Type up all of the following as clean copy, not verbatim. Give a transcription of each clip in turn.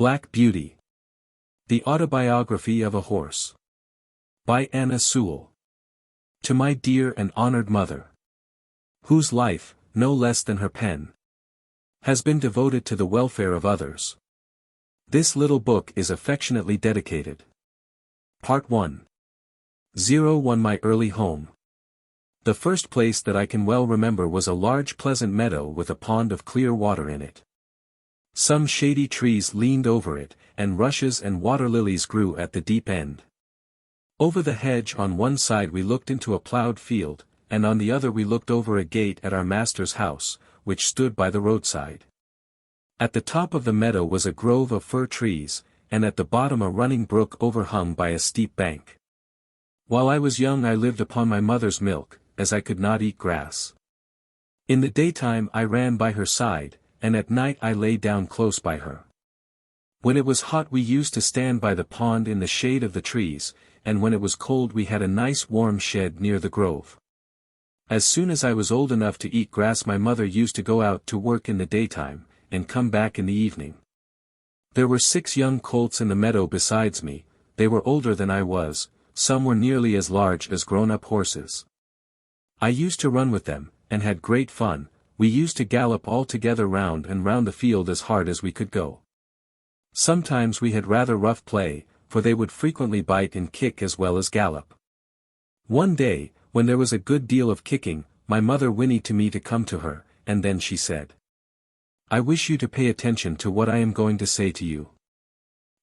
Black Beauty. The Autobiography of a Horse. By Anna Sewell. To my dear and honored mother, whose life, no less than her pen, has been devoted to the welfare of others, this little book is affectionately dedicated. Part 1. 01 My early home. The first place that I can well remember was a large pleasant meadow with a pond of clear water in it. Some shady trees leaned over it, and rushes and water lilies grew at the deep end. Over the hedge on one side we looked into a ploughed field, and on the other we looked over a gate at our master's house, which stood by the roadside. At the top of the meadow was a grove of fir trees, and at the bottom a running brook overhung by a steep bank. While I was young I lived upon my mother's milk, as I could not eat grass. In the daytime I ran by her side, and at night I lay down close by her. When it was hot we used to stand by the pond in the shade of the trees, and when it was cold we had a nice warm shed near the grove. As soon as I was old enough to eat grass my mother used to go out to work in the daytime, and come back in the evening. There were 6 young colts in the meadow besides me. They were older than I was, some were nearly as large as grown-up horses. I used to run with them, and had great fun. We used to gallop all together round and round the field as hard as we could go. Sometimes we had rather rough play, for they would frequently bite and kick as well as gallop. One day, when there was a good deal of kicking, my mother whinnied to me to come to her, and then she said, "I wish you to pay attention to what I am going to say to you.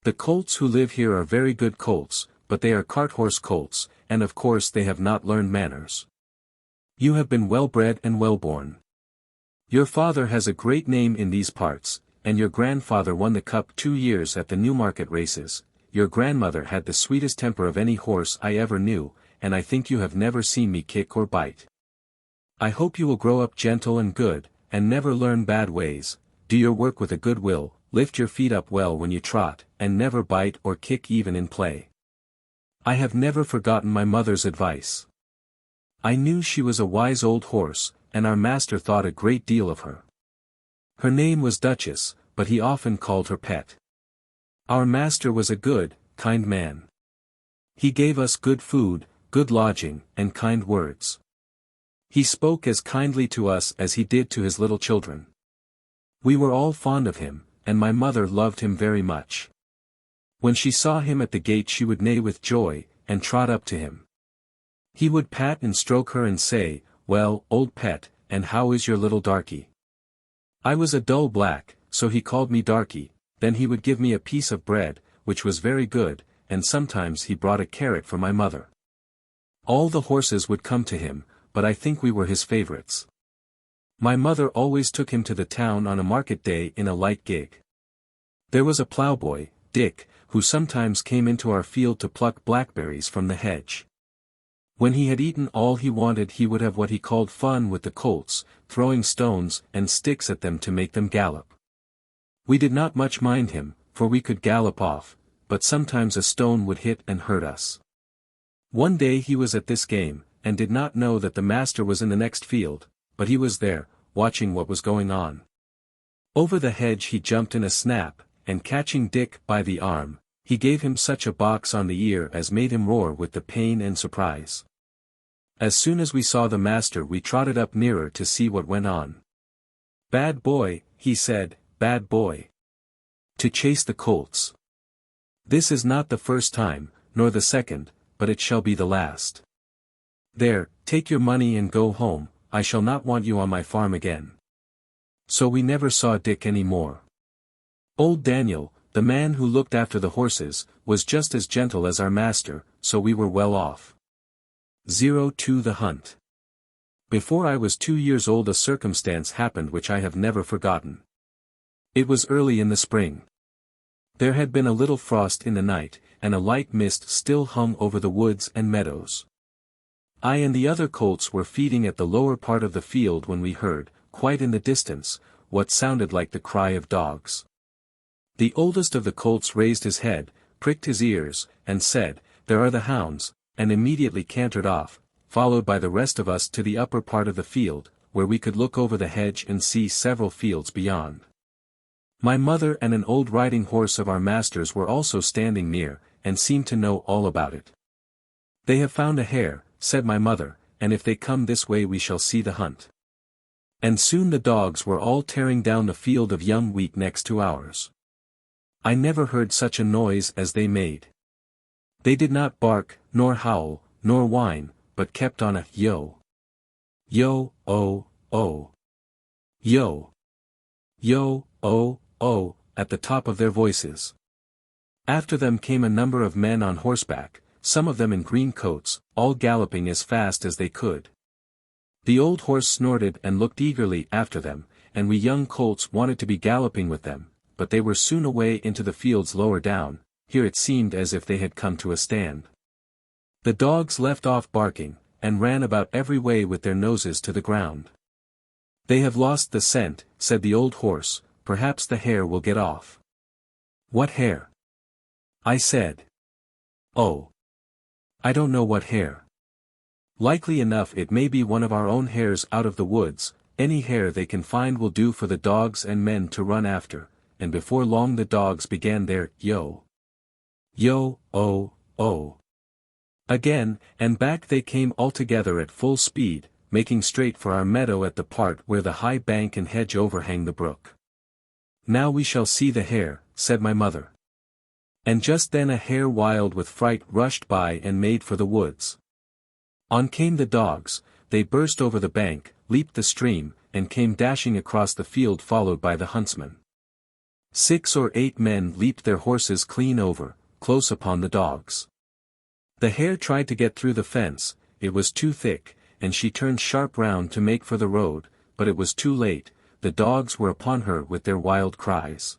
The colts who live here are very good colts, but they are cart-horse colts, and of course they have not learned manners. You have been well-bred and well-born. Your father has a great name in these parts, and your grandfather won the cup 2 years at the Newmarket races. Your grandmother had the sweetest temper of any horse I ever knew, and I think you have never seen me kick or bite. I hope you will grow up gentle and good, and never learn bad ways. Do your work with a good will, lift your feet up well when you trot, and never bite or kick even in play." I have never forgotten my mother's advice. I knew she was a wise old horse, and our master thought a great deal of her. Her name was Duchess, but he often called her Pet. Our master was a good, kind man. He gave us good food, good lodging, and kind words. He spoke as kindly to us as he did to his little children. We were all fond of him, and my mother loved him very much. When she saw him at the gate she would neigh with joy, and trot up to him. He would pat and stroke her and say, "Well, old Pet, and how is your little darky?" I was a dull black, so he called me Darky. Then he would give me a piece of bread, which was very good, and sometimes he brought a carrot for my mother. All the horses would come to him, but I think we were his favorites. My mother always took him to the town on a market day in a light gig. There was a ploughboy, Dick, who sometimes came into our field to pluck blackberries from the hedge. When he had eaten all he wanted he would have what he called fun with the colts, throwing stones and sticks at them to make them gallop. We did not much mind him, for we could gallop off, but sometimes a stone would hit and hurt us. One day he was at this game, and did not know that the master was in the next field, but he was there, watching what was going on. Over the hedge he jumped in a snap, and catching Dick by the arm, he gave him such a box on the ear as made him roar with the pain and surprise. As soon as we saw the master we trotted up nearer to see what went on. "Bad boy," he said, "bad boy. To chase the colts. This is not the first time, nor the second, but it shall be the last. There, take your money and go home, I shall not want you on my farm again." So we never saw Dick any more. Old Daniel, the man who looked after the horses, was just as gentle as our master, so we were well off. 02 The Hunt. Before I was 2 years old a circumstance happened which I have never forgotten. It was early in the spring. There had been a little frost in the night, and a light mist still hung over the woods and meadows. I and the other colts were feeding at the lower part of the field when we heard, quite in the distance, what sounded like the cry of dogs. The oldest of the colts raised his head, pricked his ears, and said, "There are the hounds," and immediately cantered off, followed by the rest of us to the upper part of the field, where we could look over the hedge and see several fields beyond. My mother and an old riding horse of our master's were also standing near, and seemed to know all about it. "They have found a hare," said my mother, "and if they come this way we shall see the hunt." And soon the dogs were all tearing down the field of young wheat next to ours. I never heard such a noise as they made. They did not bark, nor howl, nor whine, but kept on a yo. Yo, oh, oh. Yo. Yo, oh, oh, at the top of their voices. After them came a number of men on horseback, some of them in green coats, all galloping as fast as they could. The old horse snorted and looked eagerly after them, and we young colts wanted to be galloping with them, but they were soon away into the fields lower down. Here it seemed as if they had come to a stand. The dogs left off barking, and ran about every way with their noses to the ground. "They have lost the scent," said the old horse, "perhaps the hare will get off." "What hare?" I said. "Oh. I don't know what hare. Likely enough it may be one of our own hares out of the woods. Any hare they can find will do for the dogs and men to run after," and before long the dogs began their yo. Yo, oh, oh. Again, and back they came all together at full speed, making straight for our meadow at the part where the high bank and hedge overhang the brook. "Now we shall see the hare," said my mother. And just then a hare wild with fright rushed by and made for the woods. On came the dogs, they burst over the bank, leaped the stream, and came dashing across the field followed by the huntsman. 6 or 8 men leaped their horses clean over, close upon the dogs. The hare tried to get through the fence, it was too thick, and she turned sharp round to make for the road, but it was too late, the dogs were upon her with their wild cries.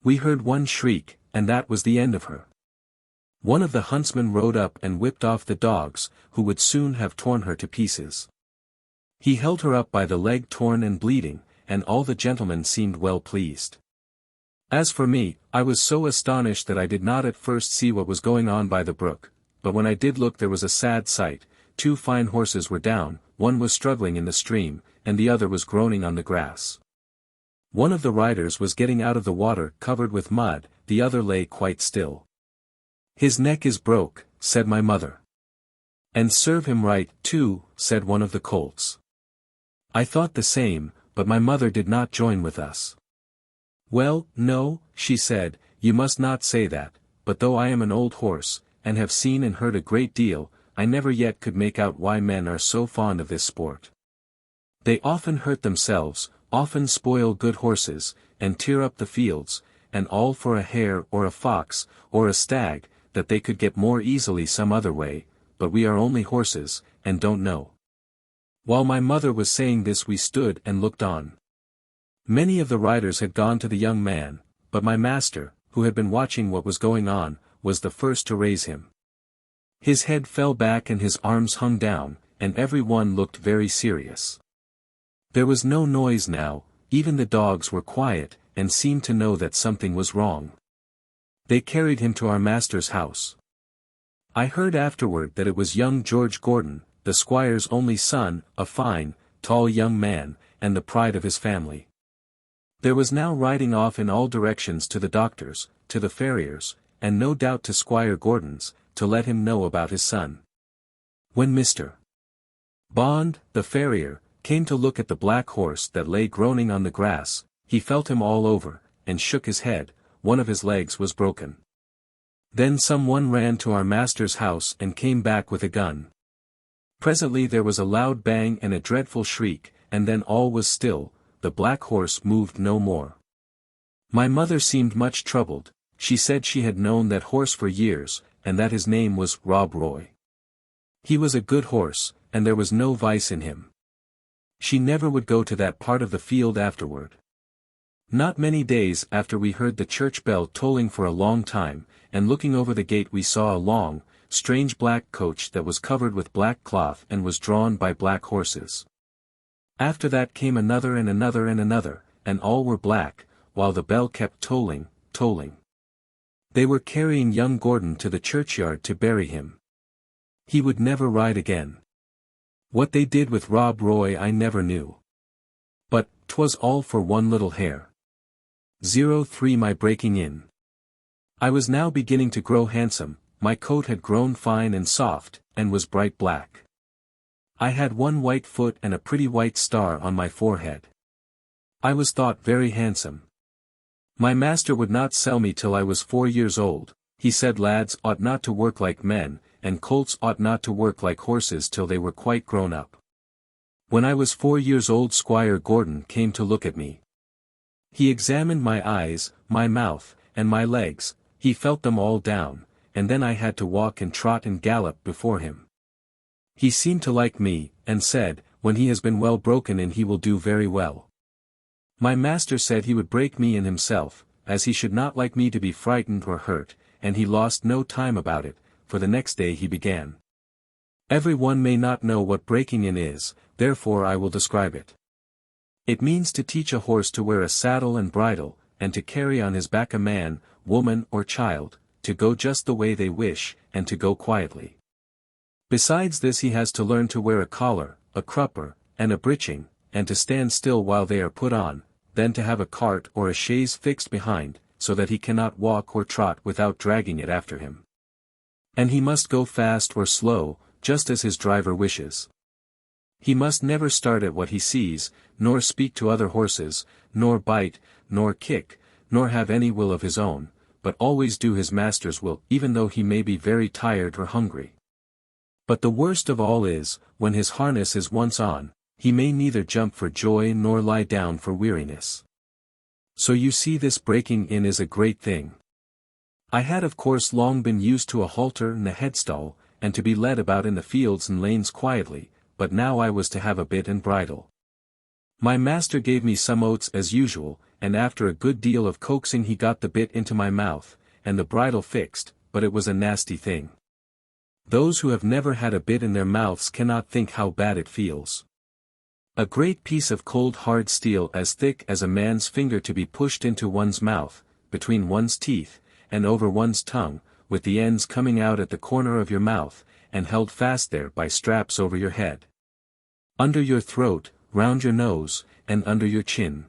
We heard one shriek, and that was the end of her. One of the huntsmen rode up and whipped off the dogs, who would soon have torn her to pieces. He held her up by the leg torn and bleeding, and all the gentlemen seemed well pleased. As for me, I was so astonished that I did not at first see what was going on by the brook, but when I did look there was a sad sight. 2 fine horses were down, one was struggling in the stream, and the other was groaning on the grass. One of the riders was getting out of the water covered with mud, the other lay quite still. "His neck is broke," said my mother. "And serve him right, too," said one of the colts. I thought the same, but my mother did not join with us. "Well, no," she said, "you must not say that, but though I am an old horse, and have seen and heard a great deal, I never yet could make out why men are so fond of this sport. They often hurt themselves, often spoil good horses, and tear up the fields, and all for a hare or a fox, or a stag, that they could get more easily some other way, but we are only horses, and don't know." While my mother was saying this we stood and looked on. Many of the riders had gone to the young man, but my master, who had been watching what was going on, was the first to raise him. His head fell back and his arms hung down, and every one looked very serious. There was no noise now, even the dogs were quiet, and seemed to know that something was wrong. They carried him to our master's house. I heard afterward that it was young George Gordon, the squire's only son, a fine, tall young man, and the pride of his family. There was now riding off in all directions to the doctor's, to the farrier's, and no doubt to Squire Gordon's, to let him know about his son. When Mr. Bond, the farrier, came to look at the black horse that lay groaning on the grass, he felt him all over, and shook his head. One of his legs was broken. Then some one ran to our master's house and came back with a gun. Presently there was a loud bang and a dreadful shriek, and then all was still, the black horse moved no more. My mother seemed much troubled. She said she had known that horse for years, and that his name was Rob Roy. He was a good horse, and there was no vice in him. She never would go to that part of the field afterward. Not many days after we heard the church bell tolling for a long time, and looking over the gate we saw a long, strange black coach that was covered with black cloth and was drawn by black horses. After that came another and another and another, and all were black, while the bell kept tolling, tolling. They were carrying young Gordon to the churchyard to bury him. He would never ride again. What they did with Rob Roy I never knew. But 'twas all for one little hare. 03 My breaking in. I was now beginning to grow handsome, my coat had grown fine and soft, and was bright black. I had one white foot and a pretty white star on my forehead. I was thought very handsome. My master would not sell me till I was 4 years old. He said lads ought not to work like men, and colts ought not to work like horses till they were quite grown up. When I was 4 years old Squire Gordon came to look at me. He examined my eyes, my mouth, and my legs, he felt them all down, and then I had to walk and trot and gallop before him. He seemed to like me, and said, when he has been well broken in he will do very well. My master said he would break me in himself, as he should not like me to be frightened or hurt, and he lost no time about it, for the next day he began. Every one may not know what breaking in is, therefore I will describe it. It means to teach a horse to wear a saddle and bridle, and to carry on his back a man, woman or child, to go just the way they wish, and to go quietly. Besides this he has to learn to wear a collar, a crupper, and a breeching, and to stand still while they are put on, then to have a cart or a chaise fixed behind, so that he cannot walk or trot without dragging it after him. And he must go fast or slow, just as his driver wishes. He must never start at what he sees, nor speak to other horses, nor bite, nor kick, nor have any will of his own, but always do his master's will even though he may be very tired or hungry. But the worst of all is, when his harness is once on, he may neither jump for joy nor lie down for weariness. So you see this breaking in is a great thing. I had of course long been used to a halter and a headstall, and to be led about in the fields and lanes quietly, but now I was to have a bit and bridle. My master gave me some oats as usual, and after a good deal of coaxing he got the bit into my mouth, and the bridle fixed, but it was a nasty thing. Those who have never had a bit in their mouths cannot think how bad it feels. A great piece of cold hard steel as thick as a man's finger to be pushed into one's mouth, between one's teeth, and over one's tongue, with the ends coming out at the corner of your mouth, and held fast there by straps over your head. Under your throat, round your nose, and under your chin.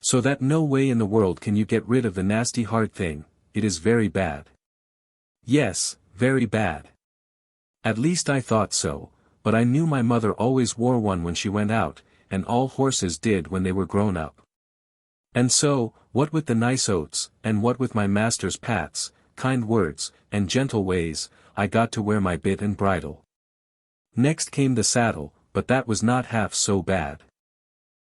So that no way in the world can you get rid of the nasty hard thing, it is very bad. Yes, very bad. At least I thought so, but I knew my mother always wore one when she went out, and all horses did when they were grown up. And so, what with the nice oats, and what with my master's pats, kind words, and gentle ways, I got to wear my bit and bridle. Next came the saddle, but that was not half so bad.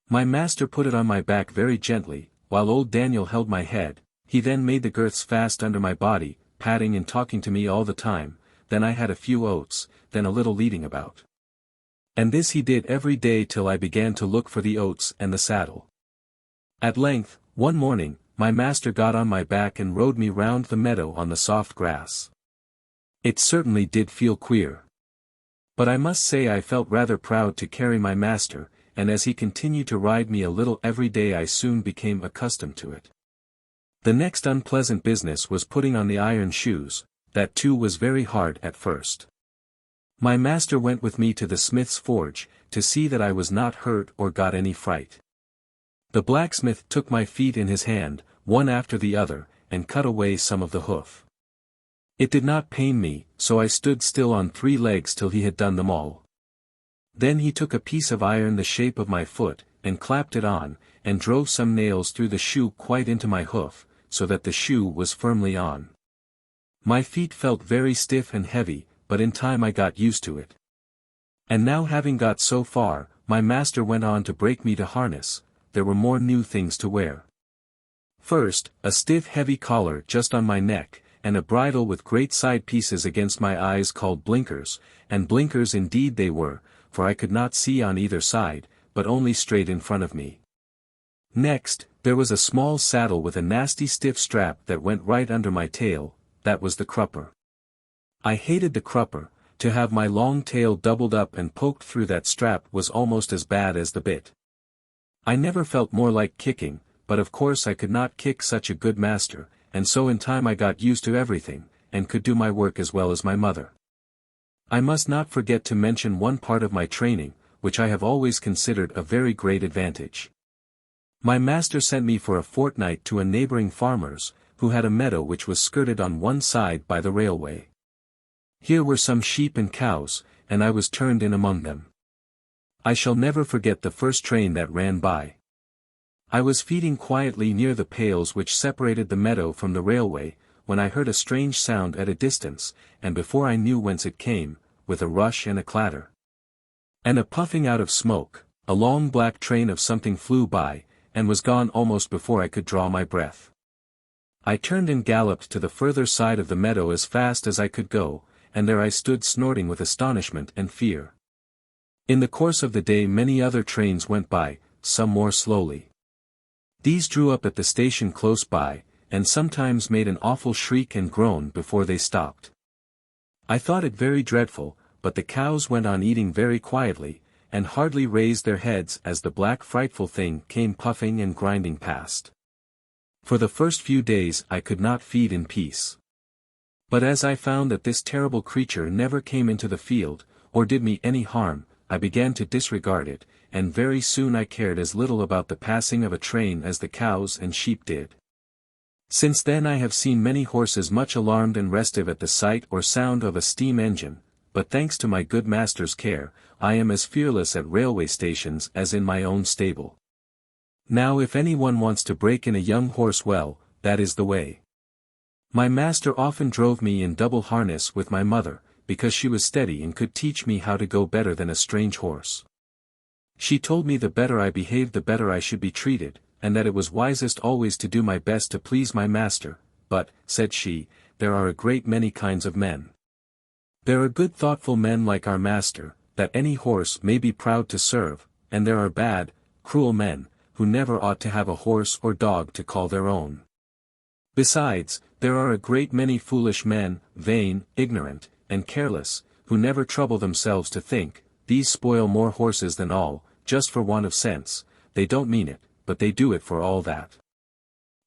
My master put it on my back very gently, while old Daniel held my head, he then made the girths fast under my body, patting and talking to me all the time, then I had a few oats, then a little leading about. And this he did every day till I began to look for the oats and the saddle. At length, one morning, my master got on my back and rode me round the meadow on the soft grass. It certainly did feel queer. But I must say I felt rather proud to carry my master, and as he continued to ride me a little every day I soon became accustomed to it. The next unpleasant business was putting on the iron shoes, that too was very hard at first. My master went with me to the smith's forge, to see that I was not hurt or got any fright. The blacksmith took my feet in his hand, one after the other, and cut away some of the hoof. It did not pain me, so I stood still on 3 legs till he had done them all. Then he took a piece of iron the shape of my foot, and clapped it on, and drove some nails through the shoe quite into my hoof, so that the shoe was firmly on. My feet felt very stiff and heavy, but in time I got used to it. And now having got so far, my master went on to break me to harness. There were more new things to wear. First, a stiff heavy collar just on my neck, and a bridle with great side pieces against my eyes called blinkers, and blinkers indeed they were, for I could not see on either side, but only straight in front of me. Next, there was a small saddle with a nasty stiff strap that went right under my tail, that was the crupper. I hated the crupper, to have my long tail doubled up and poked through that strap was almost as bad as the bit. I never felt more like kicking, but of course I could not kick such a good master, and so in time I got used to everything, and could do my work as well as my mother. I must not forget to mention one part of my training, which I have always considered a very great advantage. My master sent me for a fortnight to a neighboring farmer's, who had a meadow which was skirted on one side by the railway. Here were some sheep and cows, and I was turned in among them. I shall never forget the first train that ran by. I was feeding quietly near the pales which separated the meadow from the railway, when I heard a strange sound at a distance, and before I knew whence it came, with a rush and a clatter, and a puffing out of smoke, a long black train of something flew by, and was gone almost before I could draw my breath. I turned and galloped to the further side of the meadow as fast as I could go, and there I stood snorting with astonishment and fear. In the course of the day many other trains went by, some more slowly. These drew up at the station close by, and sometimes made an awful shriek and groan before they stopped. I thought it very dreadful, but the cows went on eating very quietly, and hardly raised their heads as the black frightful thing came puffing and grinding past. For the first few days I could not feed in peace. But as I found that this terrible creature never came into the field, or did me any harm, I began to disregard it, and very soon I cared as little about the passing of a train as the cows and sheep did. Since then I have seen many horses much alarmed and restive at the sight or sound of a steam engine, but thanks to my good master's care, I am as fearless at railway stations as in my own stable. Now if anyone wants to break in a young horse, well, that is the way. My master often drove me in double harness with my mother, because she was steady and could teach me how to go better than a strange horse. She told me the better I behaved the better I should be treated, and that it was wisest always to do my best to please my master, but, said she, there are a great many kinds of men. There are good thoughtful men like our master, that any horse may be proud to serve, and there are bad, cruel men, who never ought to have a horse or dog to call their own. Besides, there are a great many foolish men, vain, ignorant, and careless, who never trouble themselves to think. These spoil more horses than all, just for want of sense. They don't mean it, but they do it for all that.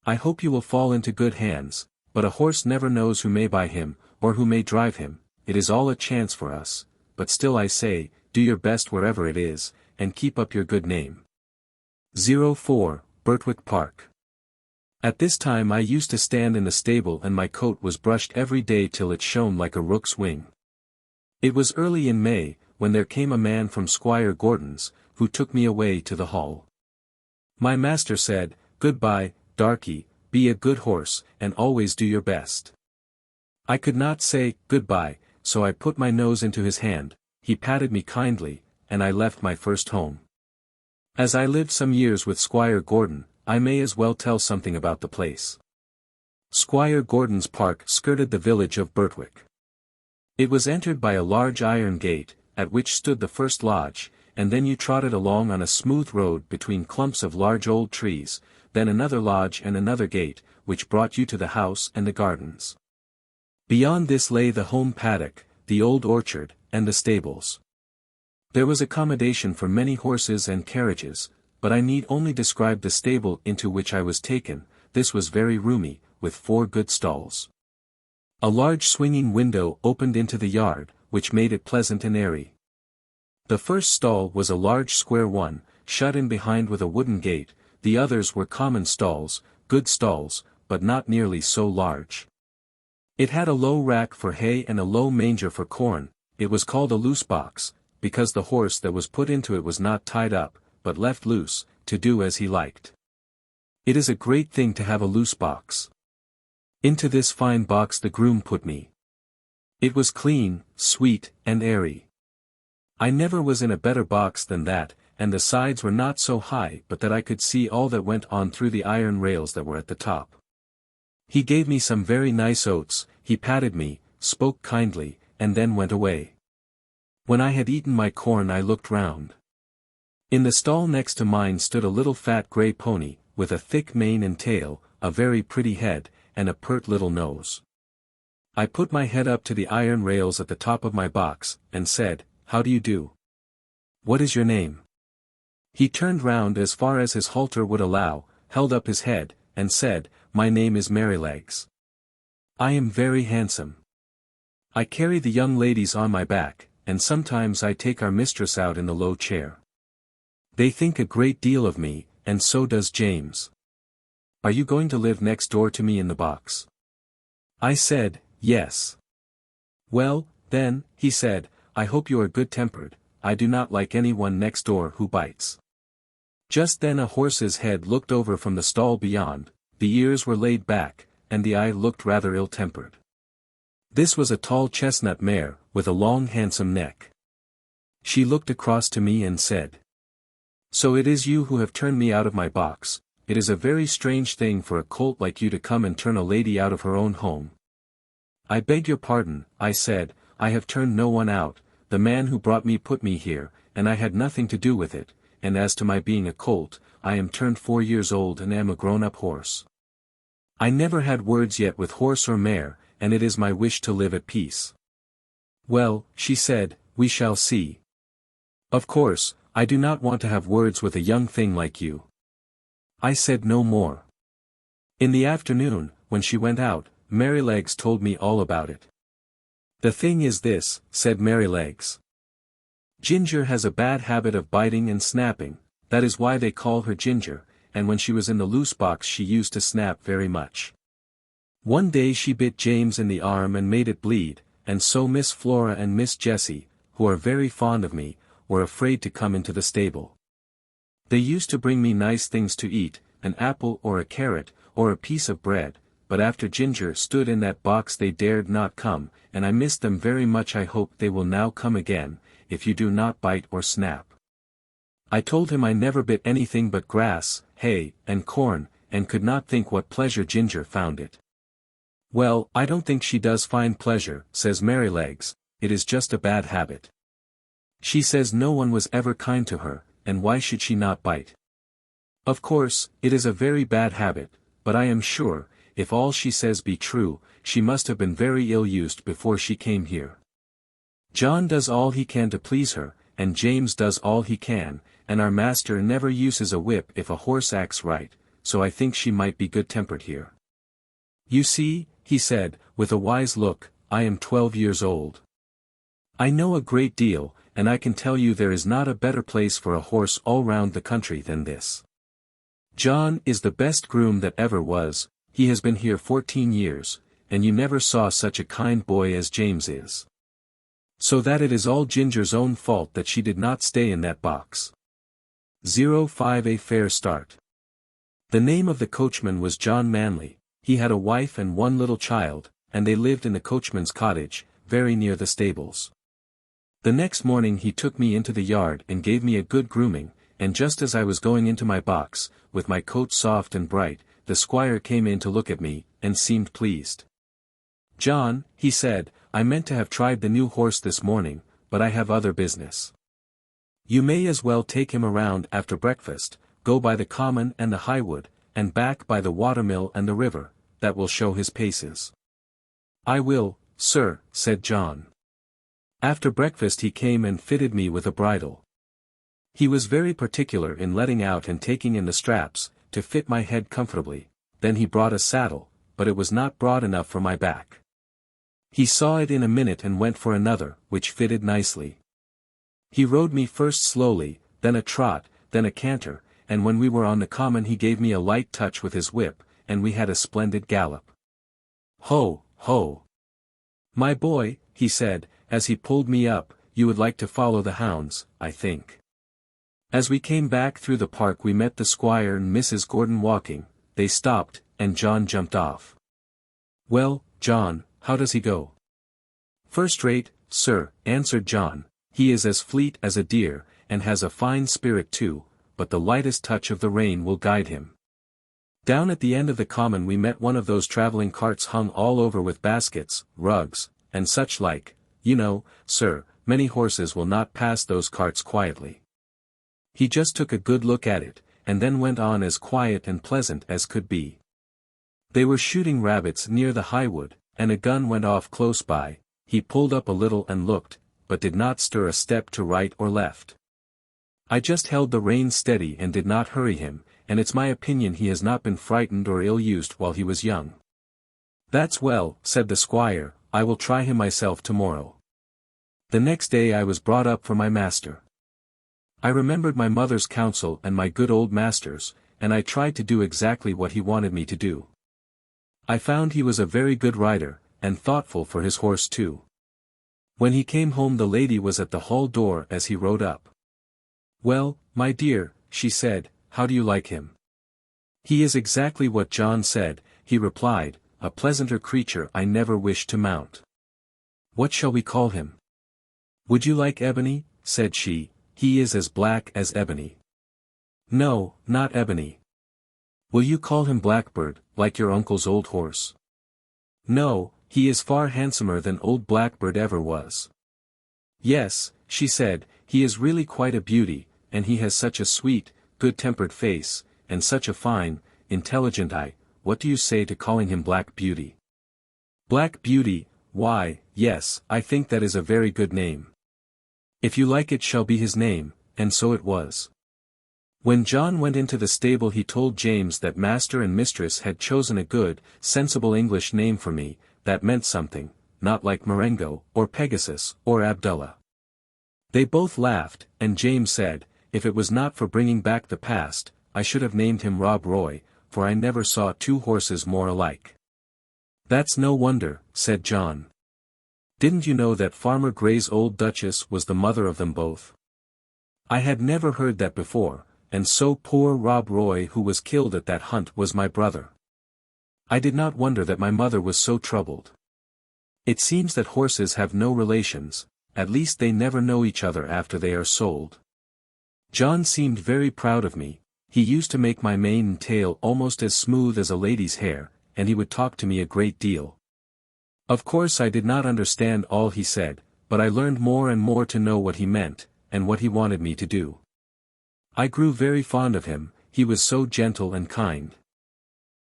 I hope you will fall into good hands, but a horse never knows who may buy him, or who may drive him. It is all a chance for us, but still I say, do your best wherever it is, and keep up your good name. 04, Birtwick Park. At this time I used to stand in the stable and my coat was brushed every day till it shone like a rook's wing. It was early in May, when there came a man from Squire Gordon's, who took me away to the hall. My master said, "Good-bye, darky, be a good horse, and always do your best." I could not say, "Good-bye," so I put my nose into his hand, he patted me kindly, and I left my first home. As I lived some years with Squire Gordon, I may as well tell something about the place. Squire Gordon's park skirted the village of Birtwick. It was entered by a large iron gate, at which stood the first lodge, and then you trotted along on a smooth road between clumps of large old trees, then another lodge and another gate, which brought you to the house and the gardens. Beyond this lay the home paddock, the old orchard, and the stables. There was accommodation for many horses and carriages, but I need only describe the stable into which I was taken. This was very roomy, with 4 good stalls. A large swinging window opened into the yard, which made it pleasant and airy. The first stall was a large square one, shut in behind with a wooden gate. The others were common stalls, good stalls, but not nearly so large. It had a low rack for hay and a low manger for corn. It was called a loose box, because the horse that was put into it was not tied up, but left loose, to do as he liked. It is a great thing to have a loose box. Into this fine box the groom put me. It was clean, sweet, and airy. I never was in a better box than that, and the sides were not so high but that I could see all that went on through the iron rails that were at the top. He gave me some very nice oats, he patted me, spoke kindly, and then went away. When I had eaten my corn I looked round. In the stall next to mine stood a little fat grey pony, with a thick mane and tail, a very pretty head, and a pert little nose. I put my head up to the iron rails at the top of my box, and said, "How do you do? What is your name?" He turned round as far as his halter would allow, held up his head, and said, "My name is Merrylegs. I am very handsome. I carry the young ladies on my back, and sometimes I take our mistress out in the low chair. They think a great deal of me, and so does James. Are you going to live next door to me in the box? I said, yes. Well, then, he said, I hope you are good-tempered. I do not like anyone next door who bites. Just then a horse's head looked over from the stall beyond, the ears were laid back, and the eye looked rather ill-tempered. This was a tall chestnut mare, with a long handsome neck. She looked across to me and said, So it is you who have turned me out of my box. It is a very strange thing for a colt like you to come and turn a lady out of her own home. I beg your pardon, I said, I have turned no one out, the man who brought me put me here, and I had nothing to do with it, and as to my being a colt, I am turned 4 years old and am a grown-up horse. I never had words yet with horse or mare, and it is my wish to live at peace. Well, she said, we shall see. Of course, I do not want to have words with a young thing like you. I said no more. In the afternoon, when she went out, Merrylegs told me all about it. The thing is this, said Merrylegs. Ginger has a bad habit of biting and snapping, that is why they call her Ginger, and when she was in the loose box she used to snap very much. One day she bit James in the arm and made it bleed, and so Miss Flora and Miss Jessie, who are very fond of me, were afraid to come into the stable. They used to bring me nice things to eat, an apple or a carrot, or a piece of bread, but after Ginger stood in that box they dared not come, and I miss them very much. I hope they will now come again, if you do not bite or snap. I told him I never bit anything but grass, hay, and corn, and could not think what pleasure Ginger found it. Well, I don't think she does find pleasure, says Merrylegs, it is just a bad habit. She says no one was ever kind to her, and why should she not bite? Of course, it is a very bad habit, but I am sure, if all she says be true, she must have been very ill-used before she came here. John does all he can to please her, and James does all he can, and our master never uses a whip if a horse acts right, so I think she might be good-tempered here. You see, he said, with a wise look, I am 12 years old. I know a great deal, and I can tell you there is not a better place for a horse all round the country than this. John is the best groom that ever was, he has been here 14 years, and you never saw such a kind boy as James is. So that it is all Ginger's own fault that she did not stay in that box. 05 A fair start. The name of the coachman was John Manley, he had a wife and one little child, and they lived in the coachman's cottage, very near the stables. The next morning he took me into the yard and gave me a good grooming, and just as I was going into my box, with my coat soft and bright, the squire came in to look at me, and seemed pleased. John, he said, I meant to have tried the new horse this morning, but I have other business. You may as well take him around after breakfast, go by the common and the highwood, and back by the watermill and the river, that will show his paces. I will, sir, said John. After breakfast he came and fitted me with a bridle. He was very particular in letting out and taking in the straps, to fit my head comfortably, then he brought a saddle, but it was not broad enough for my back. He saw it in a minute and went for another, which fitted nicely. He rode me first slowly, then a trot, then a canter, and when we were on the common he gave me a light touch with his whip, and we had a splendid gallop. Ho, ho! My boy, he said, as he pulled me up, you would like to follow the hounds, I think. As we came back through the park we met the squire and Mrs. Gordon walking, they stopped, and John jumped off. Well, John, how does he go? First rate, sir, answered John, he is as fleet as a deer, and has a fine spirit too, but the lightest touch of the rein will guide him. Down at the end of the common we met one of those travelling carts hung all over with baskets, rugs, and such like. You know, sir, many horses will not pass those carts quietly. He just took a good look at it, and then went on as quiet and pleasant as could be. They were shooting rabbits near the highwood, and a gun went off close by. He pulled up a little and looked, but did not stir a step to right or left. I just held the reins steady and did not hurry him, and it's my opinion he has not been frightened or ill-used while he was young. That's well, said the squire, I will try him myself tomorrow. The next day I was brought up for my master. I remembered my mother's counsel and my good old master's, and I tried to do exactly what he wanted me to do. I found he was a very good rider, and thoughtful for his horse too. When he came home the lady was at the hall door as he rode up. "Well, my dear," she said, "how do you like him?" "He is exactly what John said," he replied, "a pleasanter creature I never wished to mount." "What shall we call him?" "Would you like Ebony?" said she, "he is as black as ebony." "No, not Ebony." "Will you call him Blackbird, like your uncle's old horse?" "No, he is far handsomer than old Blackbird ever was." "Yes," she said, "he is really quite a beauty, and he has such a sweet, good-tempered face, and such a fine, intelligent eye. What do you say to calling him Black Beauty?" "Black Beauty, why, yes, I think that is a very good name. If you like it shall be his name," and so it was. When John went into the stable he told James that master and mistress had chosen a good, sensible English name for me, that meant something, not like Marengo, or Pegasus, or Abdullah. They both laughed, and James said, if it was not for bringing back the past, I should have named him Rob Roy, for I never saw two horses more alike. "That's no wonder," said John. "Didn't you know that Farmer Gray's old Duchess was the mother of them both?" I had never heard that before, and so poor Rob Roy who was killed at that hunt was my brother. I did not wonder that my mother was so troubled. It seems that horses have no relations, at least they never know each other after they are sold. John seemed very proud of me. He used to make my mane and tail almost as smooth as a lady's hair, and he would talk to me a great deal. Of course I did not understand all he said, but I learned more and more to know what he meant, and what he wanted me to do. I grew very fond of him, he was so gentle and kind.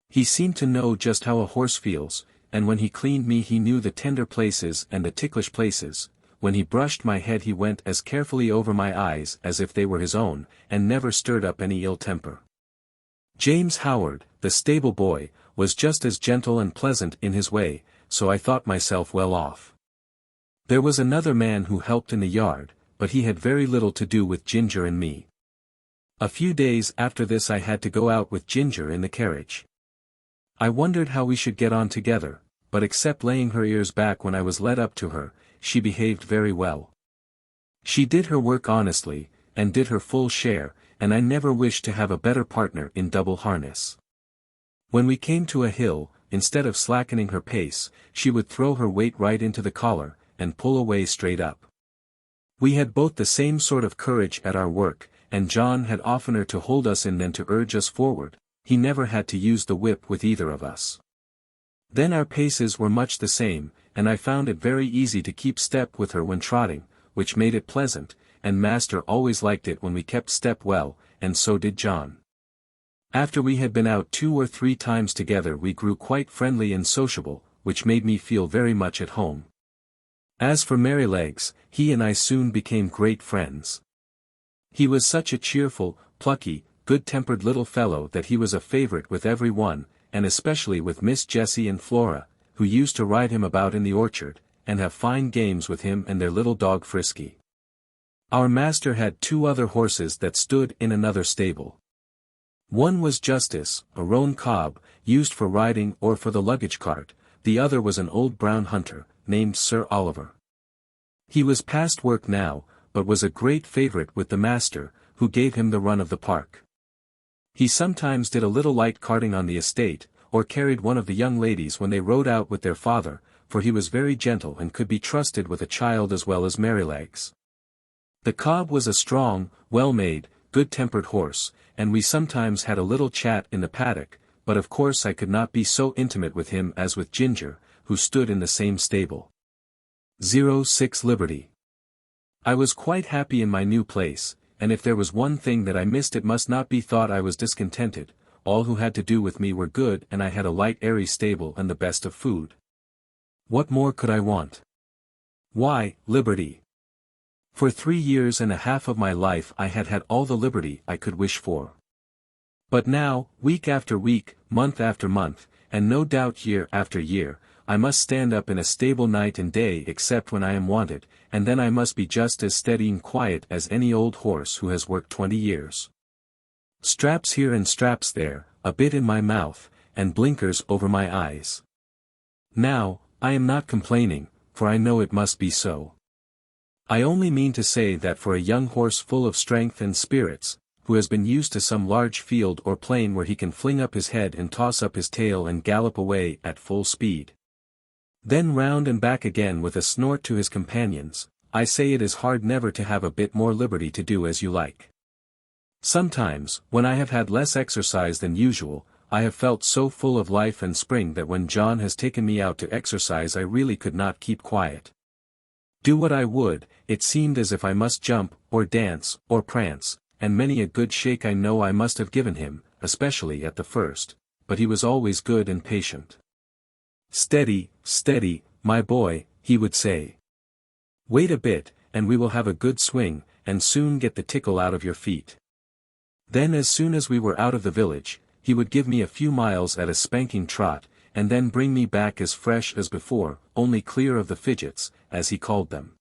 He seemed to know just how a horse feels, and when he cleaned me he knew the tender places and the ticklish places. When he brushed my head he went as carefully over my eyes as if they were his own, and never stirred up any ill temper. James Howard, the stable boy, was just as gentle and pleasant in his way, so I thought myself well off. There was another man who helped in the yard, but he had very little to do with Ginger and me. A few days after this I had to go out with Ginger in the carriage. I wondered how we should get on together, but except laying her ears back when I was led up to her, she behaved very well. She did her work honestly, and did her full share, and I never wished to have a better partner in double harness. When we came to a hill, instead of slackening her pace, she would throw her weight right into the collar, and pull away straight up. We had both the same sort of courage at our work, and John had oftener to hold us in than to urge us forward. He never had to use the whip with either of us. Then our paces were much the same, and I found it very easy to keep step with her when trotting, which made it pleasant, and master always liked it when we kept step well, and so did John. After we had been out 2 or 3 times together we grew quite friendly and sociable, which made me feel very much at home. As for Merrylegs, he and I soon became great friends. He was such a cheerful, plucky, good-tempered little fellow that he was a favorite with every one, and especially with Miss Jessie and Flora, who used to ride him about in the orchard, and have fine games with him and their little dog Frisky. Our master had 2 other horses that stood in another stable. One was Justice, a roan cob, used for riding or for the luggage cart, the other was an old brown hunter, named Sir Oliver. He was past work now, but was a great favorite with the master, who gave him the run of the park. He sometimes did a little light carting on the estate, or carried one of the young ladies when they rode out with their father, for he was very gentle and could be trusted with a child as well as Merrylegs. The cob was a strong, well-made, good-tempered horse, and we sometimes had a little chat in the paddock, but of course I could not be so intimate with him as with Ginger, who stood in the same stable. 06 Liberty. I was quite happy in my new place, and if there was one thing that I missed it must not be thought I was discontented. All who had to do with me were good and I had a light airy stable and the best of food. What more could I want? Why, liberty. For 3 years and a half of my life I had had all the liberty I could wish for. But now, week after week, month after month, and no doubt year after year, I must stand up in a stable night and day except when I am wanted, and then I must be just as steady and quiet as any old horse who has worked 20 years. Straps here and straps there, a bit in my mouth, and blinkers over my eyes. Now, I am not complaining, for I know it must be so. I only mean to say that for a young horse full of strength and spirits, who has been used to some large field or plain where he can fling up his head and toss up his tail and gallop away at full speed, then round and back again with a snort to his companions, I say it is hard never to have a bit more liberty to do as you like. Sometimes, when I have had less exercise than usual, I have felt so full of life and spring that when John has taken me out to exercise I really could not keep quiet. Do what I would, it seemed as if I must jump, or dance, or prance, and many a good shake I know I must have given him, especially at the first, but he was always good and patient. "Steady, steady, my boy," he would say. "Wait a bit, and we will have a good swing, and soon get the tickle out of your feet." Then as soon as we were out of the village, he would give me a few miles at a spanking trot, and then bring me back as fresh as before, only clear of the fidgets, as he called them.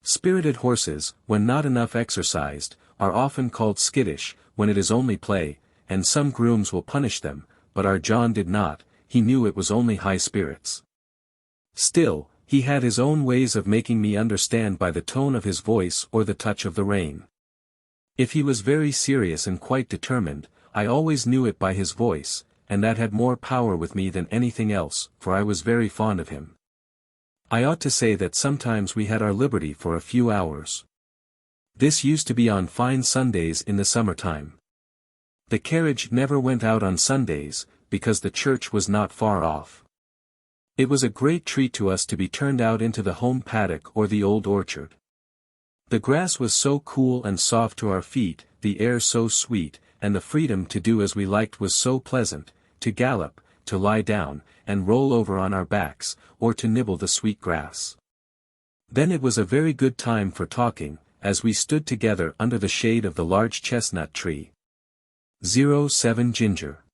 Spirited horses, when not enough exercised, are often called skittish, when it is only play, and some grooms will punish them, but our John did not, he knew it was only high spirits. Still, he had his own ways of making me understand by the tone of his voice or the touch of the rein. If he was very serious and quite determined, I always knew it by his voice, and that had more power with me than anything else, for I was very fond of him. I ought to say that sometimes we had our liberty for a few hours. This used to be on fine Sundays in the summer-time. The carriage never went out on Sundays, because the church was not far off. It was a great treat to us to be turned out into the home paddock or the old orchard. The grass was so cool and soft to our feet, the air so sweet, and the freedom to do as we liked was so pleasant, to gallop, to lie down, and roll over on our backs, or to nibble the sweet grass. Then it was a very good time for talking, as we stood together under the shade of the large chestnut tree. 07 Ginger.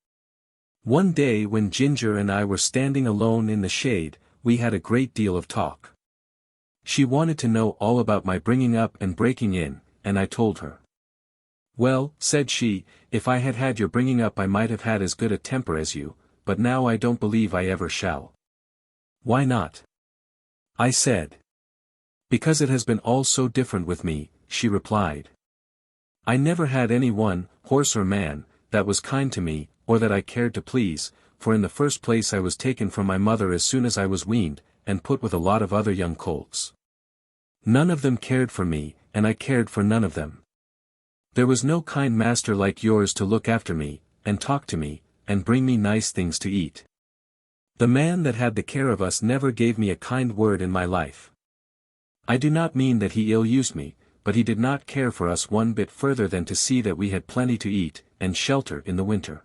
One day when Ginger and I were standing alone in the shade, we had a great deal of talk. She wanted to know all about my bringing up and breaking in, and I told her. "Well," said she, "if I had had your bringing up I might have had as good a temper as you, but now I don't believe I ever shall." "Why not?" I said. "Because it has been all so different with me," she replied. "I never had any one, horse or man, that was kind to me, or that I cared to please, for in the first place I was taken from my mother as soon as I was weaned, and put with a lot of other young colts. None of them cared for me, and I cared for none of them. There was no kind master like yours to look after me, and talk to me, and bring me nice things to eat. The man that had the care of us never gave me a kind word in my life. I do not mean that he ill-used me, but he did not care for us one bit further than to see that we had plenty to eat, and shelter in the winter.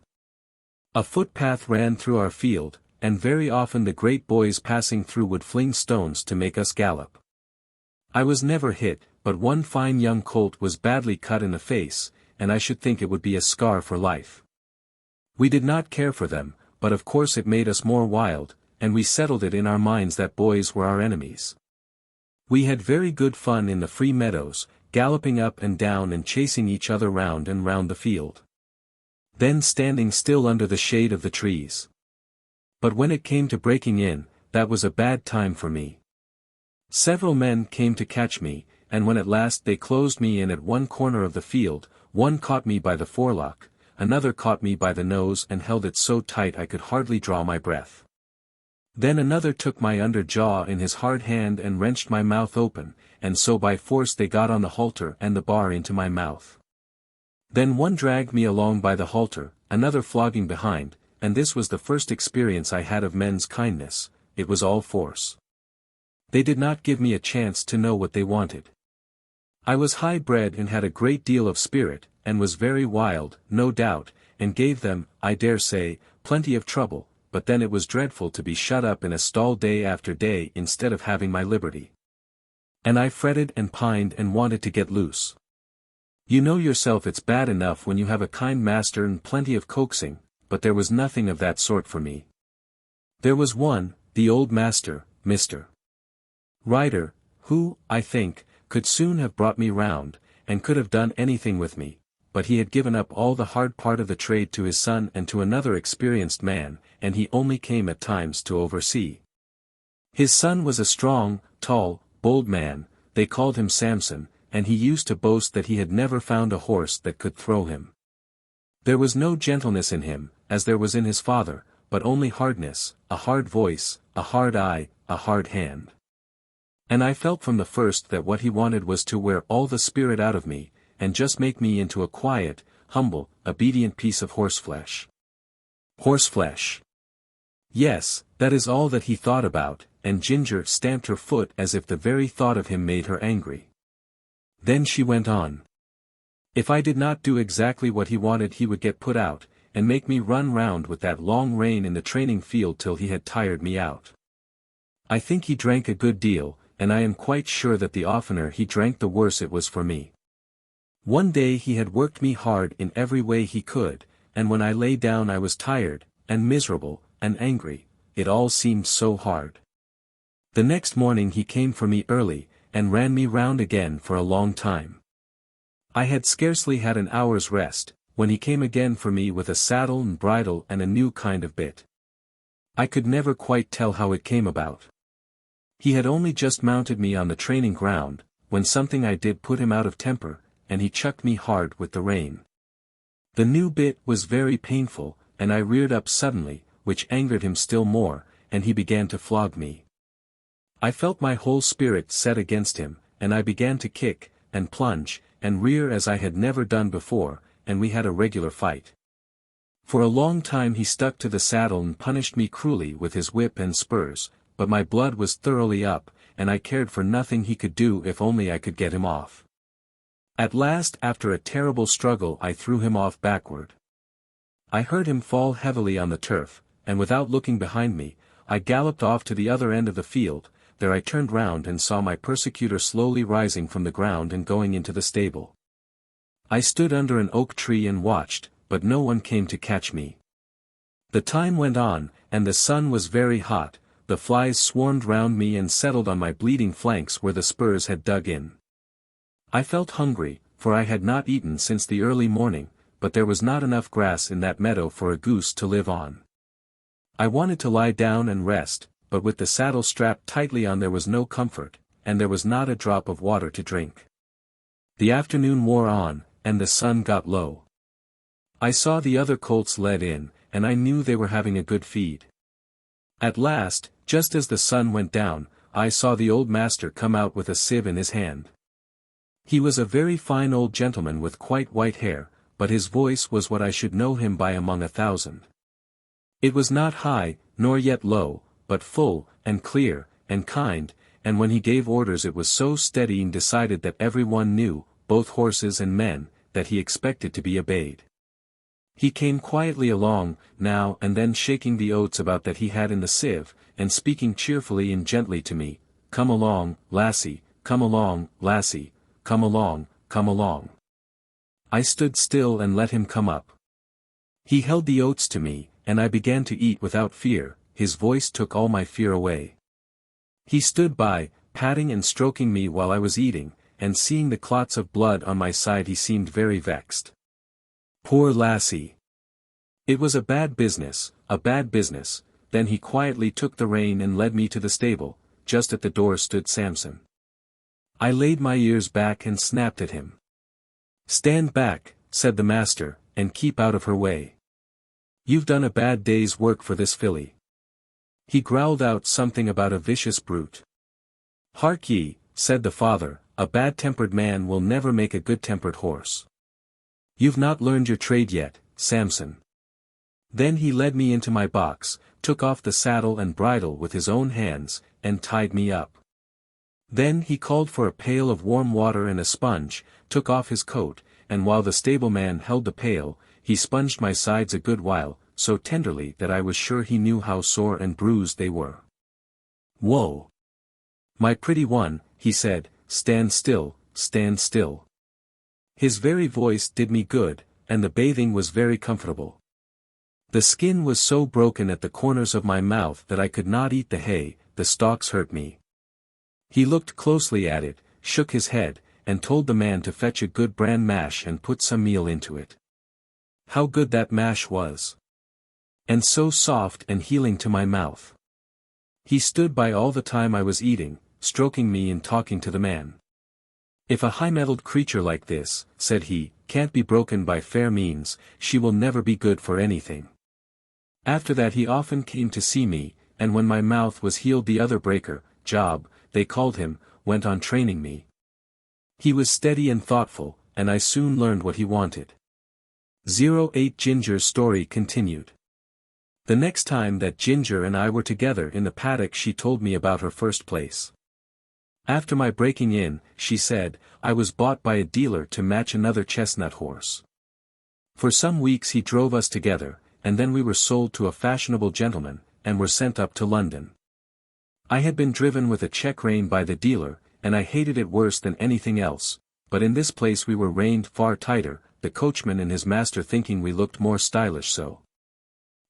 A footpath ran through our field, and very often the great boys passing through would fling stones to make us gallop. I was never hit, but one fine young colt was badly cut in the face, and I should think it would be a scar for life. We did not care for them, but of course it made us more wild, and we settled it in our minds that boys were our enemies. We had very good fun in the free meadows, galloping up and down and chasing each other round and round the field. Then standing still under the shade of the trees. But when it came to breaking in, that was a bad time for me. Several men came to catch me, and when at last they closed me in at one corner of the field, one caught me by the forelock, another caught me by the nose and held it so tight I could hardly draw my breath. Then another took my under jaw in his hard hand and wrenched my mouth open, and so by force they got on the halter and the bar into my mouth. Then one dragged me along by the halter, another flogging behind, and this was the first experience I had of men's kindness. It was all force. They did not give me a chance to know what they wanted. I was high-bred and had a great deal of spirit, and was very wild, no doubt, and gave them, I dare say, plenty of trouble, but then it was dreadful to be shut up in a stall day after day instead of having my liberty. And I fretted and pined and wanted to get loose. You know yourself it's bad enough when you have a kind master and plenty of coaxing, but there was nothing of that sort for me. There was one, the old master, Mr. Rider, who, I think, could soon have brought me round, and could have done anything with me, but he had given up all the hard part of the trade to his son and to another experienced man, and he only came at times to oversee. His son was a strong, tall, bold man, they called him Samson, and he used to boast that he had never found a horse that could throw him. There was no gentleness in him, as there was in his father, but only hardness, a hard voice, a hard eye, a hard hand. And I felt from the first that what he wanted was to wear all the spirit out of me, and just make me into a quiet, humble, obedient piece of horseflesh. Horseflesh. Yes, that is all that he thought about, and Ginger stamped her foot as if the very thought of him made her angry. Then she went on. If I did not do exactly what he wanted, he would get put out, and make me run round with that long rein in the training field till he had tired me out. I think he drank a good deal, and I am quite sure that the oftener he drank the worse it was for me. One day he had worked me hard in every way he could, and when I lay down I was tired, and miserable, and angry, it all seemed so hard. The next morning he came for me early, and ran me round again for a long time. I had scarcely had an hour's rest, when he came again for me with a saddle and bridle and a new kind of bit. I could never quite tell how it came about. He had only just mounted me on the training ground, when something I did put him out of temper, and he chucked me hard with the rein. The new bit was very painful, and I reared up suddenly, which angered him still more, and he began to flog me. I felt my whole spirit set against him, and I began to kick, and plunge, and rear as I had never done before, and we had a regular fight. For a long time he stuck to the saddle and punished me cruelly with his whip and spurs, but my blood was thoroughly up, and I cared for nothing he could do if only I could get him off. At last, after a terrible struggle, I threw him off backward. I heard him fall heavily on the turf, and without looking behind me, I galloped off to the other end of the field. There I turned round and saw my persecutor slowly rising from the ground and going into the stable. I stood under an oak tree and watched, but no one came to catch me. The time went on, and the sun was very hot, the flies swarmed round me and settled on my bleeding flanks where the spurs had dug in. I felt hungry, for I had not eaten since the early morning, but there was not enough grass in that meadow for a goose to live on. I wanted to lie down and rest, but with the saddle strapped tightly on there was no comfort, and there was not a drop of water to drink. The afternoon wore on, and the sun got low. I saw the other colts led in, and I knew they were having a good feed. At last, just as the sun went down, I saw the old master come out with a sieve in his hand. He was a very fine old gentleman with quite white hair, but his voice was what I should know him by among 1,000. It was not high, nor yet low, but full, and clear, and kind, and when he gave orders it was so steady and decided that every one knew, both horses and men, that he expected to be obeyed. He came quietly along, now and then shaking the oats about that he had in the sieve, and speaking cheerfully and gently to me, "Come along, lassie, come along, lassie, come along, come along." I stood still and let him come up. He held the oats to me, and I began to eat without fear. His voice took all my fear away. He stood by, patting and stroking me while I was eating, and seeing the clots of blood on my side he seemed very vexed. Poor lassie! It was a bad business, then he quietly took the rein and led me to the stable. Just at the door stood Samson. I laid my ears back and snapped at him. "Stand back," said the master, "and keep out of her way. You've done a bad day's work for this filly." He growled out something about a vicious brute. "Hark ye," said the father, "a bad-tempered man will never make a good-tempered horse. You've not learned your trade yet, Samson." Then he led me into my box, took off the saddle and bridle with his own hands, and tied me up. Then he called for a pail of warm water and a sponge, took off his coat, and while the stableman held the pail, he sponged my sides a good while, so tenderly that I was sure he knew how sore and bruised they were. "Whoa! My pretty one," he said, "stand still, stand still." His very voice did me good, and the bathing was very comfortable. The skin was so broken at the corners of my mouth that I could not eat the hay, the stalks hurt me. He looked closely at it, shook his head, and told the man to fetch a good bran mash and put some meal into it. How good that mash was! And so soft and healing to my mouth. He stood by all the time I was eating, stroking me and talking to the man. If a high-mettled creature like this, said he, can't be broken by fair means, she will never be good for anything. After that he often came to see me, and when my mouth was healed the other breaker, Job, they called him, went on training me. He was steady and thoughtful, and I soon learned what he wanted. 08 Ginger's story continued. The next time that Ginger and I were together in the paddock she told me about her first place. After my breaking in, she said, I was bought by a dealer to match another chestnut horse. For some weeks he drove us together, and then we were sold to a fashionable gentleman, and were sent up to London. I had been driven with a check rein by the dealer, and I hated it worse than anything else, but in this place we were reined far tighter, the coachman and his master thinking we looked more stylish so.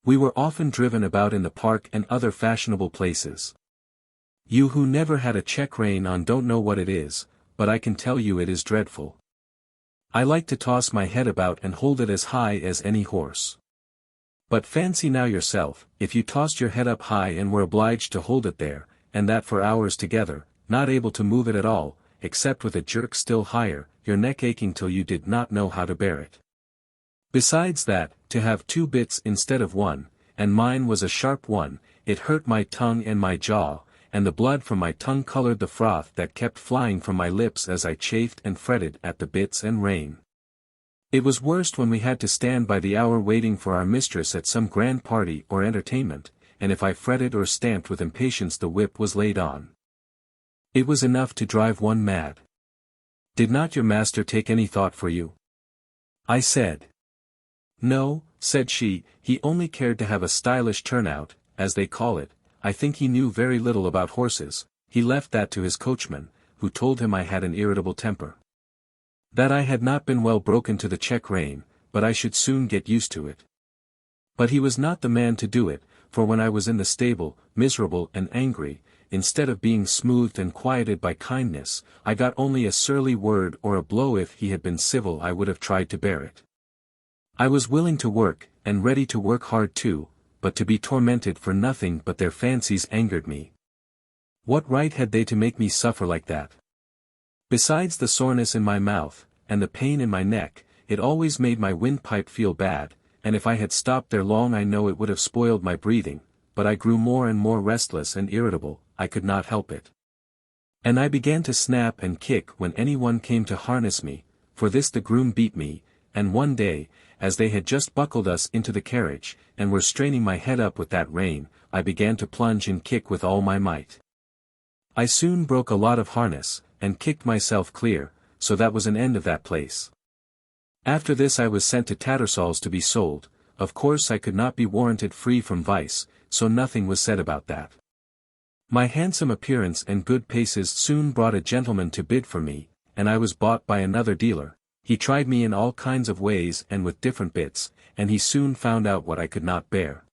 We were often driven about in the park and other fashionable places. You who never had a check rein on don't know what it is, but I can tell you it is dreadful. I like to toss my head about and hold it as high as any horse. But fancy now yourself, if you tossed your head up high and were obliged to hold it there, and that for hours together, not able to move it at all, except with a jerk still higher, your neck aching till you did not know how to bear it. Besides that, to have two bits instead of one, and mine was a sharp one, it hurt my tongue and my jaw, and the blood from my tongue colored the froth that kept flying from my lips as I chafed and fretted at the bits and rein. It was worst when we had to stand by the hour waiting for our mistress at some grand party or entertainment, and if I fretted or stamped with impatience the whip was laid on. It was enough to drive one mad. Did not your master take any thought for you? I said. No, said she, he only cared to have a stylish turnout, as they call it. I think he knew very little about horses, he left that to his coachman, who told him I had an irritable temper. That I had not been well broken to the check rein, but I should soon get used to it. But he was not the man to do it, for when I was in the stable, miserable and angry, instead of being smoothed and quieted by kindness, I got only a surly word or a blow. If he had been civil I would have tried to bear it. I was willing to work, and ready to work hard too, but to be tormented for nothing but their fancies angered me. What right had they to make me suffer like that? Besides the soreness in my mouth, and the pain in my neck, it always made my windpipe feel bad, and if I had stopped there long I know it would have spoiled my breathing, but I grew more and more restless and irritable, I could not help it. And I began to snap and kick when anyone came to harness me, for this the groom beat me, and one day, as they had just buckled us into the carriage, and were straining my head up with that rein, I began to plunge and kick with all my might. I soon broke a lot of harness, and kicked myself clear, so that was an end of that place. After this I was sent to Tattersall's to be sold. Of course I could not be warranted free from vice, so nothing was said about that. My handsome appearance and good paces soon brought a gentleman to bid for me, and I was bought by another dealer. He tried me in all kinds of ways and with different bits, and he soon found out what I could not bear.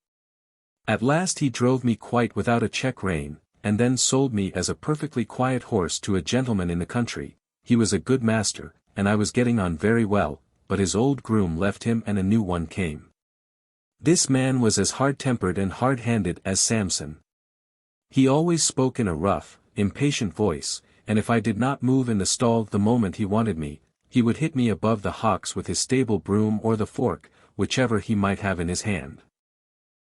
At last he drove me quite without a check rein, and then sold me as a perfectly quiet horse to a gentleman in the country. He was a good master, and I was getting on very well, but his old groom left him and a new one came. This man was as hard-tempered and hard-handed as Samson. He always spoke in a rough, impatient voice, and if I did not move in the stall the moment he wanted me, he would hit me above the hocks with his stable broom or the fork, whichever he might have in his hand.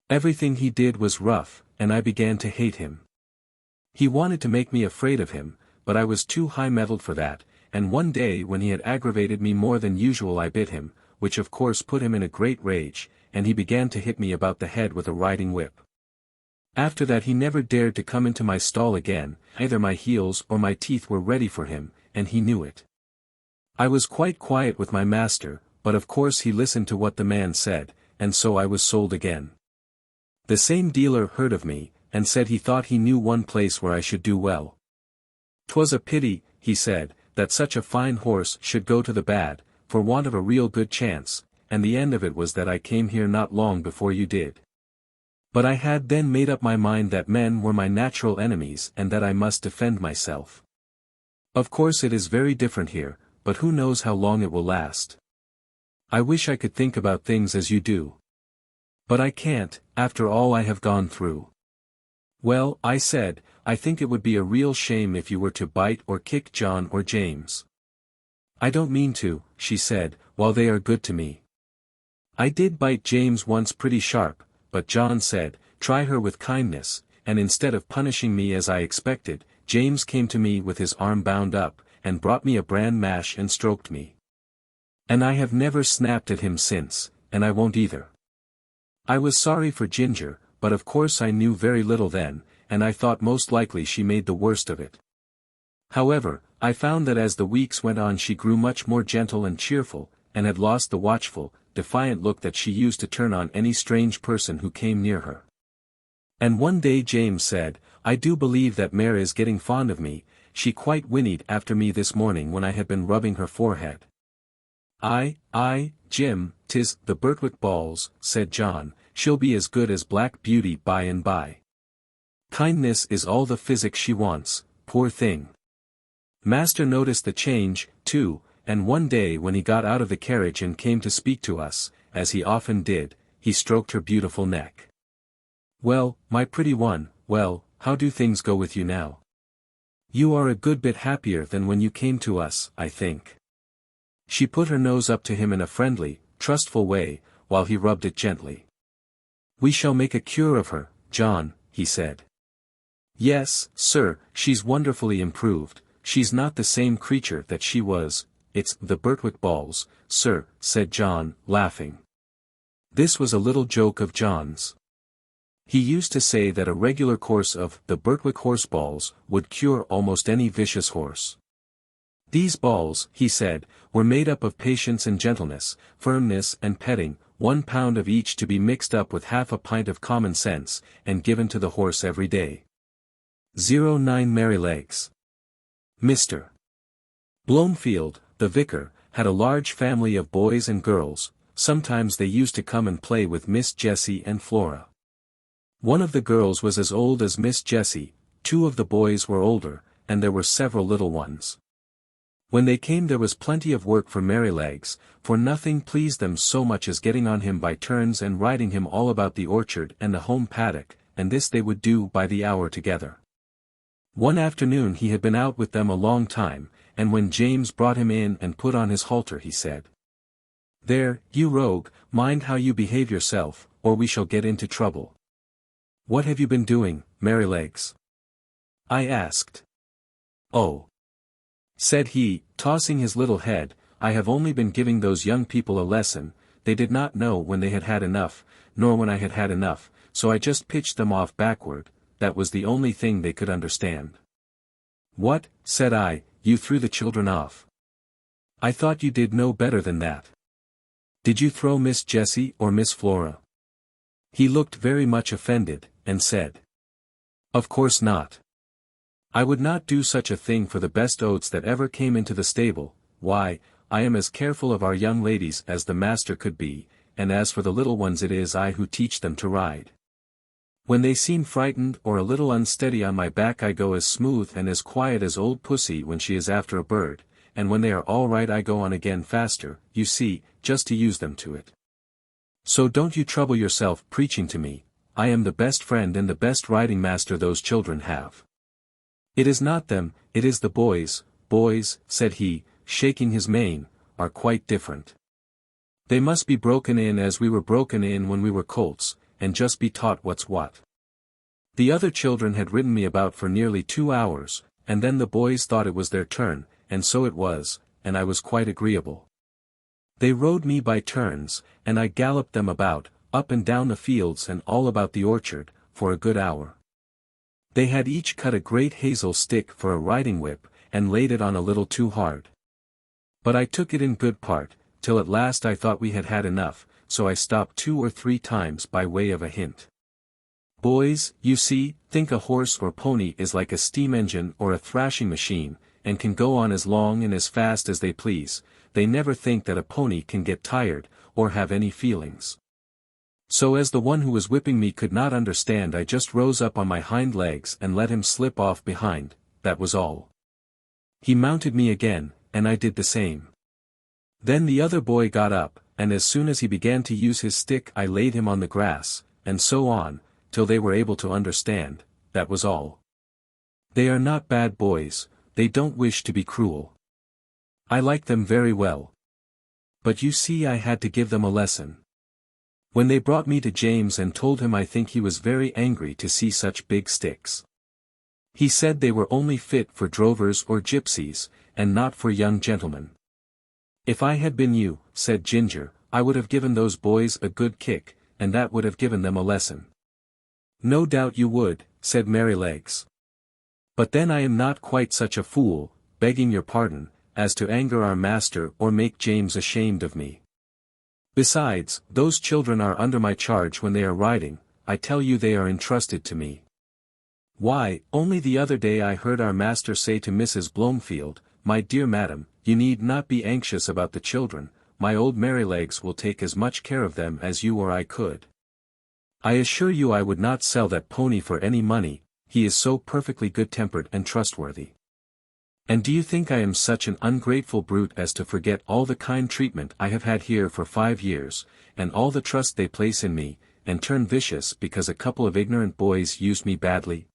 Everything he did was rough, and I began to hate him. He wanted to make me afraid of him, but I was too high-mettled for that, and one day when he had aggravated me more than usual I bit him, which of course put him in a great rage, and he began to hit me about the head with a riding whip. After that he never dared to come into my stall again, either my heels or my teeth were ready for him, and he knew it. I was quite quiet with my master, but of course he listened to what the man said, and so I was sold again. The same dealer heard of me, and said he thought he knew one place where I should do well. 'Twas a pity, he said, that such a fine horse should go to the bad, for want of a real good chance, and the end of it was that I came here not long before you did. But I had then made up my mind that men were my natural enemies and that I must defend myself. Of course it is very different here, but who knows how long it will last. I wish I could think about things as you do. But I can't, after all I have gone through. Well, I said, I think it would be a real shame if you were to bite or kick John or James. I don't mean to, she said, while they are good to me. I did bite James once pretty sharp, but John said, try her with kindness, and instead of punishing me as I expected, James came to me with his arm bound up, and brought me a bran mash and stroked me. And I have never snapped at him since, and I won't either. I was sorry for Ginger, but of course I knew very little then, and I thought most likely she made the worst of it. However, I found that as the weeks went on she grew much more gentle and cheerful, and had lost the watchful, defiant look that she used to turn on any strange person who came near her. And one day James said, I do believe that Mare is getting fond of me, she quite whinnied after me this morning when I had been rubbing her forehead. Aye, Jim, 'tis the Birtwick balls, said John, she'll be as good as Black Beauty by and by. Kindness is all the physic she wants, poor thing. Master noticed the change, too, and one day when he got out of the carriage and came to speak to us, as he often did, he stroked her beautiful neck. Well, my pretty one, well, how do things go with you now? You are a good bit happier than when you came to us, I think. She put her nose up to him in a friendly, trustful way, while he rubbed it gently. We shall make a cure of her, John, he said. Yes, sir, she's wonderfully improved, she's not the same creature that she was. It's the Birtwick balls, sir, said John, laughing. This was a little joke of John's. He used to say that a regular course of the Birtwick horse balls would cure almost any vicious horse. These balls, he said, were made up of patience and gentleness, firmness and petting, 1 pound of each to be mixed up with half a pint of common sense, and given to the horse every day. 09 Merrylegs. Mr. Blomefield, the vicar, had a large family of boys and girls. Sometimes they used to come and play with Miss Jessie and Flora. One of the girls was as old as Miss Jessie, 2 of the boys were older, and there were several little ones. When they came there was plenty of work for Merrylegs, for nothing pleased them so much as getting on him by turns and riding him all about the orchard and the home paddock, and this they would do by the hour together. One afternoon he had been out with them a long time, and when James brought him in and put on his halter he said, There, you rogue, mind how you behave yourself, or we shall get into trouble. What have you been doing, Merrylegs? I asked. Oh, said he, tossing his little head, I have only been giving those young people a lesson. They did not know when they had had enough, nor when I had had enough, so I just pitched them off backward. That was the only thing they could understand. What, said I, you threw the children off? I thought you did no better than that. Did you throw Miss Jessie or Miss Flora? He looked very much offended, and said, Of course not. I would not do such a thing for the best oats that ever came into the stable. Why, I am as careful of our young ladies as the master could be, and as for the little ones it is I who teach them to ride. When they seem frightened or a little unsteady on my back I go as smooth and as quiet as old Pussy when she is after a bird, and when they are all right I go on again faster, you see, just to use them to it. So don't you trouble yourself preaching to me, I am the best friend and the best riding master those children have. It is not them, it is the boys, said he, shaking his mane, are quite different. They must be broken in as we were broken in when we were colts, and just be taught what's what. The other children had ridden me about for nearly 2 hours, and then the boys thought it was their turn, and so it was, and I was quite agreeable. They rode me by turns, and I galloped them about, up and down the fields and all about the orchard, for a good hour. They had each cut a great hazel stick for a riding whip, and laid it on a little too hard. But I took it in good part, till at last I thought we had had enough, so I stopped 2 or 3 times by way of a hint. Boys, you see, think a horse or pony is like a steam engine or a thrashing machine, and can go on as long and as fast as they please. They never think that a pony can get tired, or have any feelings. So as the one who was whipping me could not understand, I just rose up on my hind legs and let him slip off behind, that was all. He mounted me again, and I did the same. Then the other boy got up, and as soon as he began to use his stick I laid him on the grass, and so on, till they were able to understand, that was all. They are not bad boys, they don't wish to be cruel. I like them very well. But you see, I had to give them a lesson. When they brought me to James and told him, I think he was very angry to see such big sticks. He said they were only fit for drovers or gypsies, and not for young gentlemen. If I had been you, said Ginger, I would have given those boys a good kick, and that would have given them a lesson. No doubt you would, said Merrylegs. But then I am not quite such a fool, begging your pardon, as to anger our master or make James ashamed of me. Besides, those children are under my charge when they are riding, I tell you they are entrusted to me. Why, only the other day I heard our master say to Mrs. Blomefield, my dear madam, you need not be anxious about the children, my old Merrylegs will take as much care of them as you or I could. I assure you I would not sell that pony for any money, he is so perfectly good-tempered and trustworthy. And do you think I am such an ungrateful brute as to forget all the kind treatment I have had here for 5 years, and all the trust they place in me, and turn vicious because a couple of ignorant boys used me badly?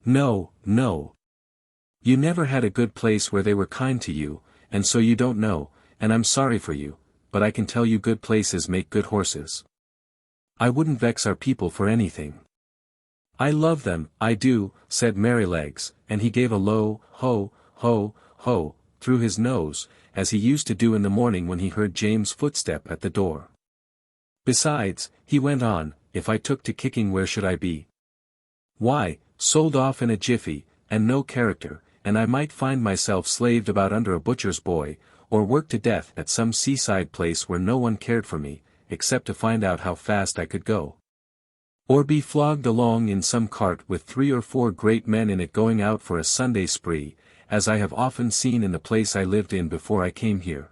No, no. You never had a good place where they were kind to you, and so you don't know, and I'm sorry for you, but I can tell you good places make good horses. I wouldn't vex our people for anything. I love them, I do, said Merrylegs, and he gave a low, ho, ho, ho, through his nose, as he used to do in the morning when he heard James' footstep at the door. Besides, he went on, if I took to kicking, where should I be? Why, sold off in a jiffy, and no character, and I might find myself slaved about under a butcher's boy, or worked to death at some seaside place where no one cared for me, except to find out how fast I could go. Or be flogged along in some cart with 3 or 4 great men in it going out for a Sunday spree, as I have often seen in the place I lived in before I came here.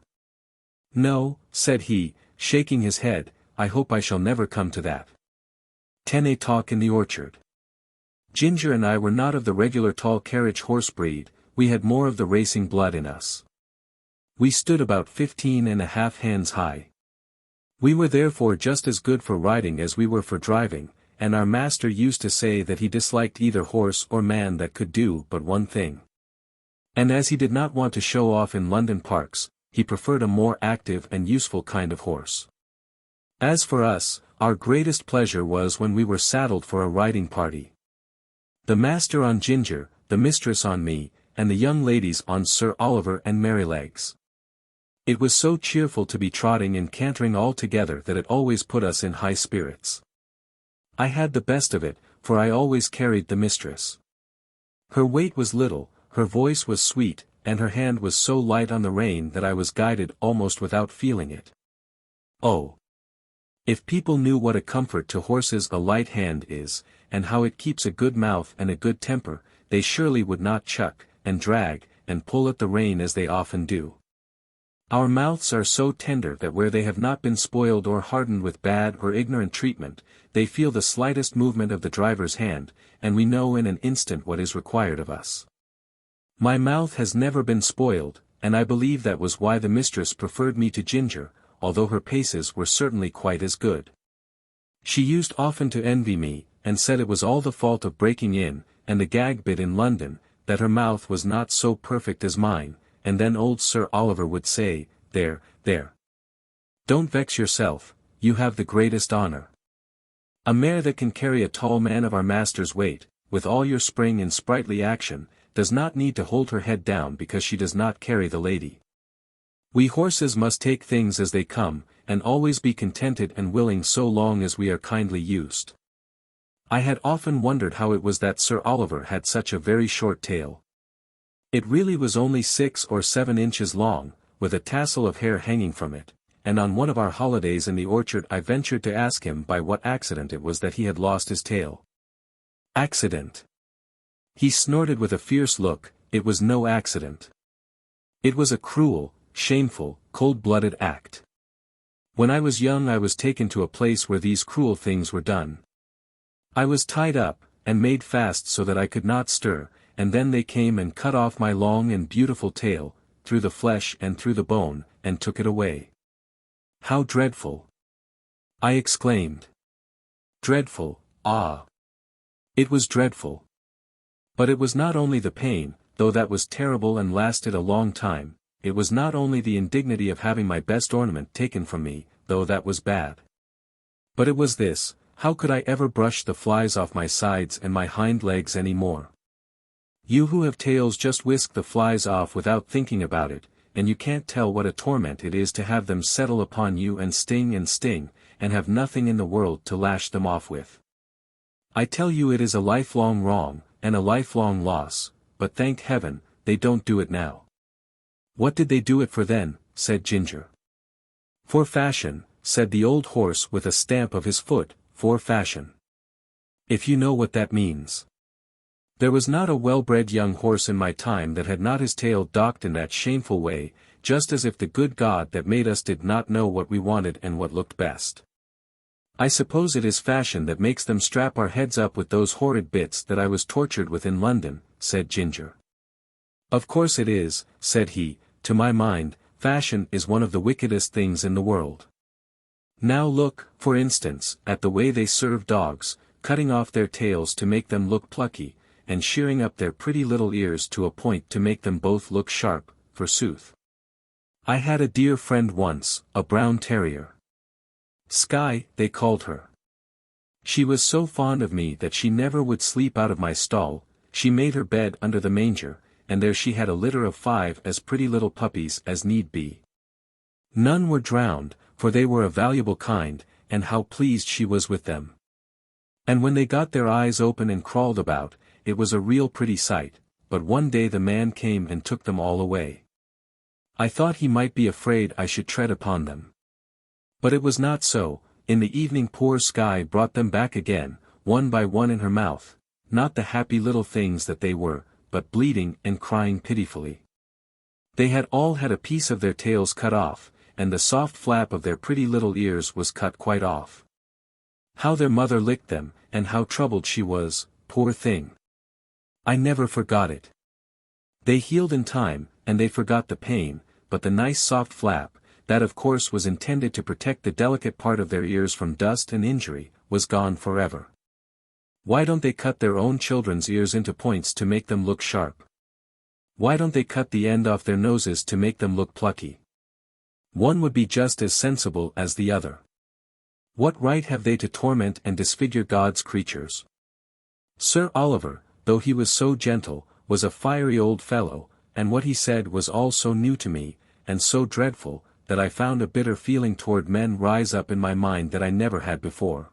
No, said he, shaking his head, I hope I shall never come to that. 10 A talk in the orchard. Ginger and I were not of the regular tall carriage horse breed, we had more of the racing blood in us. We stood about 15½ hands high. We were therefore just as good for riding as we were for driving, and our master used to say that he disliked either horse or man that could do but one thing. And as he did not want to show off in London parks, he preferred a more active and useful kind of horse. As for us, our greatest pleasure was when we were saddled for a riding party. The master on Ginger, the mistress on me, and the young ladies on Sir Oliver and Merrylegs. It was so cheerful to be trotting and cantering all together that it always put us in high spirits. I had the best of it, for I always carried the mistress. Her weight was little, her voice was sweet, and her hand was so light on the rein that I was guided almost without feeling it. Oh! If people knew what a comfort to horses a light hand is, and how it keeps a good mouth and a good temper, they surely would not chuck, and drag, and pull at the rein as they often do. Our mouths are so tender that where they have not been spoiled or hardened with bad or ignorant treatment, they feel the slightest movement of the driver's hand, and we know in an instant what is required of us. My mouth has never been spoiled, and I believe that was why the mistress preferred me to Ginger, although her paces were certainly quite as good. She used often to envy me, and said it was all the fault of breaking in, and the gag bit in London, that her mouth was not so perfect as mine, and then old Sir Oliver would say, there, there. Don't vex yourself, you have the greatest honour. A mare that can carry a tall man of our master's weight, with all your spring and sprightly action, does not need to hold her head down because she does not carry the lady. We horses must take things as they come, and always be contented and willing so long as we are kindly used. I had often wondered how it was that Sir Oliver had such a very short tail. It really was only 6 or 7 inches long, with a tassel of hair hanging from it, and on one of our holidays in the orchard I ventured to ask him by what accident it was that he had lost his tail. Accident! He snorted with a fierce look, it was no accident. It was a cruel, shameful, cold-blooded act. When I was young I was taken to a place where these cruel things were done. I was tied up, and made fast so that I could not stir, and then they came and cut off my long and beautiful tail, through the flesh and through the bone, and took it away. How dreadful! I exclaimed. Dreadful, ah! It was dreadful. But it was not only the pain, though that was terrible and lasted a long time, it was not only the indignity of having my best ornament taken from me, though that was bad. But it was this: how could I ever brush the flies off my sides and my hind legs any more? You who have tails just whisk the flies off without thinking about it, and you can't tell what a torment it is to have them settle upon you and sting, and have nothing in the world to lash them off with. I tell you it is a lifelong wrong, and a lifelong loss, but thank heaven, they don't do it now. What did they do it for then? Said Ginger. For fashion, said the old horse with a stamp of his foot, for fashion. If you know what that means. There was not a well-bred young horse in my time that had not his tail docked in that shameful way, just as if the good God that made us did not know what we wanted and what looked best. I suppose it is fashion that makes them strap our heads up with those horrid bits that I was tortured with in London, said Ginger. Of course it is, said he, to my mind, fashion is one of the wickedest things in the world. Now look, for instance, at the way they serve dogs, cutting off their tails to make them look plucky, and shearing up their pretty little ears to a point to make them both look sharp, forsooth. I had a dear friend once, a brown terrier. Skye, they called her. She was so fond of me that she never would sleep out of my stall, she made her bed under the manger, and there she had a litter of 5 as pretty little puppies as need be. None were drowned, for they were a valuable kind, and how pleased she was with them. And when they got their eyes open and crawled about, it was a real pretty sight, but one day the man came and took them all away. I thought he might be afraid I should tread upon them. But it was not so. In the evening poor Skye brought them back again, one by one in her mouth, not the happy little things that they were, but bleeding and crying pitifully. They had all had a piece of their tails cut off, and the soft flap of their pretty little ears was cut quite off. How their mother licked them, and how troubled she was, poor thing. I never forgot it. They healed in time, and they forgot the pain, but the nice soft flap, that of course was intended to protect the delicate part of their ears from dust and injury, was gone forever. Why don't they cut their own children's ears into points to make them look sharp? Why don't they cut the end off their noses to make them look plucky? One would be just as sensible as the other. What right have they to torment and disfigure God's creatures? Sir Oliver, though he was so gentle, was a fiery old fellow, and what he said was all so new to me, and so dreadful, that I found a bitter feeling toward men rise up in my mind that I never had before.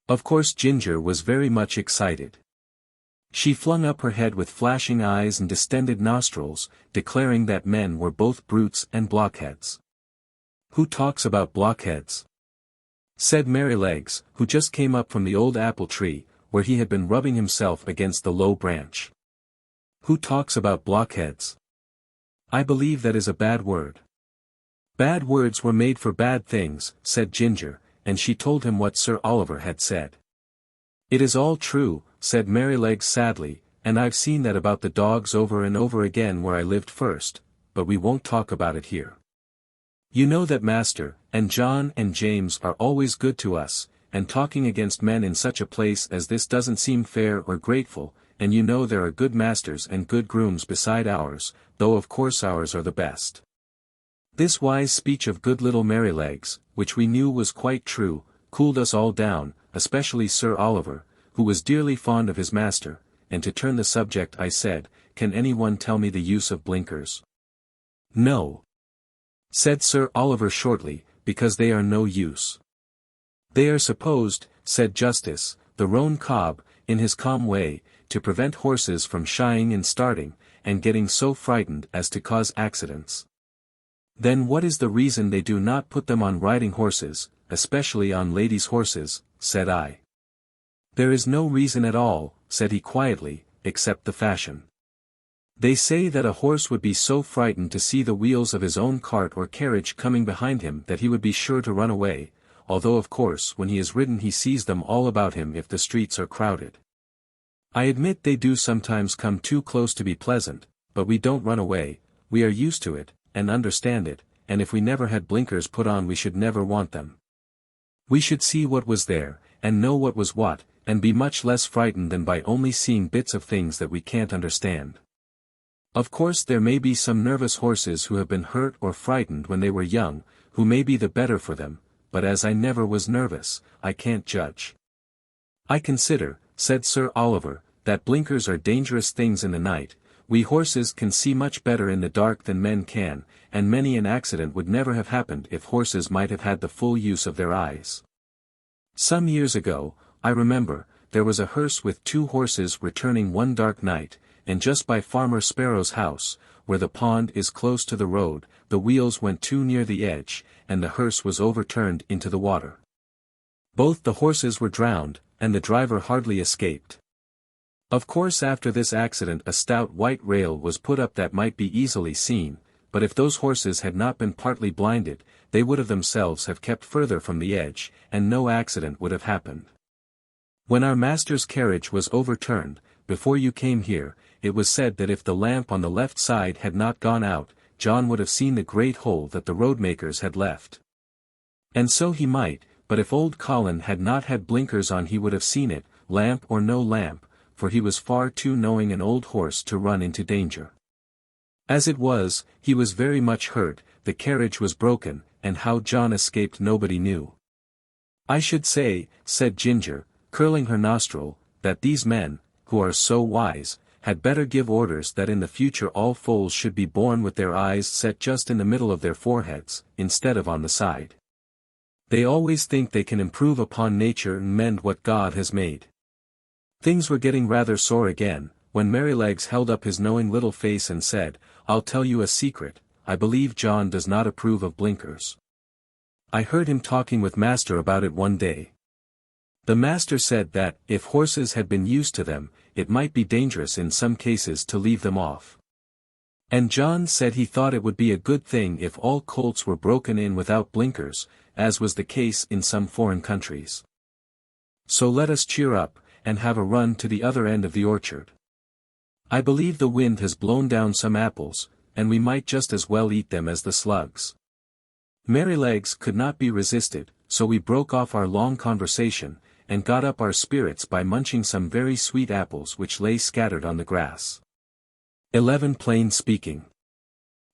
Of course Ginger was very much excited. She flung up her head with flashing eyes and distended nostrils, declaring that men were both brutes and blockheads. Who talks about blockheads? Said Merrylegs, who just came up from the old apple tree, where he had been rubbing himself against the low branch. Who talks about blockheads? I believe that is a bad word. Bad words were made for bad things, said Ginger, and she told him what Sir Oliver had said. It is all true, said Merrylegs sadly, and I've seen that about the dogs over and over again where I lived first, but we won't talk about it here. You know that Master, and John and James are always good to us, and talking against men in such a place as this doesn't seem fair or grateful, and you know there are good masters and good grooms beside ours, though of course ours are the best. This wise speech of good little Merrylegs, which we knew was quite true, cooled us all down, especially Sir Oliver, who was dearly fond of his master, and to turn the subject I said, "Can anyone tell me the use of blinkers?" "No," said Sir Oliver shortly, "because they are no use. They are supposed," said Justice, the roan cob, in his calm way, "to prevent horses from shying and starting, and getting so frightened as to cause accidents." "Then what is the reason they do not put them on riding horses, especially on ladies' horses?" said I. "There is no reason at all," said he quietly, "except the fashion. They say that a horse would be so frightened to see the wheels of his own cart or carriage coming behind him that he would be sure to run away, although of course when he is ridden he sees them all about him if the streets are crowded. I admit they do sometimes come too close to be pleasant, but we don't run away, we are used to it, and understand it, and if we never had blinkers put on we should never want them. We should see what was there, and know what was what, and be much less frightened than by only seeing bits of things that we can't understand. Of course there may be some nervous horses who have been hurt or frightened when they were young, who may be the better for them, but as I never was nervous, I can't judge. I consider, said Sir Oliver, that blinkers are dangerous things in the night. We horses can see much better in the dark than men can, and many an accident would never have happened if horses might have had the full use of their eyes. Some years ago, I remember, there was a hearse with 2 horses returning one dark night, and just by Farmer Sparrow's house, where the pond is close to the road, the wheels went too near the edge, and the hearse was overturned into the water. Both the horses were drowned, and the driver hardly escaped. Of course after this accident a stout white rail was put up that might be easily seen, but if those horses had not been partly blinded, they would of themselves have kept further from the edge, and no accident would have happened. When our master's carriage was overturned, before you came here, it was said that if the lamp on the left side had not gone out, John would have seen the great hole that the roadmakers had left. And so he might, but if old Colin had not had blinkers on he would have seen it, lamp or no lamp, for he was far too knowing an old horse to run into danger. As it was, he was very much hurt, the carriage was broken, and how John escaped nobody knew. I should say, said Ginger, curling her nostril, that these men, who are so wise, had better give orders that in the future all foals should be born with their eyes set just in the middle of their foreheads, instead of on the side. They always think they can improve upon nature and mend what God has made. Things were getting rather sore again, when Merrylegs held up his knowing little face and said, I'll tell you a secret, I believe John does not approve of blinkers. I heard him talking with Master about it one day. The Master said that, if horses had been used to them, it might be dangerous in some cases to leave them off. And John said he thought it would be a good thing if all colts were broken in without blinkers, as was the case in some foreign countries. So let us cheer up, and have a run to the other end of the orchard. I believe the wind has blown down some apples, and we might just as well eat them as the slugs. Merrylegs could not be resisted, so we broke off our long conversation, and got up our spirits by munching some very sweet apples which lay scattered on the grass. 11 Plain speaking.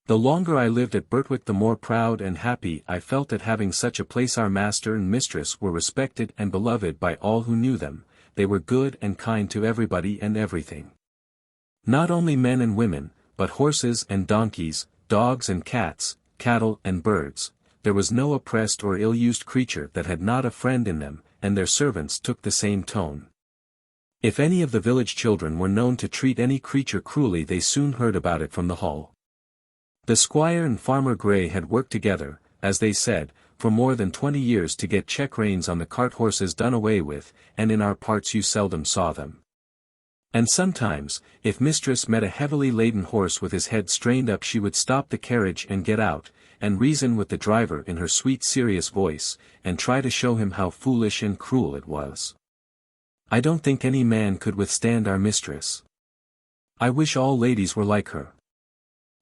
The longer I lived at Birtwick the more proud and happy I felt at having such a place. Our master and mistress were respected and beloved by all who knew them, they were good and kind to everybody and everything. Not only men and women, but horses and donkeys, dogs and cats, cattle and birds, there was no oppressed or ill-used creature that had not a friend in them, and their servants took the same tone. If any of the village children were known to treat any creature cruelly they soon heard about it from the hall. The squire and Farmer Grey had worked together, as they said, for more than 20 years to get check reins on the cart horses done away with, and in our parts you seldom saw them. And sometimes, if mistress met a heavily laden horse with his head strained up she would stop the carriage and get out, and reason with the driver in her sweet serious voice, and try to show him how foolish and cruel it was. I don't think any man could withstand our mistress. I wish all ladies were like her.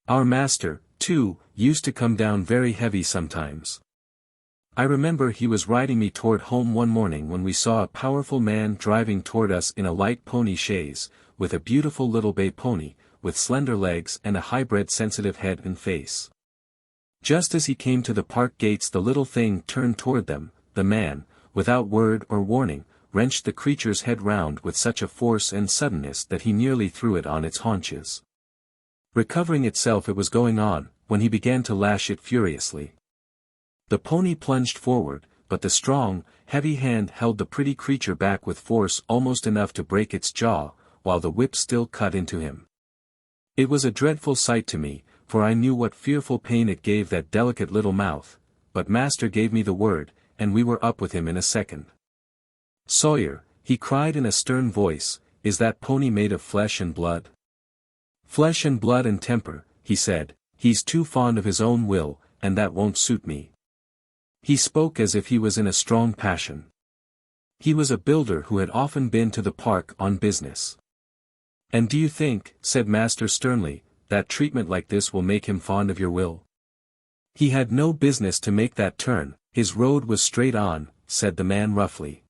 Our master, too, used to come down very heavy sometimes. I remember he was riding me toward home one morning when we saw a powerful man driving toward us in a light pony chaise, with a beautiful little bay pony, with slender legs and a high-bred sensitive head and face. Just as he came to the park gates the little thing turned toward them, the man, without word or warning, wrenched the creature's head round with such a force and suddenness that he nearly threw it on its haunches. Recovering itself it was going on, when he began to lash it furiously. The pony plunged forward, but the strong, heavy hand held the pretty creature back with force almost enough to break its jaw, while the whip still cut into him. It was a dreadful sight to me, for I knew what fearful pain it gave that delicate little mouth, but master gave me the word, and we were up with him in a second. Sawyer, he cried in a stern voice, is that pony made of flesh and blood? Flesh and blood and temper, he said, he's too fond of his own will, and that won't suit me. He spoke as if he was in a strong passion. He was a builder who had often been to the park on business. And do you think, said Master sternly, that treatment like this will make him fond of your will? He had no business to make that turn, his road was straight on, said the man roughly.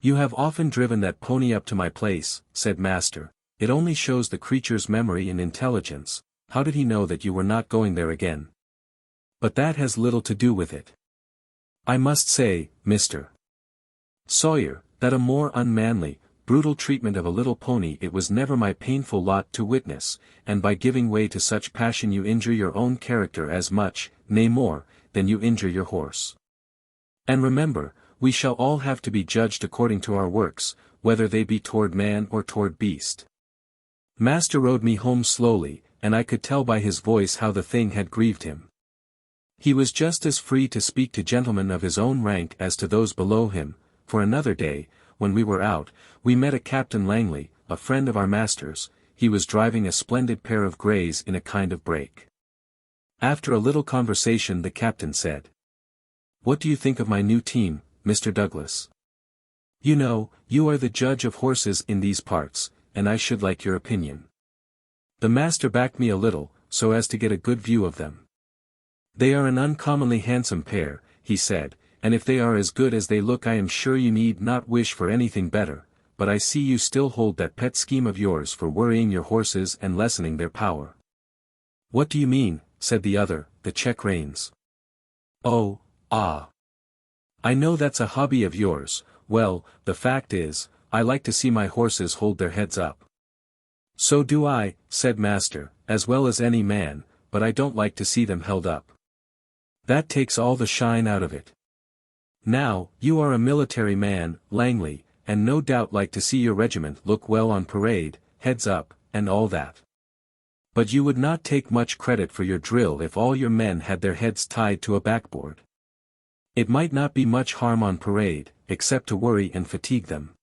You have often driven that pony up to my place, said Master, it only shows the creature's memory and intelligence, how did he know that you were not going there again? But that has little to do with it. I must say, Mr. Sawyer, that a more unmanly, brutal treatment of a little pony it was never my painful lot to witness, and by giving way to such passion you injure your own character as much, nay more, than you injure your horse. And remember, we shall all have to be judged according to our works, whether they be toward man or toward beast. Master rode me home slowly, and I could tell by his voice how the thing had grieved him. He was just as free to speak to gentlemen of his own rank as to those below him, for another day, when we were out, we met a Captain Langley, a friend of our master's, he was driving a splendid pair of greys in a kind of break. After a little conversation the captain said, "What do you think of my new team, Mr. Douglas? You know, you are the judge of horses in these parts, and I should like your opinion." The master backed me a little, so as to get a good view of them. "They are an uncommonly handsome pair," he said, "and if they are as good as they look I am sure you need not wish for anything better, but I see you still hold that pet scheme of yours for worrying your horses and lessening their power." "What do you mean?" said the other, "the check reins?" "Oh, ah. I know that's a hobby of yours. Well, the fact is, I like to see my horses hold their heads up." "So do I," said Master, "as well as any man, but I don't like to see them held up. That takes all the shine out of it. Now, you are a military man, Langley, and no doubt like to see your regiment look well on parade, heads up, and all that. But you would not take much credit for your drill if all your men had their heads tied to a backboard. It might not be much harm on parade, except to worry and fatigue them.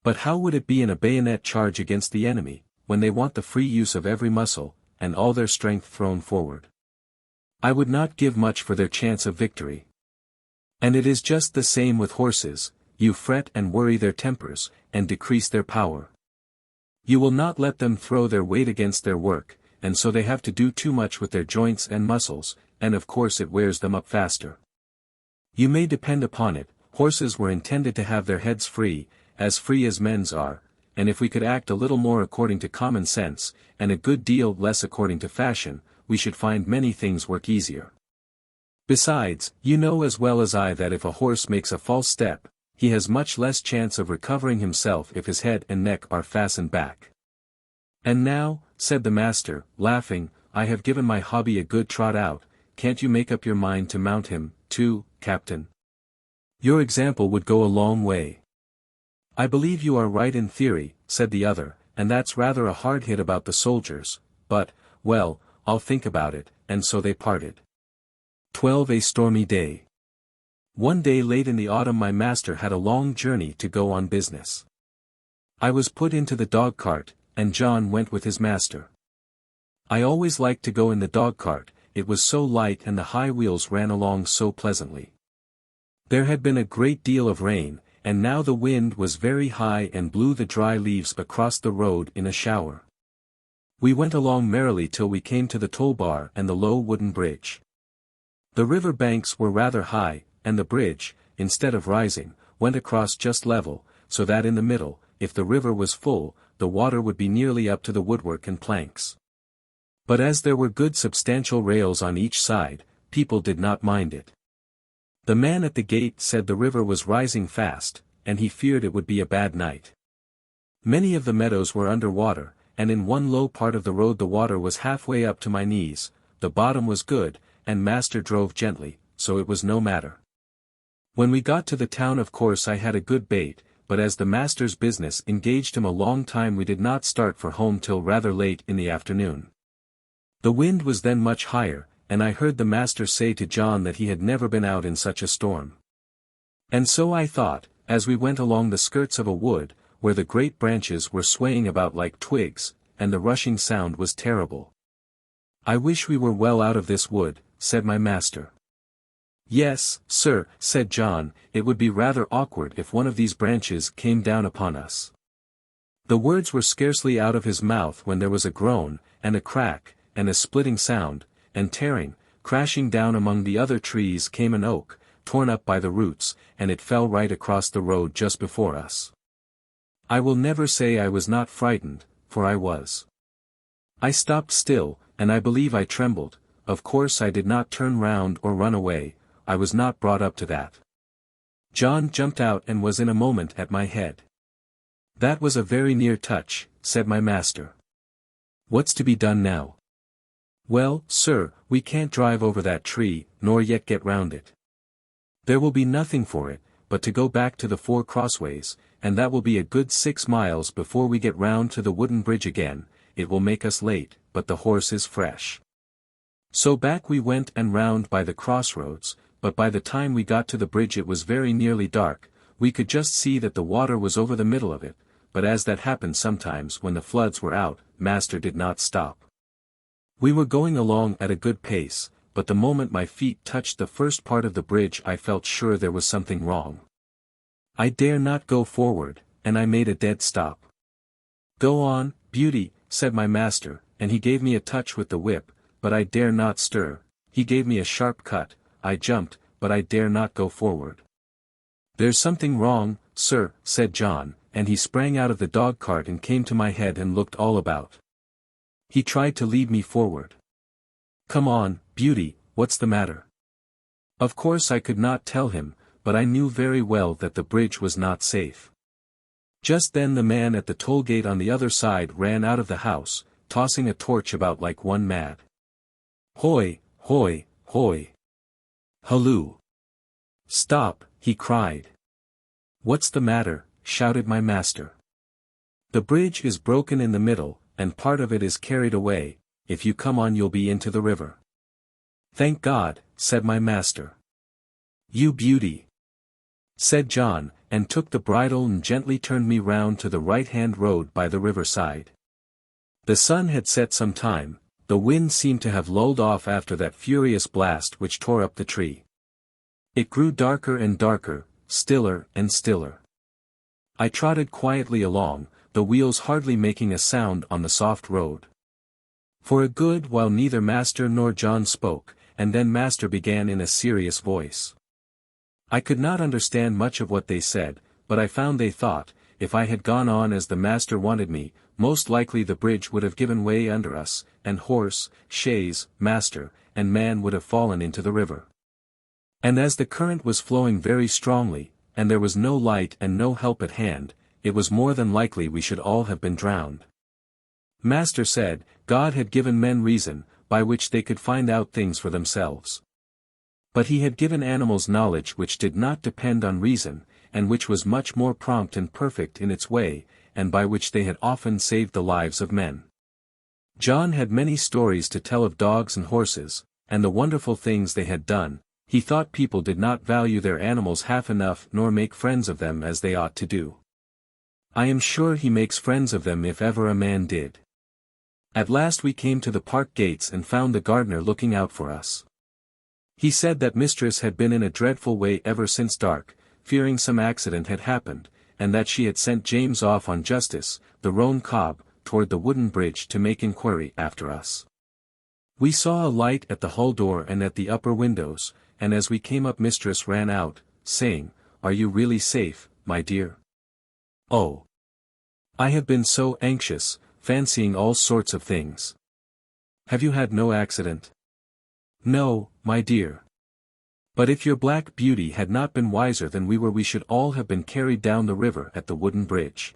But how would it be in a bayonet charge against the enemy, when they want the free use of every muscle, and all their strength thrown forward? I would not give much for their chance of victory. And it is just the same with horses, you fret and worry their tempers, and decrease their power. You will not let them throw their weight against their work, and so they have to do too much with their joints and muscles, and of course it wears them up faster. You may depend upon it, horses were intended to have their heads free as men's are, and if we could act a little more according to common sense, and a good deal less according to fashion, we should find many things work easier. Besides, you know as well as I that if a horse makes a false step, he has much less chance of recovering himself if his head and neck are fastened back. And now, said the master, laughing, I have given my hobby a good trot out, can't you make up your mind to mount him, too, Captain? Your example would go a long way. I believe you are right in theory, said the other, and that's rather a hard hit about the soldiers, but, well, I'll think about it, and so they parted. 12 A stormy day. One day late in the autumn my master had a long journey to go on business. I was put into the dog-cart, and John went with his master. I always liked to go in the dog-cart, it was so light and the high wheels ran along so pleasantly. There had been a great deal of rain, and now the wind was very high and blew the dry leaves across the road in a shower. We went along merrily till we came to the toll bar and the low wooden bridge. The river banks were rather high, and the bridge, instead of rising, went across just level, so that in the middle, if the river was full, the water would be nearly up to the woodwork and planks. But as there were good substantial rails on each side, people did not mind it. The man at the gate said the river was rising fast, and he feared it would be a bad night. Many of the meadows were under water, and in one low part of the road the water was halfway up to my knees, the bottom was good, and master drove gently, so it was no matter. When we got to the town of course I had a good bait, but as the master's business engaged him a long time we did not start for home till rather late in the afternoon. The wind was then much higher, and I heard the master say to John that he had never been out in such a storm. And so I thought, as we went along the skirts of a wood, where the great branches were swaying about like twigs, and the rushing sound was terrible. "I wish we were well out of this wood," said my master. "Yes, sir," said John, "it would be rather awkward if one of these branches came down upon us." The words were scarcely out of his mouth when there was a groan, and a crack, and a splitting sound, and tearing, crashing down among the other trees came an oak, torn up by the roots, and it fell right across the road just before us. I will never say I was not frightened, for I was. I stopped still, and I believe I trembled. Of course I did not turn round or run away, I was not brought up to that. John jumped out and was in a moment at my head. "That was a very near touch," said my master. "What's to be done now?" "Well, sir, we can't drive over that tree, nor yet get round it. There will be nothing for it, but to go back to the 4 crossways, and that will be a good 6 miles before we get round to the wooden bridge again. It will make us late, but the horse is fresh." So back we went and round by the crossroads, but by the time we got to the bridge it was very nearly dark. We could just see that the water was over the middle of it, but as that happened sometimes when the floods were out, master did not stop. We were going along at a good pace, but the moment my feet touched the first part of the bridge I felt sure there was something wrong. I dare not go forward, and I made a dead stop. "Go on, Beauty," said my master, and he gave me a touch with the whip, but I dare not stir. He gave me a sharp cut, I jumped, but I dare not go forward. "There's something wrong, sir," said John, and he sprang out of the dog-cart and came to my head and looked all about. He tried to lead me forward. "Come on, Beauty, what's the matter?" Of course I could not tell him, but I knew very well that the bridge was not safe. Just then the man at the toll gate on the other side ran out of the house, tossing a torch about like one mad. "Hoy, hoy, hoy! Halloo! Stop!" he cried. "What's the matter?" shouted my master. "The bridge is broken in the middle, and part of it is carried away. If you come on you'll be into the river." "Thank God," said my master. "You beauty," said John, and took the bridle and gently turned me round to the right-hand road by the riverside. The sun had set some time, the wind seemed to have lulled off after that furious blast which tore up the tree. It grew darker and darker, stiller and stiller. I trotted quietly along, the wheels hardly making a sound on the soft road. For a good while neither master nor John spoke, and then master began in a serious voice. I could not understand much of what they said, but I found they thought, if I had gone on as the master wanted me, most likely the bridge would have given way under us, and horse, chaise, master, and man would have fallen into the river. And as the current was flowing very strongly, and there was no light and no help at hand, it was more than likely we should all have been drowned. Master said, God had given men reason, by which they could find out things for themselves. But he had given animals knowledge which did not depend on reason, and which was much more prompt and perfect in its way, and by which they had often saved the lives of men. John had many stories to tell of dogs and horses, and the wonderful things they had done. He thought people did not value their animals half enough nor make friends of them as they ought to do. I am sure he makes friends of them if ever a man did. At last we came to the park gates and found the gardener looking out for us. He said that mistress had been in a dreadful way ever since dark, fearing some accident had happened, and that she had sent James off on justice, the roan cob, toward the wooden bridge to make inquiry after us. We saw a light at the hall door and at the upper windows, and as we came up mistress ran out, saying, "Are you really safe, my dear? Oh! I have been so anxious, fancying all sorts of things. Have you had no accident?" "No, my dear. But if your black beauty had not been wiser than we were we should all have been carried down the river at the wooden bridge."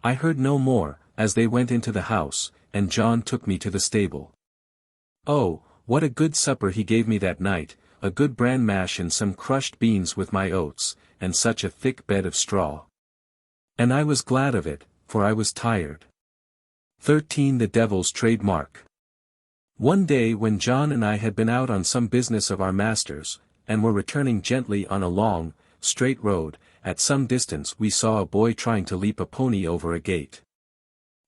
I heard no more, as they went into the house, and John took me to the stable. Oh, what a good supper he gave me that night, a good bran mash and some crushed beans with my oats, and such a thick bed of straw. And I was glad of it, for I was tired. 13. The Devil's Trademark. One day when John and I had been out on some business of our master's, and were returning gently on a long, straight road, at some distance we saw a boy trying to leap a pony over a gate.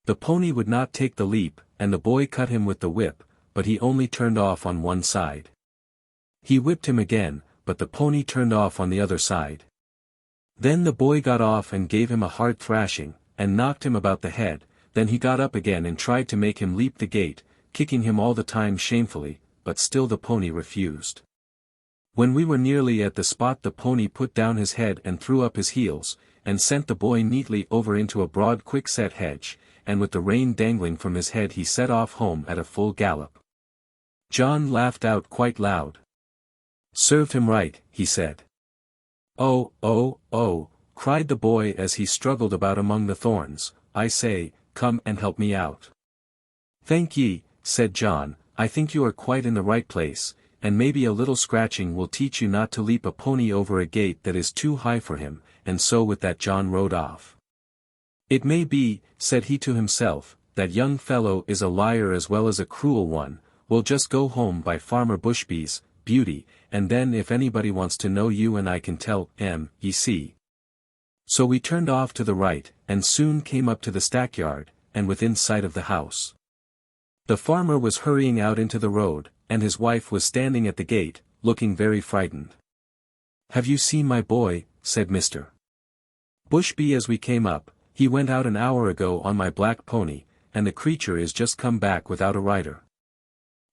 The pony would not take the leap, and the boy cut him with the whip, but he only turned off on one side. He whipped him again, but the pony turned off on the other side. Then the boy got off and gave him a hard thrashing, and knocked him about the head. Then he got up again and tried to make him leap the gate, kicking him all the time shamefully, but still the pony refused. When we were nearly at the spot, the pony put down his head and threw up his heels, and sent the boy neatly over into a broad quickset hedge, and with the rein dangling from his head he set off home at a full gallop. John laughed out quite loud. "Served him right," he said. "Oh, oh, oh," cried the boy as he struggled about among the thorns, "I say, come and help me out." "Thank ye," said John, "I think you are quite in the right place, and maybe a little scratching will teach you not to leap a pony over a gate that is too high for him," and so with that John rode off. "It may be," said he to himself, "that young fellow is a liar as well as a cruel one. We'll just go home by Farmer Bushby's, Beauty, and then if anybody wants to know you and I can tell 'em, ye see." So we turned off to the right, and soon came up to the stackyard, and within sight of the house. The farmer was hurrying out into the road, and his wife was standing at the gate, looking very frightened. "Have you seen my boy?" said Mr. Bushby as we came up. "He went out an hour ago on my black pony, and the creature is just come back without a rider."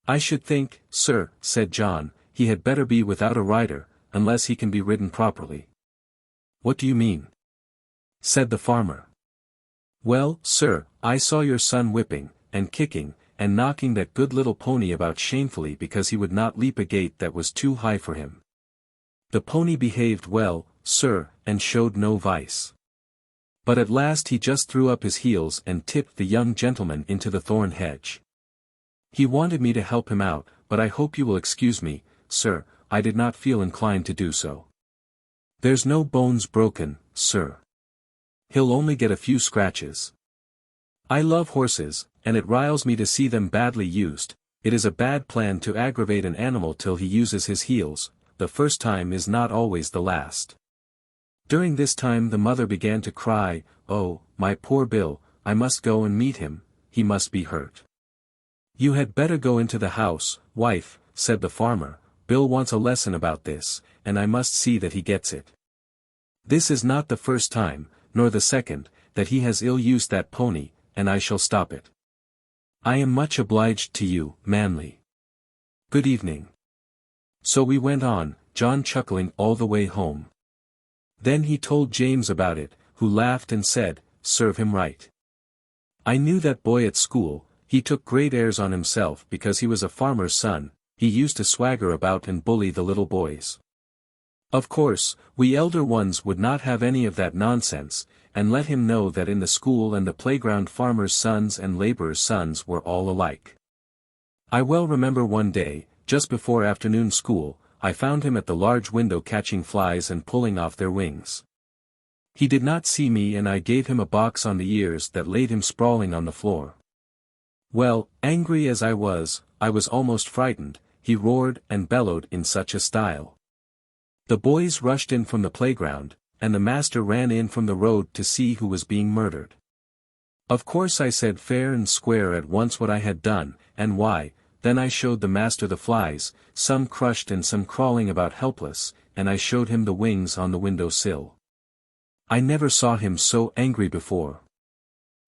"I should think, sir," said John, "he had better be without a rider, unless he can be ridden properly." "What do you mean?" said the farmer. "Well, sir, I saw your son whipping, and kicking, and knocking that good little pony about shamefully because he would not leap a gate that was too high for him. The pony behaved well, sir, and showed no vice. But at last he just threw up his heels and tipped the young gentleman into the thorn hedge. He wanted me to help him out, but I hope you will excuse me, sir, I did not feel inclined to do so. There's no bones broken, sir. He'll only get a few scratches. I love horses, and it riles me to see them badly used. It is a bad plan to aggravate an animal till he uses his heels. The first time is not always the last." During this time the mother began to cry, "Oh, my poor Bill, I must go and meet him, he must be hurt." "You had better go into the house, wife," said the farmer. "Bill wants a lesson about this, and I must see that he gets it. This is not the first time, nor the second, that he has ill-used that pony, and I shall stop it. I am much obliged to you, Manly. Good evening." So we went on, John chuckling all the way home. Then he told James about it, who laughed and said, "Serve him right. I knew that boy at school, he took great airs on himself because he was a farmer's son, he used to swagger about and bully the little boys. Of course, we elder ones would not have any of that nonsense, and let him know that in the school and the playground farmers' sons and laborers' sons were all alike. I well remember one day, just before afternoon school, I found him at the large window catching flies and pulling off their wings. He did not see me and I gave him a box on the ears that laid him sprawling on the floor. Well, angry as I was almost frightened. He roared and bellowed in such a style. The boys rushed in from the playground, and the master ran in from the road to see who was being murdered. Of course I said fair and square at once what I had done, and why. Then I showed the master the flies, some crushed and some crawling about helpless, and I showed him the wings on the window sill. I never saw him so angry before.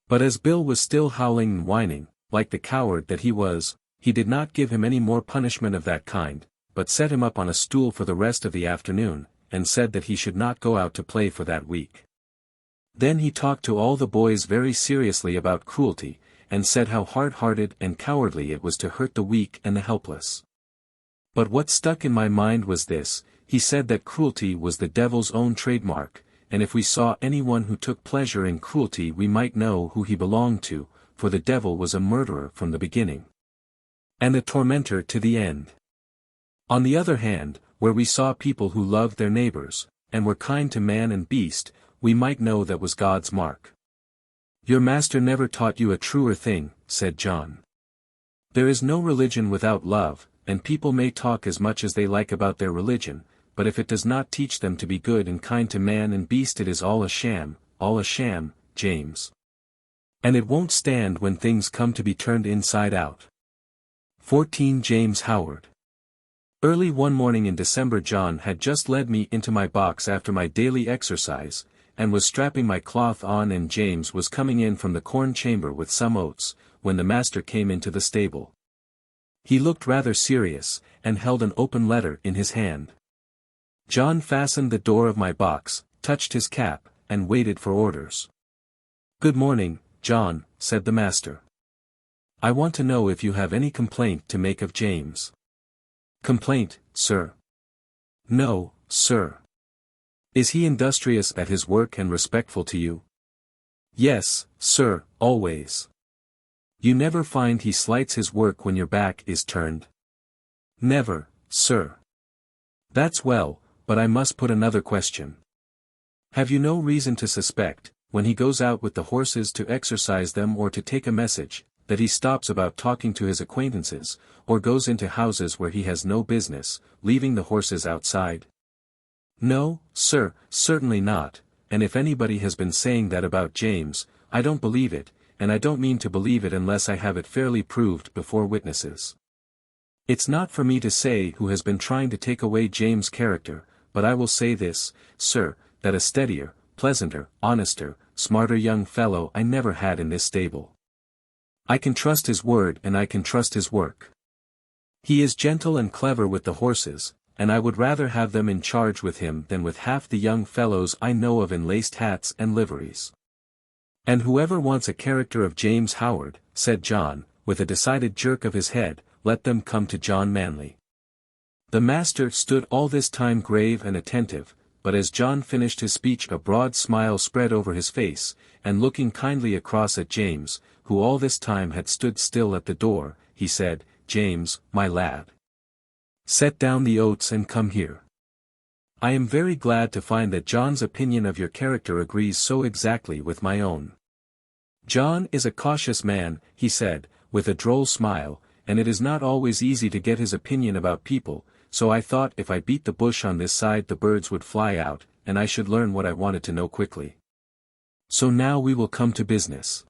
But as Bill was still howling and whining, like the coward that he was, he did not give him any more punishment of that kind, but set him up on a stool for the rest of the afternoon, and said that he should not go out to play for that week. Then he talked to all the boys very seriously about cruelty, and said how hard-hearted and cowardly it was to hurt the weak and the helpless. But what stuck in my mind was this: he said that cruelty was the devil's own trademark, and if we saw anyone who took pleasure in cruelty we might know who he belonged to, for the devil was a murderer from the beginning, and a tormentor to the end. On the other hand, where we saw people who loved their neighbors, and were kind to man and beast, we might know that was God's mark. Your master never taught you a truer thing, said John. There is no religion without love, and people may talk as much as they like about their religion, but if it does not teach them to be good and kind to man and beast it is all a sham, James. And it won't stand when things come to be turned inside out. 14 James Howard. Early one morning in December John had just led me into my box after my daily exercise, and was strapping my cloth on, and James was coming in from the corn chamber with some oats, when the master came into the stable. He looked rather serious, and held an open letter in his hand. John fastened the door of my box, touched his cap, and waited for orders. "Good morning, John," said the master. "I want to know if you have any complaint to make of James." "Complaint, sir?" "No, sir." "Is he industrious at his work and respectful to you?" "Yes, sir, always." "You never find he slights his work when your back is turned?" "Never, sir." "That's well, but I must put another question. Have you no reason to suspect, when he goes out with the horses to exercise them or to take a message, that he stops about talking to his acquaintances, or goes into houses where he has no business, leaving the horses outside?" "No, sir, certainly not, and if anybody has been saying that about James, I don't believe it, and I don't mean to believe it unless I have it fairly proved before witnesses. It's not for me to say who has been trying to take away James' character, but I will say this, sir, that a steadier, pleasanter, honester, smarter young fellow I never had in this stable. I can trust his word and I can trust his work. He is gentle and clever with the horses, and I would rather have them in charge with him than with half the young fellows I know of in laced hats and liveries. And whoever wants a character of James Howard," said John, with a decided jerk of his head, "let them come to John Manley." The master stood all this time grave and attentive, but as John finished his speech a broad smile spread over his face, and looking kindly across at James, who all this time had stood still at the door, he said, "James, my lad, set down the oats and come here. I am very glad to find that John's opinion of your character agrees so exactly with my own. John is a cautious man," he said, with a droll smile, "and it is not always easy to get his opinion about people, so I thought if I beat the bush on this side the birds would fly out, and I should learn what I wanted to know quickly. So now we will come to business.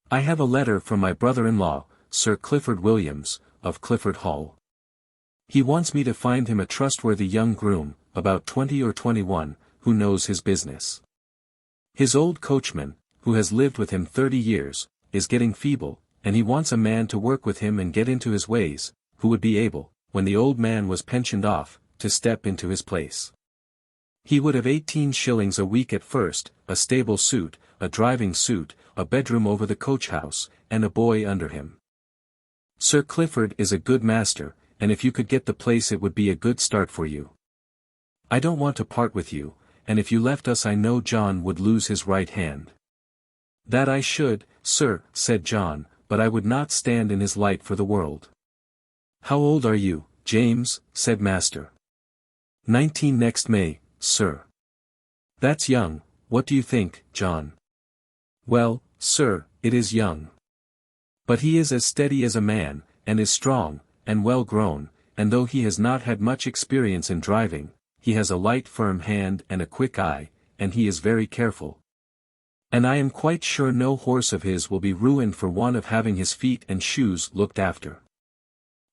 I have a letter from my brother-in-law, Sir Clifford Williams, of Clifford Hall. He wants me to find him a trustworthy young groom, about 20 or 21, who knows his business. His old coachman, who has lived with him 30 years, is getting feeble, and he wants a man to work with him and get into his ways, who would be able, when the old man was pensioned off, to step into his place. He would have 18 shillings a week at first, a stable suit, a driving suit, a bedroom over the coach-house, and a boy under him. Sir Clifford is a good master, and if you could get the place it would be a good start for you. I don't want to part with you, and if you left us I know John would lose his right hand." "That I should, sir," said John, "but I would not stand in his light for the world." "How old are you, James?" said master. 19 next May, sir." "That's young, what do you think, John?" "Well, sir, it is young. But he is as steady as a man, and is strong, and well grown, and though he has not had much experience in driving, he has a light firm hand and a quick eye, and he is very careful. And I am quite sure no horse of his will be ruined for want of having his feet and shoes looked after."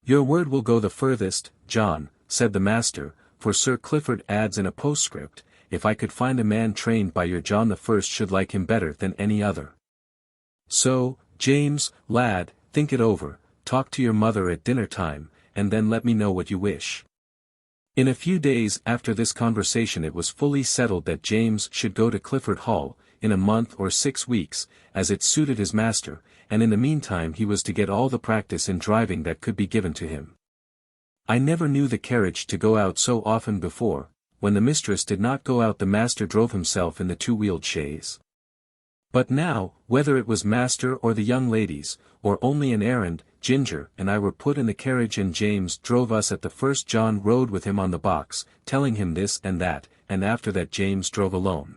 "Your word will go the furthest, John," said the master, for Sir Clifford adds in a postscript, "if I could find a man trained by your John I should like him better than any other. So, James, lad, think it over, talk to your mother at dinner time, and then let me know what you wish." In a few days after this conversation it was fully settled that James should go to Clifford Hall, in a month or 6 weeks, as it suited his master, and in the meantime he was to get all the practice in driving that could be given to him. I never knew the carriage to go out so often before. When the mistress did not go out the master drove himself in the 2-wheeled chaise. But now, whether it was master or the young ladies, or only an errand, Ginger and I were put in the carriage and James drove us. At the first John rode with him on the box, telling him this and that, and after that James drove alone.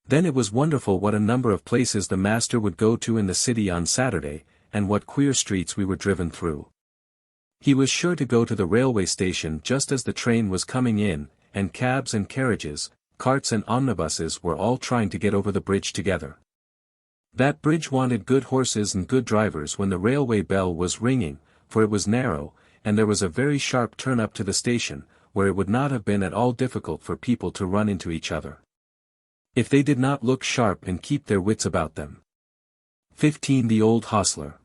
Then it was wonderful what a number of places the master would go to in the city on Saturday, and what queer streets we were driven through. He was sure to go to the railway station just as the train was coming in, and cabs and carriages, carts and omnibuses were all trying to get over the bridge together. That bridge wanted good horses and good drivers when the railway bell was ringing, for it was narrow, and there was a very sharp turn up to the station, where it would not have been at all difficult for people to run into each other, if they did not look sharp and keep their wits about them. 15. The Old Hostler.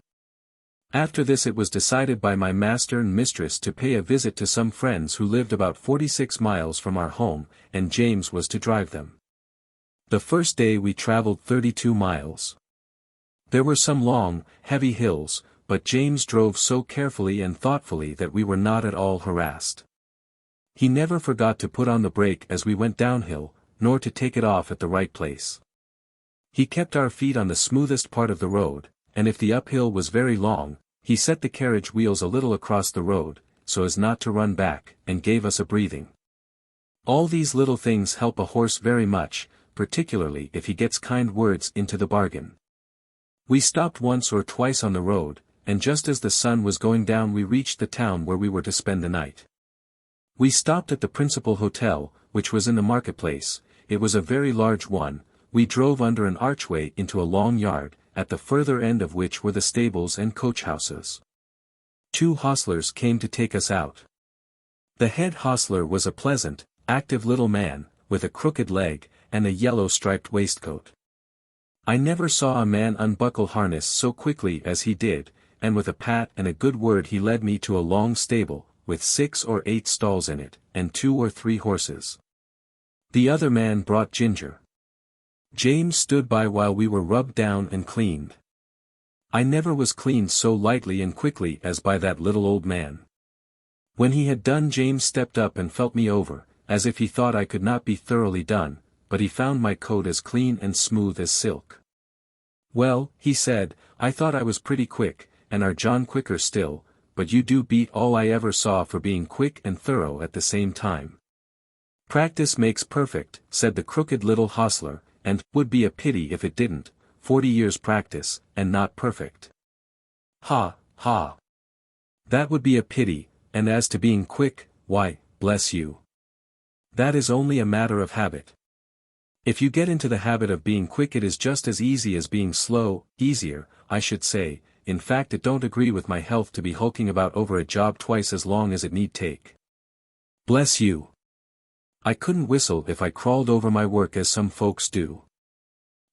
After this it was decided by my master and mistress to pay a visit to some friends who lived about 46 miles from our home, and James was to drive them. The first day we traveled 32 miles. There were some long, heavy hills, but James drove so carefully and thoughtfully that we were not at all harassed. He never forgot to put on the brake as we went downhill, nor to take it off at the right place. He kept our feet on the smoothest part of the road, and if the uphill was very long, he set the carriage wheels a little across the road, so as not to run back, and gave us a breathing. All these little things help a horse very much, particularly if he gets kind words into the bargain. We stopped once or twice on the road, and just as the sun was going down we reached the town where we were to spend the night. We stopped at the principal hotel, which was in the marketplace. It was a very large one. We drove under an archway into a long yard, at the further end of which were the stables and coach houses. 2 hostlers came to take us out. The head hostler was a pleasant, active little man, with a crooked leg, and a yellow striped waistcoat. I never saw a man unbuckle harness so quickly as he did, and with a pat and a good word he led me to a long stable, with 6 or 8 stalls in it, and 2 or 3 horses. The other man brought ginger. James stood by while we were rubbed down and cleaned. I never was cleaned so lightly and quickly as by that little old man. When he had done James stepped up and felt me over, as if he thought I could not be thoroughly done, but he found my coat as clean and smooth as silk. Well, he said, I thought I was pretty quick, and our John quicker still, but you do beat all I ever saw for being quick and thorough at the same time. Practice makes perfect, said the crooked little hostler, and would be a pity if it didn't, 40 years practice, and not perfect. Ha, ha. That would be a pity, and as to being quick, why, bless you. That is only a matter of habit. If you get into the habit of being quick it is just as easy as being slow, easier, I should say. In fact it don't agree with my health to be hulking about over a job twice as long as it need take. Bless you. I couldn't whistle if I crawled over my work as some folks do.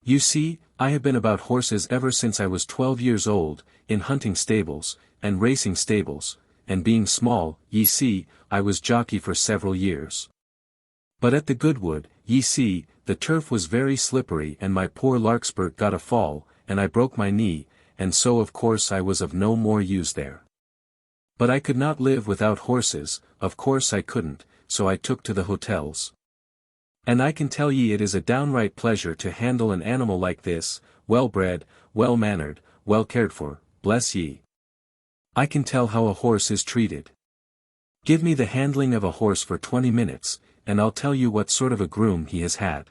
You see, I have been about horses ever since I was 12 years old, in hunting stables, and racing stables, and being small, ye see, I was jockey for several years. But at the Goodwood, ye see, the turf was very slippery and my poor Larkspur got a fall, and I broke my knee, and so of course I was of no more use there. But I could not live without horses, of course I couldn't, so I took to the hotels. And I can tell ye it is a downright pleasure to handle an animal like this, well-bred, well-mannered, well cared for, bless ye. I can tell how a horse is treated. Give me the handling of a horse for 20 minutes, and I'll tell you what sort of a groom he has had.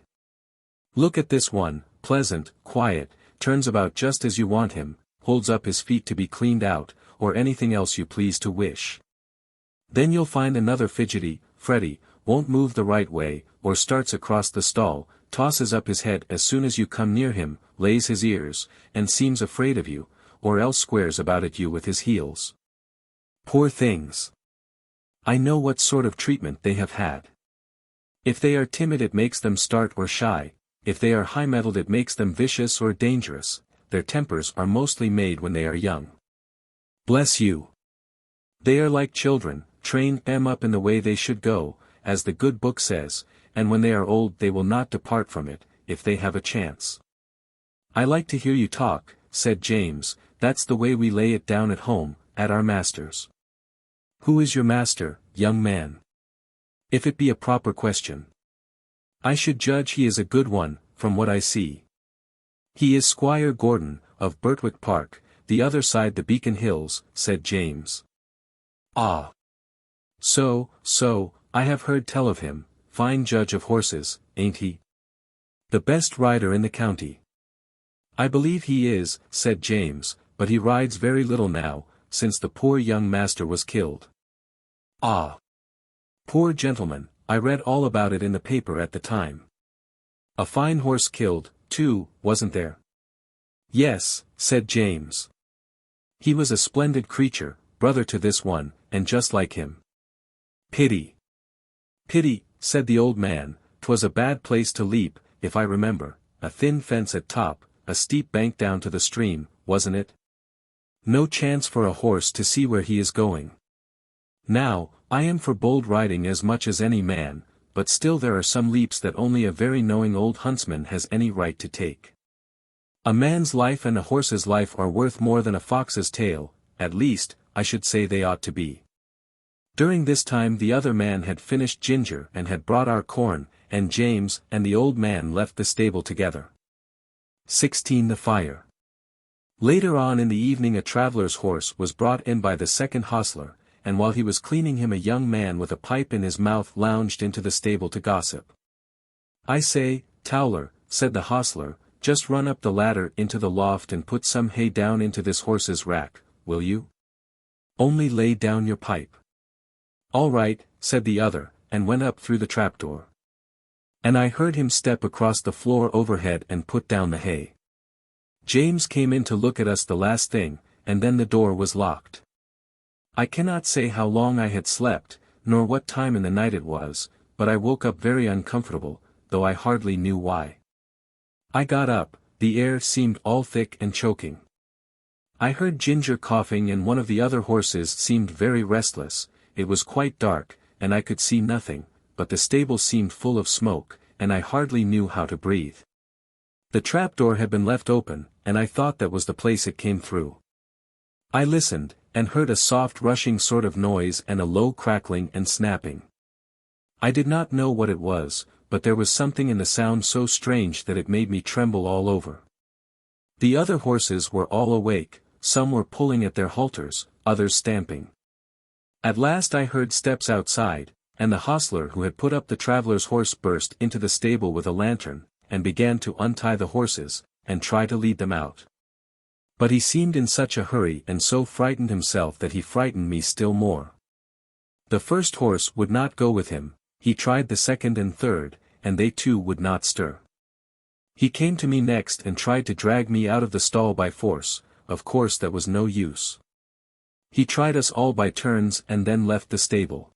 Look at this one, pleasant, quiet, turns about just as you want him, holds up his feet to be cleaned out, or anything else you please to wish. Then you'll find another fidgety, fretty, won't move the right way, or starts across the stall, tosses up his head as soon as you come near him, lays his ears, and seems afraid of you, or else squares about at you with his heels. Poor things! I know what sort of treatment they have had. If they are timid it makes them start or shy, if they are high-mettled it makes them vicious or dangerous. Their tempers are mostly made when they are young. Bless you! They are like children, train them up in the way they should go, as the good book says, and when they are old they will not depart from it, if they have a chance. I like to hear you talk, said James, that's the way we lay it down at home, at our master's. Who is your master, young man? If it be a proper question. I should judge he is a good one, from what I see. He is Squire Gordon, of Birtwick Park, the other side the Beacon Hills, said James. Ah! So, I have heard tell of him, fine judge of horses, ain't he? The best rider in the county. I believe he is, said James, but he rides very little now, since the poor young master was killed. Ah! Poor gentleman, I read all about it in the paper at the time. A fine horse killed, too, wasn't there? Yes, said James. He was a splendid creature, brother to this one, and just like him. Pity. Pity, said the old man, 'twas a bad place to leap, if I remember, a thin fence at top, a steep bank down to the stream, wasn't it? No chance for a horse to see where he is going. Now, I am for bold riding as much as any man, but still there are some leaps that only a very knowing old huntsman has any right to take. A man's life and a horse's life are worth more than a fox's tail, at least, I should say they ought to be. During this time the other man had finished Ginger and had brought our corn, and James and the old man left the stable together. 16. The fire. Later on in the evening a traveller's horse was brought in by the second hostler, and while he was cleaning him a young man with a pipe in his mouth lounged into the stable to gossip. I say, Towler, said the hostler, just run up the ladder into the loft and put some hay down into this horse's rack, will you? Only lay down your pipe. All right, said the other, and went up through the trapdoor. And I heard him step across the floor overhead and put down the hay. James came in to look at us the last thing, and then the door was locked. I cannot say how long I had slept, nor what time in the night it was, but I woke up very uncomfortable, though I hardly knew why. I got up, the air seemed all thick and choking. I heard Ginger coughing and one of the other horses seemed very restless. It was quite dark, and I could see nothing, but the stable seemed full of smoke, and I hardly knew how to breathe. The trapdoor had been left open, and I thought that was the place it came through. I listened, and heard a soft rushing sort of noise and a low crackling and snapping. I did not know what it was, but there was something in the sound so strange that it made me tremble all over. The other horses were all awake, some were pulling at their halters, others stamping. At last I heard steps outside, and the hostler who had put up the traveller's horse burst into the stable with a lantern, and began to untie the horses, and try to lead them out. But he seemed in such a hurry and so frightened himself that he frightened me still more. The first horse would not go with him, he tried the second and third, and they too would not stir. He came to me next and tried to drag me out of the stall by force, of course that was no use. He tried us all by turns and then left the stable.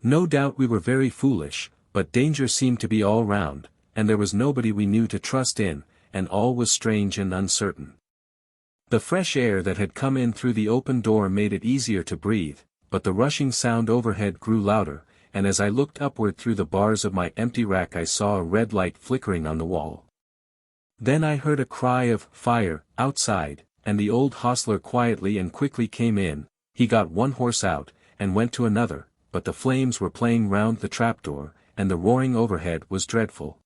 No doubt we were very foolish, but danger seemed to be all round, and there was nobody we knew to trust in, and all was strange and uncertain. The fresh air that had come in through the open door made it easier to breathe, but the rushing sound overhead grew louder, and as I looked upward through the bars of my empty rack I saw a red light flickering on the wall. Then I heard a cry of "Fire!" outside, and the old hostler quietly and quickly came in. He got one horse out, and went to another, but the flames were playing round the trapdoor, and the roaring overhead was dreadful.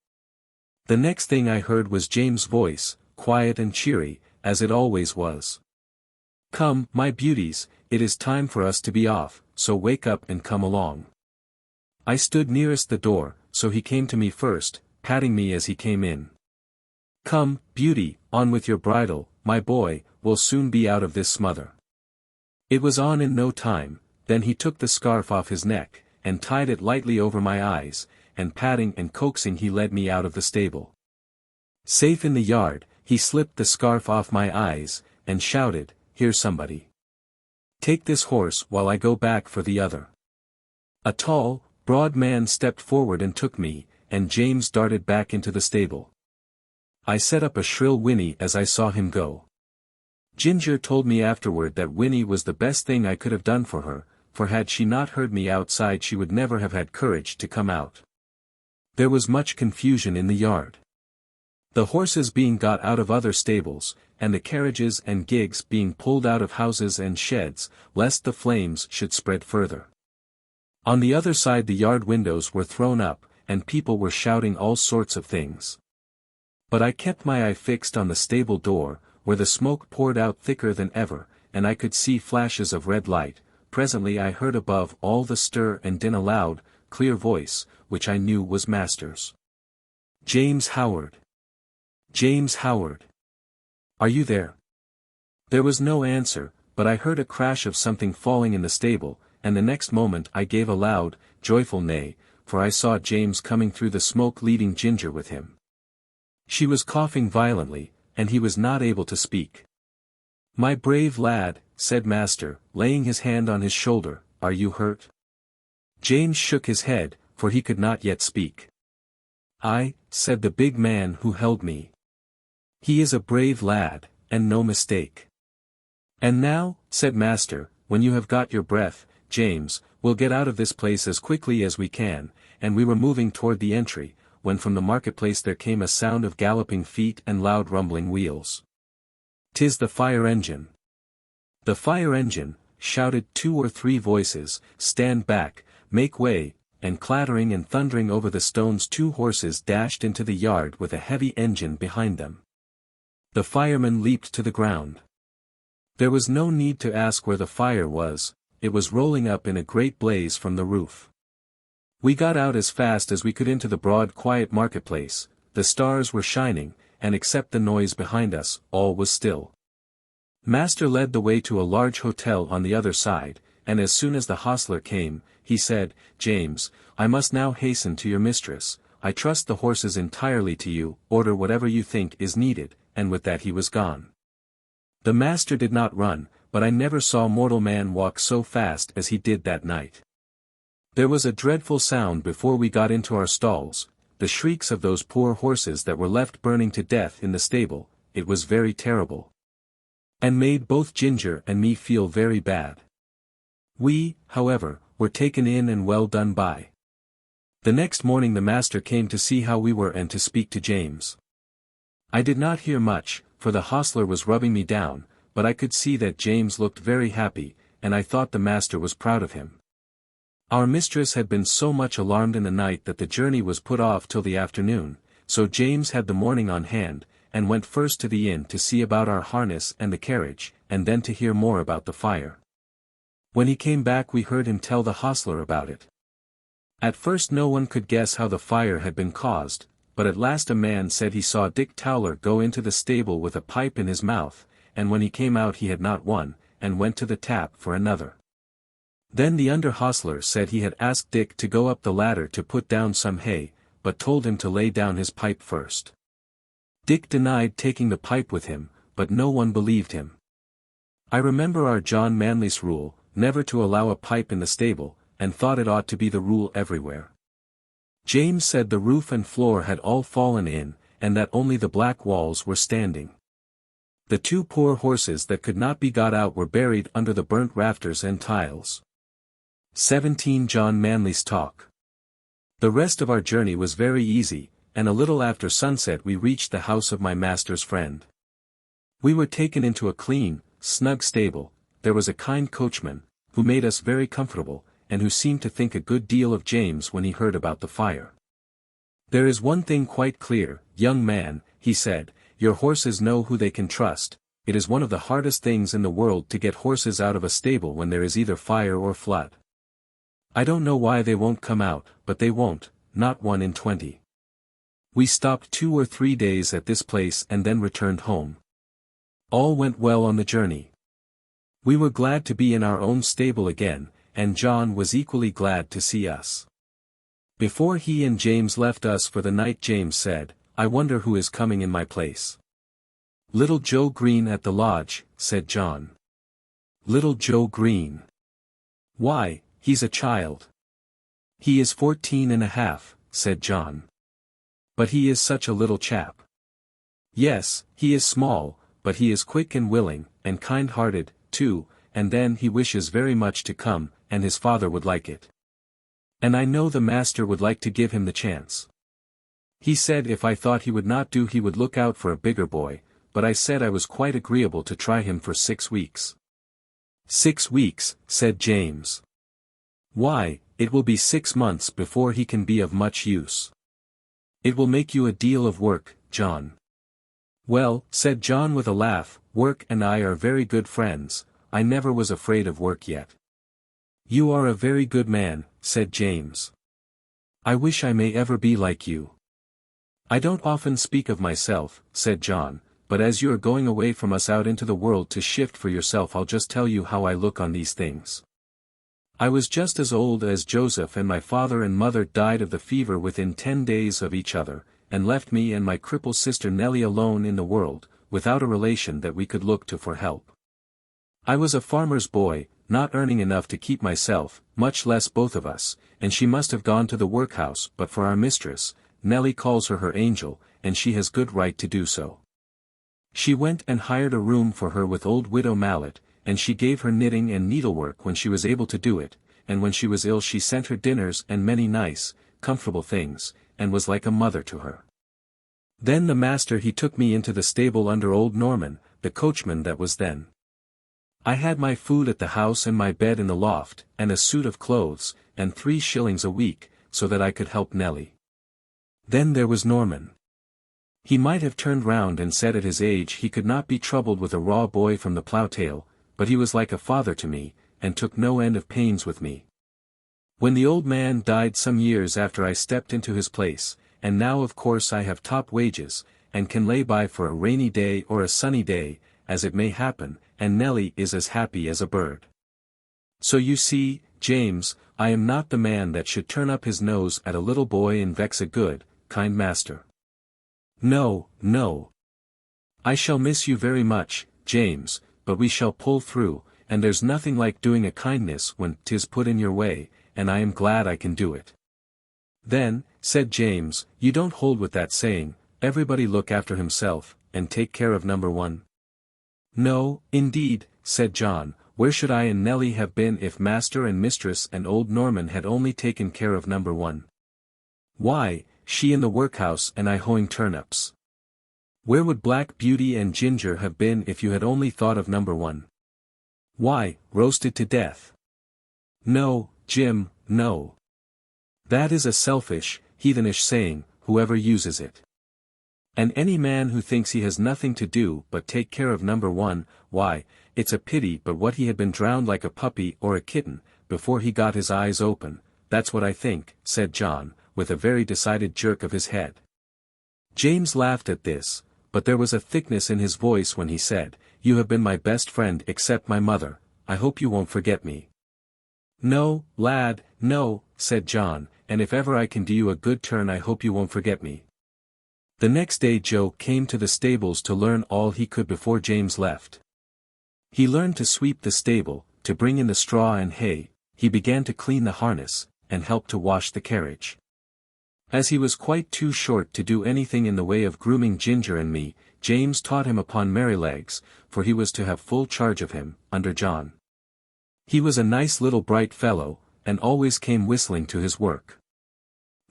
The next thing I heard was James' voice, quiet and cheery, as it always was. "Come, my beauties, it is time for us to be off, so wake up and come along." I stood nearest the door, so he came to me first, patting me as he came in. "Come, Beauty, on with your bridle, my boy, we'll soon be out of this smother." It was on in no time, then he took the scarf off his neck, and tied it lightly over my eyes, and patting and coaxing he led me out of the stable. Safe in the yard, he slipped the scarf off my eyes, and shouted, "Here's somebody. Take this horse while I go back for the other." A tall, broad man stepped forward and took me, and James darted back into the stable. I set up a shrill whinny as I saw him go. Ginger told me afterward that whinny was the best thing I could have done for her, for had she not heard me outside she would never have had courage to come out. There was much confusion in the yard. The horses being got out of other stables, and the carriages and gigs being pulled out of houses and sheds, lest the flames should spread further. On the other side the yard windows were thrown up, and people were shouting all sorts of things. But I kept my eye fixed on the stable door, where the smoke poured out thicker than ever, and I could see flashes of red light. Presently I heard above all the stir and din a loud, clear voice, which I knew was Master's. "James Howard! James Howard! Are you there?" There was no answer, but I heard a crash of something falling in the stable, and the next moment I gave a loud, joyful neigh, for I saw James coming through the smoke leading Ginger with him. She was coughing violently, and he was not able to speak. "My brave lad," said master, laying his hand on his shoulder, "are you hurt?" James shook his head, for he could not yet speak. "Aye," said the big man who held me. "He is a brave lad, and no mistake." "And now," said master, "when you have got your breath, James, we'll get out of this place as quickly as we can," and we were moving toward the entry, when from the marketplace there came a sound of galloping feet and loud rumbling wheels. "'Tis the fire engine." "The fire engine," shouted 2 or 3 voices, "stand back, make way," and clattering and thundering over the stones 2 horses dashed into the yard with a heavy engine behind them. The firemen leaped to the ground. There was no need to ask where the fire was, it was rolling up in a great blaze from the roof. We got out as fast as we could into the broad quiet marketplace, the stars were shining, and except the noise behind us, all was still. Master led the way to a large hotel on the other side, and as soon as the hostler came, he said, "James, I must now hasten to your mistress, I trust the horses entirely to you, order whatever you think is needed," and with that he was gone. The master did not run, but I never saw mortal man walk so fast as he did that night. There was a dreadful sound before we got into our stalls, the shrieks of those poor horses that were left burning to death in the stable, it was very terrible. And made both Ginger and me feel very bad. We, however, were taken in and well done by. The next morning the master came to see how we were and to speak to James. I did not hear much, for the hostler was rubbing me down, but I could see that James looked very happy, and I thought the master was proud of him. Our mistress had been so much alarmed in the night that the journey was put off till the afternoon, so James had the morning on hand, and went first to the inn to see about our harness and the carriage, and then to hear more about the fire. When he came back we heard him tell the hostler about it. At first no one could guess how the fire had been caused, but at last a man said he saw Dick Towler go into the stable with a pipe in his mouth, and when he came out he had not one, and went to the tap for another. Then the under hostler said he had asked Dick to go up the ladder to put down some hay, but told him to lay down his pipe first. Dick denied taking the pipe with him, but no one believed him. I remember our John Manley's rule, never to allow a pipe in the stable, and thought it ought to be the rule everywhere. James said the roof and floor had all fallen in, and that only the black walls were standing. The 2 poor horses that could not be got out were buried under the burnt rafters and tiles. 17 John Manley's talk. The rest of our journey was very easy, and a little after sunset we reached the house of my master's friend. We were taken into a clean, snug stable, there was a kind coachman, who made us very comfortable, and who seemed to think a good deal of James when he heard about the fire. "There is one thing quite clear, young man," he said, "your horses know who they can trust. It is one of the hardest things in the world to get horses out of a stable when there is either fire or flood. I don't know why they won't come out, but they won't, not 1 in 20. We stopped 2 or 3 days at this place and then returned home. All went well on the journey. We were glad to be in our own stable again, and John was equally glad to see us. Before he and James left us for the night James said, "I wonder who is coming in my place." "Little Joe Green at the lodge," said John. "Little Joe Green? Why, he's a child." "He is 14 and a half, said John. "But he is such a little chap." "Yes, he is small, but he is quick and willing, and kind-hearted, too, and then he wishes very much to come, and his father would like it. And I know the master would like to give him the chance. He said if I thought he would not do he would look out for a bigger boy, but I said I was quite agreeable to try him for 6 weeks. 6 weeks, said James. Why, it will be 6 months before he can be of much use. It will make you a deal of work, John. Well, said John with a laugh, work and I are very good friends, I never was afraid of work yet. You are a very good man, said James. I wish I may ever be like you. I don't often speak of myself, said John, but as you are going away from us out into the world to shift for yourself I'll just tell you how I look on these things. I was just as old as Joseph and my father and mother died of the fever within 10 days of each other, and left me and my crippled sister Nellie alone in the world, without a relation that we could look to for help. I was a farmer's boy, not earning enough to keep myself, much less both of us, and she must have gone to the workhouse but for our mistress. Nellie calls her her angel, and she has good right to do so. She went and hired a room for her with old widow Mallet, and she gave her knitting and needlework when she was able to do it, and when she was ill she sent her dinners and many nice, comfortable things, and was like a mother to her. Then the master he took me into the stable under old Norman, the coachman that was then. I had my food at the house and my bed in the loft, and a suit of clothes, and 3 shillings a week, so that I could help Nellie. Then there was Norman. He might have turned round and said at his age he could not be troubled with a raw boy from the plough-tail, but he was like a father to me, and took no end of pains with me. When the old man died some years after I stepped into his place, and now of course I have top wages, and can lay by for a rainy day or a sunny day, as it may happen, and Nellie is as happy as a bird. So you see, James, I am not the man that should turn up his nose at a little boy and vex a good, kind master. No, no. I shall miss you very much, James, but we shall pull through, and there's nothing like doing a kindness when 'tis put in your way, and I am glad I can do it. Then, said James, you don't hold with that saying, everybody look after himself, and take care of number one? No, indeed, said John, where should I and Nellie have been if master and mistress and old Norman had only taken care of number one? Why, she in the workhouse and I hoeing turnips. Where would Black Beauty and Ginger have been if you had only thought of number one? Why, roasted to death. No, Jim, no. That is a selfish, heathenish saying, whoever uses it. And any man who thinks he has nothing to do but take care of number one, why, it's a pity but what he had been drowned like a puppy or a kitten, before he got his eyes open, that's what I think, said John, with a very decided jerk of his head. James laughed at this, but there was a thickness in his voice when he said, you have been my best friend except my mother, I hope you won't forget me. No, lad, no, said John, and if ever I can do you a good turn I hope you won't forget me. The next day Joe came to the stables to learn all he could before James left. He learned to sweep the stable, to bring in the straw and hay, he began to clean the harness, and help to wash the carriage. As he was quite too short to do anything in the way of grooming Ginger and me, James taught him upon Merrylegs, for he was to have full charge of him, under John. He was a nice little bright fellow, and always came whistling to his work.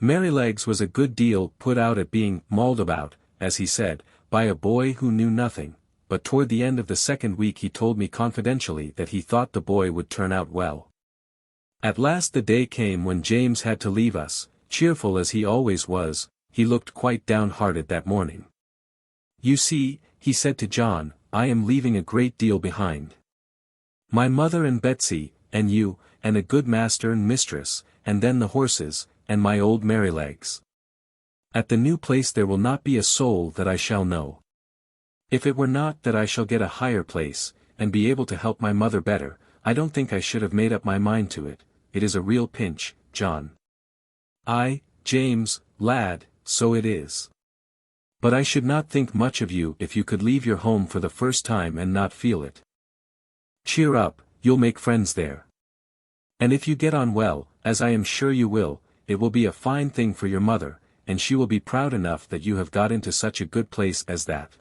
Merrylegs was a good deal put out at being mauled about, as he said, by a boy who knew nothing, but toward the end of the second week he told me confidentially that he thought the boy would turn out well. At last the day came when James had to leave us, cheerful as he always was, he looked quite downhearted that morning. You see, he said to John, I am leaving a great deal behind. My mother and Betsy, and you, and a good master and mistress, and then the horses, and my old Merrylegs. At the new place there will not be a soul that I shall know. If it were not that I shall get a higher place, and be able to help my mother better, I don't think I should have made up my mind to it. It is a real pinch, John. Aye, James, lad, so it is. But I should not think much of you if you could leave your home for the first time and not feel it. Cheer up, you'll make friends there. And if you get on well, as I am sure you will, it will be a fine thing for your mother, and she will be proud enough that you have got into such a good place as that.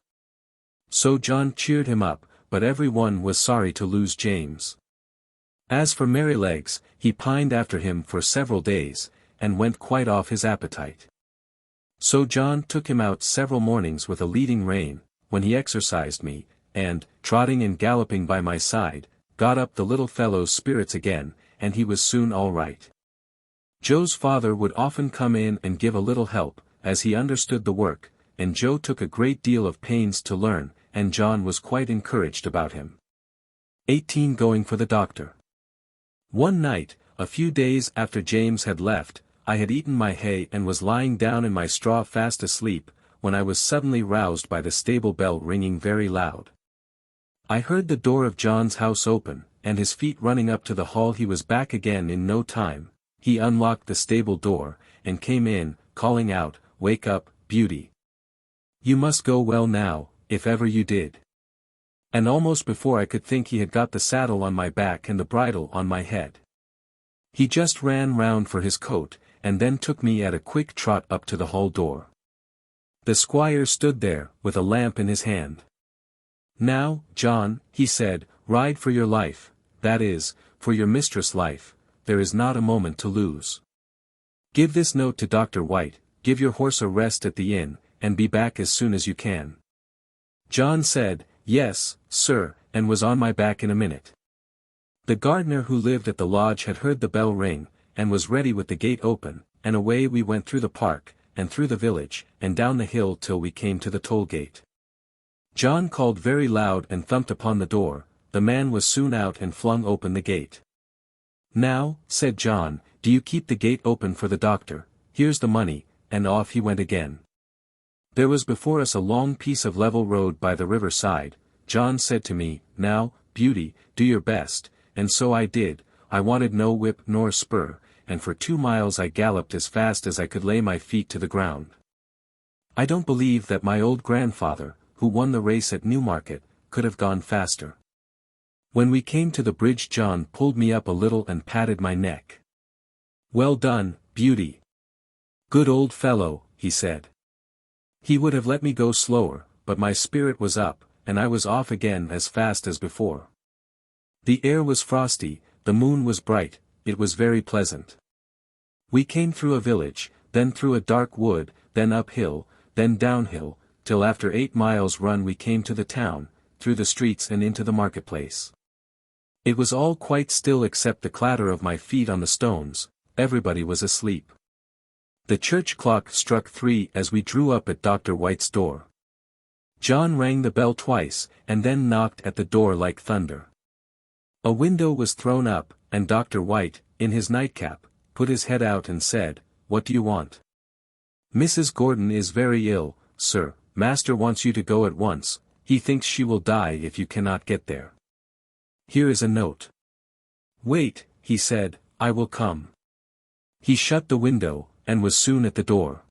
So John cheered him up, but every one was sorry to lose James. As for Merrylegs, he pined after him for several days, and went quite off his appetite. So John took him out several mornings with a leading rein, when he exercised me, and, trotting and galloping by my side, got up the little fellow's spirits again, and he was soon all right. Joe's father would often come in and give a little help, as he understood the work, and Joe took a great deal of pains to learn, and John was quite encouraged about him. 18 Going for the doctor. One night, a few days after James had left, I had eaten my hay and was lying down in my straw fast asleep, when I was suddenly roused by the stable bell ringing very loud. I heard the door of John's house open, and his feet running up to the hall. He was back again in no time. He unlocked the stable door, and came in, calling out, Wake up, Beauty. You must go well now, if ever you did. And almost before I could think he had got the saddle on my back and the bridle on my head. He just ran round for his coat, and then took me at a quick trot up to the hall door. The squire stood there, with a lamp in his hand. "Now, John," he said, "ride for your life, that is, for your mistress' life, there is not a moment to lose. Give this note to Dr. White, give your horse a rest at the inn, and be back as soon as you can." John said, "Yes, sir," and was on my back in a minute. The gardener who lived at the lodge had heard the bell ring, and was ready with the gate open, and away we went through the park, and through the village, and down the hill till we came to the toll gate. John called very loud and thumped upon the door. The man was soon out and flung open the gate. "Now," said John, "do you keep the gate open for the doctor, here's the money," and off he went again. There was before us a long piece of level road by the river side. John said to me, "Now, Beauty, do your best," and so I did. I wanted no whip nor spur, and for 2 miles I galloped as fast as I could lay my feet to the ground. I don't believe that my old grandfather, who won the race at Newmarket, could have gone faster. When we came to the bridge John pulled me up a little and patted my neck. "Well done, Beauty. Good old fellow," he said. He would have let me go slower, but my spirit was up, and I was off again as fast as before. The air was frosty, the moon was bright, it was very pleasant. We came through a village, then through a dark wood, then uphill, then downhill, till after 8 miles run we came to the town, through the streets and into the marketplace. It was all quite still except the clatter of my feet on the stones. Everybody was asleep. The church clock struck 3 as we drew up at Dr. White's door. John rang the bell twice, and then knocked at the door like thunder. A window was thrown up, and Dr. White, in his nightcap, put his head out and said, "What do you want?" "Mrs. Gordon is very ill, sir. Master wants you to go at once. He thinks she will die if you cannot get there. Here is a note." "Wait," he said, "I will come." He shut the window, and was soon at the door.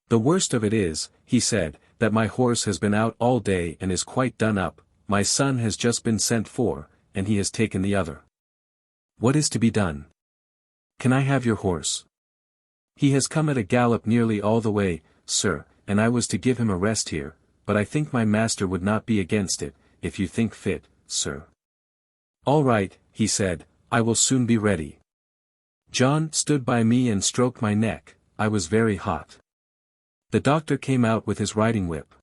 "The worst of it is," he said, "that my horse has been out all day and is quite done up. My son has just been sent for, and he has taken the other. What is to be done? Can I have your horse? He has come at a gallop nearly all the way, sir, and I was to give him a rest here, but I think my master would not be against it, if you think fit, sir." "All right," he said, "I will soon be ready." John stood by me and stroked my neck. I was very hot. The doctor came out with his riding whip.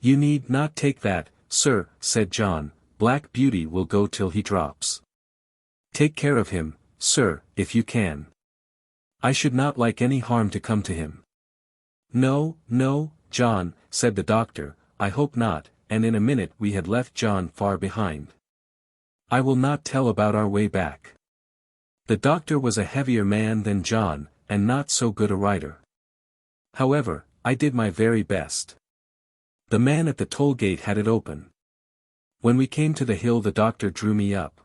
"You need not take that, sir," said John, "Black Beauty will go till he drops. Take care of him, sir, if you can. I should not like any harm to come to him." "No, no, John," said the doctor, "I hope not," and in a minute we had left John far behind. I will not tell about our way back. The doctor was a heavier man than John, and not so good a rider. However, I did my very best. The man at the toll gate had it open. When we came to the hill the doctor drew me up.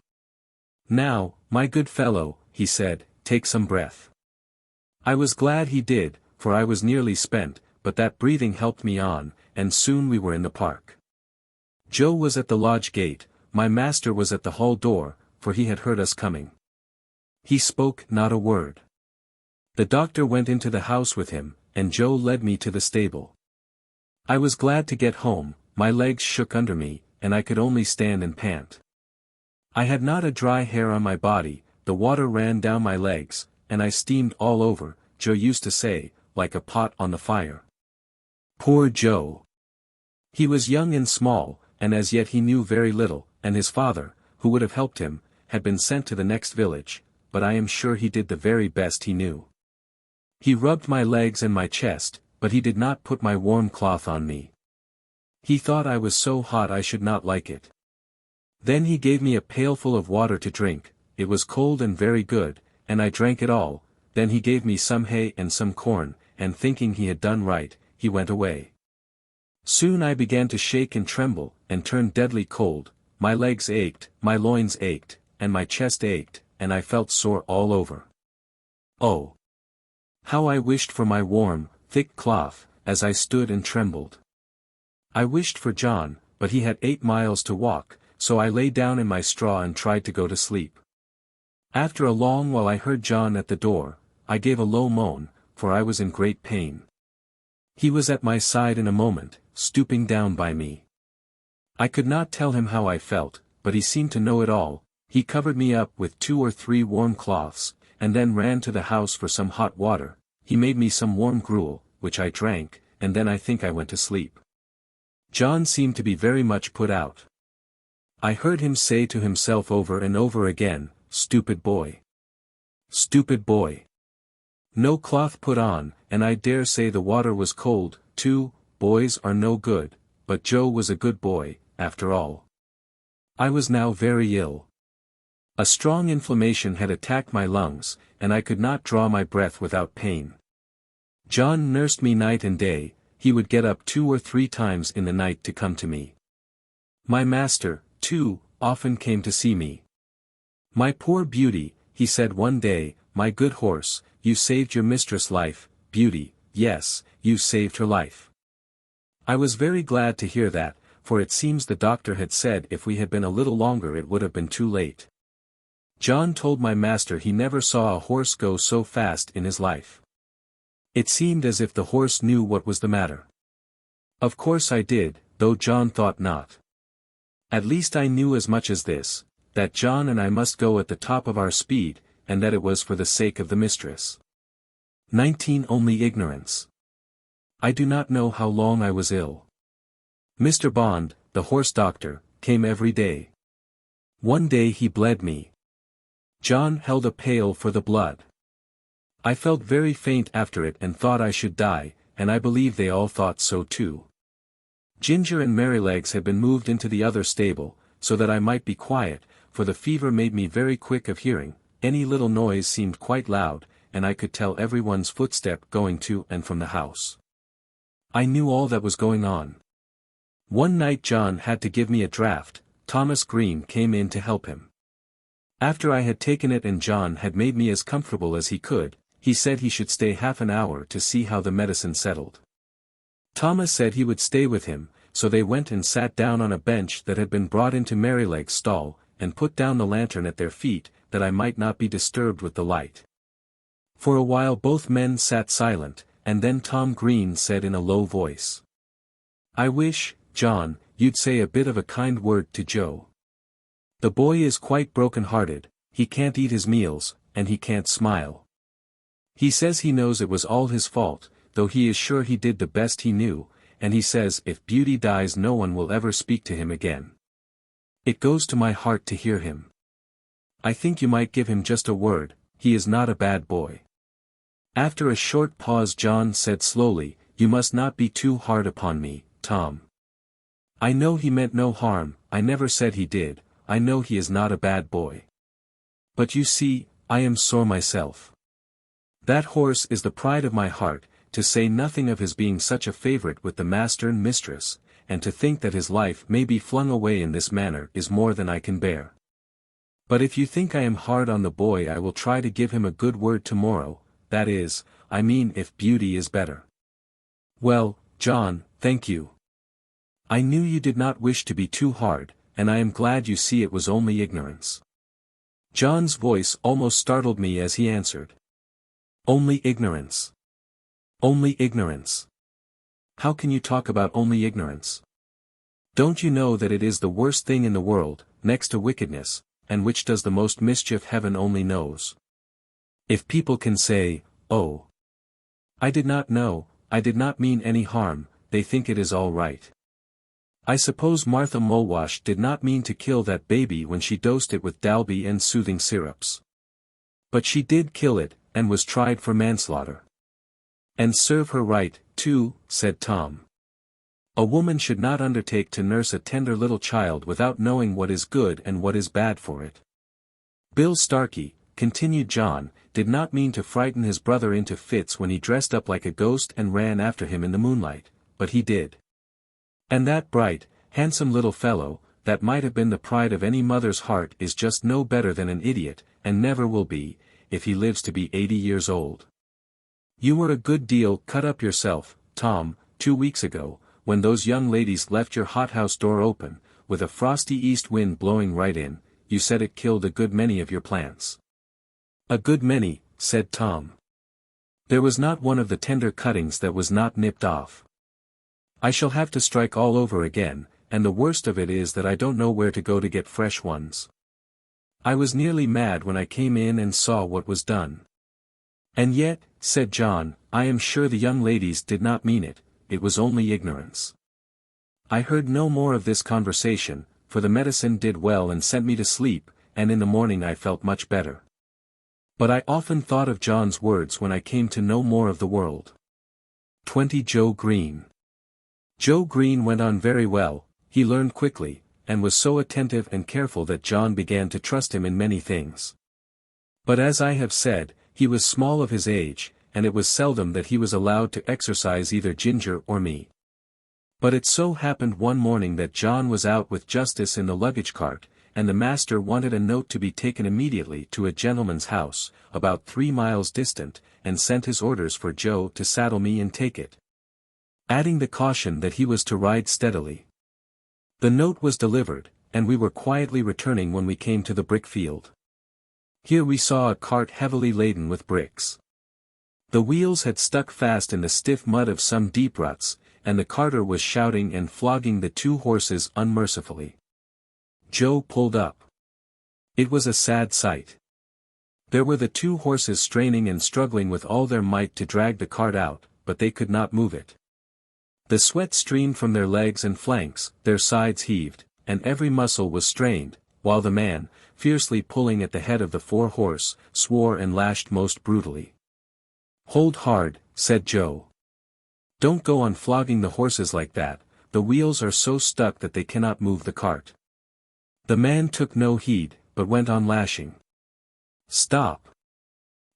"Now, my good fellow," he said, "take some breath." I was glad he did, for I was nearly spent, but that breathing helped me on, and soon we were in the park. Joe was at the lodge gate, my master was at the hall door, for he had heard us coming. He spoke not a word. The doctor went into the house with him, and Joe led me to the stable. I was glad to get home, my legs shook under me, and I could only stand and pant. I had not a dry hair on my body, the water ran down my legs, and I steamed all over, Joe used to say, like a pot on the fire. Poor Joe! He was young and small, and as yet he knew very little, and his father, who would have helped him, had been sent to the next village, but I am sure he did the very best he knew. He rubbed my legs and my chest, but he did not put my warm cloth on me. He thought I was so hot I should not like it. Then he gave me a pailful of water to drink, it was cold and very good, and I drank it all. Then he gave me some hay and some corn, and thinking he had done right, he went away. Soon I began to shake and tremble, and turn deadly cold, my legs ached, my loins ached, and my chest ached, and I felt sore all over. Oh! How I wished for my warm, thick cloth, as I stood and trembled. I wished for John, but he had 8 miles to walk, so I lay down in my straw and tried to go to sleep. After a long while I heard John at the door. I gave a low moan, for I was in great pain. He was at my side in a moment, stooping down by me. I could not tell him how I felt, but he seemed to know it all. He covered me up with 2 or 3 warm cloths, and then ran to the house for some hot water. He made me some warm gruel, which I drank, and then I think I went to sleep. John seemed to be very much put out. I heard him say to himself over and over again, "Stupid boy. Stupid boy." No cloth put on, and I dare say the water was cold, too. Boys are no good, but Joe was a good boy, after all. I was now very ill. A strong inflammation had attacked my lungs, and I could not draw my breath without pain. John nursed me night and day. He would get up 2 or 3 times in the night to come to me. My master, too, often came to see me. "My poor Beauty," he said one day, "my good horse, you saved your mistress' life, Beauty, yes, you saved her life." I was very glad to hear that, for it seems the doctor had said if we had been a little longer it would have been too late. John told my master he never saw a horse go so fast in his life. It seemed as if the horse knew what was the matter. Of course I did, though John thought not. At least I knew as much as this, that John and I must go at the top of our speed, and that it was for the sake of the mistress. 19 Only ignorance. I do not know how long I was ill. Mr. Bond, the horse doctor, came every day. One day he bled me. John held a pail for the blood. I felt very faint after it and thought I should die, and I believe they all thought so too. Ginger and Merrylegs had been moved into the other stable, so that I might be quiet, for the fever made me very quick of hearing. Any little noise seemed quite loud, and I could tell everyone's footstep going to and from the house. I knew all that was going on. One night John had to give me a draught. Thomas Green came in to help him. After I had taken it and John had made me as comfortable as he could, he said he should stay half an hour to see how the medicine settled. Thomas said he would stay with him, so they went and sat down on a bench that had been brought into Merryleg's stall, and put down the lantern at their feet, that I might not be disturbed with the light. For a while both men sat silent, and then Tom Green said in a low voice, "I wish, John, you'd say a bit of a kind word to Joe. The boy is quite broken-hearted, he can't eat his meals, and he can't smile. He says he knows it was all his fault, though he is sure he did the best he knew, and he says if Beauty dies no one will ever speak to him again. It goes to my heart to hear him. I think you might give him just a word, he is not a bad boy." After a short pause John said slowly, "You must not be too hard upon me, Tom. I know he meant no harm, I never said he did, I know he is not a bad boy. But you see, I am sore myself. That horse is the pride of my heart, to say nothing of his being such a favorite with the master and mistress, and to think that his life may be flung away in this manner is more than I can bear. But if you think I am hard on the boy I will try to give him a good word tomorrow, that is, I mean if Beauty is better." "Well, John, thank you. I knew you did not wish to be too hard, and I am glad you see it was only ignorance." John's voice almost startled me as he answered. "Only ignorance. Only ignorance. How can you talk about only ignorance? Don't you know that it is the worst thing in the world, next to wickedness, and which does the most mischief heaven only knows? If people can say, 'Oh, I did not know, I did not mean any harm,' they think it is all right. I suppose Martha Mulwash did not mean to kill that baby when she dosed it with Dalby and soothing syrups. But she did kill it, and was tried for manslaughter. And serve her right, too," said Tom. "A woman should not undertake to nurse a tender little child without knowing what is good and what is bad for it. Bill Starkey," continued John, "did not mean to frighten his brother into fits when he dressed up like a ghost and ran after him in the moonlight, but he did. And that bright, handsome little fellow, that might have been the pride of any mother's heart is just no better than an idiot, and never will be, if he lives to be 80 years old. You were a good deal cut up yourself, Tom, 2 weeks ago, when those young ladies left your hothouse door open, with a frosty east wind blowing right in, you said it killed a good many of your plants. A good many, said Tom. There was not one of the tender cuttings that was not nipped off. I shall have to strike all over again, and the worst of it is that I don't know where to go to get fresh ones. I was nearly mad when I came in and saw what was done. And yet, said John, I am sure the young ladies did not mean it, it was only ignorance. I heard no more of this conversation, for the medicine did well and sent me to sleep, and in the morning I felt much better. But I often thought of John's words when I came to know more of the world. 20 Joe Green. Joe Green went on very well, he learned quickly, and was so attentive and careful that John began to trust him in many things. But as I have said, he was small of his age, and it was seldom that he was allowed to exercise either Ginger or me. But it so happened one morning that John was out with Justice in the luggage cart, and the master wanted a note to be taken immediately to a gentleman's house, about 3 miles distant, and sent his orders for Joe to saddle me and take it, adding the caution that he was to ride steadily. The note was delivered, and we were quietly returning when we came to the brick field. Here we saw a cart heavily laden with bricks. The wheels had stuck fast in the stiff mud of some deep ruts, and the carter was shouting and flogging the 2 horses unmercifully. Joe pulled up. It was a sad sight. There were the 2 horses straining and struggling with all their might to drag the cart out, but they could not move it. The sweat streamed from their legs and flanks, their sides heaved, and every muscle was strained, while the man, fiercely pulling at the head of the 4-horse, swore and lashed most brutally. Hold hard, said Joe. Don't go on flogging the horses like that, the wheels are so stuck that they cannot move the cart. The man took no heed, but went on lashing. Stop.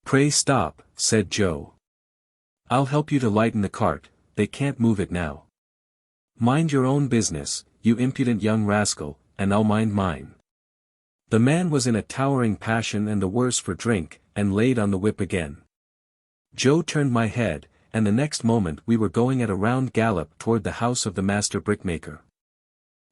Pray stop, said Joe. I'll help you to lighten the cart, they can't move it now. Mind your own business, you impudent young rascal, and I'll mind mine. The man was in a towering passion and the worse for drink, and laid on the whip again. Joe turned my head, and the next moment we were going at a round gallop toward the house of the master brickmaker.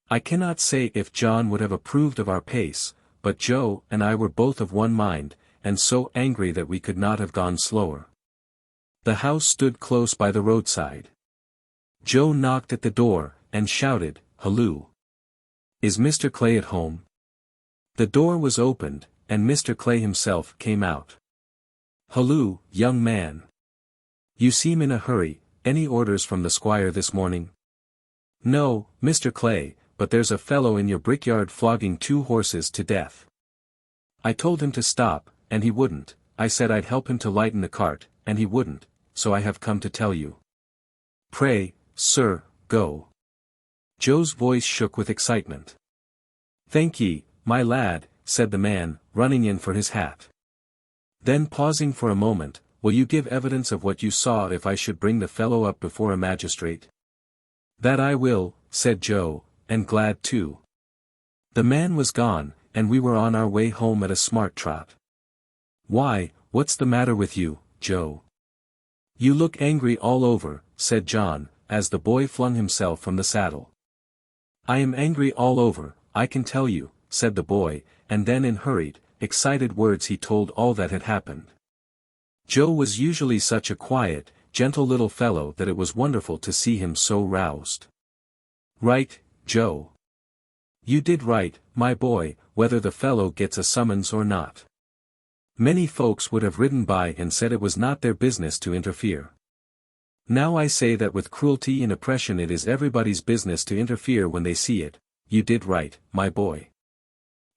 I cannot say if John would have approved of our pace, but Joe and I were both of one mind, and so angry that we could not have gone slower. The house stood close by the roadside. Joe knocked at the door, and shouted, "Halloo! Is Mr. Clay at home?" The door was opened, and Mr. Clay himself came out. "Halloo, young man. You seem in a hurry, any orders from the squire this morning?" "No, Mr. Clay, but there's a fellow in your brickyard flogging 2 horses to death. I told him to stop, and he wouldn't. I said I'd help him to lighten the cart, and he wouldn't, so I have come to tell you." "Pray, sir, go." Joe's voice shook with excitement. "Thank ye, my lad," said the man, running in for his hat. Then pausing for a moment, "Will you give evidence of what you saw if I should bring the fellow up before a magistrate?" "That I will," said Joe, "and glad too." The man was gone, and we were on our way home at a smart trot. "Why, what's the matter with you, Joe? You look angry all over," said John, as the boy flung himself from the saddle. "I am angry all over, I can tell you," said the boy, and then in hurried, excited words he told all that had happened. Joe was usually such a quiet, gentle little fellow that it was wonderful to see him so roused. "Right, Joe. You did right, my boy, whether the fellow gets a summons or not. Many folks would have ridden by and said it was not their business to interfere. Now I say that with cruelty and oppression it is everybody's business to interfere when they see it. You did right, my boy."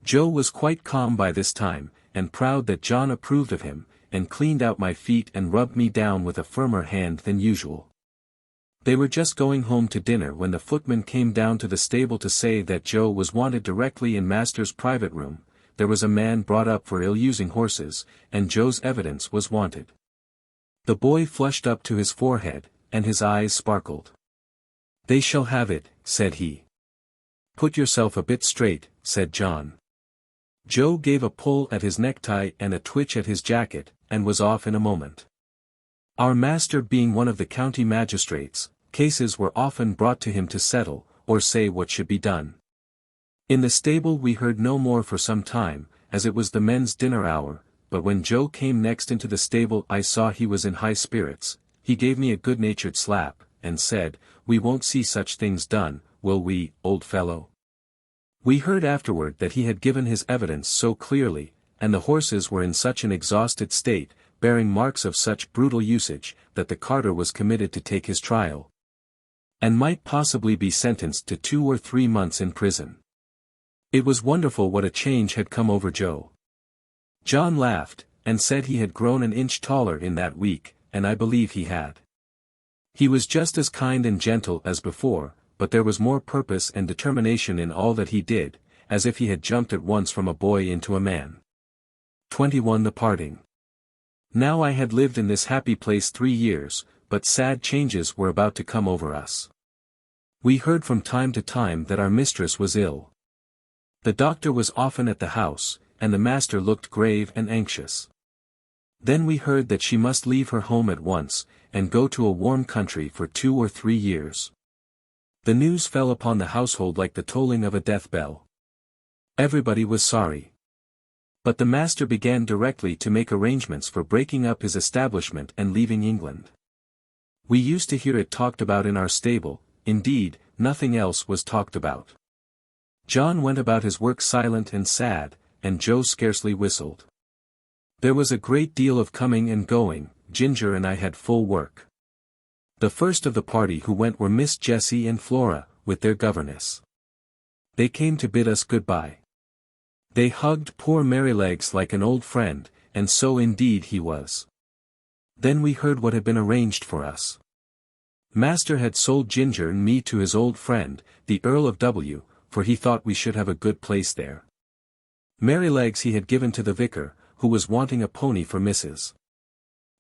Joe was quite calm by this time, and proud that John approved of him, and cleaned out my feet and rubbed me down with a firmer hand than usual. They were just going home to dinner when the footman came down to the stable to say that Joe was wanted directly in master's private room. There was a man brought up for ill-using horses, and Joe's evidence was wanted. The boy flushed up to his forehead, and his eyes sparkled. "They shall have it," said he. "Put yourself a bit straight," said John. Joe gave a pull at his necktie and a twitch at his jacket, and was off in a moment. Our master being one of the county magistrates, cases were often brought to him to settle, or say what should be done. In the stable we heard no more for some time, as it was the men's dinner hour, but when Joe came next into the stable I saw he was in high spirits. He gave me a good-natured slap, and said, "We won't see such things done, will we, old fellow?" We heard afterward that he had given his evidence so clearly, and the horses were in such an exhausted state, bearing marks of such brutal usage, that the carter was committed to take his trial, and might possibly be sentenced to 2 or 3 months in prison. It was wonderful what a change had come over Joe. John laughed, and said he had grown an inch taller in that week, and I believe he had. He was just as kind and gentle as before, but there was more purpose and determination in all that he did, as if he had jumped at once from a boy into a man. 21. The parting. Now I had lived in this happy place 3 years, but sad changes were about to come over us. We heard from time to time that our mistress was ill. The doctor was often at the house, and the master looked grave and anxious. Then we heard that she must leave her home at once, and go to a warm country for 2 or 3 years. The news fell upon the household like the tolling of a death bell. Everybody was sorry. But the master began directly to make arrangements for breaking up his establishment and leaving England. We used to hear it talked about in our stable, indeed, nothing else was talked about. John went about his work silent and sad, and Joe scarcely whistled. There was a great deal of coming and going. Ginger and I had full work. The first of the party who went were Miss Jessie and Flora, with their governess. They came to bid us good-bye. They hugged poor Merrylegs like an old friend, and so indeed he was. Then we heard what had been arranged for us. Master had sold Ginger and me to his old friend, the Earl of W., for he thought we should have a good place there. Merrylegs he had given to the vicar, who was wanting a pony for Mrs.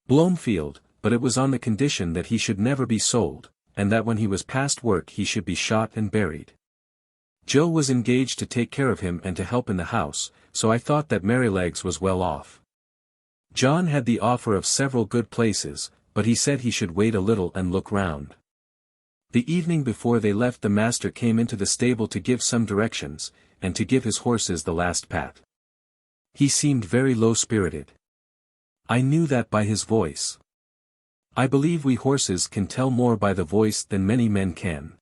Blomefield, but it was on the condition that he should never be sold, and that when he was past work he should be shot and buried. Joe was engaged to take care of him and to help in the house, so I thought that Merrylegs was well off. John had the offer of several good places, but he said he should wait a little and look round. The evening before they left the master came into the stable to give some directions, and to give his horses the last pat. He seemed very low-spirited. I knew that by his voice. I believe we horses can tell more by the voice than many men can.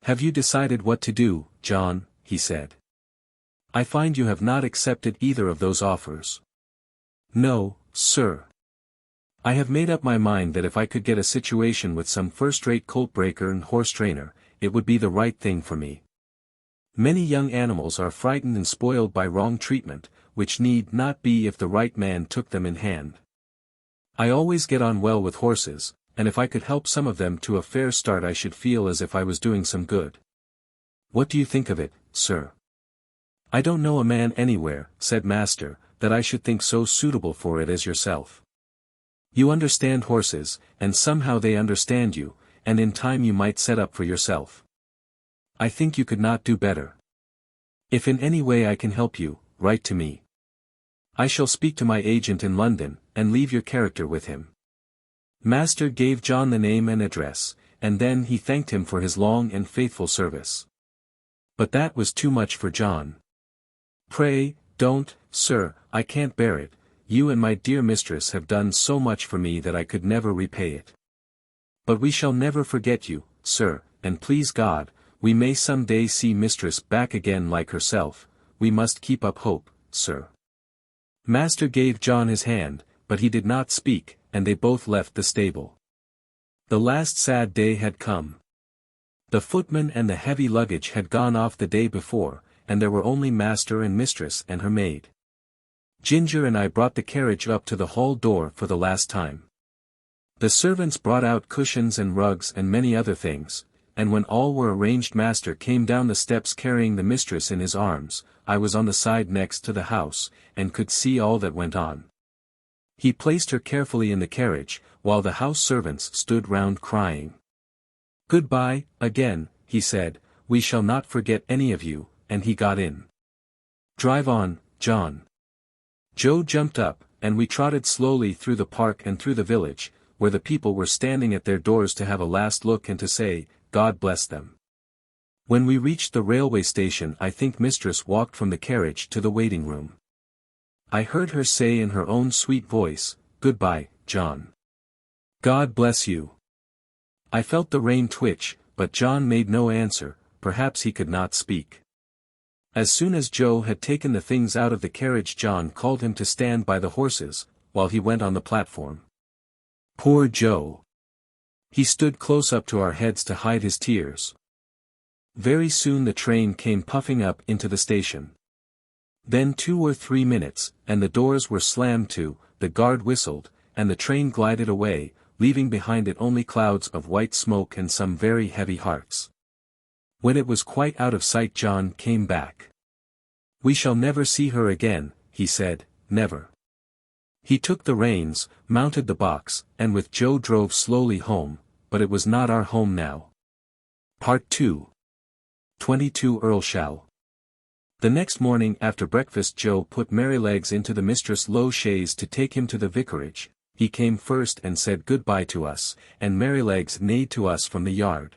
"Have you decided what to do, John?" he said. "I find you have not accepted either of those offers." "No, sir. I have made up my mind that if I could get a situation with some first-rate colt breaker and horse trainer, it would be the right thing for me. Many young animals are frightened and spoiled by wrong treatment, which need not be if the right man took them in hand. I always get on well with horses, and if I could help some of them to a fair start I should feel as if I was doing some good. What do you think of it, sir?" "I don't know a man anywhere," said master, "that I should think so suitable for it as yourself. You understand horses, and somehow they understand you, and in time you might set up for yourself. I think you could not do better. If in any way I can help you, write to me. I shall speak to my agent in London, and leave your character with him." Master gave John the name and address, and then he thanked him for his long and faithful service. But that was too much for John. "Pray, don't, sir, I can't bear it. You and my dear mistress have done so much for me that I could never repay it. But we shall never forget you, sir, and please God, we may some day see mistress back again like herself. We must keep up hope, sir." Master gave John his hand, but he did not speak, and they both left the stable. The last sad day had come. The footman and the heavy luggage had gone off the day before, and there were only master and mistress and her maid. Ginger and I brought the carriage up to the hall door for the last time. The servants brought out cushions and rugs and many other things, and when all were arranged master came down the steps carrying the mistress in his arms. I was on the side next to the house, and could see all that went on. He placed her carefully in the carriage, while the house servants stood round crying. "Good-bye, again," he said, "we shall not forget any of you," and he got in. "Drive on, John." Joe jumped up, and we trotted slowly through the park and through the village, where the people were standing at their doors to have a last look and to say, God bless them. When we reached the railway station, I think mistress walked from the carriage to the waiting room. I heard her say in her own sweet voice, Goodbye, John. God bless you. I felt the rein twitch, but John made no answer, perhaps he could not speak. As soon as Joe had taken the things out of the carriage, John called him to stand by the horses, while he went on the platform. Poor Joe! He stood close up to our heads to hide his tears. Very soon the train came puffing up into the station. Then 2 or 3 minutes, and the doors were slammed to, the guard whistled, and the train glided away, leaving behind it only clouds of white smoke and some very heavy hearts. When it was quite out of sight, John came back. We shall never see her again, he said, never. He took the reins, mounted the box, and with Joe drove slowly home, but it was not our home now. Part 2. 22 Earlshall. The next morning after breakfast, Joe put Merrylegs into the mistress' low chaise to take him to the vicarage. He came first and said good-bye to us, and Merrylegs neighed to us from the yard.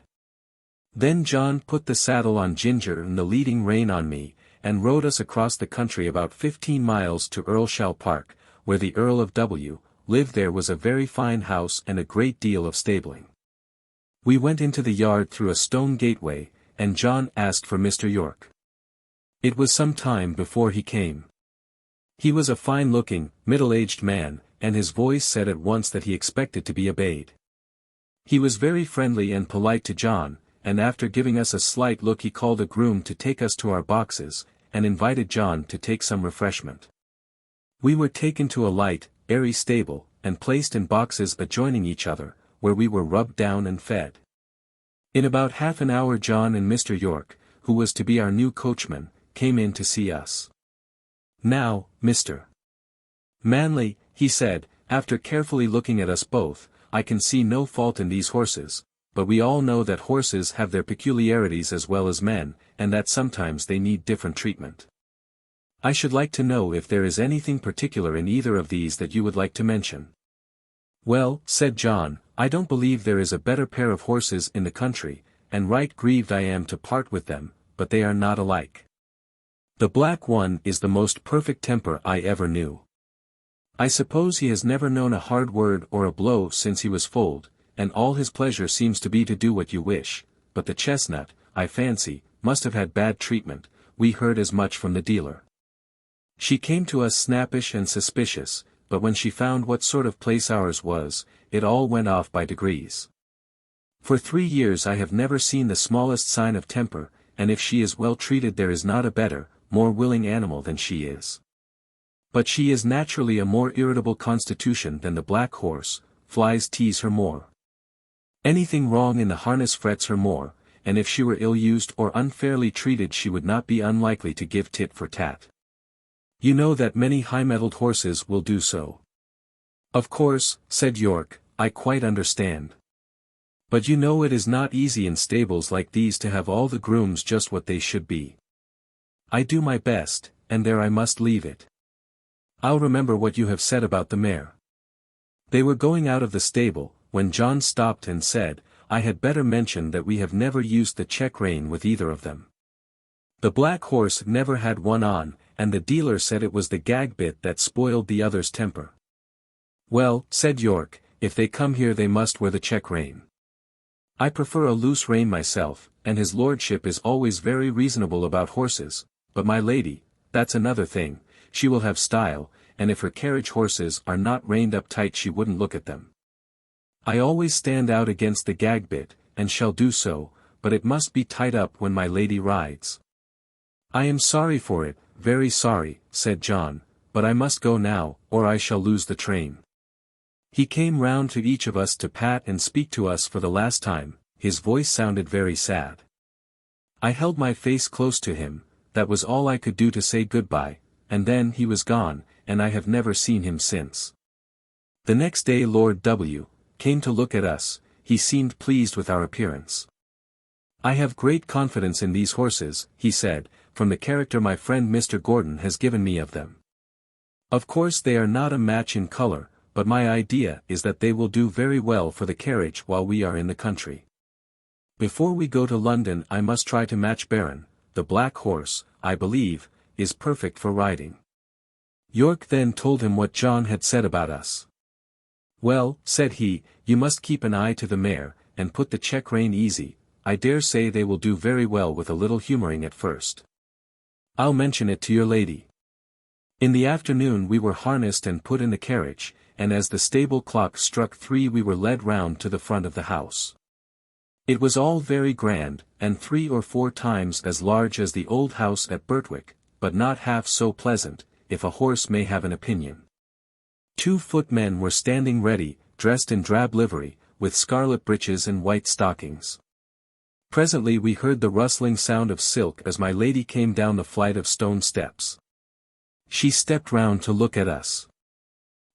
Then John put the saddle on Ginger and the leading rein on me, and rode us across the country about 15 miles to Earlshall Park, where the Earl of W. lived. There was a very fine house and a great deal of stabling. We went into the yard through a stone gateway, and John asked for Mr. York. It was some time before he came. He was a fine-looking, middle-aged man, and his voice said at once that he expected to be obeyed. He was very friendly and polite to John, and after giving us a slight look he called a groom to take us to our boxes, and invited John to take some refreshment. We were taken to a light, airy stable, and placed in boxes adjoining each other, where we were rubbed down and fed. In about half an hour John and Mr. York, who was to be our new coachman, came in to see us. Now, Mr. Manley, he said, after carefully looking at us both, I can see no fault in these horses, but we all know that horses have their peculiarities as well as men, and that sometimes they need different treatment. I should like to know if there is anything particular in either of these that you would like to mention. Well, said John, I don't believe there is a better pair of horses in the country, and right grieved I am to part with them, but they are not alike. The black one is the most perfect temper I ever knew. I suppose he has never known a hard word or a blow since he was foaled, and all his pleasure seems to be to do what you wish, but the chestnut, I fancy, must have had bad treatment. We heard as much from the dealer. She came to us snappish and suspicious, but when she found what sort of place ours was, it all went off by degrees. For 3 years I have never seen the smallest sign of temper, and if she is well treated there is not a better, more willing animal than she is. But she is naturally a more irritable constitution than the black horse. Flies tease her more. Anything wrong in the harness frets her more, and if she were ill-used or unfairly treated she would not be unlikely to give tit for tat. You know that many high-mettled horses will do so. Of course, said York, I quite understand. But you know it is not easy in stables like these to have all the grooms just what they should be. I do my best, and there I must leave it. I'll remember what you have said about the mare. They were going out of the stable, when John stopped and said, I had better mention that we have never used the check rein with either of them. The black horse never had one on, and the dealer said it was the gag bit that spoiled the other's temper. Well, said York, if they come here they must wear the check rein. I prefer a loose rein myself, and his lordship is always very reasonable about horses, but my lady, that's another thing, she will have style, and if her carriage horses are not reined up tight she wouldn't look at them. I always stand out against the gag bit, and shall do so, but it must be tied up when my lady rides. I am sorry for it, very sorry, said John, but I must go now, or I shall lose the train. He came round to each of us to pat and speak to us for the last time. His voice sounded very sad. I held my face close to him, that was all I could do to say goodbye, and then he was gone, and I have never seen him since. The next day Lord W. came to look at us. He seemed pleased with our appearance. I have great confidence in these horses, he said, from the character my friend Mr. Gordon has given me of them. Of course they are not a match in color, but my idea is that they will do very well for the carriage while we are in the country. Before we go to London I must try to match Baron. The black horse, I believe, is perfect for riding." York then told him what John had said about us. "Well," said he, "you must keep an eye to the mare, and put the check rein easy. I dare say they will do very well with a little humouring at first. I'll mention it to your lady." In the afternoon we were harnessed and put in the carriage, and as the stable clock struck 3 we were led round to the front of the house. It was all very grand, and 3 or 4 times as large as the old house at Birtwick, but not half so pleasant, if a horse may have an opinion. 2 footmen were standing ready, dressed in drab livery, with scarlet breeches and white stockings. Presently we heard the rustling sound of silk as my lady came down the flight of stone steps. She stepped round to look at us.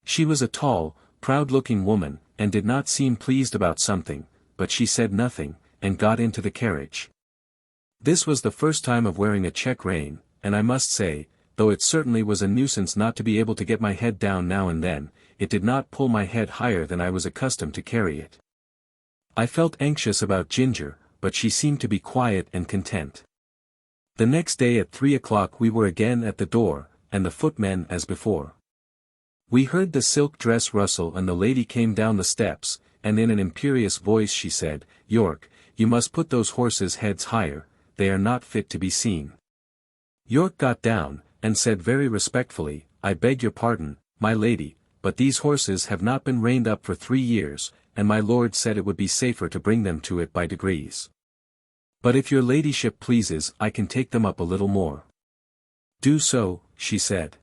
She was a tall, proud-looking woman, and did not seem pleased about something, but she said nothing, and got into the carriage. This was the first time of wearing a check rein, and I must say, though it certainly was a nuisance not to be able to get my head down now and then, it did not pull my head higher than I was accustomed to carry it. I felt anxious about Ginger, but she seemed to be quiet and content. The next day at 3 o'clock we were again at the door, and the footmen as before. We heard the silk dress rustle and the lady came down the steps, and in an imperious voice she said, "York, you must put those horses' heads higher, they are not fit to be seen." York got down, and said very respectfully, "I beg your pardon, my lady, but these horses have not been reined up for 3 years, and my lord said it would be safer to bring them to it by degrees. But if your ladyship pleases I can take them up a little more." "Do so," she said.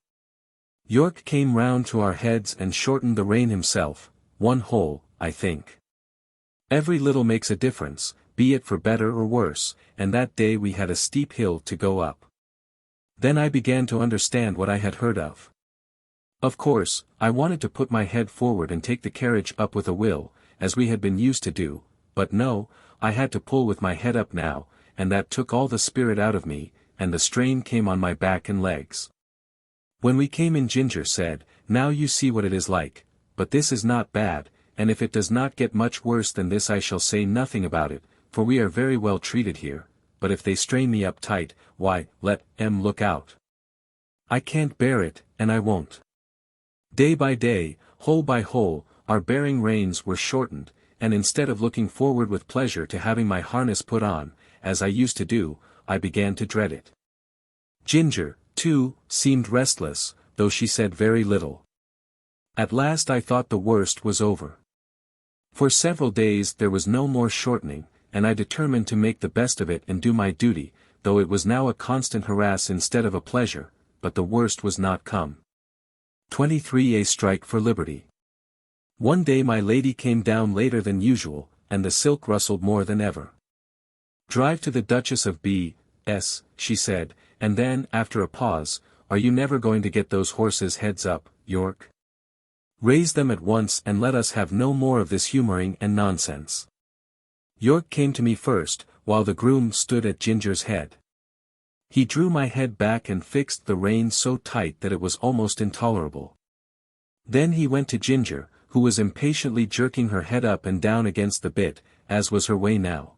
York came round to our heads and shortened the rein himself, 1 hole, I think. Every little makes a difference, be it for better or worse, and that day we had a steep hill to go up. Then I began to understand what I had heard of. Of course, I wanted to put my head forward and take the carriage up with a will, as we had been used to do, but no, I had to pull with my head up now, and that took all the spirit out of me, and the strain came on my back and legs. When we came in Ginger said, "Now you see what it is like, but this is not bad, and if it does not get much worse than this I shall say nothing about it, for we are very well treated here, but if they strain me up tight, why, let 'em look out. I can't bear it, and I won't." Day by day, hole by hole, our bearing reins were shortened, and instead of looking forward with pleasure to having my harness put on, as I used to do, I began to dread it. Ginger, too, seemed restless, though she said very little. At last I thought the worst was over. For several days there was no more shortening, and I determined to make the best of it and do my duty, though it was now a constant harass instead of a pleasure, but the worst was not come. 23 A strike for liberty. One day my lady came down later than usual, and the silk rustled more than ever. "Drive to the Duchess of B.'s, she said, and then, after a pause, "Are you never going to get those horses' heads up, York? Raise them at once and let us have no more of this humouring and nonsense." York came to me first, while the groom stood at Ginger's head. He drew my head back and fixed the rein so tight that it was almost intolerable. Then he went to Ginger, who was impatiently jerking her head up and down against the bit, as was her way now.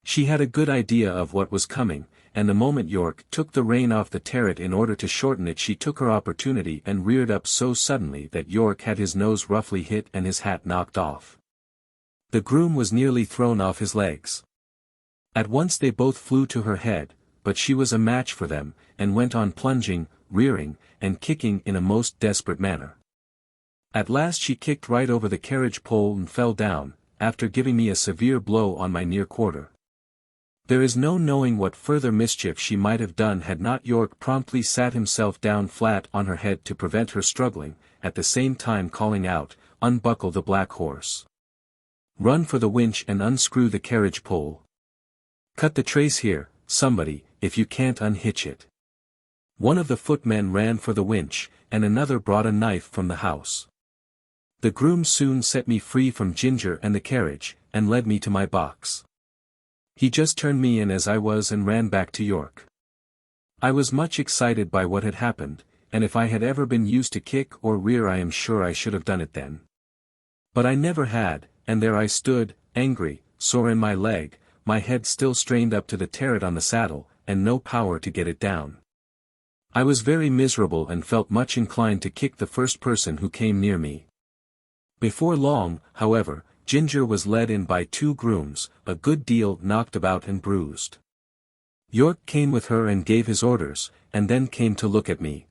She had a good idea of what was coming, and the moment York took the rein off the terret in order to shorten it she took her opportunity and reared up so suddenly that York had his nose roughly hit and his hat knocked off. The groom was nearly thrown off his legs. At once they both flew to her head, but she was a match for them, and went on plunging, rearing, and kicking in a most desperate manner. At last she kicked right over the carriage pole and fell down, after giving me a severe blow on my near quarter. There is no knowing what further mischief she might have done had not York promptly sat himself down flat on her head to prevent her struggling, at the same time calling out, "Unbuckle the black horse. Run for the winch and unscrew the carriage pole. Cut the trace here, somebody, if you can't unhitch it." One of the footmen ran for the winch, and another brought a knife from the house. The groom soon set me free from Ginger and the carriage, and led me to my box. He just turned me in as I was and ran back to York. I was much excited by what had happened, and if I had ever been used to kick or rear I am sure I should have done it then. But I never had, and there I stood, angry, sore in my leg, my head still strained up to the terret on the saddle, and no power to get it down. I was very miserable and felt much inclined to kick the first person who came near me. Before long, however, Ginger was led in by 2 grooms, a good deal knocked about and bruised. York came with her and gave his orders, and then came to look at me.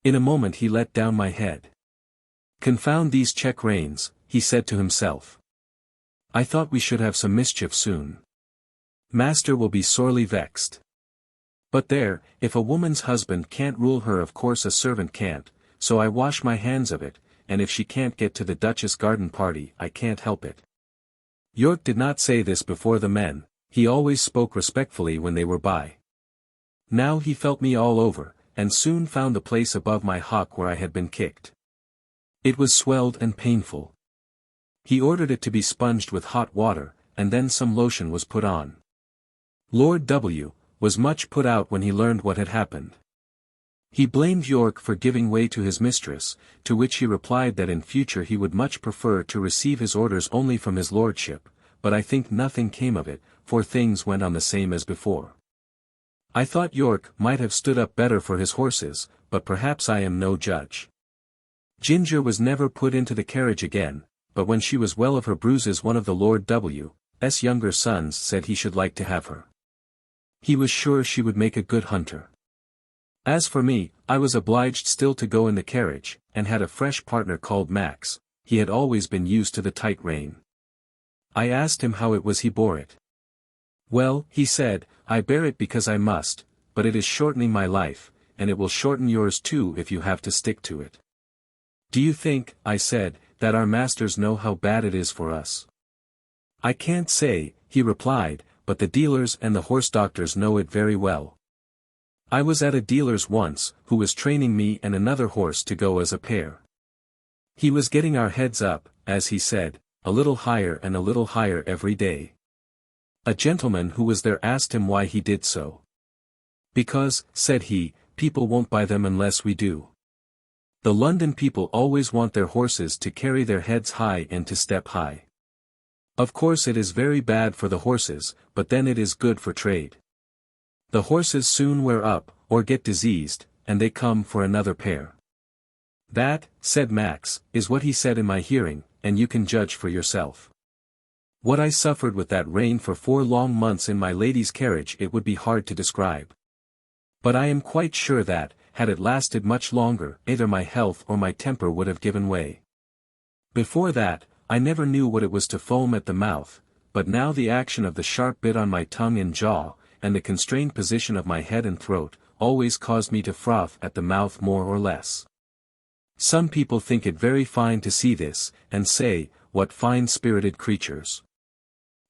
In a moment he let down my head. "Confound these check reins," he said to himself. "I thought we should have some mischief soon. Master will be sorely vexed. But there, if a woman's husband can't rule her of course a servant can't, so I wash my hands of it, and if she can't get to the Duchess' garden party I can't help it." York did not say this before the men, he always spoke respectfully when they were by. Now he felt me all over, and soon found the place above my hock where I had been kicked. It was swelled and painful. He ordered it to be sponged with hot water, and then some lotion was put on. Lord W. was much put out when he learned what had happened. He blamed York for giving way to his mistress, to which he replied that in future he would much prefer to receive his orders only from his lordship, but I think nothing came of it, for things went on the same as before. I thought York might have stood up better for his horses, but perhaps I am no judge. Ginger was never put into the carriage again, but when she was well of her bruises one of the Lord W.'s younger sons said he should like to have her. He was sure she would make a good hunter. As for me, I was obliged still to go in the carriage, and had a fresh partner called Max. He had always been used to the tight rein. I asked him how it was he bore it. "Well," he said, "I bear it because I must, but it is shortening my life, and it will shorten yours too if you have to stick to it." "Do you think," I said, "that our masters know how bad it is for us?" "I can't say," he replied, "but the dealers and the horse doctors know it very well. I was at a dealer's once, who was training me and another horse to go as a pair. He was getting our heads up, as he said, a little higher and a little higher every day. A gentleman who was there asked him why he did so. "Because," said he, "people won't buy them unless we do. The London people always want their horses to carry their heads high and to step high. Of course it is very bad for the horses, but then it is good for trade. The horses soon wear up, or get diseased, and they come for another pair." "That," said Max, "is what he said in my hearing, and you can judge for yourself. What I suffered with that rein for 4 long months in my lady's carriage it would be hard to describe. But I am quite sure that, had it lasted much longer, either my health or my temper would have given way. Before that, I never knew what it was to foam at the mouth, but now the action of the sharp bit on my tongue and jaw, and the constrained position of my head and throat, always caused me to froth at the mouth more or less. Some people think it very fine to see this, and say, what fine-spirited creatures.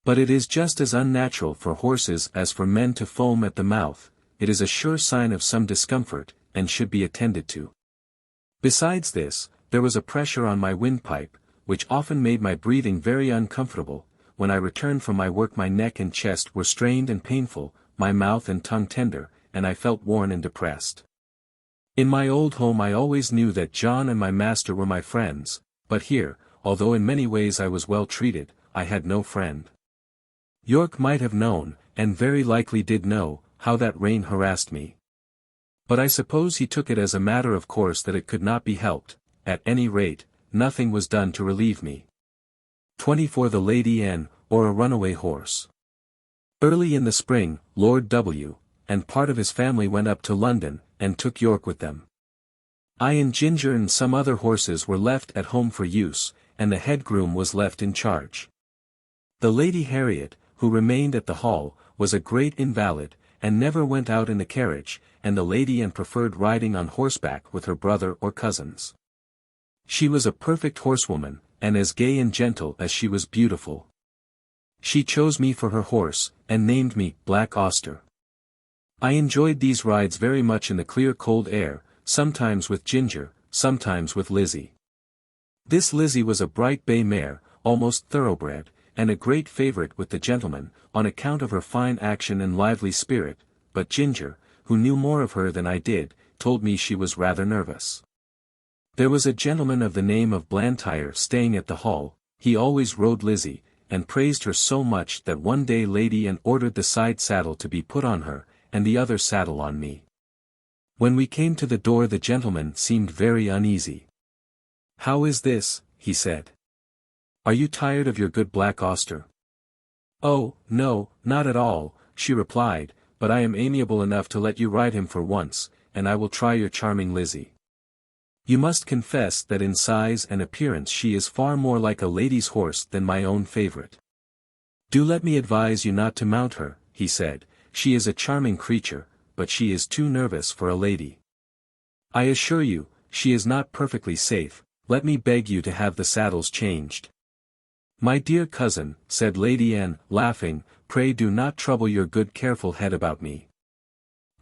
But it is just as unnatural for horses as for men to foam at the mouth. It is a sure sign of some discomfort, and should be attended to. Besides this, there was a pressure on my windpipe, which often made my breathing very uncomfortable. When I returned from my work my neck and chest were strained and painful, my mouth and tongue tender, and I felt worn and depressed. In my old home I always knew that John and my master were my friends, but here, although in many ways I was well treated, I had no friend. York might have known, and very likely did know, how that rein harassed me. But I suppose he took it as a matter of course that it could not be helped. At any rate, nothing was done to relieve me. 24 The Lady N, or a runaway horse. Early in the spring, Lord W. and part of his family went up to London, and took York with them. I and Ginger and some other horses were left at home for use, and the head groom was left in charge. The Lady Harriet, who remained at the Hall, was a great invalid, and never went out in the carriage, and the Lady Anne preferred riding on horseback with her brother or cousins. She was a perfect horsewoman, and as gay and gentle as she was beautiful. She chose me for her horse, and named me Black Auster. I enjoyed these rides very much in the clear cold air, sometimes with Ginger, sometimes with Lizzie. This Lizzie was a bright bay mare, almost thoroughbred, and a great favourite with the gentlemen, on account of her fine action and lively spirit, but Ginger, who knew more of her than I did, told me she was rather nervous. There was a gentleman of the name of Blantyre staying at the Hall. He always rode Lizzie, and praised her so much that one day Lady Anne ordered the side saddle to be put on her, and the other saddle on me. When we came to the door the gentleman seemed very uneasy. "How is this?" he said. "Are you tired of your good Black Auster?" "Oh, no, not at all," she replied, "but I am amiable enough to let you ride him for once, and I will try your charming Lizzie. You must confess that in size and appearance she is far more like a lady's horse than my own favourite. Do let me advise you not to mount her," he said. "She is a charming creature, but she is too nervous for a lady. I assure you, she is not perfectly safe. Let me beg you to have the saddles changed." "My dear cousin," said Lady Anne, laughing, "pray do not trouble your good careful head about me.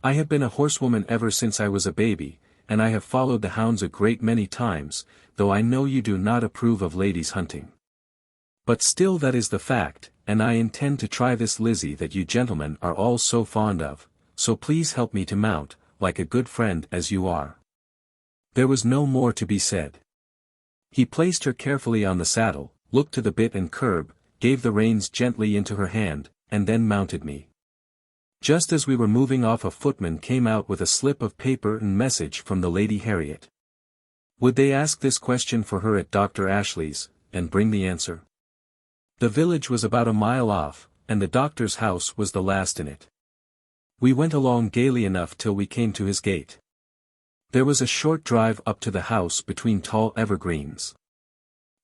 I have been a horsewoman ever since I was a baby, and I have followed the hounds a great many times, though I know you do not approve of ladies hunting. But still that is the fact, and I intend to try this Lizzie that you gentlemen are all so fond of, so please help me to mount, like a good friend as you are." There was no more to be said. He placed her carefully on the saddle, looked to the bit and curb, gave the reins gently into her hand, and then mounted me. Just as we were moving off a footman came out with a slip of paper and message from the Lady Harriet. Would they ask this question for her at Dr. Ashley's, and bring the answer? The village was about a mile off, and the doctor's house was the last in it. We went along gaily enough till we came to his gate. There was a short drive up to the house between tall evergreens.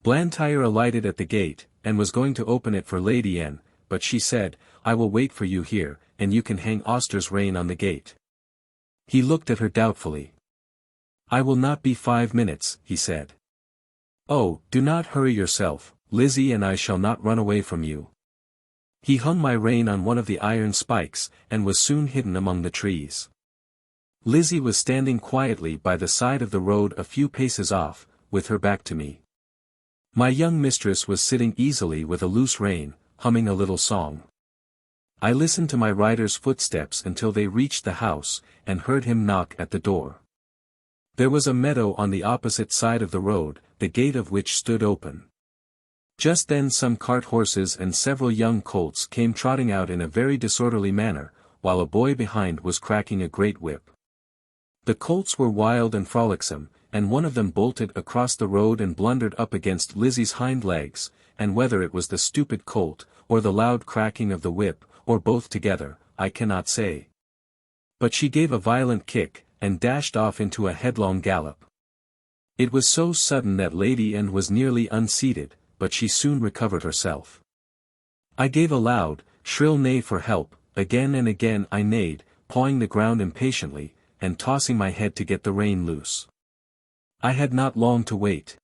Blantyre alighted at the gate, and was going to open it for Lady Anne, but she said, "I will wait for you here, and you can hang Auster's rein on the gate." He looked at her doubtfully. "I will not be 5 minutes," he said. "Oh, do not hurry yourself, Lizzie, and I shall not run away from you." He hung my rein on one of the iron spikes, and was soon hidden among the trees. Lizzie was standing quietly by the side of the road a few paces off, with her back to me. My young mistress was sitting easily with a loose rein, humming a little song. I listened to my rider's footsteps until they reached the house, and heard him knock at the door. There was a meadow on the opposite side of the road, the gate of which stood open. Just then some cart horses and several young colts came trotting out in a very disorderly manner, while a boy behind was cracking a great whip. The colts were wild and frolicsome, and one of them bolted across the road and blundered up against Lizzie's hind legs, and whether it was the stupid colt, or the loud cracking of the whip, or both together, I cannot say. But she gave a violent kick, and dashed off into a headlong gallop. It was so sudden that Lady Anne was nearly unseated, but she soon recovered herself. I gave a loud, shrill neigh for help, again and again I neighed, pawing the ground impatiently, and tossing my head to get the rein loose. I had not long to wait.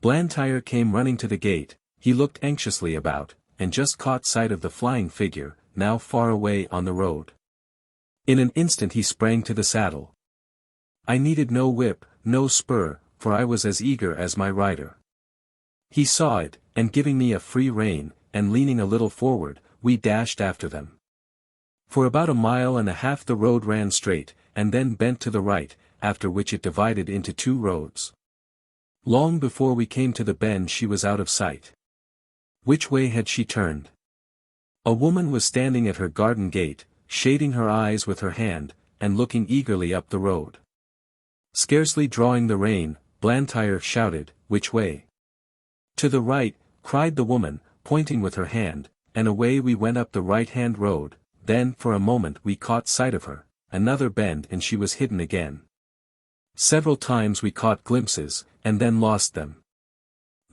Blantyre came running to the gate. He looked anxiously about, and just caught sight of the flying figure, now far away on the road. In an instant he sprang to the saddle. I needed no whip, no spur, for I was as eager as my rider. He saw it, and giving me a free rein, and leaning a little forward, we dashed after them. For about 1.5 miles the road ran straight, and then bent to the right, after which it divided into 2 roads. Long before we came to the bend she was out of sight. Which way had she turned? A woman was standing at her garden gate, shading her eyes with her hand, and looking eagerly up the road. Scarcely drawing the rein, Blantyre shouted, "Which way?" "To the right," cried the woman, pointing with her hand, and away we went up the right-hand road. Then for a moment we caught sight of her, another bend and she was hidden again. Several times we caught glimpses, and then lost them.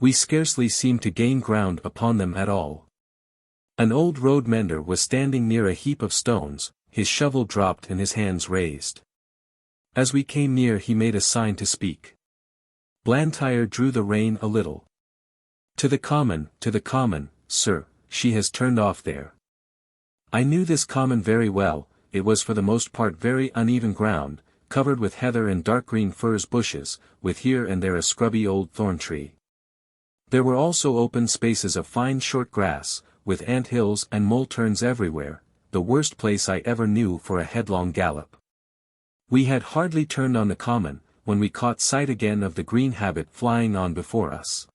We scarcely seemed to gain ground upon them at all. An old road mender was standing near a heap of stones, his shovel dropped and his hands raised. As we came near he made a sign to speak. Blantyre drew the rein a little. To the common, sir, she has turned off there." I knew this common very well. It was for the most part very uneven ground, covered with heather and dark green furze bushes, with here and there a scrubby old thorn tree. There were also open spaces of fine short grass, with ant hills and mole turns everywhere, the worst place I ever knew for a headlong gallop. We had hardly turned on the common, when we caught sight again of the green habit flying on before us.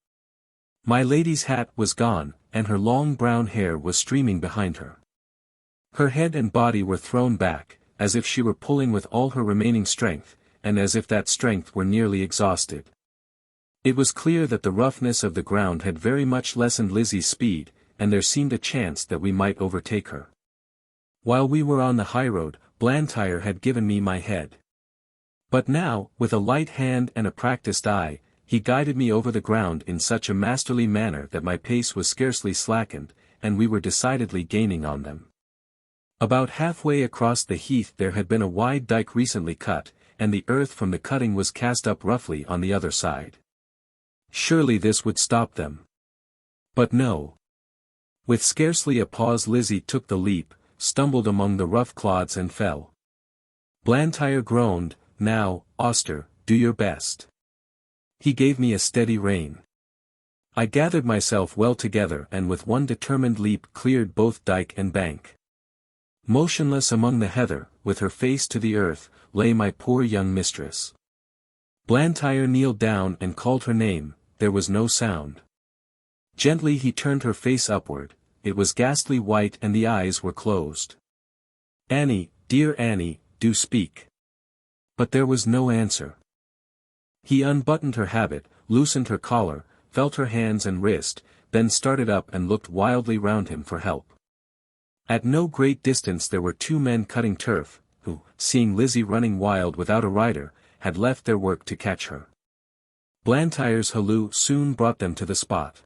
My lady's hat was gone, and her long brown hair was streaming behind her. Her head and body were thrown back, as if she were pulling with all her remaining strength, and as if that strength were nearly exhausted. It was clear that the roughness of the ground had very much lessened Lizzie's speed, and there seemed a chance that we might overtake her. While we were on the highroad, Blantyre had given me my head. But now, with a light hand and a practised eye, he guided me over the ground in such a masterly manner that my pace was scarcely slackened, and we were decidedly gaining on them. About halfway across the heath there had been a wide dike recently cut, and the earth from the cutting was cast up roughly on the other side. Surely this would stop them. But no. With scarcely a pause Lizzie took the leap, stumbled among the rough clods and fell. Blantyre groaned, "Now, Auster, do your best." He gave me a steady rein. I gathered myself well together and with one determined leap cleared both dike and bank. Motionless among the heather, with her face to the earth, lay my poor young mistress. Blantyre kneeled down and called her name, there was no sound. Gently he turned her face upward, it was ghastly white and the eyes were closed. "Annie, dear Annie, do speak." But there was no answer. He unbuttoned her habit, loosened her collar, felt her hands and wrist, then started up and looked wildly round him for help. At no great distance there were two men cutting turf, who, seeing Lizzie running wild without a rider, had left their work to catch her. Blantyre's halloo soon brought them to the spot.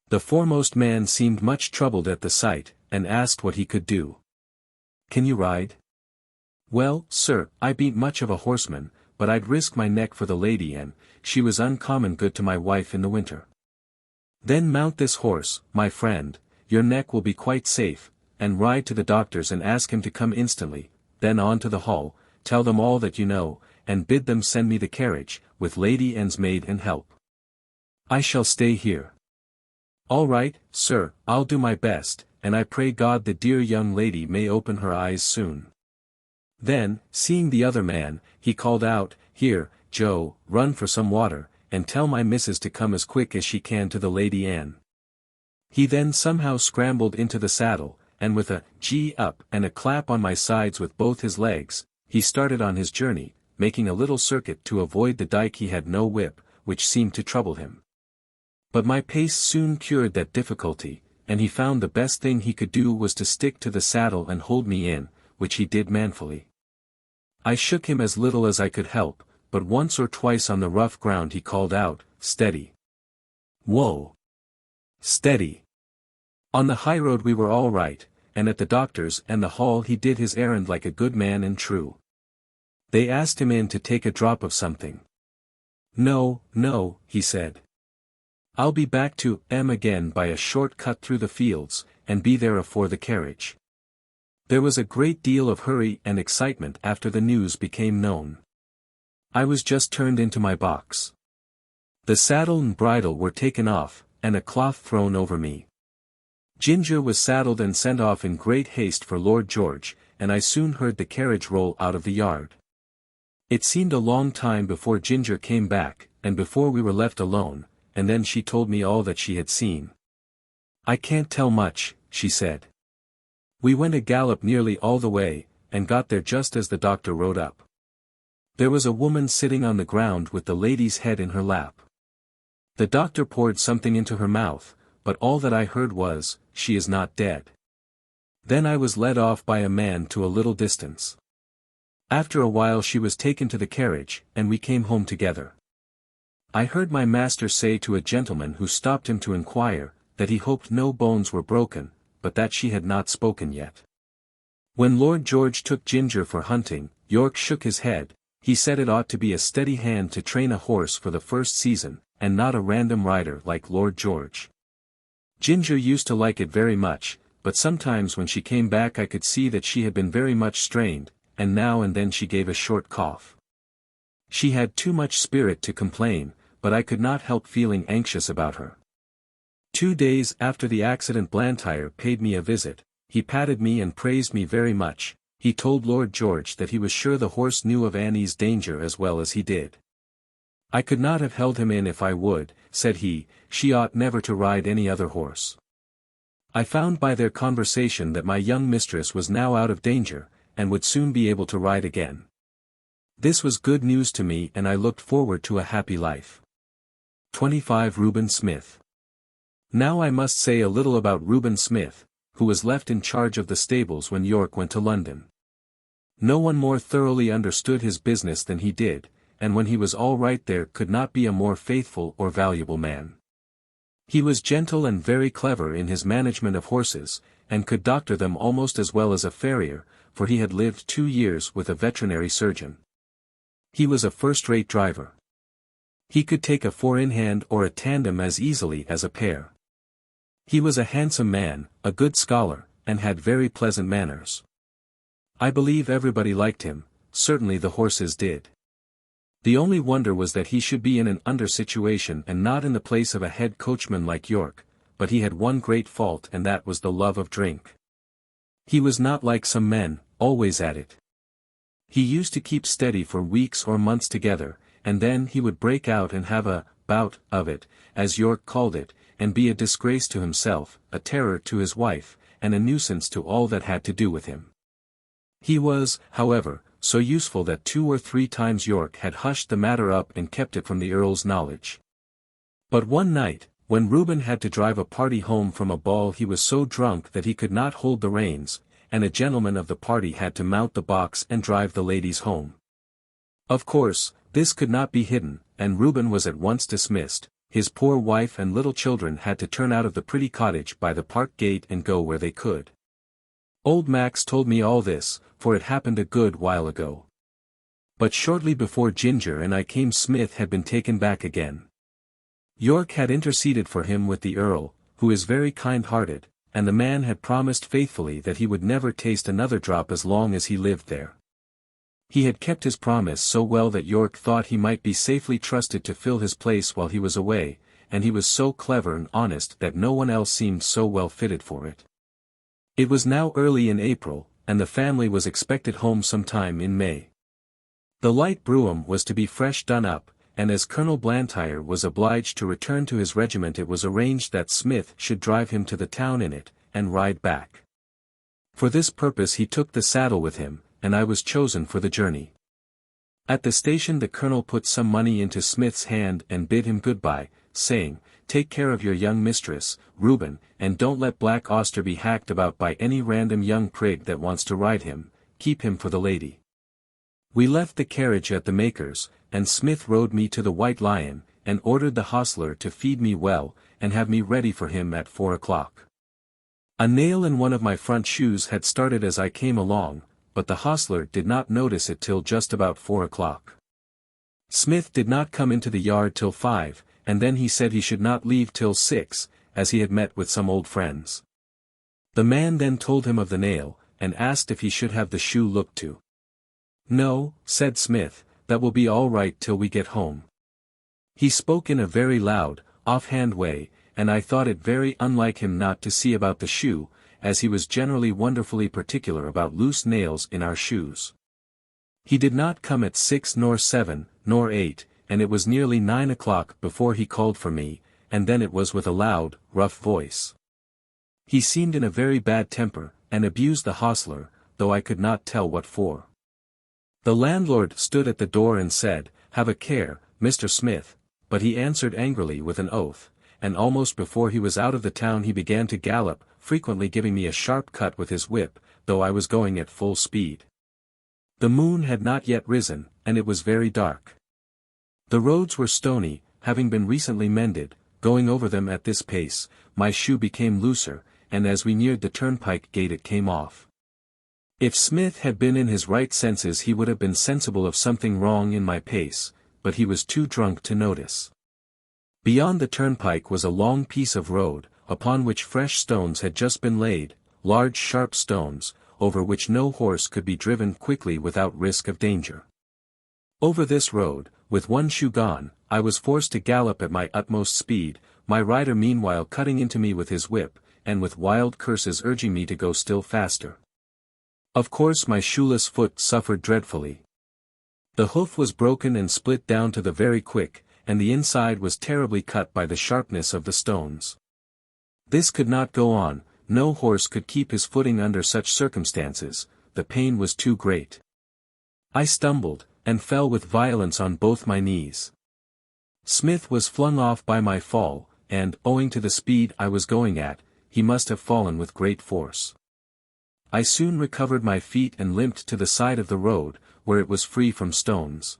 The foremost man seemed much troubled at the sight, and asked what he could do. "Can you ride?" "Well, sir, I bean't much of a horseman, but I'd risk my neck for the lady and she was uncommon good to my wife in the winter." "Then mount this horse, my friend, your neck will be quite safe, and ride to the doctor's and ask him to come instantly, then on to the hall, tell them all that you know, and bid them send me the carriage, with Lady Anne's maid and help. I shall stay here." "All right, sir, I'll do my best, and I pray God the dear young lady may open her eyes soon." Then, seeing the other man, he called out, "Here, Joe, run for some water, and tell my missus to come as quick as she can to the Lady Anne." He then somehow scrambled into the saddle, and with a "gee up" and a clap on my sides with both his legs, he started on his journey, making a little circuit to avoid the dike. He had no whip, which seemed to trouble him. But my pace soon cured that difficulty, and he found the best thing he could do was to stick to the saddle and hold me in, which he did manfully. I shook him as little as I could help, but once or twice on the rough ground he called out, "Steady! Whoa! Steady!" On the highroad we were all right, and at the doctor's and the hall he did his errand like a good man and true. They asked him in to take a drop of something. "No, no," he said. "I'll be back to M again by a short cut through the fields, and be there afore the carriage." There was a great deal of hurry and excitement after the news became known. I was just turned into my box. The saddle and bridle were taken off, and a cloth thrown over me. Ginger was saddled and sent off in great haste for Lord George, and I soon heard the carriage roll out of the yard. It seemed a long time before Ginger came back, and before we were left alone, and then she told me all that she had seen. "I can't tell much," she said. "We went a gallop nearly all the way, and got there just as the doctor rode up. There was a woman sitting on the ground with the lady's head in her lap. The doctor poured something into her mouth, but all that I heard was, 'She is not dead.' Then I was led off by a man to a little distance. After a while she was taken to the carriage, and we came home together. I heard my master say to a gentleman who stopped him to inquire, that he hoped no bones were broken, but that she had not spoken yet. When Lord George took Ginger for hunting, York shook his head. He said it ought to be a steady hand to train a horse for the first season, and not a random rider like Lord George. Ginger used to like it very much, but sometimes when she came back I could see that she had been very much strained, and now and then she gave a short cough. She had too much spirit to complain, but I could not help feeling anxious about her. 2 days after the accident Blantyre paid me a visit. He patted me and praised me very much. he told Lord George that he was sure the horse knew of Annie's danger as well as he did. I could not have held him in if I would, said he, she ought never to ride any other horse. I found by their conversation that my young mistress was now out of danger, and would soon be able to ride again. This was good news to me and I looked forward to a happy life. 25 Reuben Smith. Now I must say a little about Reuben Smith, who was left in charge of the stables when York went to London. No one more thoroughly understood his business than he did, and when he was all right there could not be a more faithful or valuable man. He was gentle and very clever in his management of horses, and could doctor them almost as well as a farrier, for he had lived 2 years with a veterinary surgeon. He was a first-rate driver. He could take a four-in-hand or a tandem as easily as a pair. He was a handsome man, a good scholar, and had very pleasant manners. I believe everybody liked him, certainly the horses did. The only wonder was that he should be in an under situation and not in the place of a head coachman like York, but he had one great fault and that was the love of drink. He was not like some men, always at it. He used to keep steady for weeks or months together, and then he would break out and have a bout of it, as York called it, and be a disgrace to himself, a terror to his wife, and a nuisance to all that had to do with him. He was, however, so useful that 2 or 3 times York had hushed the matter up and kept it from the Earl's knowledge. But one night, when Reuben had to drive a party home from a ball, he was so drunk that he could not hold the reins, and a gentleman of the party had to mount the box and drive the ladies home. Of course, this could not be hidden, and Reuben was at once dismissed. His poor wife and little children had to turn out of the pretty cottage by the park gate and go where they could. Old Max told me all this, for it happened a good while ago. But shortly before Ginger and I came, Smith had been taken back again. York had interceded for him with the Earl, who is very kind-hearted, and the man had promised faithfully that he would never taste another drop as long as he lived there. He had kept his promise so well that York thought he might be safely trusted to fill his place while he was away, and he was so clever and honest that no one else seemed so well fitted for it. It was now early in April, and the family was expected home sometime in May. The light brougham was to be fresh done up, and as Colonel Blantyre was obliged to return to his regiment, it was arranged that Smith should drive him to the town in it, and ride back. For this purpose he took the saddle with him, and I was chosen for the journey. At the station the colonel put some money into Smith's hand and bid him goodbye, saying, "Take care of your young mistress, Reuben, and don't let Black Auster be hacked about by any random young prig that wants to ride him, keep him for the lady." We left the carriage at the maker's, and Smith rode me to the White Lion, and ordered the hostler to feed me well, and have me ready for him at 4 o'clock. A nail in one of my front shoes had started as I came along, but the hostler did not notice it till just about 4 o'clock. Smith did not come into the yard till 5, and then he said he should not leave till 6, as he had met with some old friends. The man then told him of the nail, and asked if he should have the shoe looked to. "No," said Smith, "that will be all right till we get home." He spoke in a very loud, off-hand way, and I thought it very unlike him not to see about the shoe, as he was generally wonderfully particular about loose nails in our shoes. He did not come at 6 nor 7, nor 8, and it was nearly 9 o'clock before he called for me, and then it was with a loud, rough voice. He seemed in a very bad temper, and abused the hostler, though I could not tell what for. The landlord stood at the door and said, "Have a care, Mr. Smith," but he answered angrily with an oath, and almost before he was out of the town he began to gallop, frequently giving me a sharp cut with his whip, though I was going at full speed. The moon had not yet risen, and it was very dark. The roads were stony, having been recently mended. Going over them at this pace, my shoe became looser, and as we neared the turnpike gate it came off. If Smith had been in his right senses he would have been sensible of something wrong in my pace, but he was too drunk to notice. Beyond the turnpike was a long piece of road, upon which fresh stones had just been laid, large sharp stones, over which no horse could be driven quickly without risk of danger. Over this road, with one shoe gone, I was forced to gallop at my utmost speed, my rider meanwhile cutting into me with his whip, and with wild curses urging me to go still faster. Of course my shoeless foot suffered dreadfully. The hoof was broken and split down to the very quick, and the inside was terribly cut by the sharpness of the stones. This could not go on, no horse could keep his footing under such circumstances, the pain was too great. I stumbled, and fell with violence on both my knees. Smith was flung off by my fall, and, owing to the speed I was going at, he must have fallen with great force. I soon recovered my feet and limped to the side of the road, where it was free from stones.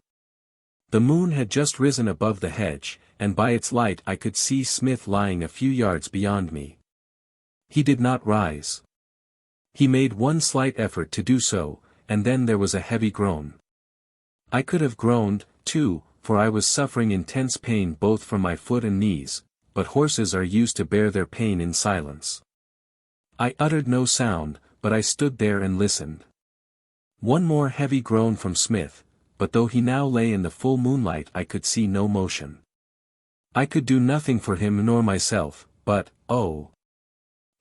The moon had just risen above the hedge, and by its light I could see Smith lying a few yards beyond me. He did not rise. He made one slight effort to do so, and then there was a heavy groan. I could have groaned, too, for I was suffering intense pain both from my foot and knees, but horses are used to bear their pain in silence. I uttered no sound, but I stood there and listened. One more heavy groan from Smith, but though he now lay in the full moonlight I could see no motion. I could do nothing for him nor myself, but, oh!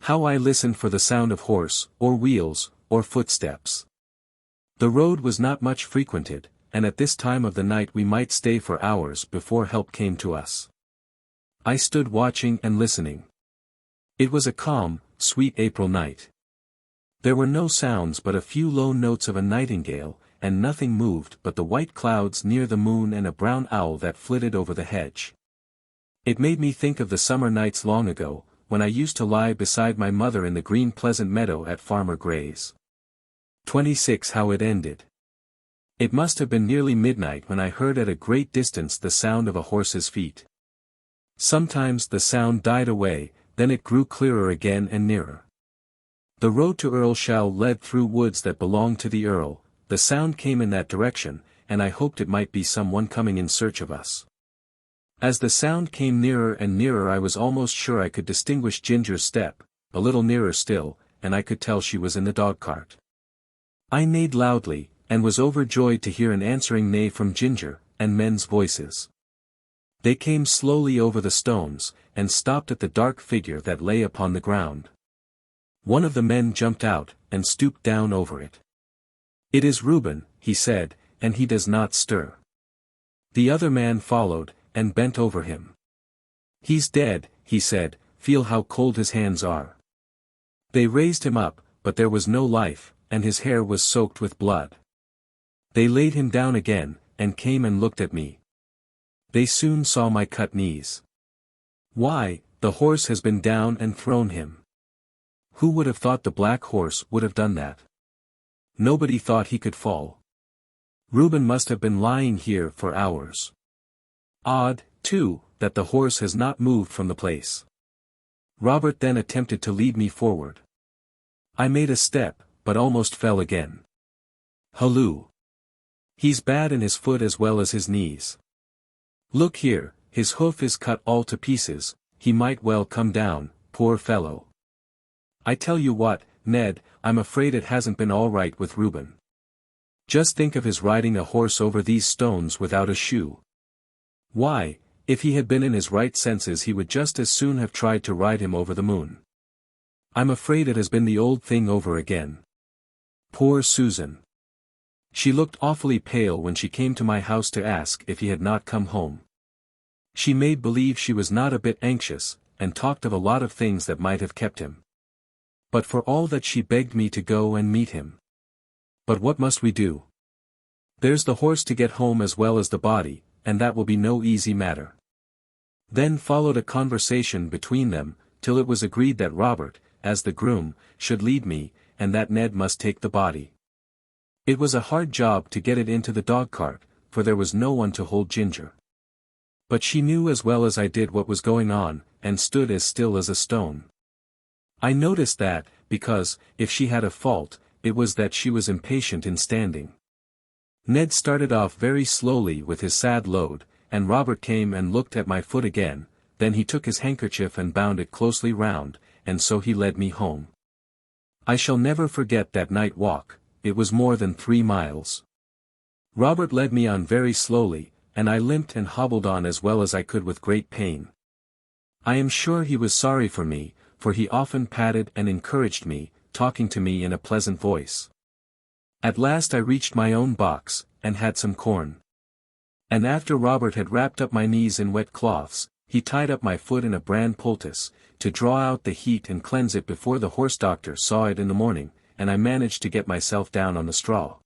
how I listened for the sound of horse, or wheels, or footsteps. The road was not much frequented, and at this time of the night we might stay for hours before help came to us. I stood watching and listening. It was a calm, sweet April night. There were no sounds but a few low notes of a nightingale, and nothing moved but the white clouds near the moon and a brown owl that flitted over the hedge. It made me think of the summer nights long ago, when I used to lie beside my mother in the green pleasant meadow at Farmer Gray's. 26 How it ended. It must have been nearly midnight when I heard at a great distance the sound of a horse's feet. Sometimes the sound died away, then it grew clearer again and nearer. The road to Earlshall led through woods that belonged to the Earl, the sound came in that direction, and I hoped it might be someone coming in search of us. As the sound came nearer and nearer I was almost sure I could distinguish Ginger's step, a little nearer still, and I could tell she was in the dog-cart. I neighed loudly, and was overjoyed to hear an answering neigh from Ginger, and men's voices. They came slowly over the stones, and stopped at the dark figure that lay upon the ground. One of the men jumped out, and stooped down over it. "It is Reuben," he said, "and he does not stir." The other man followed, and bent over him. "He's dead," he said, "feel how cold his hands are." They raised him up, but there was no life, and his hair was soaked with blood. They laid him down again, and came and looked at me. They soon saw my cut knees. "Why, the horse has been down and thrown him." Who would have thought the black horse would have done that? Nobody thought he could fall. Reuben must have been lying here for hours. Odd, too, that the horse has not moved from the place. Robert then attempted to lead me forward. I made a step, but almost fell again. Halloo! He's bad in his foot as well as his knees. Look here, his hoof is cut all to pieces, he might well come down, poor fellow. I tell you what, Ned, I'm afraid it hasn't been all right with Reuben. Just think of his riding a horse over these stones without a shoe. Why, if he had been in his right senses he would just as soon have tried to ride him over the moon. I'm afraid it has been the old thing over again. Poor Susan. She looked awfully pale when she came to my house to ask if he had not come home. She made believe she was not a bit anxious, and talked of a lot of things that might have kept him. But for all that she begged me to go and meet him. But what must we do? There's the horse to get home as well as the body, and that will be no easy matter. Then followed a conversation between them, till it was agreed that Robert, as the groom, should lead me, and that Ned must take the body. It was a hard job to get it into the dog-cart, for there was no one to hold Ginger. But she knew as well as I did what was going on, and stood as still as a stone. I noticed that, because, if she had a fault, it was that she was impatient in standing. Ned started off very slowly with his sad load, and Robert came and looked at my foot again, then he took his handkerchief and bound it closely round, and so he led me home. I shall never forget that night walk, it was more than 3 miles. Robert led me on very slowly, and I limped and hobbled on as well as I could with great pain. I am sure he was sorry for me, for he often patted and encouraged me, talking to me in a pleasant voice. At last I reached my own box, and had some corn. And after Robert had wrapped up my knees in wet cloths, he tied up my foot in a bran poultice, to draw out the heat and cleanse it before the horse doctor saw it in the morning, and I managed to get myself down on the straw.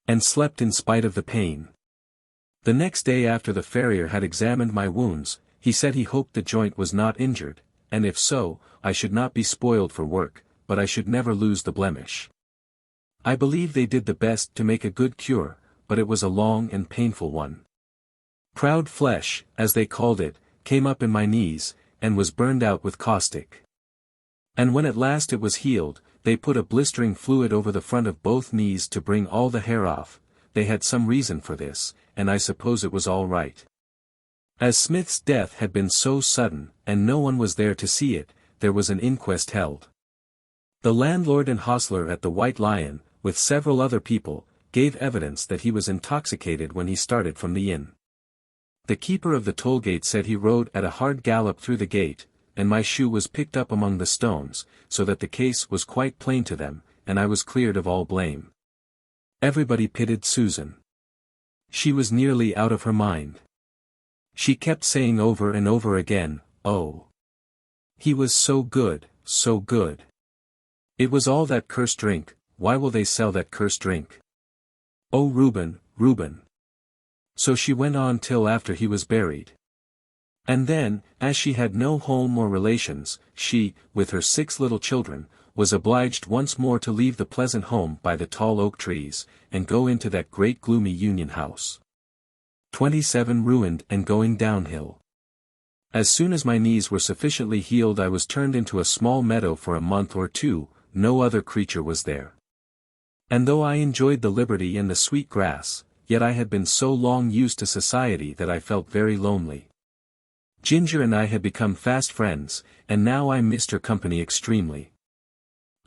And slept in spite of the pain. The next day after the farrier had examined my wounds, he said he hoped the joint was not injured, and if so, I should not be spoiled for work, but I should never lose the blemish. I believe they did the best to make a good cure, but it was a long and painful one. Proud flesh, as they called it, came up in my knees, and was burned out with caustic. And when at last it was healed, they put a blistering fluid over the front of both knees to bring all the hair off. They had some reason for this, and I suppose it was all right. As Smith's death had been so sudden, and no one was there to see it, there was an inquest held. The landlord and hostler at the White Lion, with several other people, gave evidence that he was intoxicated when he started from the inn. The keeper of the toll gate said he rode at a hard gallop through the gate, and my shoe was picked up among the stones, so that the case was quite plain to them, and I was cleared of all blame. Everybody pitied Susan. She was nearly out of her mind. She kept saying over and over again, "Oh, he was so good, so good. It was all that cursed drink. Why will they sell that cursed drink? Oh Reuben, Reuben." So she went on till after he was buried. And then, as she had no home or relations, she, with her 6 little children, was obliged once more to leave the pleasant home by the tall oak trees, and go into that great gloomy Union house. 27 ruined and going downhill. As soon as my knees were sufficiently healed I was turned into a small meadow for a month or 2, no other creature was there. And though I enjoyed the liberty and the sweet grass, yet I had been so long used to society that I felt very lonely. Ginger and I had become fast friends, and now I missed her company extremely.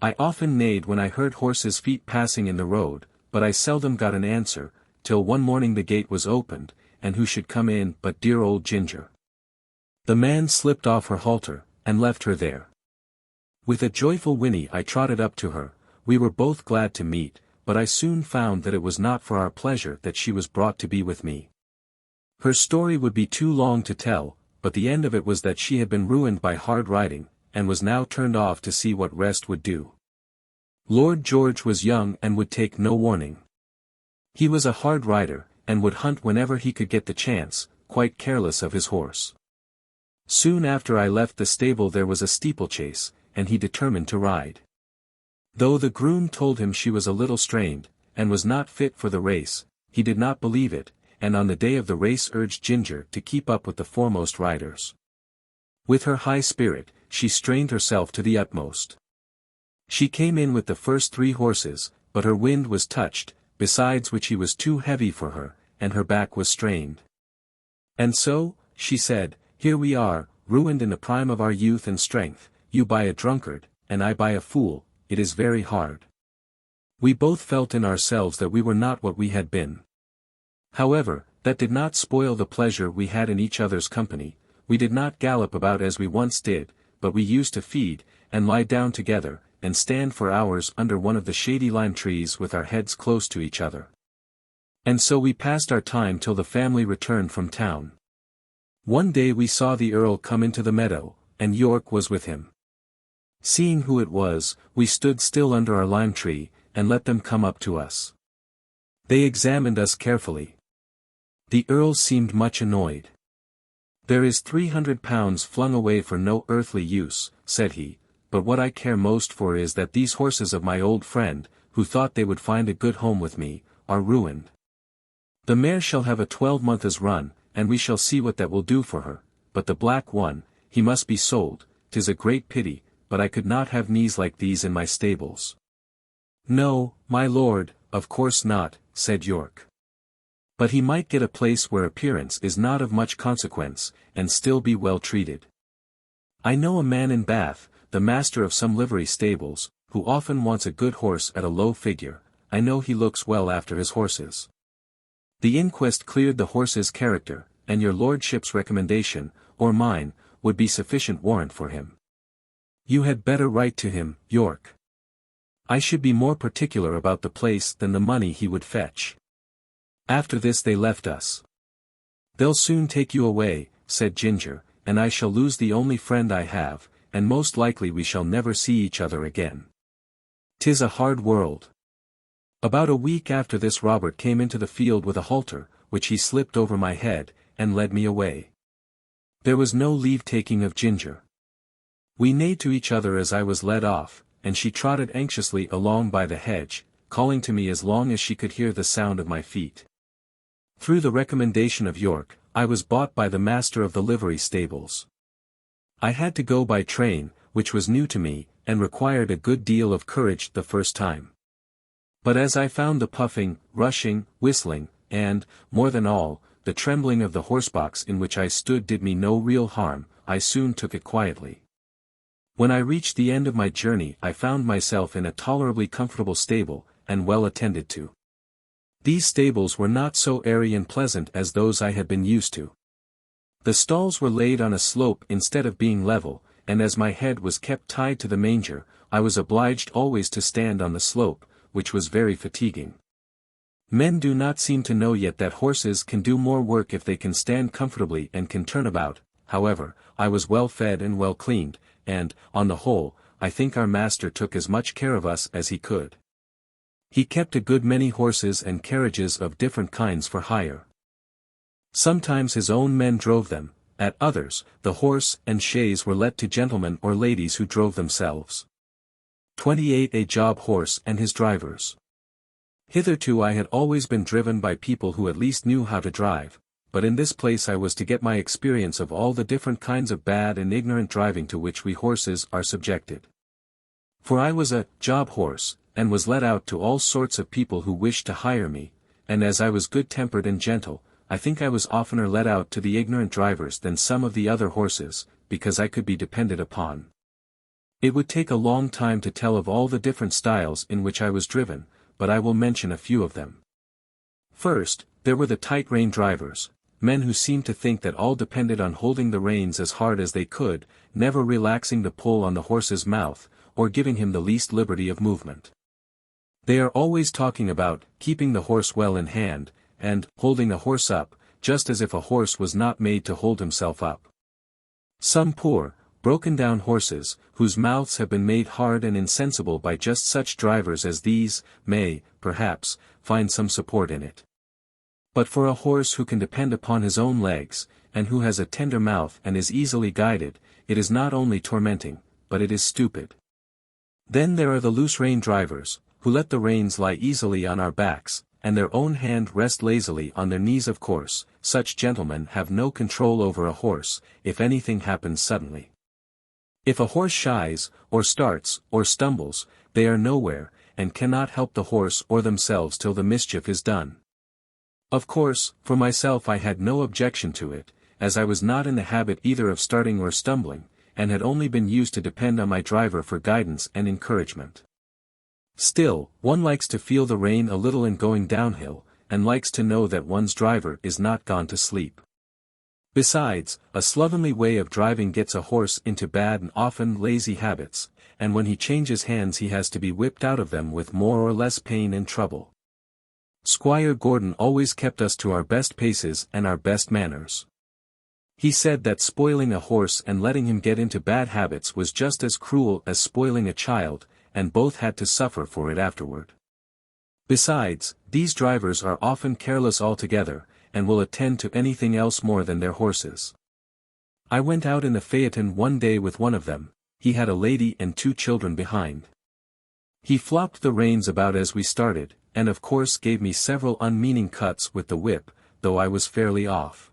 I often neighed when I heard horses' feet passing in the road, but I seldom got an answer, till one morning the gate was opened, and who should come in but dear old Ginger. The man slipped off her halter, and left her there. With a joyful whinny I trotted up to her. We were both glad to meet, but I soon found that it was not for our pleasure that she was brought to be with me. Her story would be too long to tell, but the end of it was that she had been ruined by hard riding, and was now turned off to see what rest would do. Lord George was young and would take no warning. He was a hard rider, and would hunt whenever he could get the chance, quite careless of his horse. Soon after I left the stable there was a steeplechase, and he determined to ride. Though the groom told him she was a little strained, and was not fit for the race, he did not believe it, and on the day of the race urged Ginger to keep up with the foremost riders. With her high spirit, she strained herself to the utmost. She came in with the first 3 horses, but her wind was touched, besides which he was too heavy for her, and her back was strained. "And so," she said, "here we are, ruined in the prime of our youth and strength, you by a drunkard, and I by a fool. It is very hard." We both felt in ourselves that we were not what we had been. However, that did not spoil the pleasure we had in each other's company. We did not gallop about as we once did, but we used to feed, and lie down together, and stand for hours under one of the shady lime trees with our heads close to each other. And so we passed our time till the family returned from town. One day we saw the Earl come into the meadow, and York was with him. Seeing who it was, we stood still under our lime tree, and let them come up to us. They examined us carefully. The Earl seemed much annoyed. "There is £300 flung away for no earthly use," said he, "but what I care most for is that these horses of my old friend, who thought they would find a good home with me, are ruined. The mare shall have a 12-months run, and we shall see what that will do for her, but the black one, he must be sold. 'Tis a great pity, but I could not have knees like these in my stables." "No, my lord, of course not," said York. "But he might get a place where appearance is not of much consequence, and still be well treated. I know a man in Bath, the master of some livery stables, who often wants a good horse at a low figure. I know he looks well after his horses. The inquest cleared the horse's character, and your lordship's recommendation, or mine, would be sufficient warrant for him. You had better write to him, York." I should be more particular about the place than the money he would fetch. After this they left us. "They'll soon take you away," said Ginger, "and I shall lose the only friend I have, and most likely we shall never see each other again. 'Tis a hard world." About a week after this Robert came into the field with a halter, which he slipped over my head, and led me away. There was no leave-taking of Ginger. We neighed to each other as I was led off, and she trotted anxiously along by the hedge, calling to me as long as she could hear the sound of my feet. Through the recommendation of York, I was bought by the master of the livery stables. I had to go by train, which was new to me, and required a good deal of courage the first time. But as I found the puffing, rushing, whistling, and, more than all, the trembling of the horsebox in which I stood did me no real harm, I soon took it quietly. When I reached the end of my journey I found myself in a tolerably comfortable stable, and well attended to. These stables were not so airy and pleasant as those I had been used to. The stalls were laid on a slope instead of being level, and as my head was kept tied to the manger, I was obliged always to stand on the slope, which was very fatiguing. Men do not seem to know yet that horses can do more work if they can stand comfortably and can turn about. However, I was well fed and well cleaned, and, on the whole, I think our master took as much care of us as he could. He kept a good many horses and carriages of different kinds for hire. Sometimes his own men drove them, at others, the horse and chaise were let to gentlemen or ladies who drove themselves. 28 A job horse and his drivers. Hitherto I had always been driven by people who at least knew how to drive, but in this place I was to get my experience of all the different kinds of bad and ignorant driving to which we horses are subjected. For I was a job horse, and was let out to all sorts of people who wished to hire me, and as I was good-tempered and gentle, I think I was oftener let out to the ignorant drivers than some of the other horses, because I could be depended upon. It would take a long time to tell of all the different styles in which I was driven, but I will mention a few of them. First, there were the tight-rein drivers, men who seemed to think that all depended on holding the reins as hard as they could, never relaxing the pull on the horse's mouth, or giving him the least liberty of movement. They are always talking about keeping the horse well in hand, and holding the horse up, just as if a horse was not made to hold himself up. Some poor, broken-down horses, whose mouths have been made hard and insensible by just such drivers as these, may, perhaps, find some support in it. But for a horse who can depend upon his own legs, and who has a tender mouth and is easily guided, it is not only tormenting, but it is stupid. Then there are the loose-rein drivers, who let the reins lie easily on our backs, and their own hand rest lazily on their knees. Of course, such gentlemen have no control over a horse, if anything happens suddenly. If a horse shies, or starts, or stumbles, they are nowhere, and cannot help the horse or themselves till the mischief is done. Of course, for myself I had no objection to it, as I was not in the habit either of starting or stumbling, and had only been used to depend on my driver for guidance and encouragement. Still, one likes to feel the rein a little in going downhill, and likes to know that one's driver is not gone to sleep. Besides, a slovenly way of driving gets a horse into bad and often lazy habits, and when he changes hands he has to be whipped out of them with more or less pain and trouble. Squire Gordon always kept us to our best paces and our best manners. He said that spoiling a horse and letting him get into bad habits was just as cruel as spoiling a child, and both had to suffer for it afterward. Besides, these drivers are often careless altogether, and will attend to anything else more than their horses. I went out in the phaeton one day with one of them. He had a lady and 2 children behind. He flopped the reins about as we started, and of course gave me several unmeaning cuts with the whip, though I was fairly off.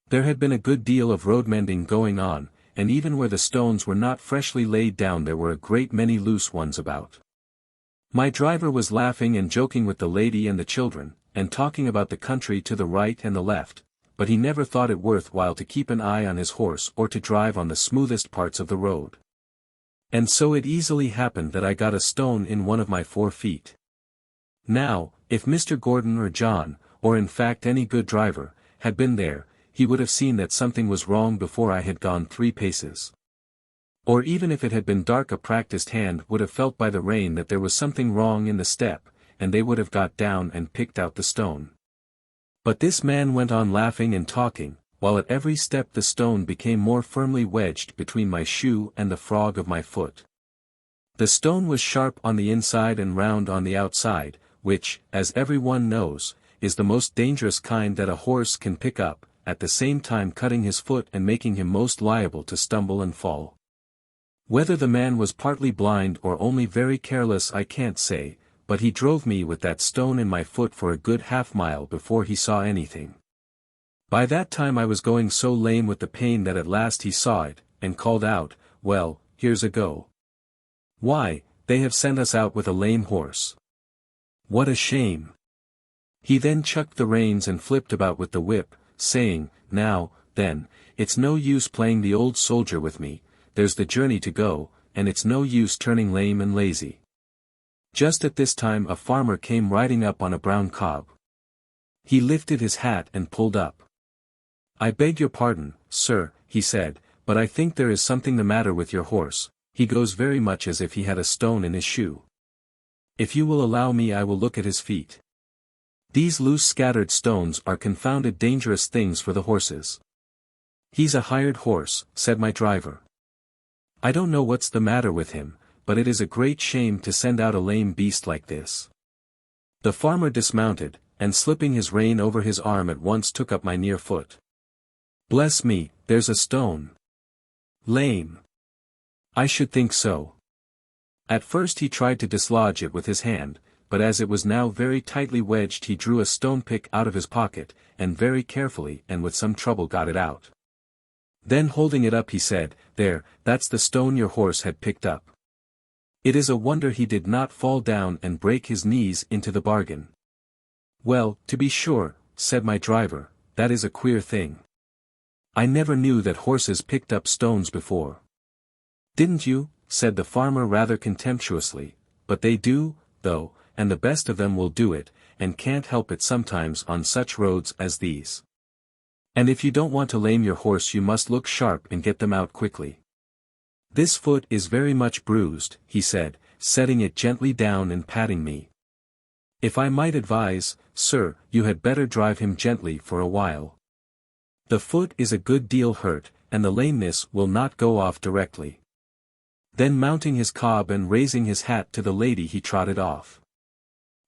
There had been a good deal of road mending going on, and even where the stones were not freshly laid down there were a great many loose ones about. My driver was laughing and joking with the lady and the children, and talking about the country to the right and the left, but he never thought it worth while to keep an eye on his horse or to drive on the smoothest parts of the road. And so it easily happened that I got a stone in one of my 4 feet. Now, if Mr. Gordon or John, or in fact any good driver, had been there, he would have seen that something was wrong before I had gone 3 paces. Or even if it had been dark, a practiced hand would have felt by the rain that there was something wrong in the step, and they would have got down and picked out the stone. But this man went on laughing and talking, while at every step the stone became more firmly wedged between my shoe and the frog of my foot. The stone was sharp on the inside and round on the outside, which, as everyone knows, is the most dangerous kind that a horse can pick up, at the same time cutting his foot and making him most liable to stumble and fall. Whether the man was partly blind or only very careless I can't say, but he drove me with that stone in my foot for a good half-mile before he saw anything. By that time I was going so lame with the pain that at last he saw it, and called out, "Well, here's a go. Why, they have sent us out with a lame horse. What a shame." He then chucked the reins and flipped about with the whip, saying, "Now, then, it's no use playing the old soldier with me, there's the journey to go, and it's no use turning lame and lazy." Just at this time a farmer came riding up on a brown cob. He lifted his hat and pulled up. "I beg your pardon, sir," he said, "but I think there is something the matter with your horse, he goes very much as if he had a stone in his shoe. If you will allow me I will look at his feet. These loose scattered stones are confounded dangerous things for the horses." "He's a hired horse," said my driver. "I don't know what's the matter with him, but it is a great shame to send out a lame beast like this." The farmer dismounted, and slipping his rein over his arm at once took up my near foot. "Bless me, there's a stone. Lame. I should think so." At first he tried to dislodge it with his hand, but as it was now very tightly wedged he drew a stone pick out of his pocket, and very carefully and with some trouble got it out. Then holding it up he said, "There, that's the stone your horse had picked up. It is a wonder he did not fall down and break his knees into the bargain." "Well, to be sure," said my driver, "that is a queer thing. I never knew that horses picked up stones before." "Didn't you?" said the farmer rather contemptuously, "but they do, though, and the best of them will do it, and can't help it sometimes on such roads as these. And if you don't want to lame your horse you must look sharp and get them out quickly. This foot is very much bruised," he said, setting it gently down and patting me. "If I might advise, sir, you had better drive him gently for a while. The foot is a good deal hurt, and the lameness will not go off directly." Then mounting his cob and raising his hat to the lady he trotted off.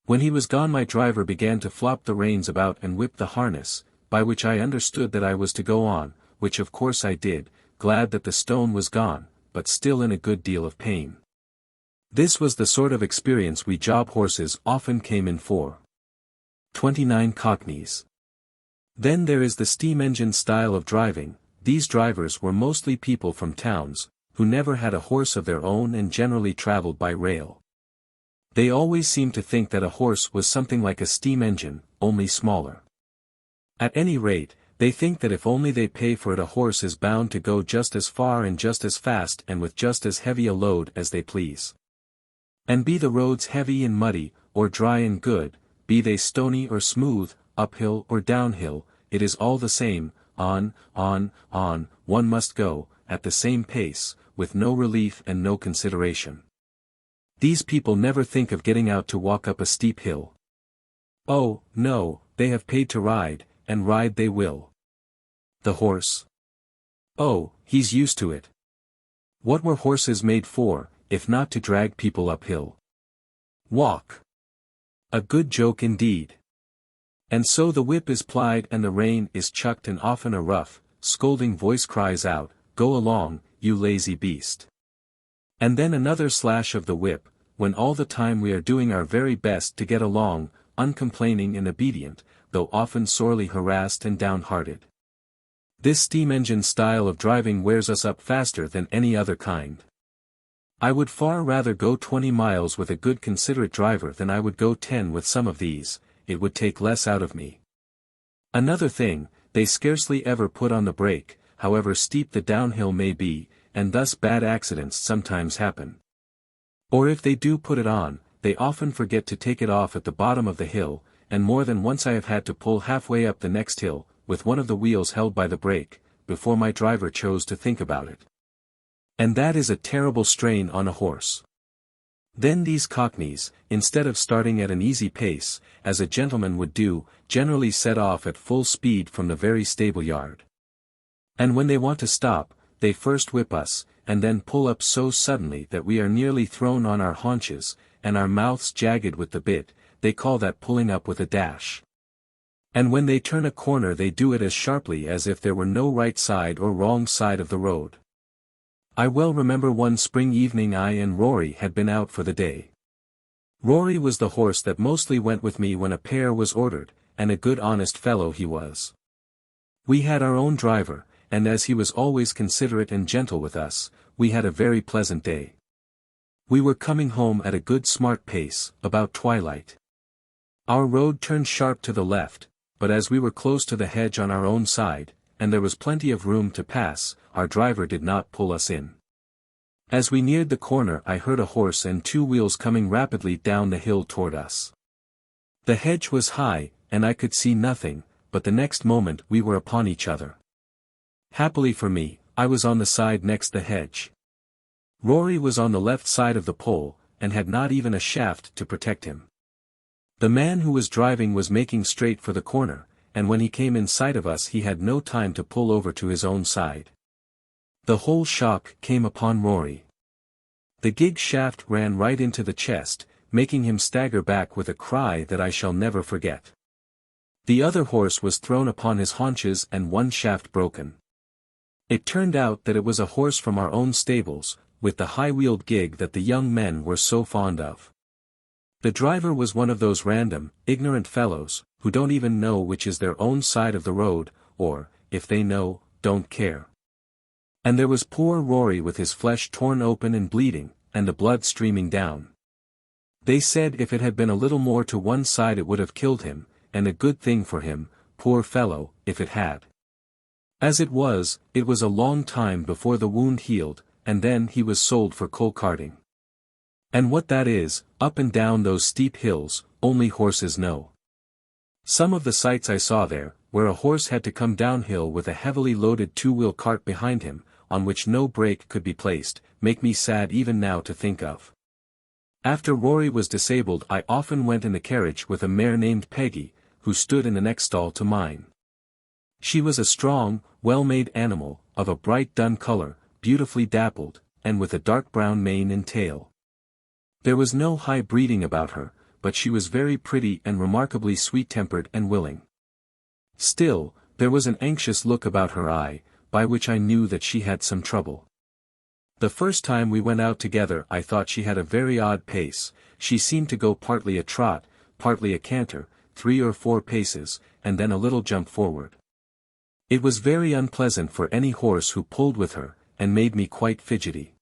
When he was gone my driver began to flop the reins about and whip the harness, by which I understood that I was to go on, which of course I did, glad that the stone was gone, but still in a good deal of pain. This was the sort of experience we job horses often came in for. 29 Cockneys. Then there is the steam engine style of driving. These drivers were mostly people from towns, who never had a horse of their own and generally traveled by rail. They always seemed to think that a horse was something like a steam engine, only smaller. At any rate, they think that if only they pay for it a horse is bound to go just as far and just as fast and with just as heavy a load as they please. And be the roads heavy and muddy, or dry and good, be they stony or smooth, uphill or downhill, it is all the same, on, one must go, at the same pace, with no relief and no consideration. These people never think of getting out to walk up a steep hill. Oh, no, they have paid to ride, and ride they will. The horse? Oh, he's used to it. What were horses made for, if not to drag people uphill? Walk. A good joke indeed. And so the whip is plied and the rein is chucked and often a rough, scolding voice cries out, "Go along, you lazy beast." And then another slash of the whip, when all the time we are doing our very best to get along, uncomplaining and obedient, though often sorely harassed and downhearted. This steam engine style of driving wears us up faster than any other kind. I would far rather go 20 miles with a good considerate driver than I would go 10 with some of these, it would take less out of me. Another thing, they scarcely ever put on the brake, however steep the downhill may be, and thus bad accidents sometimes happen. Or if they do put it on, they often forget to take it off at the bottom of the hill, and more than once I have had to pull halfway up the next hill, with one of the wheels held by the brake, before my driver chose to think about it. And that is a terrible strain on a horse. Then these cockneys, instead of starting at an easy pace, as a gentleman would do, generally set off at full speed from the very stable yard. And when they want to stop, they first whip us, and then pull up so suddenly that we are nearly thrown on our haunches, and our mouths jagged with the bit. They call that pulling up with a dash. And when they turn a corner they do it as sharply as if there were no right side or wrong side of the road. I well remember one spring evening I and Rory had been out for the day. Rory was the horse that mostly went with me when a pair was ordered, and a good honest fellow he was. We had our own driver, and as he was always considerate and gentle with us, we had a very pleasant day. We were coming home at a good smart pace, about twilight. Our road turned sharp to the left, but as we were close to the hedge on our own side, and there was plenty of room to pass, our driver did not pull us in. As we neared the corner I heard a horse and two wheels coming rapidly down the hill toward us. The hedge was high, and I could see nothing, but the next moment we were upon each other. Happily for me, I was on the side next the hedge. Rory was on the left side of the pole, and had not even a shaft to protect him. The man who was driving was making straight for the corner, and when he came in sight of us he had no time to pull over to his own side. The whole shock came upon Rory. The gig shaft ran right into the chest, making him stagger back with a cry that I shall never forget. The other horse was thrown upon his haunches and one shaft broken. It turned out that it was a horse from our own stables, with the high-wheeled gig that the young men were so fond of. The driver was one of those random, ignorant fellows, who don't even know which is their own side of the road, or, if they know, don't care. And there was poor Rory with his flesh torn open and bleeding, and the blood streaming down. They said if it had been a little more to one side it would have killed him, and a good thing for him, poor fellow, if it had. As it was a long time before the wound healed, and then he was sold for coal carting. And what that is, up and down those steep hills, only horses know. Some of the sights I saw there, where a horse had to come downhill with a heavily loaded two-wheel cart behind him, on which no brake could be placed, make me sad even now to think of. After Rory was disabled I often went in the carriage with a mare named Peggy, who stood in the next stall to mine. She was a strong, well-made animal, of a bright dun color, beautifully dappled, and with a dark brown mane and tail. There was no high breeding about her, but she was very pretty and remarkably sweet-tempered and willing. Still, there was an anxious look about her eye, by which I knew that she had some trouble. The first time we went out together I thought she had a very odd pace. She seemed to go partly a trot, partly a canter, 3 or 4 paces, and then a little jump forward. It was very unpleasant for any horse who pulled with her, and made me quite fidgety.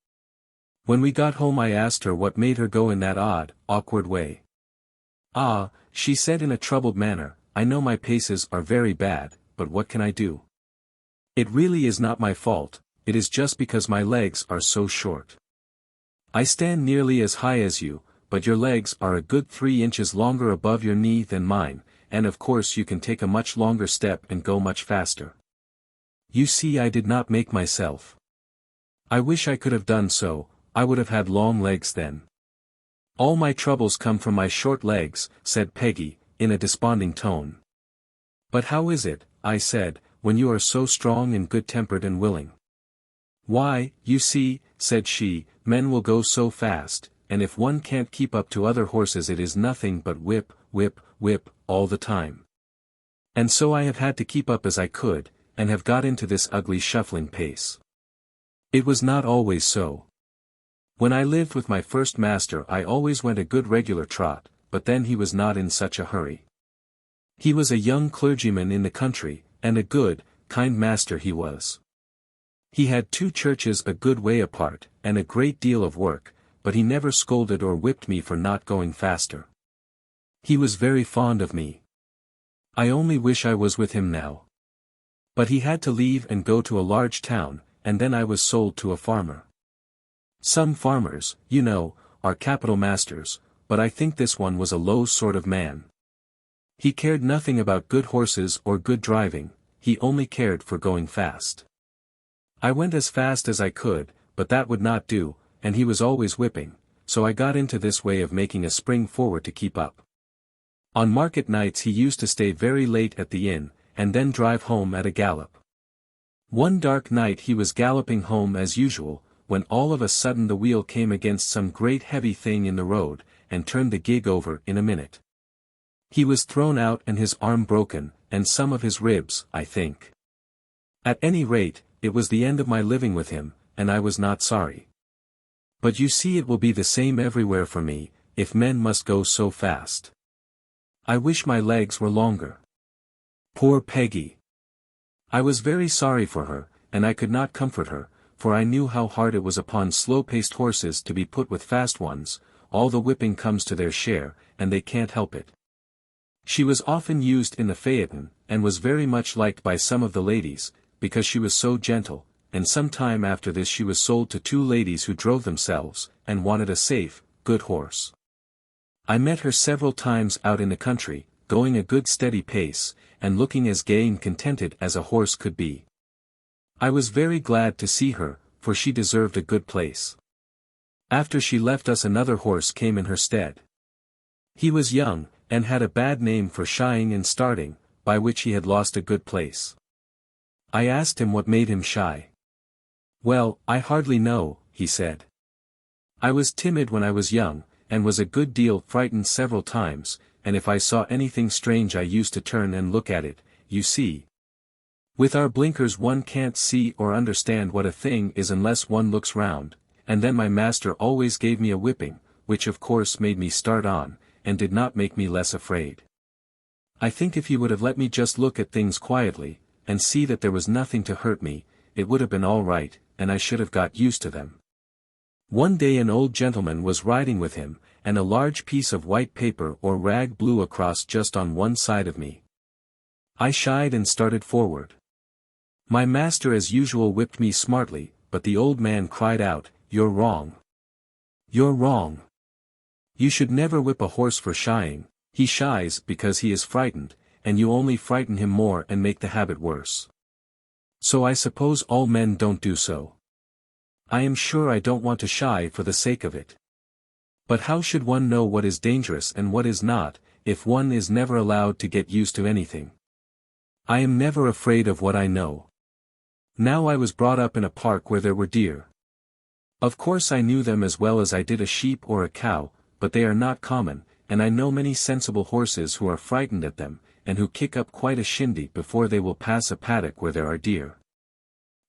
When we got home I asked her what made her go in that odd, awkward way. "Ah," she said in a troubled manner, "I know my paces are very bad, but what can I do? It really is not my fault, it is just because my legs are so short. I stand nearly as high as you, but your legs are a good 3 inches longer above your knee than mine, and of course you can take a much longer step and go much faster. You see I did not make myself. I wish I could have done so, I would have had long legs then. All my troubles come from my short legs," said Peggy, in a desponding tone. "But how is it," I said, "when you are so strong and good-tempered and willing?" "Why, you see," said she, "men will go so fast, and if one can't keep up to other horses it is nothing but whip, whip, whip, all the time. And so I have had to keep up as I could, and have got into this ugly shuffling pace. It was not always so. When I lived with my first master I always went a good regular trot, but then he was not in such a hurry. He was a young clergyman in the country, and a good, kind master he was. He had 2 churches a good way apart, and a great deal of work, but he never scolded or whipped me for not going faster. He was very fond of me. I only wish I was with him now. But he had to leave and go to a large town, and then I was sold to a farmer. Some farmers, you know, are capital masters, but I think this one was a low sort of man. He cared nothing about good horses or good driving, he only cared for going fast. I went as fast as I could, but that would not do, and he was always whipping, so I got into this way of making a spring forward to keep up. On market nights he used to stay very late at the inn, and then drive home at a gallop. One dark night he was galloping home as usual, when all of a sudden the wheel came against some great heavy thing in the road, and turned the gig over in a minute. He was thrown out and his arm broken, and some of his ribs, I think. At any rate, it was the end of my living with him, and I was not sorry. But you see, it will be the same everywhere for me, if men must go so fast. I wish my legs were longer. Poor Peggy! I was very sorry for her, and I could not comfort her, for I knew how hard it was upon slow-paced horses to be put with fast ones. All the whipping comes to their share, and they can't help it. She was often used in the phaeton, and was very much liked by some of the ladies, because she was so gentle, and some time after this she was sold to two ladies who drove themselves, and wanted a safe, good horse. I met her several times out in the country, going a good steady pace, and looking as gay and contented as a horse could be. I was very glad to see her, for she deserved a good place. After she left us another horse came in her stead. He was young, and had a bad name for shying and starting, by which he had lost a good place. I asked him what made him shy. Well, I hardly know, he said. I was timid when I was young, and was a good deal frightened several times, and if I saw anything strange I used to turn and look at it, you see. With our blinkers one can't see or understand what a thing is unless one looks round, and then my master always gave me a whipping, which of course made me start on, and did not make me less afraid. I think if he would have let me just look at things quietly, and see that there was nothing to hurt me, it would have been all right, and I should have got used to them. One day an old gentleman was riding with him, and a large piece of white paper or rag blew across just on one side of me. I shied and started forward. My master as usual whipped me smartly, but the old man cried out, "You're wrong. You're wrong. You should never whip a horse for shying. He shies because he is frightened, and you only frighten him more and make the habit worse. So I suppose all men don't do so. I am sure I don't want to shy for the sake of it. But how should one know what is dangerous and what is not, if one is never allowed to get used to anything? I am never afraid of what I know. Now I was brought up in a park where there were deer. Of course I knew them as well as I did a sheep or a cow, but they are not common, and I know many sensible horses who are frightened at them, and who kick up quite a shindy before they will pass a paddock where there are deer.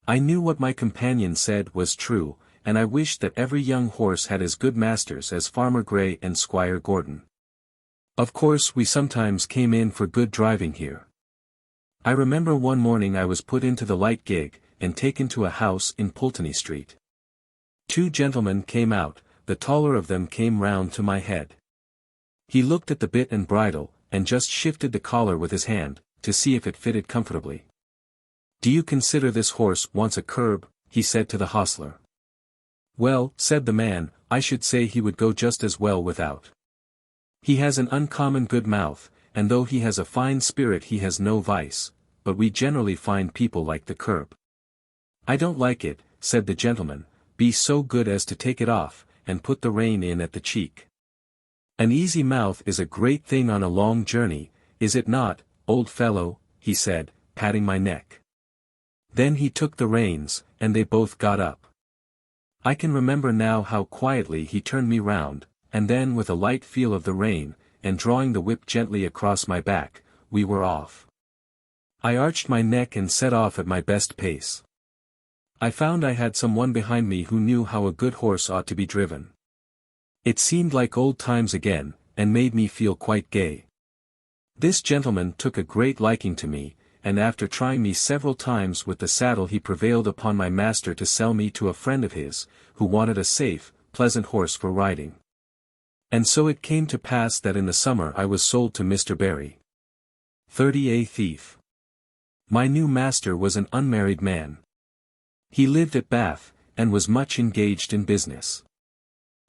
I knew what my companion said was true, and I wished that every young horse had as good masters as Farmer Gray and Squire Gordon. Of course we sometimes came in for good driving here. I remember one morning I was put into the light gig, and taken to a house in Pulteney Street. Two gentlemen came out, the taller of them came round to my head. He looked at the bit and bridle, and just shifted the collar with his hand, to see if it fitted comfortably. "Do you consider this horse wants a curb?" he said to the hostler. "Well," said the man, "I should say he would go just as well without. He has an uncommon good mouth, and though he has a fine spirit he has no vice, but we generally find people like the curb." "I don't like it," said the gentleman. "Be so good as to take it off, and put the rein in at the cheek. An easy mouth is a great thing on a long journey, is it not, old fellow?" he said, patting my neck. Then he took the reins, and they both got up. I can remember now how quietly he turned me round, and then with a light feel of the rein, and drawing the whip gently across my back, we were off. I arched my neck and set off at my best pace. I found I had someone behind me who knew how a good horse ought to be driven. It seemed like old times again, and made me feel quite gay. This gentleman took a great liking to me, and after trying me several times with the saddle he prevailed upon my master to sell me to a friend of his, who wanted a safe, pleasant horse for riding. And so it came to pass that in the summer I was sold to Mr. Barry. 30A Thief. My new master was an unmarried man. He lived at Bath, and was much engaged in business.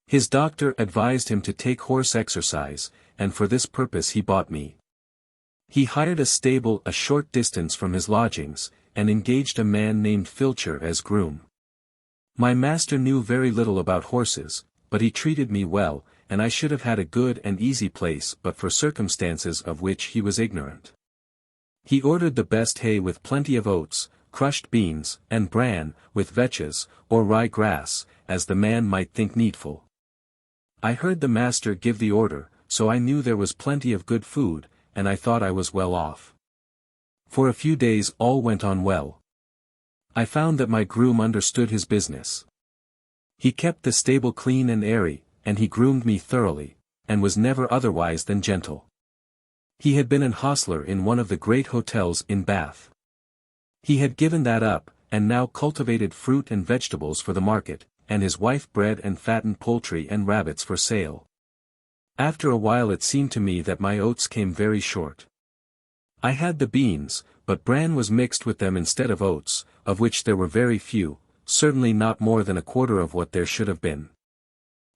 His doctor advised him to take horse exercise, and for this purpose he bought me. He hired a stable a short distance from his lodgings, and engaged a man named Filcher as groom. My master knew very little about horses, but he treated me well, and I should have had a good and easy place but for circumstances of which he was ignorant. He ordered the best hay with plenty of oats, crushed beans, and bran, with vetches, or rye grass, as the man might think needful. I heard the master give the order, so I knew there was plenty of good food, and I thought I was well off. For a few days all went on well. I found that my groom understood his business. He kept the stable clean and airy, and he groomed me thoroughly, and was never otherwise than gentle. He had been an hostler in one of the great hotels in Bath. He had given that up, and now cultivated fruit and vegetables for the market, and his wife bred and fattened poultry and rabbits for sale. After a while it seemed to me that my oats came very short. I had the beans, but bran was mixed with them instead of oats, of which there were very few, certainly not more than a quarter of what there should have been.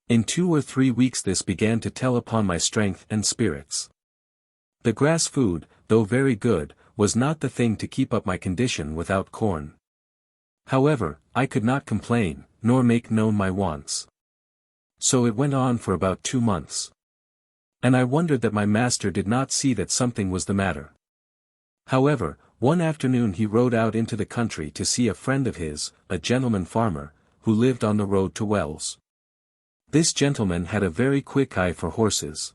In 2 or 3 weeks this began to tell upon my strength and spirits. The grass food, though very good, was not the thing to keep up my condition without corn. However, I could not complain, nor make known my wants. So it went on for about 2 months. And I wondered that my master did not see that something was the matter. However, one afternoon he rode out into the country to see a friend of his, a gentleman farmer, who lived on the road to Wells. This gentleman had a very quick eye for horses.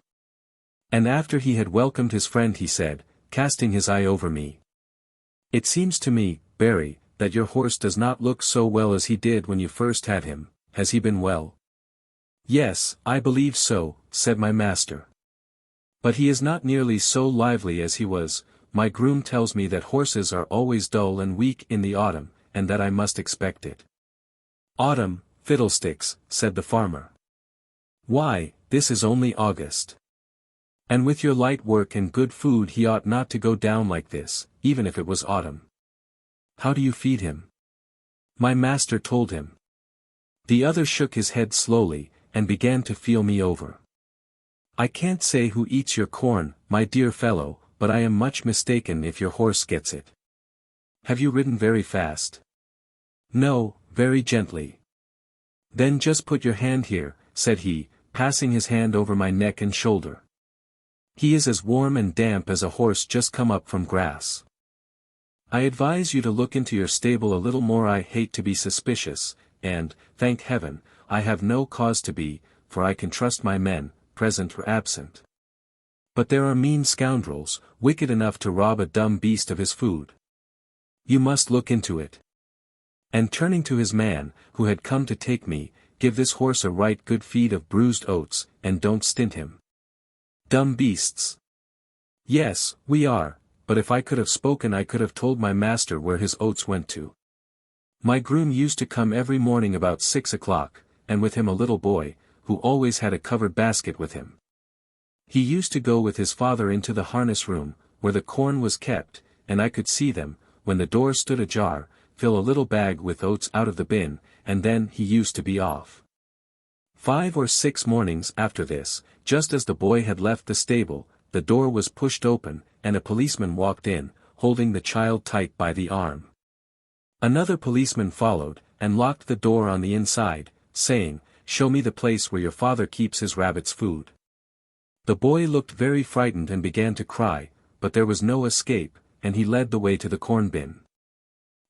And after he had welcomed his friend he said, casting his eye over me, "It seems to me, Barry, that your horse does not look so well as he did when you first had him. Has he been well?" "Yes, I believe so," said my master. "But he is not nearly so lively as he was. My groom tells me that horses are always dull and weak in the autumn, and that I must expect it." "Autumn, fiddlesticks," said the farmer. "Why, this is only August. And with your light work and good food he ought not to go down like this, even if it was autumn. How do you feed him?" My master told him. The other shook his head slowly, and began to feel me over. "I can't say who eats your corn, my dear fellow, but I am much mistaken if your horse gets it. Have you ridden very fast?" "No, very gently." "Then just put your hand here," said he, passing his hand over my neck and shoulder. "He is as warm and damp as a horse just come up from grass. I advise you to look into your stable a little more. I hate to be suspicious, and, thank heaven, I have no cause to be, for I can trust my men, present or absent. But there are mean scoundrels, wicked enough to rob a dumb beast of his food. You must look into it. And turning to his man, who had come to take me, give this horse a right good feed of bruised oats, and don't stint him. Dumb beasts. Yes, we are, but if I could have spoken I could have told my master where his oats went to. My groom used to come every morning about 6 o'clock, and with him a little boy, who always had a covered basket with him. He used to go with his father into the harness room, where the corn was kept, and I could see them, when the door stood ajar, fill a little bag with oats out of the bin, and then he used to be off. 5 or 6 mornings after this, just as the boy had left the stable, the door was pushed open, and a policeman walked in, holding the child tight by the arm. Another policeman followed, and locked the door on the inside, saying, "Show me the place where your father keeps his rabbit's food." The boy looked very frightened and began to cry, but there was no escape, and he led the way to the corn bin.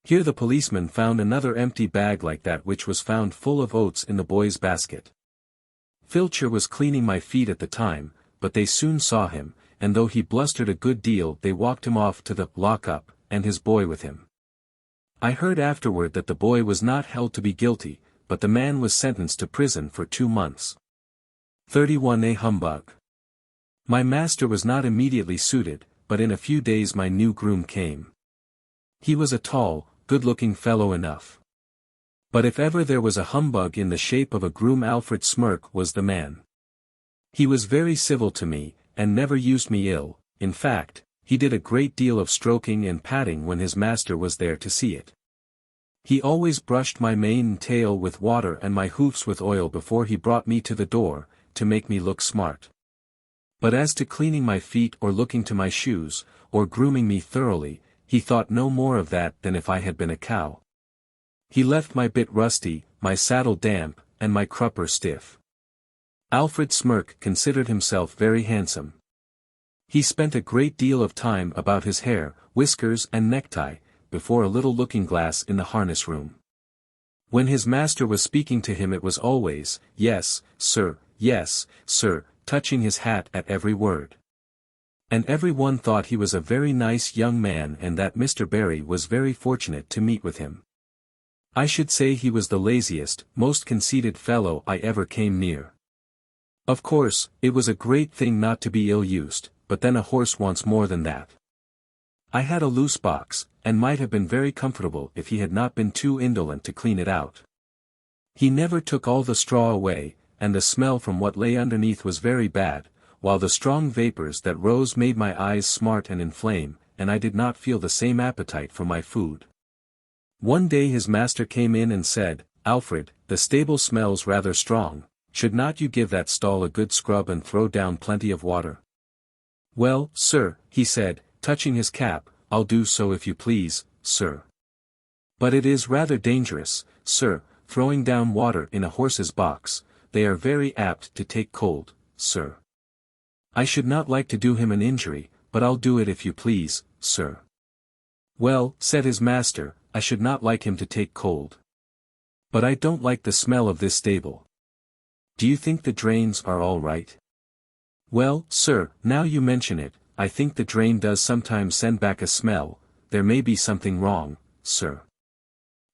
Here the policeman found another empty bag like that which was found full of oats in the boy's basket. Filcher was cleaning my feet at the time, but they soon saw him, and though he blustered a good deal they walked him off to the lock-up, and his boy with him. I heard afterward that the boy was not held to be guilty, but the man was sentenced to prison for 2 months. 31. A humbug. My master was not immediately suited, but in a few days my new groom came. He was a tall, good-looking fellow enough. But if ever there was a humbug in the shape of a groom, Alfred Smirk was the man. He was very civil to me, and never used me ill. In fact, he did a great deal of stroking and patting when his master was there to see it. He always brushed my mane and tail with water and my hoofs with oil before he brought me to the door, to make me look smart. But as to cleaning my feet or looking to my shoes, or grooming me thoroughly, he thought no more of that than if I had been a cow. He left my bit rusty, my saddle damp, and my crupper stiff. Alfred Smirk considered himself very handsome. He spent a great deal of time about his hair, whiskers and necktie, before a little looking-glass in the harness room. When his master was speaking to him it was always, yes, sir, touching his hat at every word. And every one thought he was a very nice young man and that Mr. Barry was very fortunate to meet with him. I should say he was the laziest, most conceited fellow I ever came near. Of course, it was a great thing not to be ill-used, but then a horse wants more than that. I had a loose box, and might have been very comfortable if he had not been too indolent to clean it out. He never took all the straw away, and the smell from what lay underneath was very bad, while the strong vapors that rose made my eyes smart and inflame, and I did not feel the same appetite for my food. One day his master came in and said, "Alfred, the stable smells rather strong, should not you give that stall a good scrub and throw down plenty of water?" "Well, sir," he said, touching his cap, "I'll do so if you please, sir. But it is rather dangerous, sir, throwing down water in a horse's box, they are very apt to take cold, sir. I should not like to do him an injury, but I'll do it if you please, sir." "Well," said his master, "I should not like him to take cold. But I don't like the smell of this stable. Do you think the drains are all right?" "Well, sir, now you mention it, I think the drain does sometimes send back a smell, there may be something wrong, sir."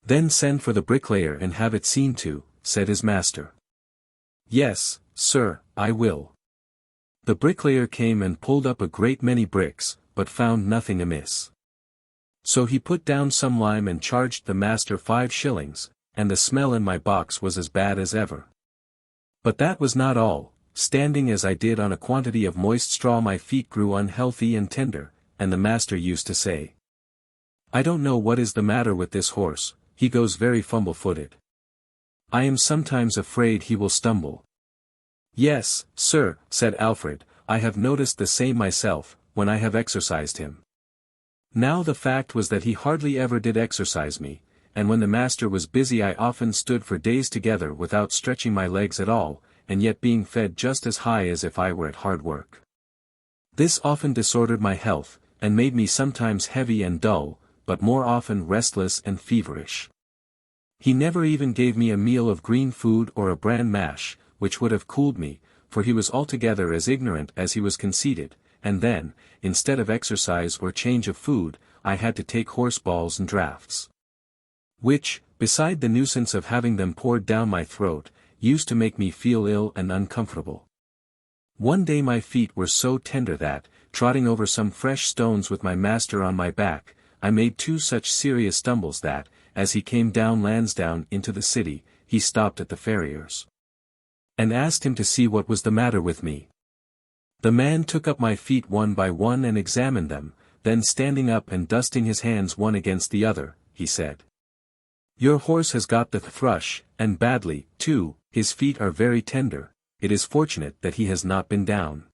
"Then send for the bricklayer and have it seen to," said his master. "Yes, sir, I will." The bricklayer came and pulled up a great many bricks, but found nothing amiss. So he put down some lime and charged the master 5 shillings, and the smell in my box was as bad as ever. But that was not all. Standing as I did on a quantity of moist straw my feet grew unhealthy and tender, and the master used to say, "I don't know what is the matter with this horse, he goes very fumble-footed. I am sometimes afraid he will stumble." "Yes, sir," said Alfred, "I have noticed the same myself, when I have exercised him." Now the fact was that he hardly ever did exercise me, and when the master was busy I often stood for days together without stretching my legs at all, and yet being fed just as high as if I were at hard work. This often disordered my health, and made me sometimes heavy and dull, but more often restless and feverish. He never even gave me a meal of green food or a bran mash, which would have cooled me, for he was altogether as ignorant as he was conceited, and then, instead of exercise or change of food, I had to take horse balls and draughts. Which, beside the nuisance of having them poured down my throat, used to make me feel ill and uncomfortable. One day my feet were so tender that, trotting over some fresh stones with my master on my back, I made 2 such serious stumbles that, as he came down Lansdowne into the city, he stopped at the farrier's, and asked him to see what was the matter with me. The man took up my feet one by one and examined them, then standing up and dusting his hands one against the other, he said, "Your horse has got the thrush, and badly, too, his feet are very tender, it is fortunate that he has not been down.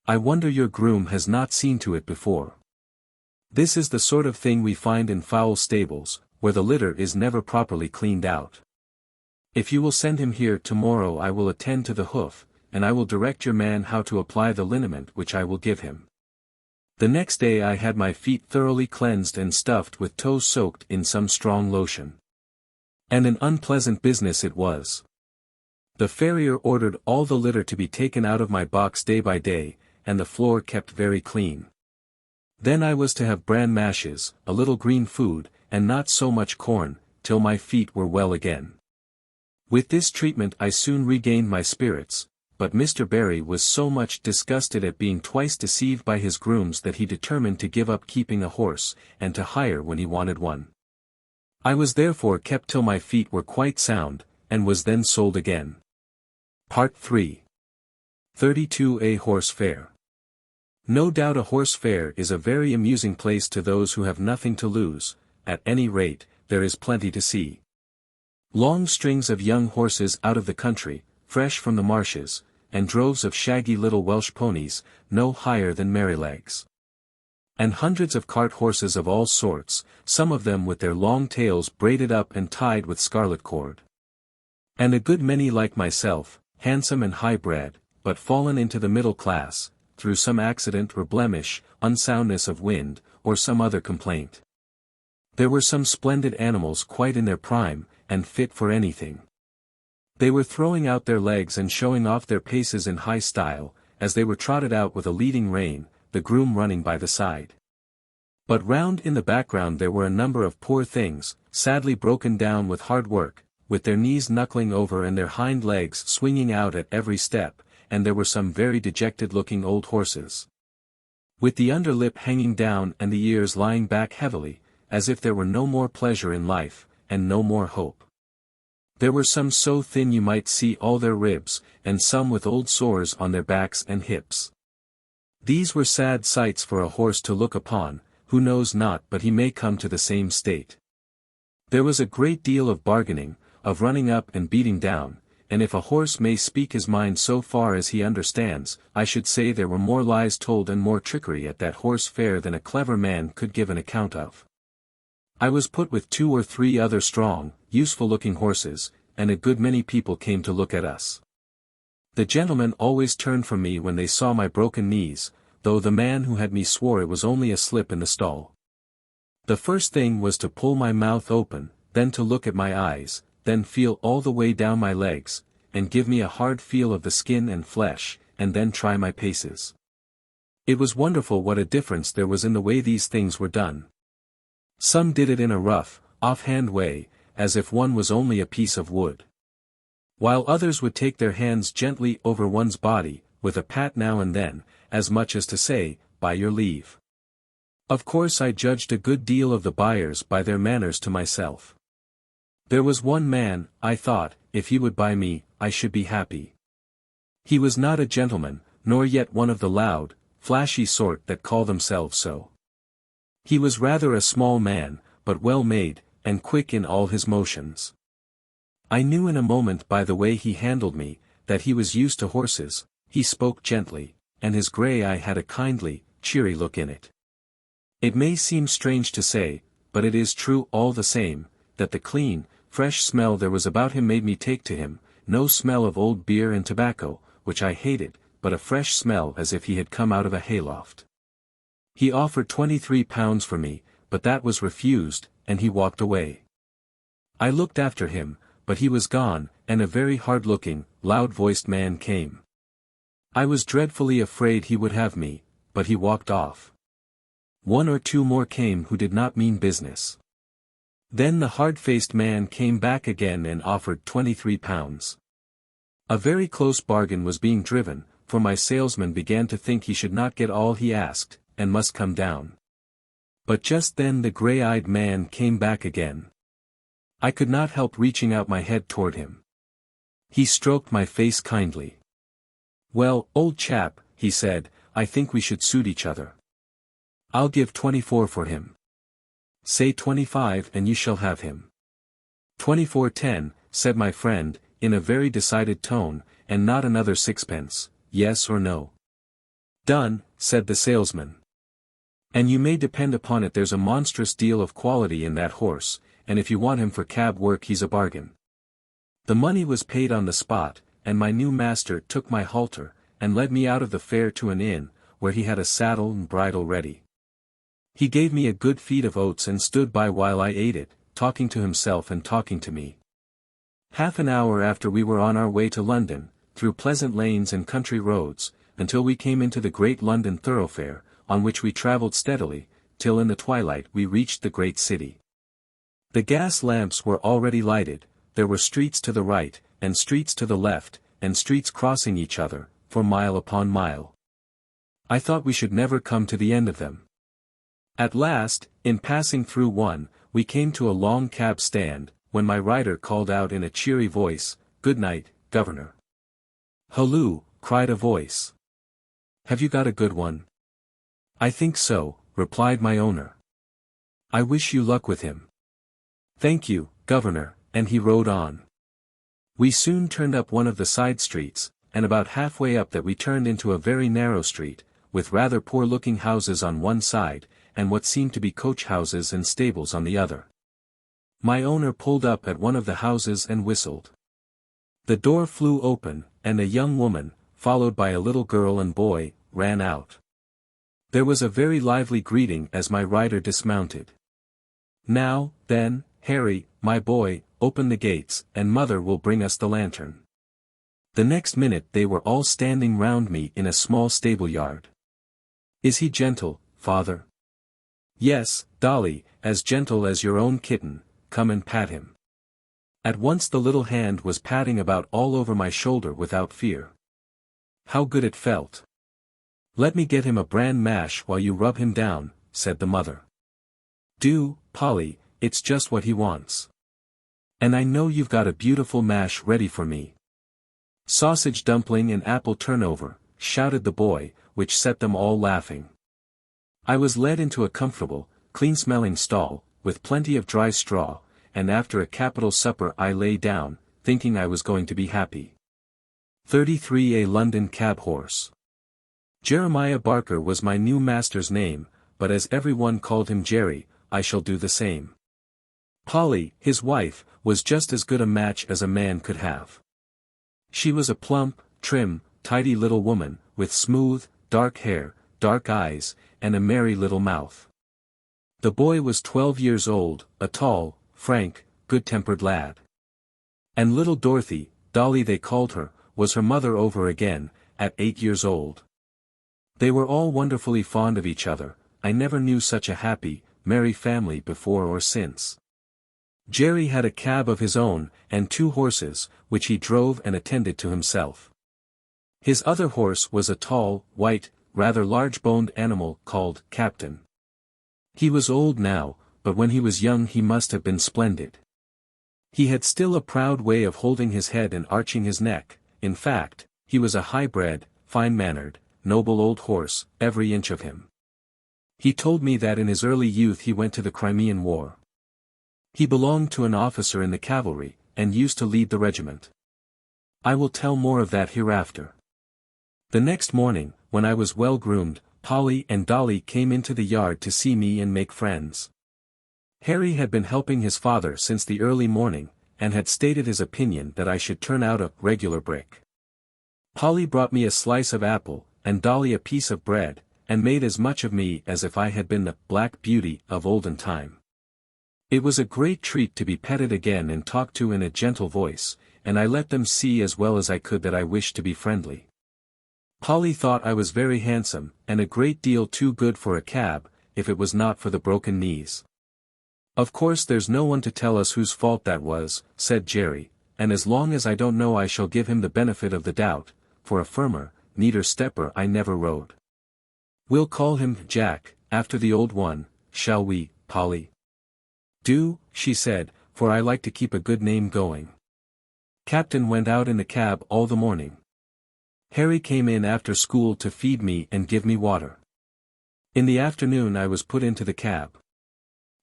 I wonder your groom has not seen to it before." This is the sort of thing we find in foul stables, where the litter is never properly cleaned out. If you will send him here tomorrow I will attend to the hoof, and I will direct your man how to apply the liniment which I will give him. The next day I had my feet thoroughly cleansed and stuffed with toes soaked in some strong lotion. And an unpleasant business it was. The farrier ordered all the litter to be taken out of my box day by day, and the floor kept very clean. Then I was to have bran mashes, a little green food, and not so much corn, till my feet were well again. With this treatment I soon regained my spirits, but Mr. Barry was so much disgusted at being twice deceived by his grooms that he determined to give up keeping a horse, and to hire when he wanted one. I was therefore kept till my feet were quite sound, and was then sold again. Part 3. 32A Horse Fair. No doubt a horse fair is a very amusing place to those who have nothing to lose, at any rate, there is plenty to see. Long strings of young horses out of the country, fresh from the marshes, and droves of shaggy little Welsh ponies, no higher than Merrylegs. And hundreds of cart horses of all sorts, some of them with their long tails braided up and tied with scarlet cord. And a good many like myself, handsome and high-bred, but fallen into the middle class, through some accident or blemish, unsoundness of wind, or some other complaint. There were some splendid animals quite in their prime, and fit for anything. They were throwing out their legs and showing off their paces in high style, as they were trotted out with a leading rein, the groom running by the side. But round in the background there were a number of poor things, sadly broken down with hard work, with their knees knuckling over and their hind legs swinging out at every step, and there were some very dejected-looking old horses, with the under lip hanging down and the ears lying back heavily, as if there were no more pleasure in life, and no more hope. There were some so thin you might see all their ribs, and some with old sores on their backs and hips. These were sad sights for a horse to look upon, who knows not but he may come to the same state. There was a great deal of bargaining, of running up and beating down, and if a horse may speak his mind so far as he understands, I should say there were more lies told and more trickery at that horse fair than a clever man could give an account of. I was put with 2 or 3 other strong, useful-looking horses, and a good many people came to look at us. The gentlemen always turned from me when they saw my broken knees, though the man who had me swore it was only a slip in the stall. The first thing was to pull my mouth open, then to look at my eyes, then feel all the way down my legs, and give me a hard feel of the skin and flesh, and then try my paces. It was wonderful what a difference there was in the way these things were done. Some did it in a rough, off-hand way, as if one was only a piece of wood, while others would take their hands gently over one's body, with a pat now and then, as much as to say, by your leave. Of course I judged a good deal of the buyers by their manners to myself. There was one man, I thought, if he would buy me, I should be happy. He was not a gentleman, nor yet one of the loud, flashy sort that call themselves so. He was rather a small man, but well made, and quick in all his motions. I knew in a moment by the way he handled me, that he was used to horses. He spoke gently, and his grey eye had a kindly, cheery look in it. It may seem strange to say, but it is true all the same, that the clean, fresh smell there was about him made me take to him, no smell of old beer and tobacco, which I hated, but a fresh smell as if he had come out of a hayloft. He offered £23 for me, but that was refused, and he walked away. I looked after him, but he was gone, and a very hard-looking, loud-voiced man came. I was dreadfully afraid he would have me, but he walked off. 1 or 2 more came who did not mean business. Then the hard-faced man came back again and offered £23. A very close bargain was being driven, for my salesman began to think he should not get all he asked, and must come down. But just then the grey-eyed man came back again. I could not help reaching out my head toward him. He stroked my face kindly. "Well, old chap," he said, "I think we should suit each other. I'll give 24 for him. Say 25 and you shall have him." 24.10, said my friend, in a very decided tone, and not another sixpence, yes or no. "Done," said the salesman. "And you may depend upon it there's a monstrous deal of quality in that horse, and if you want him for cab work he's a bargain." The money was paid on the spot, and my new master took my halter, and led me out of the fair to an inn, where he had a saddle and bridle ready. He gave me a good feed of oats and stood by while I ate it, talking to himself and talking to me. Half an hour after we were on our way to London, through pleasant lanes and country roads, until we came into the great London thoroughfare, on which we travelled steadily, till in the twilight we reached the great city. The gas lamps were already lighted, there were streets to the right, and streets to the left, and streets crossing each other, for mile upon mile. I thought we should never come to the end of them. At last, in passing through one, we came to a long cab stand, when my rider called out in a cheery voice, "Good night, governor." "Halloo," cried a voice. "Have you got a good one?" "I think so," replied my owner. "I wish you luck with him." "Thank you, governor," and he rode on. We soon turned up one of the side streets, and about halfway up that we turned into a very narrow street, with rather poor-looking houses on one side, and what seemed to be coach houses and stables on the other. My owner pulled up at one of the houses and whistled. The door flew open, and a young woman, followed by a little girl and boy, ran out. There was a very lively greeting as my rider dismounted. "Now, then, Harry, my boy, open the gates, and mother will bring us the lantern." The next minute they were all standing round me in a small stable yard. "Is he gentle, father?" "Yes, Dolly, as gentle as your own kitten, come and pat him." At once the little hand was patting about all over my shoulder without fear. How good it felt. "Let me get him a bran mash while you rub him down," said the mother. "Do, Polly, it's just what he wants. And I know you've got a beautiful mash ready for me." "Sausage dumpling and apple turnover," shouted the boy, which set them all laughing. I was led into a comfortable, clean-smelling stall, with plenty of dry straw, and after a capital supper I lay down, thinking I was going to be happy. 33 A London cab horse. Jeremiah Barker was my new master's name, but as everyone called him Jerry, I shall do the same. Polly, his wife, was just as good a match as a man could have. She was a plump, trim, tidy little woman, with smooth, dark hair, dark eyes, and a merry little mouth. The boy was 12 years old, a tall, frank, good-tempered lad. And little Dorothy, Dolly they called her, was her mother over again, at 8 years old. They were all wonderfully fond of each other. I never knew such a happy, merry family before or since. Jerry had a cab of his own, and 2 horses, which he drove and attended to himself. His other horse was a tall, white, rather large-boned animal called Captain. He was old now, but when he was young he must have been splendid. He had still a proud way of holding his head and arching his neck. In fact, he was a high-bred, fine-mannered, noble old horse, every inch of him. He told me that in his early youth he went to the Crimean War. He belonged to an officer in the cavalry, and used to lead the regiment. I will tell more of that hereafter. The next morning, when I was well groomed, Polly and Dolly came into the yard to see me and make friends. Harry had been helping his father since the early morning, and had stated his opinion that I should turn out a regular brick. Polly brought me a slice of apple, and Dolly a piece of bread, and made as much of me as if I had been the Black Beauty of olden time. It was a great treat to be petted again and talked to in a gentle voice, and I let them see as well as I could that I wished to be friendly. Polly thought I was very handsome, and a great deal too good for a cab, if it was not for the broken knees. "Of course there's no one to tell us whose fault that was," said Jerry, "and as long as I don't know I shall give him the benefit of the doubt, for a firmer, neater stepper I never rode. We'll call him Jack, after the old one, shall we, Polly?" "Do," she said, "for I like to keep a good name going." Captain went out in the cab all the morning. Harry came in after school to feed me and give me water. In the afternoon I was put into the cab.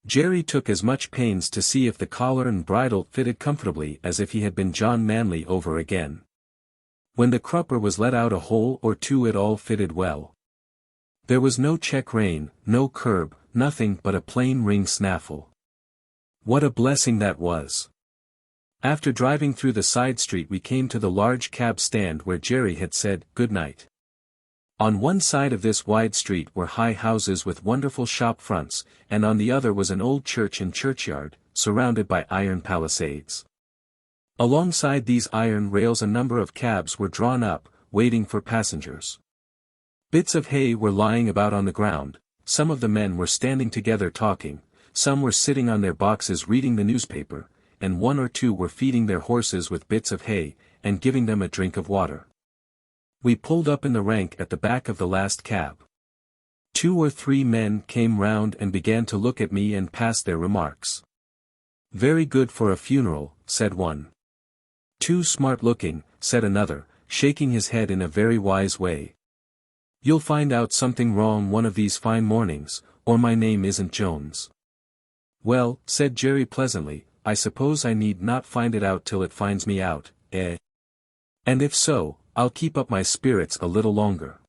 Jerry took as much pains to see if the collar and bridle fitted comfortably as if he had been John Manley over again. When the crupper was let out a hole or two it all fitted well. There was no check rein, no curb, nothing but a plain ring snaffle. What a blessing that was! After driving through the side street we came to the large cab stand where Jerry had said good night. On one side of this wide street were high houses with wonderful shop fronts, and on the other was an old church and churchyard, surrounded by iron palisades. Alongside these iron rails a number of cabs were drawn up, waiting for passengers. Bits of hay were lying about on the ground, some of the men were standing together talking, some were sitting on their boxes reading the newspaper, and 1 or 2 were feeding their horses with bits of hay, and giving them a drink of water. We pulled up in the rank at the back of the last cab. 2 or 3 men came round and began to look at me and pass their remarks. "Very good for a funeral," said one. "Too smart-looking," said another, shaking his head in a very wise way. "You'll find out something wrong one of these fine mornings, or my name isn't Jones." "Well," said Jerry pleasantly, "I suppose I need not find it out till it finds me out, eh? And if so, I'll keep up my spirits a little longer."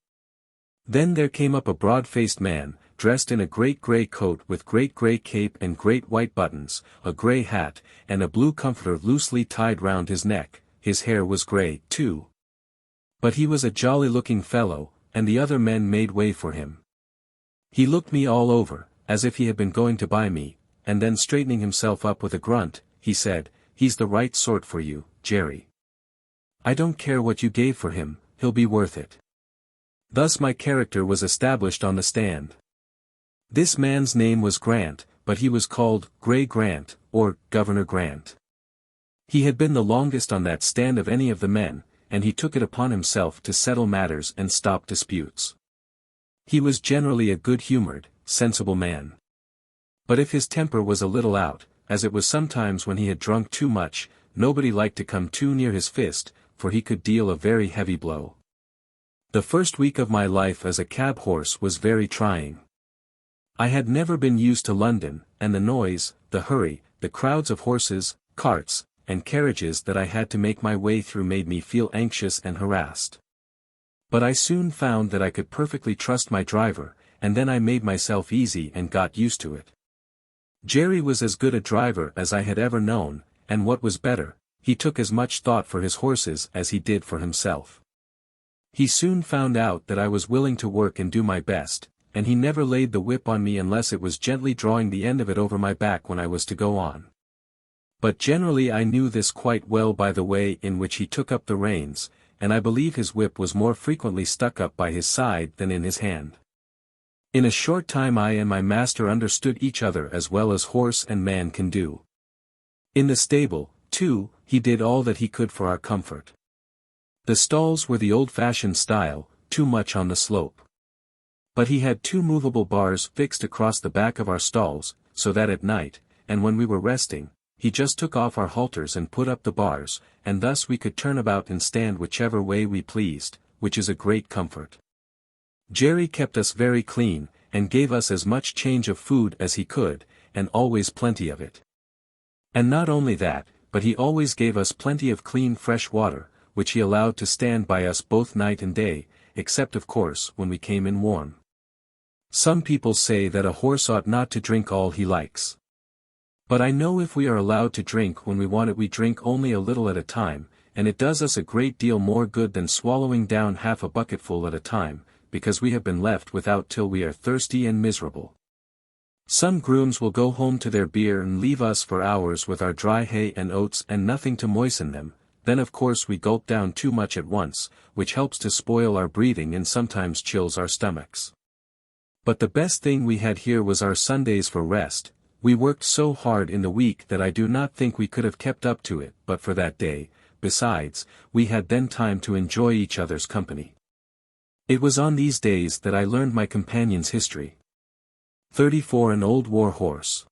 Then there came up a broad-faced man, dressed in a great grey coat with great grey cape and great white buttons, a grey hat, and a blue comforter loosely tied round his neck. His hair was grey, too. But he was a jolly-looking fellow, and the other men made way for him. He looked me all over, as if he had been going to buy me, and then straightening himself up with a grunt, he said, "He's the right sort for you, Jerry. I don't care what you gave for him, he'll be worth it." Thus my character was established on the stand. This man's name was Grant, but he was called Grey Grant, or Governor Grant. He had been the longest on that stand of any of the men, and he took it upon himself to settle matters and stop disputes. He was generally a good-humored, sensible man. But if his temper was a little out, as it was sometimes when he had drunk too much, nobody liked to come too near his fist, for he could deal a very heavy blow. The first week of my life as a cab horse was very trying. I had never been used to London, and the noise, the hurry, the crowds of horses, carts, and carriages that I had to make my way through made me feel anxious and harassed. But I soon found that I could perfectly trust my driver, and then I made myself easy and got used to it. Jerry was as good a driver as I had ever known, and what was better, he took as much thought for his horses as he did for himself. He soon found out that I was willing to work and do my best, and he never laid the whip on me unless it was gently drawing the end of it over my back when I was to go on. But generally I knew this quite well by the way in which he took up the reins, and I believe his whip was more frequently stuck up by his side than in his hand. In a short time I and my master understood each other as well as horse and man can do. In the stable, too, he did all that he could for our comfort. The stalls were the old-fashioned style, too much on the slope. But he had 2 movable bars fixed across the back of our stalls, so that at night, and when we were resting, he just took off our halters and put up the bars, and thus we could turn about and stand whichever way we pleased, which is a great comfort. Jerry kept us very clean, and gave us as much change of food as he could, and always plenty of it. And not only that, but he always gave us plenty of clean fresh water, which he allowed to stand by us both night and day, except of course when we came in warm. Some people say that a horse ought not to drink all he likes. But I know if we are allowed to drink when we want it we drink only a little at a time, and it does us a great deal more good than swallowing down half a bucketful at a time, because we have been left without till we are thirsty and miserable. Some grooms will go home to their beer and leave us for hours with our dry hay and oats and nothing to moisten them, then of course we gulp down too much at once, which helps to spoil our breathing and sometimes chills our stomachs. But the best thing we had here was our Sundays for rest. We worked so hard in the week that I do not think we could have kept up to it but for that day. Besides, we had then time to enjoy each other's company. It was on these days that I learned my companion's history. 34 An old war horse.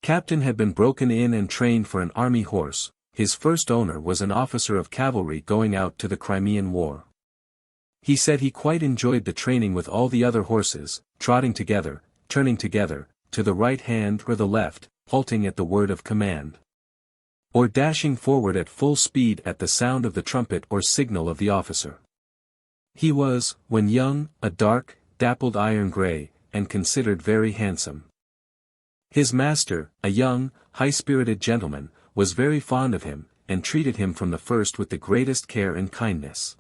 Captain had been broken in and trained for an army horse. His first owner was an officer of cavalry going out to the Crimean War. He said he quite enjoyed the training with all the other horses, trotting together, turning together, to the right hand or the left, halting at the word of command, or dashing forward at full speed at the sound of the trumpet or signal of the officer. He was, when young, a dark, dappled iron grey, and considered very handsome. His master, a young, high-spirited gentleman, was very fond of him, and treated him from the first with the greatest care and kindness.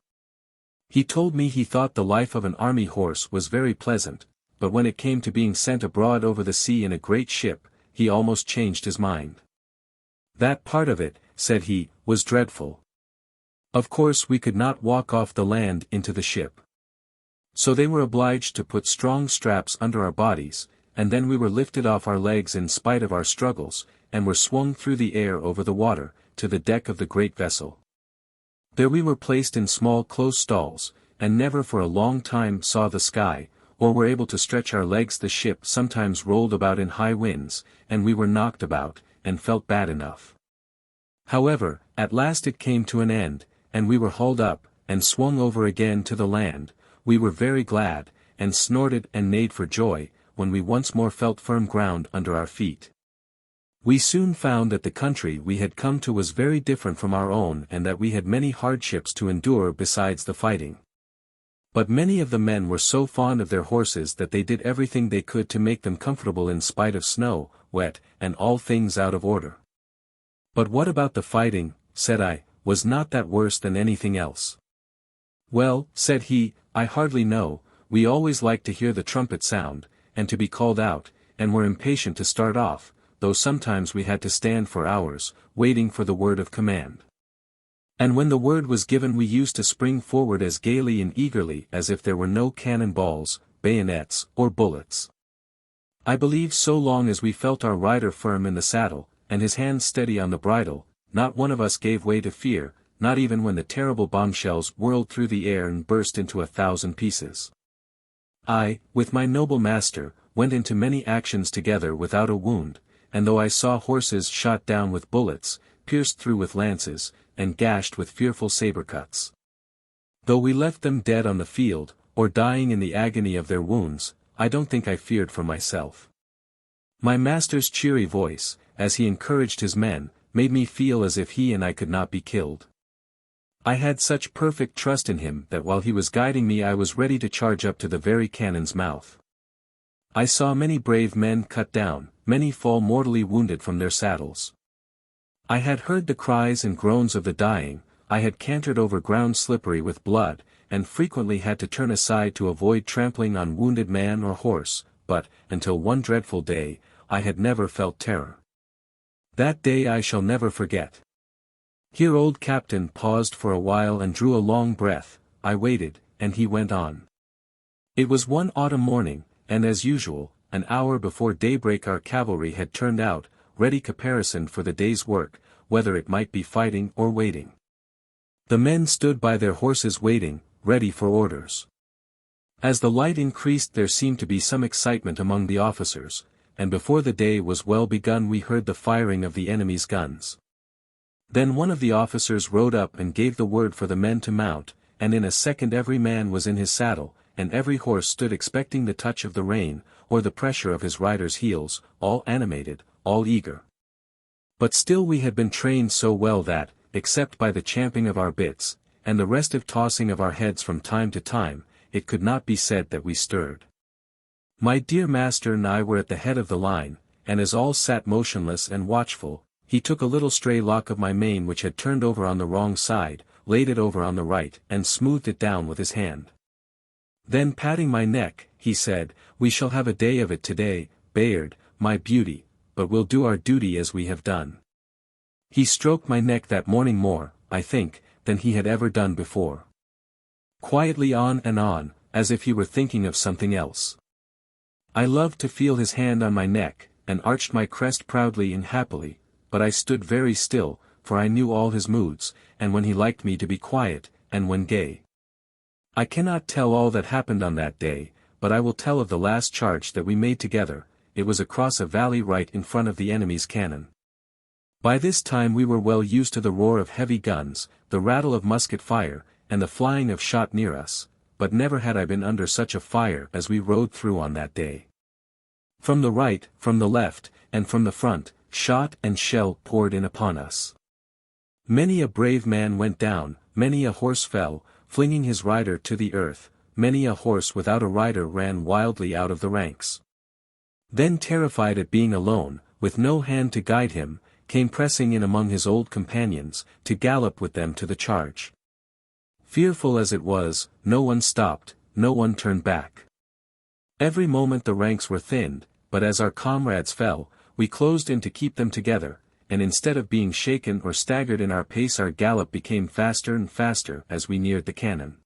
He told me he thought the life of an army horse was very pleasant, but when it came to being sent abroad over the sea in a great ship, he almost changed his mind. That part of it, said he, was dreadful. Of course we could not walk off the land into the ship. So they were obliged to put strong straps under our bodies, and then we were lifted off our legs in spite of our struggles, and were swung through the air over the water, to the deck of the great vessel. There we were placed in small close stalls, and never for a long time saw the sky, or were able to stretch our legs. The ship sometimes rolled about in high winds, and we were knocked about, and felt bad enough. However, at last it came to an end, and we were hauled up, and swung over again to the land. We were very glad, and snorted and neighed for joy, when we once more felt firm ground under our feet. We soon found that the country we had come to was very different from our own and that we had many hardships to endure besides the fighting. But many of the men were so fond of their horses that they did everything they could to make them comfortable in spite of snow, wet, and all things out of order. "But what about the fighting?" said I. "Was not that worse than anything else?" "Well," said he, "I hardly know. We always liked to hear the trumpet sound, and to be called out, and were impatient to start off, though sometimes we had to stand for hours, waiting for the word of command. And when the word was given we used to spring forward as gaily and eagerly as if there were no cannon balls, bayonets, or bullets. I believe so long as we felt our rider firm in the saddle, and his hand steady on the bridle, not one of us gave way to fear, not even when the terrible bombshells whirled through the air and burst into 1,000 pieces. I, with my noble master, went into many actions together without a wound, and though I saw horses shot down with bullets, pierced through with lances, and gashed with fearful saber cuts. Though we left them dead on the field, or dying in the agony of their wounds, I don't think I feared for myself. My master's cheery voice, as he encouraged his men, made me feel as if he and I could not be killed. I had such perfect trust in him that while he was guiding me I was ready to charge up to the very cannon's mouth. I saw many brave men cut down, many fall mortally wounded from their saddles. I had heard the cries and groans of the dying, I had cantered over ground slippery with blood, and frequently had to turn aside to avoid trampling on wounded man or horse, but, until one dreadful day, I had never felt terror. That day I shall never forget. Here old Captain paused for a while and drew a long breath. I waited, and he went on. It was one autumn morning, and as usual, an hour before daybreak our cavalry had turned out, ready caparisoned for the day's work, whether it might be fighting or waiting. The men stood by their horses waiting, ready for orders. As the light increased there seemed to be some excitement among the officers, and before the day was well begun we heard the firing of the enemy's guns. Then one of the officers rode up and gave the word for the men to mount, and in a second every man was in his saddle, and every horse stood expecting the touch of the rein, or the pressure of his rider's heels, all animated, all eager. But still we had been trained so well that, except by the champing of our bits, and the restive tossing of our heads from time to time, it could not be said that we stirred. My dear master and I were at the head of the line, and as all sat motionless and watchful, he took a little stray lock of my mane which had turned over on the wrong side, laid it over on the right, and smoothed it down with his hand. Then patting my neck, he said, "We shall have a day of it today, Bayard, my beauty, but we'll do our duty as we have done." He stroked my neck that morning more, I think, than he had ever done before. Quietly on and on, as if he were thinking of something else. I loved to feel his hand on my neck, and arched my crest proudly and happily, but I stood very still, for I knew all his moods, and when he liked me to be quiet, and when gay. I cannot tell all that happened on that day, but I will tell of the last charge that we made together. It was across a valley right in front of the enemy's cannon. By this time we were well used to the roar of heavy guns, the rattle of musket fire, and the flying of shot near us, but never had I been under such a fire as we rode through on that day. From the right, from the left, and from the front, shot and shell poured in upon us. Many a brave man went down, many a horse fell, flinging his rider to the earth, many a horse without a rider ran wildly out of the ranks. Then terrified at being alone, with no hand to guide him, came pressing in among his old companions, to gallop with them to the charge. Fearful as it was, no one stopped, no one turned back. Every moment the ranks were thinned, but as our comrades fell, we closed in to keep them together, and instead of being shaken or staggered in our pace our gallop became faster and faster as we neared the cannon.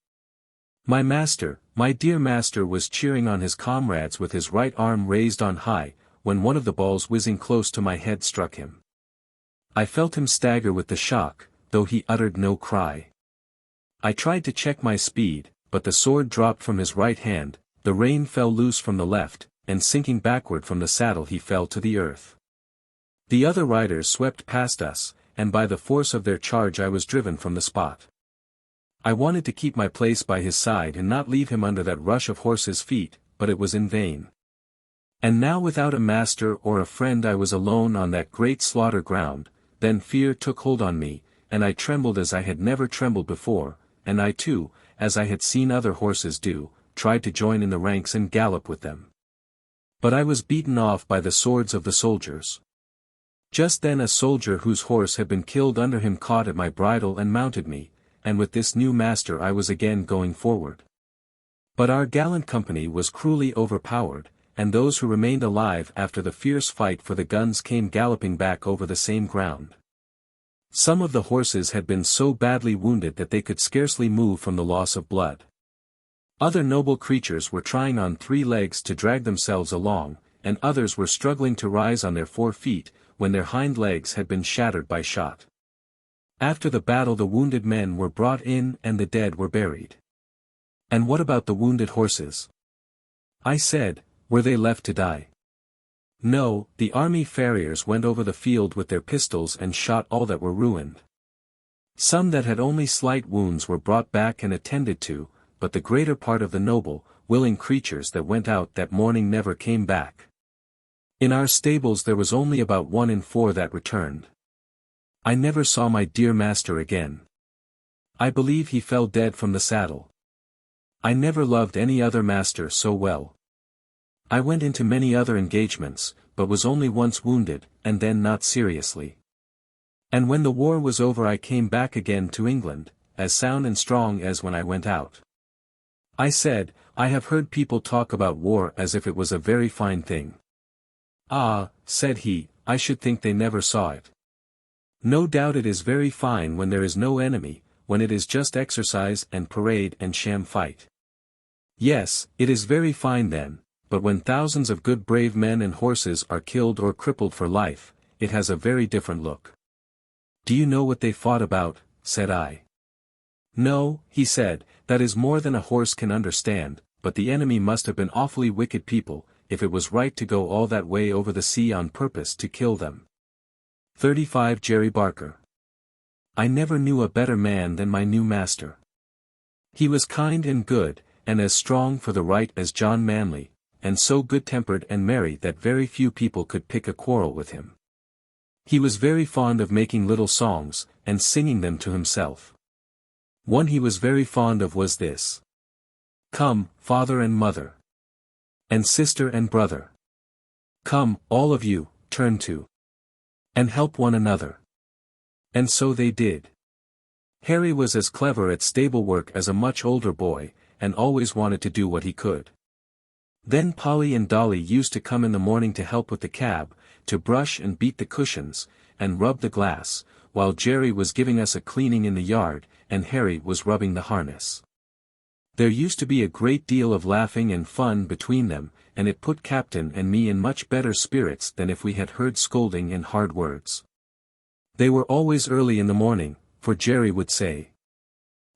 My master, my dear master was cheering on his comrades with his right arm raised on high, when one of the balls whizzing close to my head struck him. I felt him stagger with the shock, though he uttered no cry. I tried to check my speed, but the sword dropped from his right hand, the rein fell loose from the left, and sinking backward from the saddle he fell to the earth. The other riders swept past us, and by the force of their charge I was driven from the spot. I wanted to keep my place by his side and not leave him under that rush of horses' feet, but it was in vain. And now without a master or a friend I was alone on that great slaughter ground. Then fear took hold on me, and I trembled as I had never trembled before, and I too, as I had seen other horses do, tried to join in the ranks and gallop with them. But I was beaten off by the swords of the soldiers. Just then a soldier whose horse had been killed under him caught at my bridle and mounted me, and with this new master I was again going forward. But our gallant company was cruelly overpowered, and those who remained alive after the fierce fight for the guns came galloping back over the same ground. Some of the horses had been so badly wounded that they could scarcely move from the loss of blood. Other noble creatures were trying on 3 legs to drag themselves along, and others were struggling to rise on their 4 feet, when their hind legs had been shattered by shot. After the battle the wounded men were brought in and the dead were buried. And what about the wounded horses? I said, were they left to die? No, the army farriers went over the field with their pistols and shot all that were ruined. Some that had only slight wounds were brought back and attended to, but the greater part of the noble, willing creatures that went out that morning never came back. In our stables there was only about 1 in 4 that returned. I never saw my dear master again. I believe he fell dead from the saddle. I never loved any other master so well. I went into many other engagements, but was only once wounded, and then not seriously. And when the war was over I came back again to England, as sound and strong as when I went out. I said, I have heard people talk about war as if it was a very fine thing. Ah, said he, I should think they never saw it. No doubt it is very fine when there is no enemy, when it is just exercise and parade and sham fight. Yes, it is very fine then. But when thousands of good brave men and horses are killed or crippled for life, it has a very different look. Do you know what they fought about? Said I. No, he said, that is more than a horse can understand, but the enemy must have been awfully wicked people, if it was right to go all that way over the sea on purpose to kill them. 35 Jerry Barker. I never knew a better man than my new master. He was kind and good, and as strong for the right as John Manley, and so good-tempered and merry that very few people could pick a quarrel with him. He was very fond of making little songs, and singing them to himself. One he was very fond of was this. Come, father and mother. And sister and brother. Come, all of you, turn to. And help one another. And so they did. Harry was as clever at stable work as a much older boy, and always wanted to do what he could. Then Polly and Dolly used to come in the morning to help with the cab, to brush and beat the cushions, and rub the glass, while Jerry was giving us a cleaning in the yard, and Harry was rubbing the harness. There used to be a great deal of laughing and fun between them, and it put Captain and me in much better spirits than if we had heard scolding and hard words. They were always early in the morning, for Jerry would say,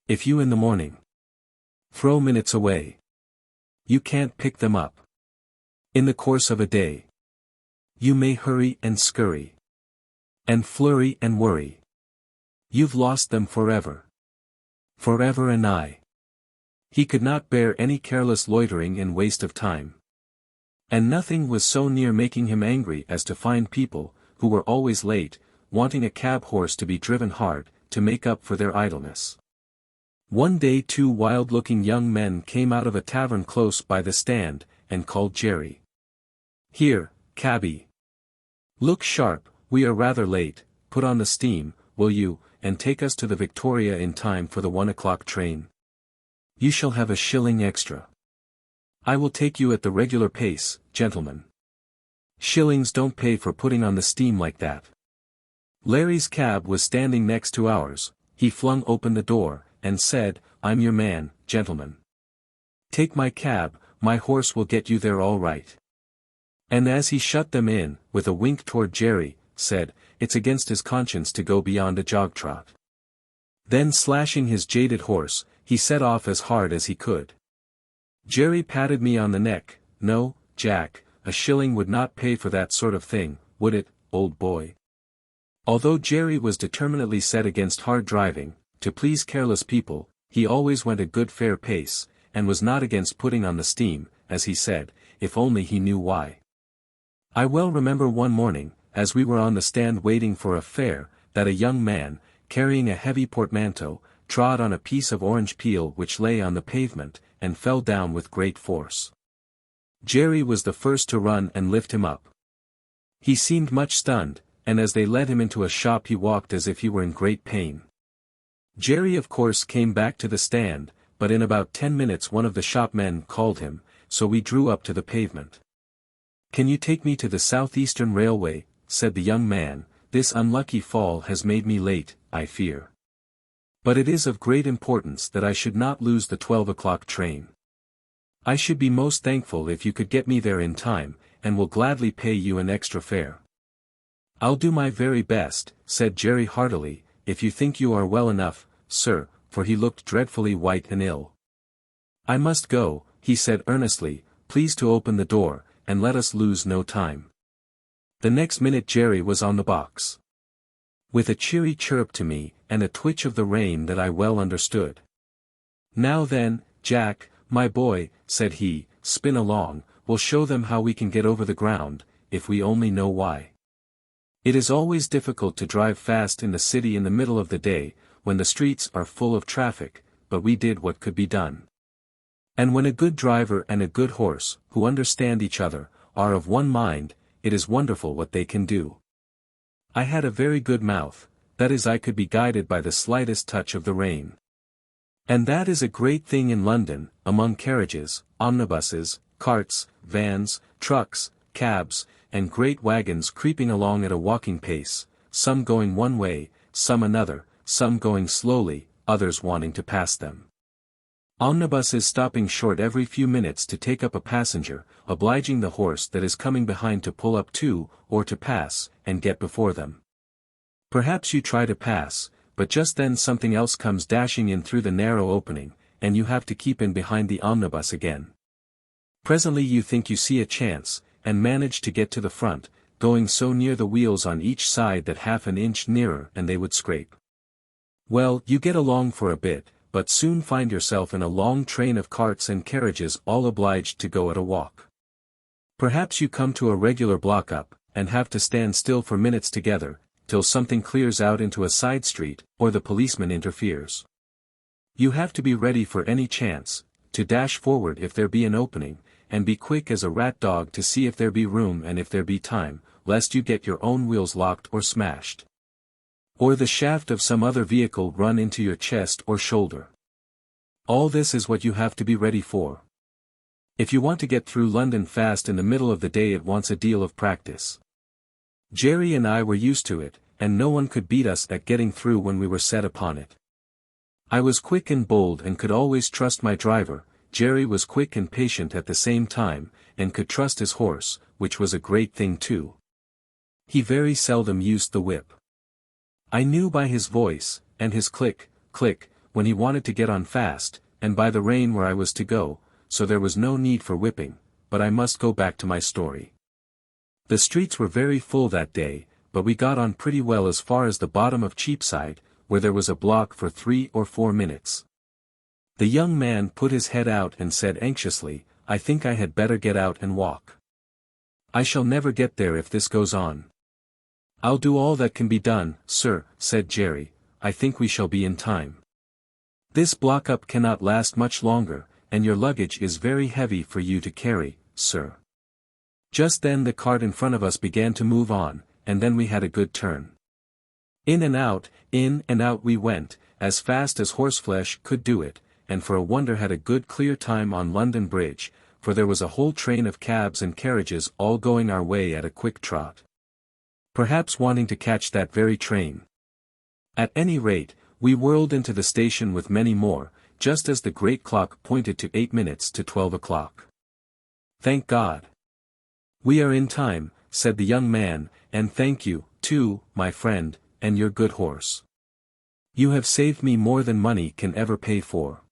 if you in the morning throw minutes away, you can't pick them up. In the course of a day, you may hurry and scurry, and flurry and worry. You've lost them forever. Forever and aye. He could not bear any careless loitering and waste of time. And nothing was so near making him angry as to find people, who were always late, wanting a cab horse to be driven hard, to make up for their idleness. One day 2 wild-looking young men came out of a tavern close by the stand, and called Jerry. Here, cabby. Look sharp, we are rather late, put on the steam, will you, and take us to the Victoria in time for the 1 o'clock train. You shall have a shilling extra. I will take you at the regular pace, gentlemen. Shillings don't pay for putting on the steam like that. Larry's cab was standing next to ours. He flung open the door, and said, I'm your man, gentlemen. Take my cab, my horse will get you there all right. And as he shut them in, with a wink toward Jerry, said, it's against his conscience to go beyond a jog trot. Then slashing his jaded horse, he set off as hard as he could. Jerry patted me on the neck. No, Jack, a shilling would not pay for that sort of thing, would it, old boy? Although Jerry was determinedly set against hard driving, to please careless people, he always went a good fair pace, and was not against putting on the steam, as he said, if only he knew why. I well remember one morning, as we were on the stand waiting for a fare, that a young man, carrying a heavy portmanteau, trod on a piece of orange peel which lay on the pavement, and fell down with great force. Jerry was the first to run and lift him up. He seemed much stunned, and as they led him into a shop he walked as if he were in great pain. Jerry of course came back to the stand, but in about 10 minutes one of the shopmen called him, so we drew up to the pavement. "Can you take me to the Southeastern Railway?" said the young man. "This unlucky fall has made me late, I fear. But it is of great importance that I should not lose the 12 o'clock train. I should be most thankful if you could get me there in time, and will gladly pay you an extra fare." "I'll do my very best," said Jerry heartily, "if you think you are well enough, sir," for he looked dreadfully white and ill. "I must go," he said earnestly, "please to open the door, and let us lose no time." The next minute Jerry was on the box, with a cheery chirrup to me, and a twitch of the rein that I well understood. "Now then, Jack, my boy," said he, "spin along, we'll show them how we can get over the ground, if we only know why. It is always difficult to drive fast in the city in the middle of the day, when the streets are full of traffic, but we did what could be done. And when a good driver and a good horse, who understand each other, are of one mind, it is wonderful what they can do. I had a very good mouth, that is I could be guided by the slightest touch of the rein. And that is a great thing in London, among carriages, omnibuses, carts, vans, trucks, cabs, and great wagons creeping along at a walking pace, some going one way, some another, some going slowly, others wanting to pass them. Omnibuses stopping short every few minutes to take up a passenger, obliging the horse that is coming behind to pull up too, or to pass, and get before them. Perhaps you try to pass, but just then something else comes dashing in through the narrow opening, and you have to keep in behind the omnibus again. Presently you think you see a chance, and manage to get to the front, going so near the wheels on each side that half an inch nearer and they would scrape. Well, you get along for a bit, but soon find yourself in a long train of carts and carriages all obliged to go at a walk. Perhaps you come to a regular block-up, and have to stand still for minutes together, till something clears out into a side street, or the policeman interferes. You have to be ready for any chance, to dash forward if there be an opening, and be quick as a rat dog to see if there be room and if there be time, lest you get your own wheels locked or smashed, or the shaft of some other vehicle run into your chest or shoulder. All this is what you have to be ready for. If you want to get through London fast in the middle of the day it wants a deal of practice. Jerry and I were used to it, and no one could beat us at getting through when we were set upon it. I was quick and bold and could always trust my driver. Jerry was quick and patient at the same time, and could trust his horse, which was a great thing too. He very seldom used the whip. I knew by his voice, and his click, click, when he wanted to get on fast, and by the rein where I was to go, so there was no need for whipping, but I must go back to my story. The streets were very full that day, but we got on pretty well as far as the bottom of Cheapside, where there was a block for 3 or 4 minutes. The young man put his head out and said anxiously, "I think I had better get out and walk. I shall never get there if this goes on." "I'll do all that can be done, sir," said Jerry. "I think we shall be in time. This block-up cannot last much longer, and your luggage is very heavy for you to carry, sir." Just then the cart in front of us began to move on, and then we had a good turn. In and out we went, as fast as horseflesh could do it, and for a wonder had a good clear time on London Bridge, for there was a whole train of cabs and carriages all going our way at a quick trot, perhaps wanting to catch that very train. At any rate, we whirled into the station with many more, just as the great clock pointed to 8 minutes to 12 o'clock. "Thank God! We are in time," said the young man, "and thank you, too, my friend, and your good horse. You have saved me more than money can ever pay for.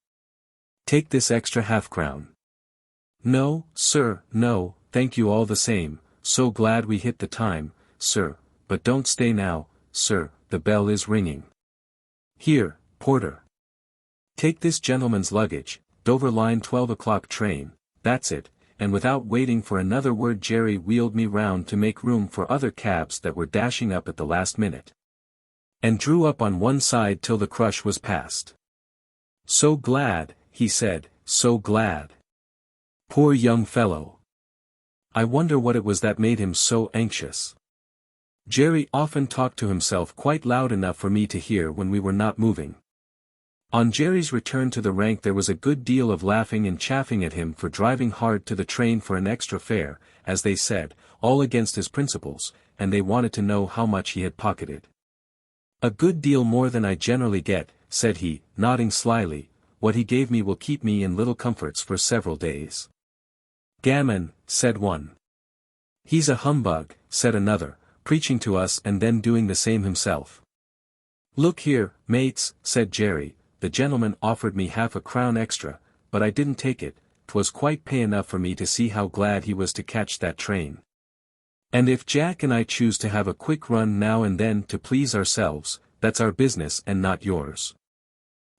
Take this extra half-crown." "No, sir, no, thank you all the same, so glad we hit the time, sir, but don't stay now, sir, the bell is ringing. Here, porter. Take this gentleman's luggage, Dover Line 12 o'clock train, that's it," and without waiting for another word Jerry wheeled me round to make room for other cabs that were dashing up at the last minute, and drew up on one side till the crush was past. "So glad," he said, "so glad. Poor young fellow. I wonder what it was that made him so anxious." Jerry often talked to himself quite loud enough for me to hear when we were not moving. On Jerry's return to the rank there was a good deal of laughing and chaffing at him for driving hard to the train for an extra fare, as they said, all against his principles, and they wanted to know how much he had pocketed. "A good deal more than I generally get," said he, nodding slyly. "What he gave me will keep me in little comforts for several days." "Gammon," said one. "He's a humbug," said another, preaching to us and then doing the same himself. "Look here, mates," said Jerry, "the gentleman offered me half-a-crown extra, but I didn't take it. 'Twas quite pay enough for me to see how glad he was to catch that train. And if Jack and I choose to have a quick run now and then to please ourselves, that's our business and not yours."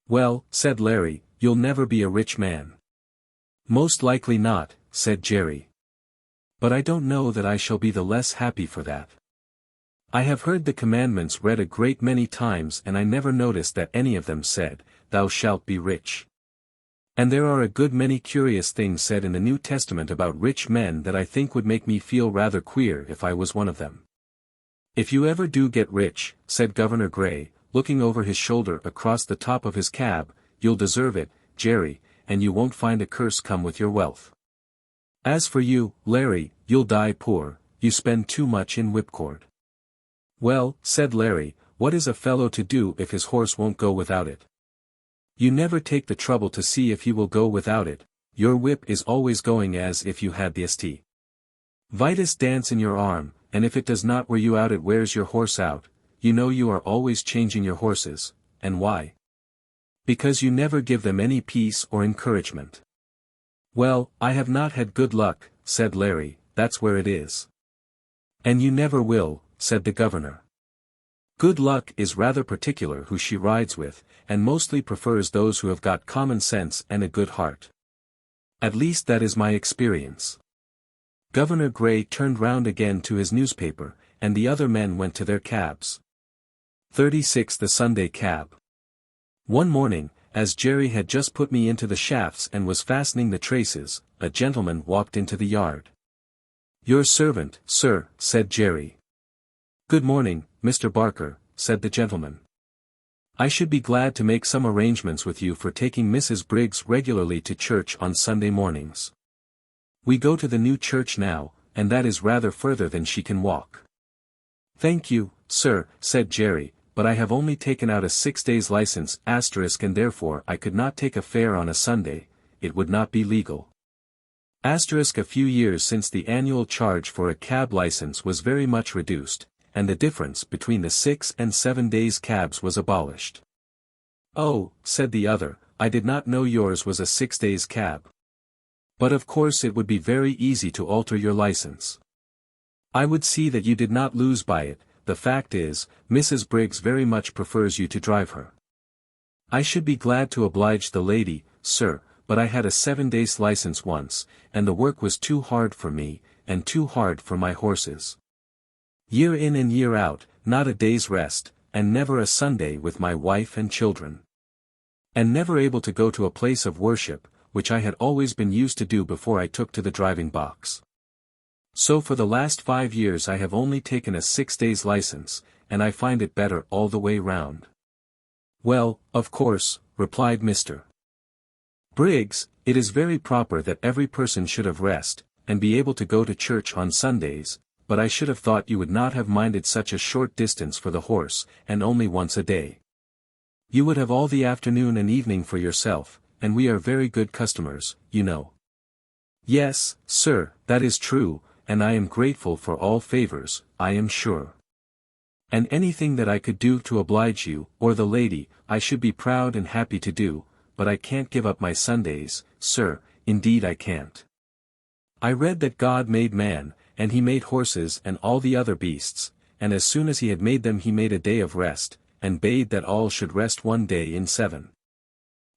"Well," said Larry, "you'll never be a rich man." "Most likely not," said Jerry. "But I don't know that I shall be the less happy for that. I have heard the commandments read a great many times and I never noticed that any of them said, 'Thou shalt be rich.' And there are a good many curious things said in the New Testament about rich men that I think would make me feel rather queer if I was one of them." "If you ever do get rich," said Governor Gray, looking over his shoulder across the top of his cab, "you'll deserve it, Jerry, and you won't find a curse come with your wealth. As for you, Larry, you'll die poor, you spend too much in whipcord." "Well," said Larry, "what is a fellow to do if his horse won't go without it? You never take the trouble to see if he will go without it, your whip is always going as if you had the St. Vitus dance in your arm, and if it does not wear you out it wears your horse out. You know you are always changing your horses, and why? Because you never give them any peace or encouragement." "Well, I have not had good luck," said Larry, "that's where it is." "And you never will," said the governor. "Good luck is rather particular who she rides with, and mostly prefers those who have got common sense and a good heart. At least that is my experience." Governor Gray turned round again to his newspaper, and the other men went to their cabs. 36 The Sunday Cab. One morning, as Jerry had just put me into the shafts and was fastening the traces, a gentleman walked into the yard. "Your servant, sir," said Jerry. "Good morning, Mr. Barker," said the gentleman. "I should be glad to make some arrangements with you for taking Mrs. Briggs regularly to church on Sunday mornings. We go to the new church now, and that is rather further than she can walk." "Thank you, sir," said Jerry, "but I have only taken out a 6 days license *, and therefore I could not take a fare on a Sunday, it would not be legal. *, a few years since the annual charge for a cab license was very much reduced, and the difference between the 6 and 7 days cabs was abolished." "Oh," said the other, "I did not know yours was a 6 days cab. But of course it would be very easy to alter your license. I would see that you did not lose by it. The fact is, Mrs. Briggs very much prefers you to drive her." "I should be glad to oblige the lady, sir, but I had a 7 days license once, and the work was too hard for me, and too hard for my horses. Year in and year out, not a day's rest, and never a Sunday with my wife and children. And never able to go to a place of worship, which I had always been used to do before I took to the driving box. So for the last 5 years I have only taken a 6 days license, and I find it better all the way round." "Well, of course," replied Mr. Briggs, "it is very proper that every person should have rest, and be able to go to church on Sundays, but I should have thought you would not have minded such a short distance for the horse, and only once a day. You would have all the afternoon and evening for yourself, and we are very good customers, you know." "Yes, sir, that is true, and I am grateful for all favors, I am sure. And anything that I could do to oblige you, or the lady, I should be proud and happy to do, but I can't give up my Sundays, sir, indeed I can't. I read that God made man, and he made horses and all the other beasts, and as soon as he had made them he made a day of rest, and bade that all should rest one day in 7.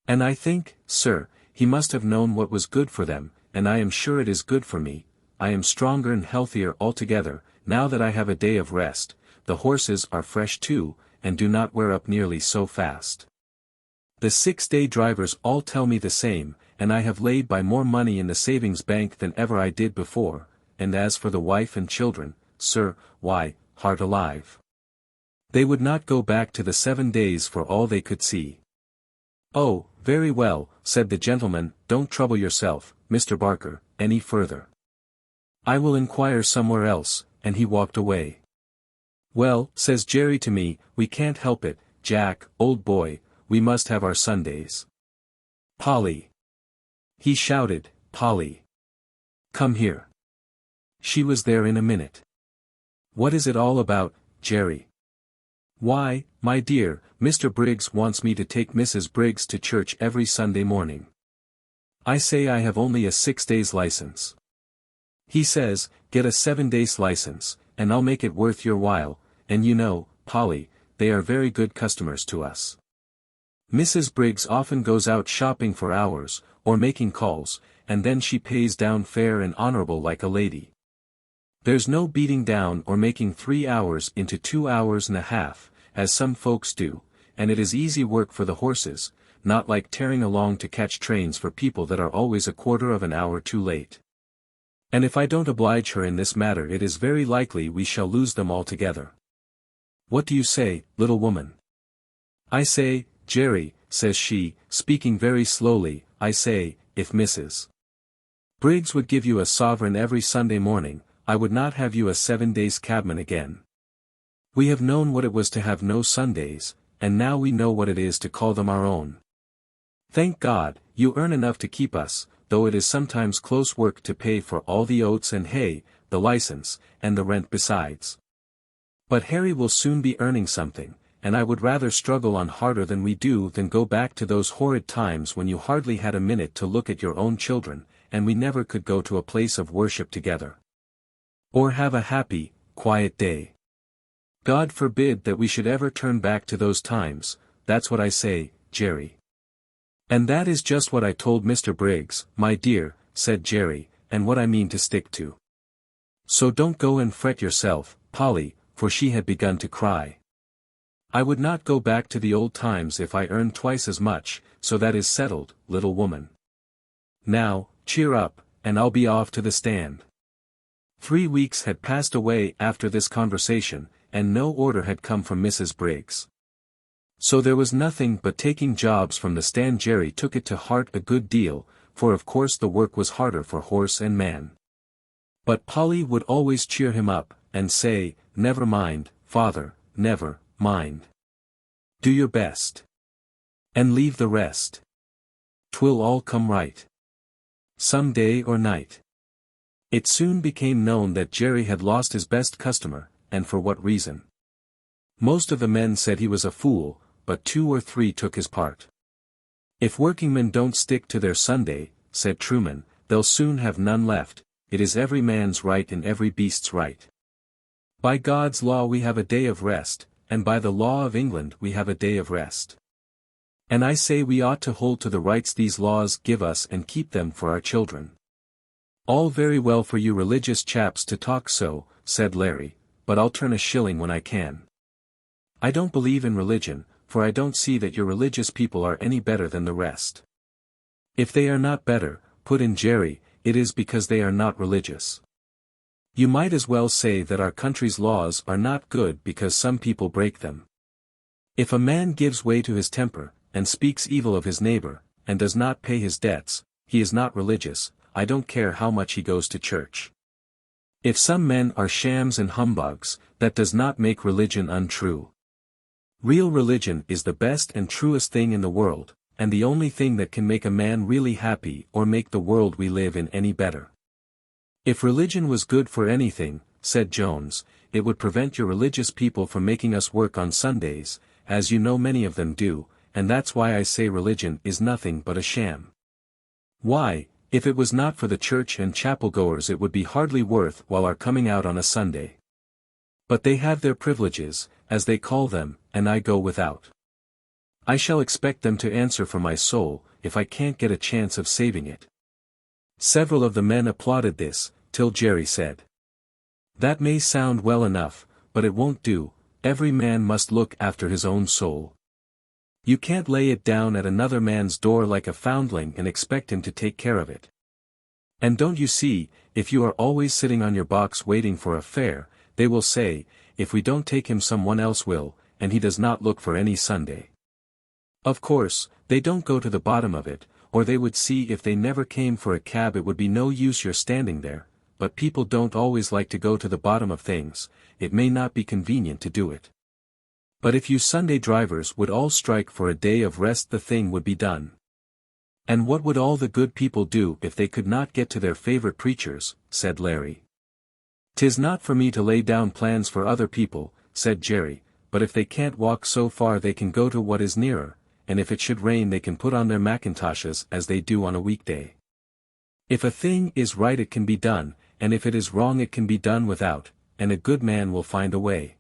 And I think, sir, he must have known what was good for them, and I am sure it is good for me. I am stronger and healthier altogether, now that I have a day of rest. The horses are fresh too, and do not wear up nearly so fast. The 6-day drivers all tell me the same, and I have laid by more money in the savings bank than ever I did before, and as for the wife and children, sir, why, heart alive, they would not go back to the 7 days for all they could see. Oh, very well, said the gentleman, don't trouble yourself, Mr. Barker, any further. I will inquire somewhere else, and he walked away. Well, says Jerry to me, we can't help it, Jack, old boy, we must have our Sundays. Polly. He shouted, Polly. Come here. She was there in a minute. What is it all about, Jerry? Why, my dear, Mr. Briggs wants me to take Mrs. Briggs to church every Sunday morning. I say I have only a 6 days license. He says, get a 7 days license, and I'll make it worth your while, and you know, Polly, they are very good customers to us. Mrs. Briggs often goes out shopping for hours, or making calls, and then she pays down fair and honorable like a lady. There's no beating down or making 3 hours into 2 hours and a half, as some folks do, and it is easy work for the horses, not like tearing along to catch trains for people that are always a quarter of an hour too late. And if I don't oblige her in this matter it is very likely we shall lose them altogether. What do you say, little woman? I say, Jerry, says she, speaking very slowly, I say, if Mrs. Briggs would give you a sovereign every Sunday morning, I would not have you a 7 days cabman again. We have known what it was to have no Sundays, and now we know what it is to call them our own. Thank God, you earn enough to keep us, though it is sometimes close work to pay for all the oats and hay, the license, and the rent besides. But Harry will soon be earning something, and I would rather struggle on harder than we do than go back to those horrid times when you hardly had a minute to look at your own children, and we never could go to a place of worship together. Or have a happy, quiet day. God forbid that we should ever turn back to those times, that's what I say, Jerry. And that is just what I told Mr. Briggs, my dear, said Jerry, and what I mean to stick to. So don't go and fret yourself, Polly, for she had begun to cry. I would not go back to the old times if I earned twice as much, so that is settled, little woman. Now, cheer up, and I'll be off to the stand. 3 weeks had passed away after this conversation, and no order had come from Mrs. Briggs. So there was nothing but taking jobs from the stand. Jerry took it to heart a good deal, for of course the work was harder for horse and man. But Polly would always cheer him up, and say, never mind, father, never mind. Do your best. And leave the rest. 'Twill all come right. Some day or night. It soon became known that Jerry had lost his best customer, and for what reason. Most of the men said he was a fool, but 2 or 3 took his part. If workingmen don't stick to their Sunday, said Truman, they'll soon have none left. It is every man's right and every beast's right. By God's law we have a day of rest, and by the law of England we have a day of rest. And I say we ought to hold to the rights these laws give us and keep them for our children. All very well for you religious chaps to talk so, said Larry, but I'll turn a shilling when I can. I don't believe in religion, for I don't see that your religious people are any better than the rest. If they are not better, put in Jerry, it is because they are not religious. You might as well say that our country's laws are not good because some people break them. If a man gives way to his temper, and speaks evil of his neighbor, and does not pay his debts, he is not religious, I don't care how much he goes to church. If some men are shams and humbugs, that does not make religion untrue. Real religion is the best and truest thing in the world, and the only thing that can make a man really happy or make the world we live in any better. If religion was good for anything, said Jones, it would prevent your religious people from making us work on Sundays, as you know many of them do, and that's why I say religion is nothing but a sham. Why, if it was not for the church and chapel-goers it would be hardly worth while our coming out on a Sunday. But they have their privileges, as they call them, and I go without. I shall expect them to answer for my soul, if I can't get a chance of saving it. Several of the men applauded this, till Jerry said, that may sound well enough, but it won't do, every man must look after his own soul. You can't lay it down at another man's door like a foundling and expect him to take care of it. And don't you see, if you are always sitting on your box waiting for a fare, they will say, if we don't take him someone else will, and he does not look for any Sunday. Of course, they don't go to the bottom of it, or they would see if they never came for a cab it would be no use your standing there, but people don't always like to go to the bottom of things, it may not be convenient to do it. But if you Sunday drivers would all strike for a day of rest the thing would be done. And what would all the good people do if they could not get to their favorite preachers, said Larry. 'Tis not for me to lay down plans for other people, said Jerry, but if they can't walk so far they can go to what is nearer, and if it should rain they can put on their mackintoshes as they do on a weekday. If a thing is right it can be done, and if it is wrong it can be done without, and a good man will find a way.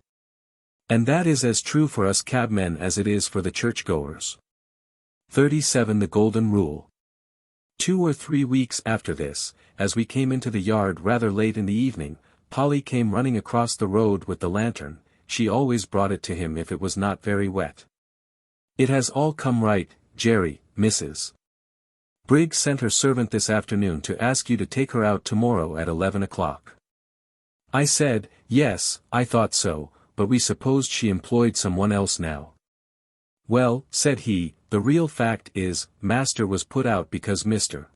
And that is as true for us cabmen as it is for the churchgoers. 37 The Golden Rule. 2 or 3 weeks after this, as we came into the yard rather late in the evening, Polly came running across the road with the lantern. She always brought it to him if it was not very wet. It has all come right, Jerry, Mrs. Briggs sent her servant this afternoon to ask you to take her out tomorrow at 11 o'clock. I said, yes, I thought so, but we supposed she employed someone else now. Well, said he, the real fact is, Master was put out because Mr.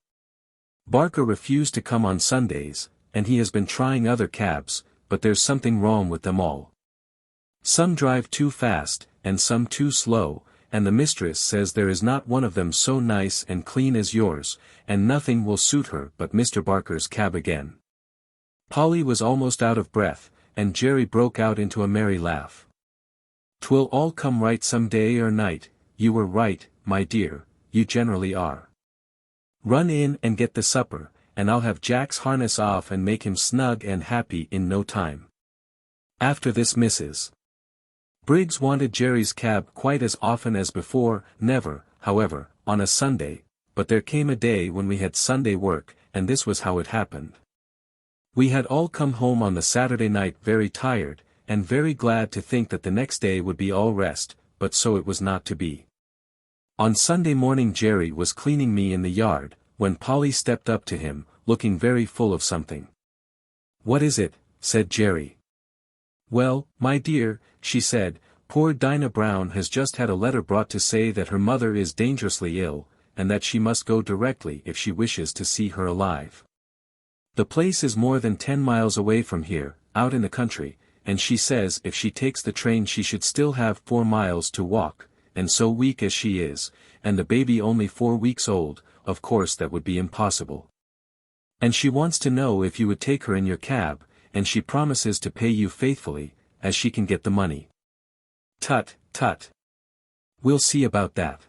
Barker refused to come on Sundays, and he has been trying other cabs, but there's something wrong with them all. Some drive too fast, and some too slow, and the mistress says there is not one of them so nice and clean as yours, and nothing will suit her but Mr. Barker's cab again. Polly was almost out of breath, and Jerry broke out into a merry laugh. 'Twill all come right some day or night, you were right, my dear, you generally are. Run in and get the supper, and I'll have Jack's harness off and make him snug and happy in no time. After this Mrs. Briggs wanted Jerry's cab quite as often as before, never, however, on a Sunday, but there came a day when we had Sunday work, and this was how it happened. We had all come home on the Saturday night very tired, and very glad to think that the next day would be all rest, but so it was not to be. On Sunday morning Jerry was cleaning me in the yard, when Polly stepped up to him, looking very full of something. What is it? Said Jerry. Well, my dear, she said, poor Dinah Brown has just had a letter brought to say that her mother is dangerously ill, and that she must go directly if she wishes to see her alive. The place is more than 10 miles away from here, out in the country, and she says if she takes the train she should still have 4 miles to walk, and so weak as she is, and the baby only 4 weeks old, of course that would be impossible. And she wants to know if you would take her in your cab, and she promises to pay you faithfully, as she can get the money. Tut, tut. We'll see about that.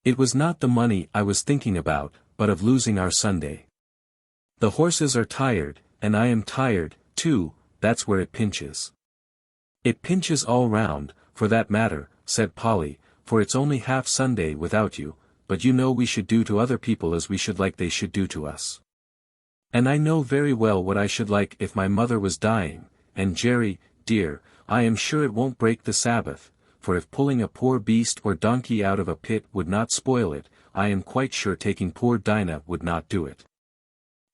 It was not the money I was thinking about, but of losing our Sunday. The horses are tired, and I am tired, too, that's where it pinches. It pinches all round, for that matter, said Polly, for it's only half Sunday without you, but you know we should do to other people as we should like they should do to us. And I know very well what I should like if my mother was dying, and Jerry, dear, I am sure it won't break the Sabbath, for if pulling a poor beast or donkey out of a pit would not spoil it, I am quite sure taking poor Dinah would not do it.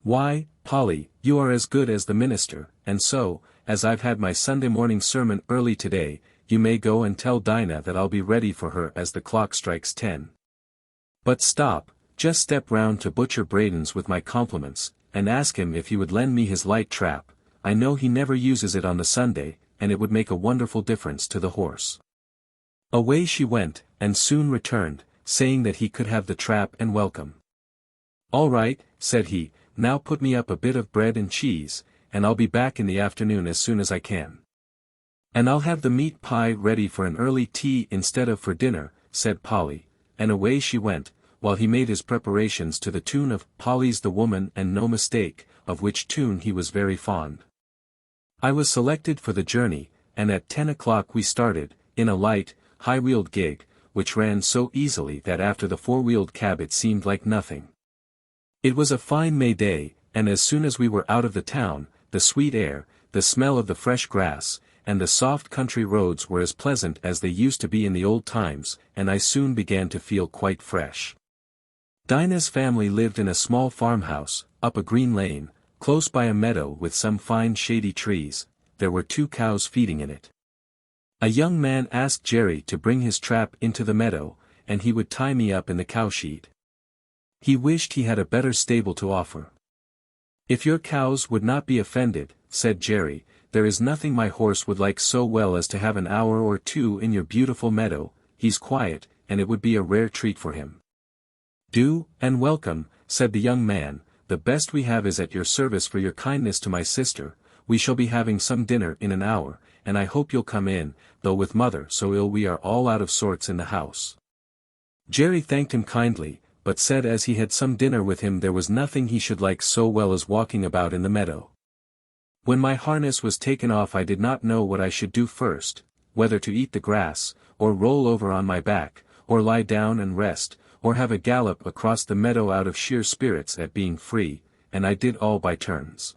Why, Polly, you are as good as the minister, and so, as I've had my Sunday morning sermon early today, you may go and tell Dinah that I'll be ready for her as the clock strikes 10. But stop, just step round to Butcher Braden's with my compliments, and ask him if he would lend me his light trap. I know he never uses it on the Sunday, and it would make a wonderful difference to the horse. Away she went, and soon returned, saying that he could have the trap and welcome. All right, said he, now put me up a bit of bread and cheese, and I'll be back in the afternoon as soon as I can. And I'll have the meat pie ready for an early tea instead of for dinner, said Polly, and away she went, while he made his preparations to the tune of Polly's the Woman and No Mistake, of which tune he was very fond. I was selected for the journey, and at 10 o'clock we started, in a light, high-wheeled gig, which ran so easily that after the 4-wheeled cab it seemed like nothing. It was a fine May day, and as soon as we were out of the town, the sweet air, the smell of the fresh grass, and the soft country roads were as pleasant as they used to be in the old times, and I soon began to feel quite fresh. Dinah's family lived in a small farmhouse, up a green lane, close by a meadow with some fine shady trees. There were 2 cows feeding in it. A young man asked Jerry to bring his trap into the meadow, and he would tie me up in the cowshed. He wished he had a better stable to offer. "If your cows would not be offended," said Jerry, "there is nothing my horse would like so well as to have an hour or 2 in your beautiful meadow. He's quiet, and it would be a rare treat for him." "Do, and welcome," said the young man. "The best we have is at your service for your kindness to my sister. We shall be having some dinner in an hour, and I hope you'll come in, though with mother so ill we are all out of sorts in the house." Jerry thanked him kindly, but said as he had some dinner with him there was nothing he should like so well as walking about in the meadow. When my harness was taken off I did not know what I should do first, whether to eat the grass, or roll over on my back, or lie down and rest, or have a gallop across the meadow out of sheer spirits at being free, and I did all by turns.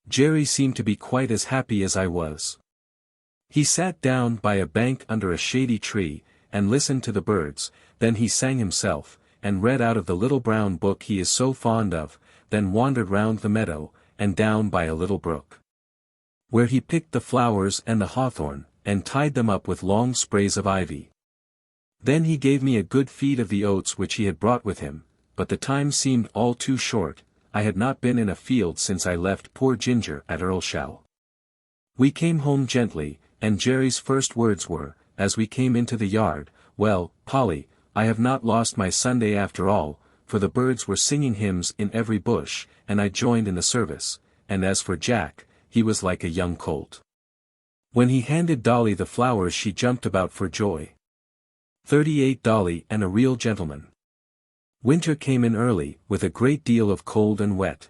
Jerry seemed to be quite as happy as I was. He sat down by a bank under a shady tree, and listened to the birds, then he sang himself, and read out of the little brown book he is so fond of, then wandered round the meadow, and down by a little brook, where he picked the flowers and the hawthorn, and tied them up with long sprays of ivy. Then he gave me a good feed of the oats which he had brought with him, but the time seemed all too short. I had not been in a field since I left poor Ginger at Earlshall. We came home gently, and Jerry's first words were, as we came into the yard, "Well, Polly, I have not lost my Sunday after all," for the birds were singing hymns in every bush, and I joined in the service, and as for Jack, he was like a young colt. When he handed Dolly the flowers she jumped about for joy. 38 Dolly and a real gentleman. Winter came in early, with a great deal of cold and wet.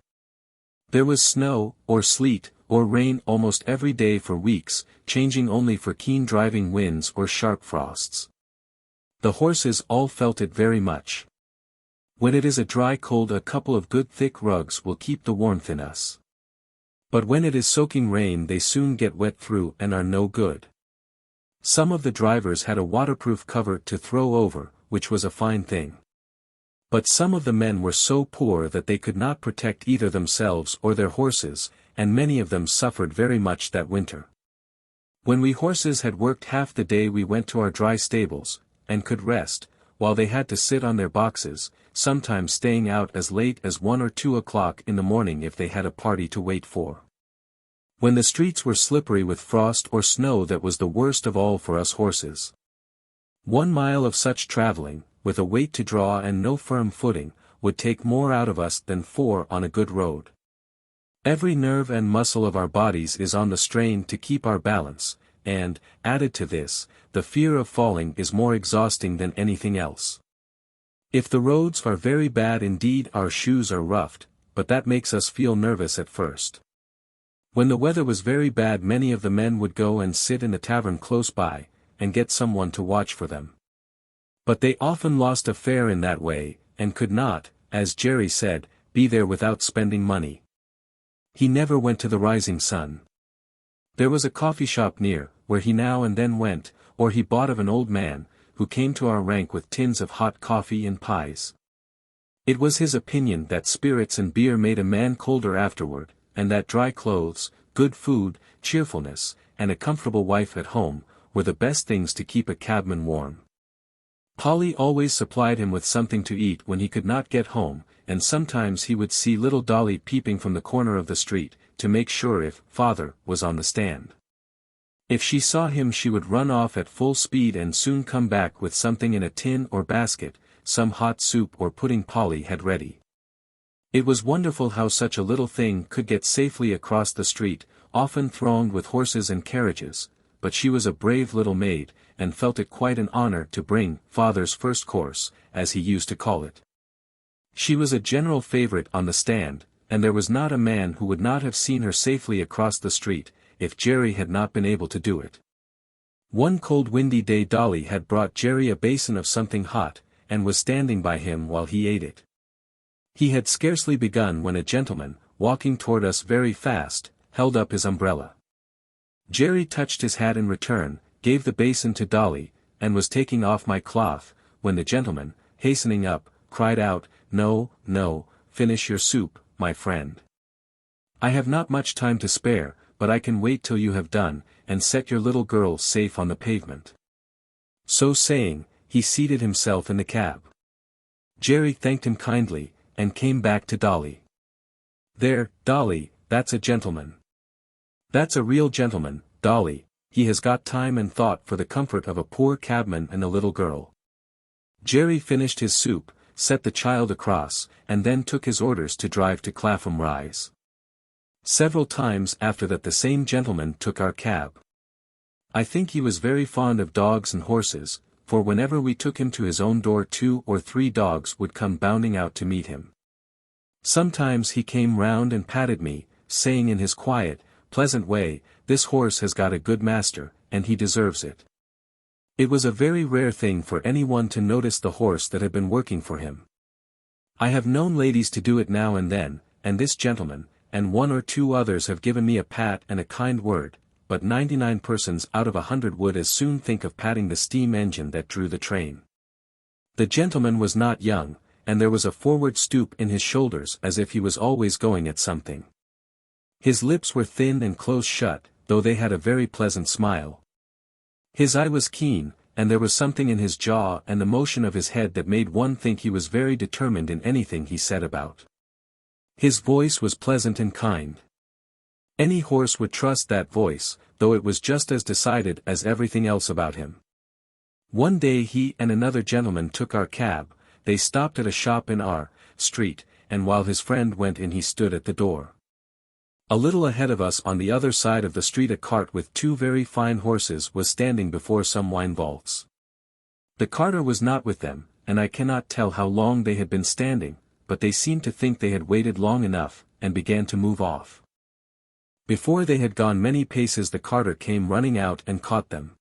There was snow, or sleet, or rain almost every day for weeks, changing only for keen driving winds or sharp frosts. The horses all felt it very much. When it is a dry cold a couple of good thick rugs will keep the warmth in us. But when it is soaking rain they soon get wet through and are no good. Some of the drivers had a waterproof cover to throw over, which was a fine thing. But some of the men were so poor that they could not protect either themselves or their horses, and many of them suffered very much that winter. When we horses had worked half the day we went to our dry stables, and could rest, while they had to sit on their boxes, sometimes staying out as late as 1 or 2 o'clock in the morning if they had a party to wait for. When the streets were slippery with frost or snow that was the worst of all for us horses. 1 mile of such traveling, with a weight to draw and no firm footing, would take more out of us than 4 on a good road. Every nerve and muscle of our bodies is on the strain to keep our balance, and, added to this, the fear of falling is more exhausting than anything else. If the roads are very bad indeed our shoes are roughed, but that makes us feel nervous at first. When the weather was very bad many of the men would go and sit in the tavern close by, and get someone to watch for them. But they often lost a fare in that way, and could not, as Jerry said, be there without spending money. He never went to the Rising Sun. There was a coffee shop near, where he now and then went, or he bought of an old man, who came to our rank with tins of hot coffee and pies. It was his opinion that spirits and beer made a man colder afterward, and that dry clothes, good food, cheerfulness, and a comfortable wife at home, were the best things to keep a cabman warm. Polly always supplied him with something to eat when he could not get home, and sometimes he would see little Dolly peeping from the corner of the street, to make sure if "father" was on the stand. If she saw him she would run off at full speed and soon come back with something in a tin or basket, some hot soup or pudding Polly had ready. It was wonderful how such a little thing could get safely across the street, often thronged with horses and carriages, but she was a brave little maid, and felt it quite an honor to bring "father's first course," as he used to call it. She was a general favorite on the stand, and there was not a man who would not have seen her safely across the street, if Jerry had not been able to do it. One cold windy day Dolly had brought Jerry a basin of something hot, and was standing by him while he ate it. He had scarcely begun when a gentleman, walking toward us very fast, held up his umbrella. Jerry touched his hat in return, gave the basin to Dolly, and was taking off my cloth, when the gentleman, hastening up, cried out, "No, no, finish your soup, my friend. I have not much time to spare, but I can wait till you have done, and set your little girl safe on the pavement." So saying, he seated himself in the cab. Jerry thanked him kindly, and came back to Dolly. "There, Dolly, that's a gentleman. That's a real gentleman, Dolly, he has got time and thought for the comfort of a poor cabman and a little girl." Jerry finished his soup, set the child across, and then took his orders to drive to Clapham Rise. Several times after that the same gentleman took our cab. I think he was very fond of dogs and horses, for whenever we took him to his own door 2 or 3 dogs would come bounding out to meet him. Sometimes he came round and patted me, saying in his quiet, pleasant way, "This horse has got a good master, and he deserves it." It was a very rare thing for anyone to notice the horse that had been working for him. I have known ladies to do it now and then, and this gentleman, and 1 or 2 others have given me a pat and a kind word, but 99 persons out of 100 would as soon think of patting the steam engine that drew the train. The gentleman was not young, and there was a forward stoop in his shoulders as if he was always going at something. His lips were thin and close shut, though they had a very pleasant smile. His eye was keen, and there was something in his jaw and the motion of his head that made one think he was very determined in anything he set about. His voice was pleasant and kind. Any horse would trust that voice, though it was just as decided as everything else about him. One day he and another gentleman took our cab, they stopped at a shop in our street, and while his friend went in he stood at the door. A little ahead of us on the other side of the street a cart with 2 very fine horses was standing before some wine vaults. The carter was not with them, and I cannot tell how long they had been standing, but they seemed to think they had waited long enough, and began to move off. Before they had gone many paces the carter came running out and caught them.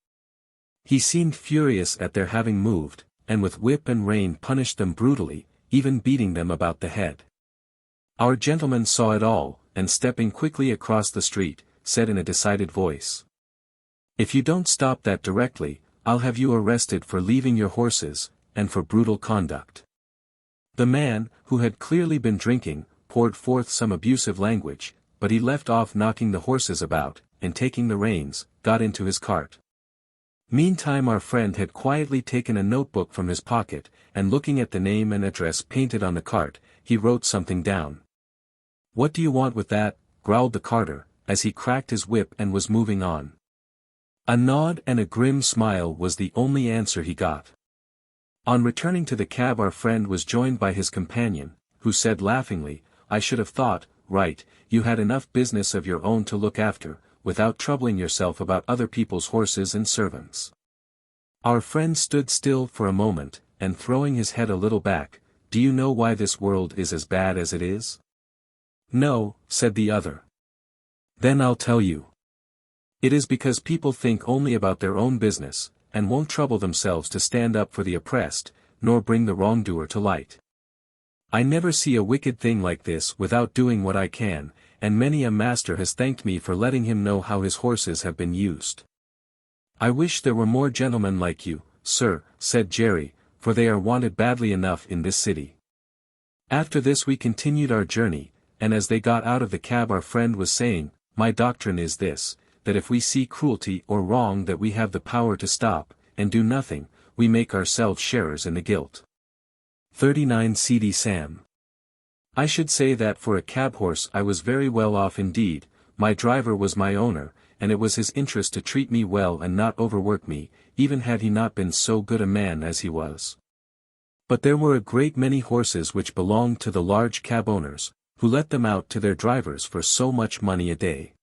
He seemed furious at their having moved, and with whip and rein punished them brutally, even beating them about the head. Our gentleman saw it all, and stepping quickly across the street, said in a decided voice, "If you don't stop that directly, I'll have you arrested for leaving your horses, and for brutal conduct." The man, who had clearly been drinking, poured forth some abusive language, but he left off knocking the horses about, and taking the reins, got into his cart. Meantime our friend had quietly taken a notebook from his pocket, and looking at the name and address painted on the cart, he wrote something down. "What do you want with that?" growled the carter, as he cracked his whip and was moving on. A nod and a grim smile was the only answer he got. On returning to the cab our friend was joined by his companion, who said laughingly, "I should have thought, right, you had enough business of your own to look after, without troubling yourself about other people's horses and servants." Our friend stood still for a moment, and throwing his head a little back, "Do you know why this world is as bad as it is?" "No," said the other. "Then I'll tell you. It is because people think only about their own business, and won't trouble themselves to stand up for the oppressed, nor bring the wrongdoer to light. I never see a wicked thing like this without doing what I can, and many a master has thanked me for letting him know how his horses have been used. I wish there were more gentlemen like you, sir," said Jerry, "for they are wanted badly enough in this city." After this we continued our journey, and as they got out of the cab our friend was saying, "My doctrine is this, that if we see cruelty or wrong that we have the power to stop, and do nothing, we make ourselves sharers in the guilt." 39 C.D. Sam. I should say that for a cab horse I was very well off indeed. My driver was my owner, and it was his interest to treat me well and not overwork me, even had he not been so good a man as he was. But there were a great many horses which belonged to the large cab owners, who let them out to their drivers for so much money a day.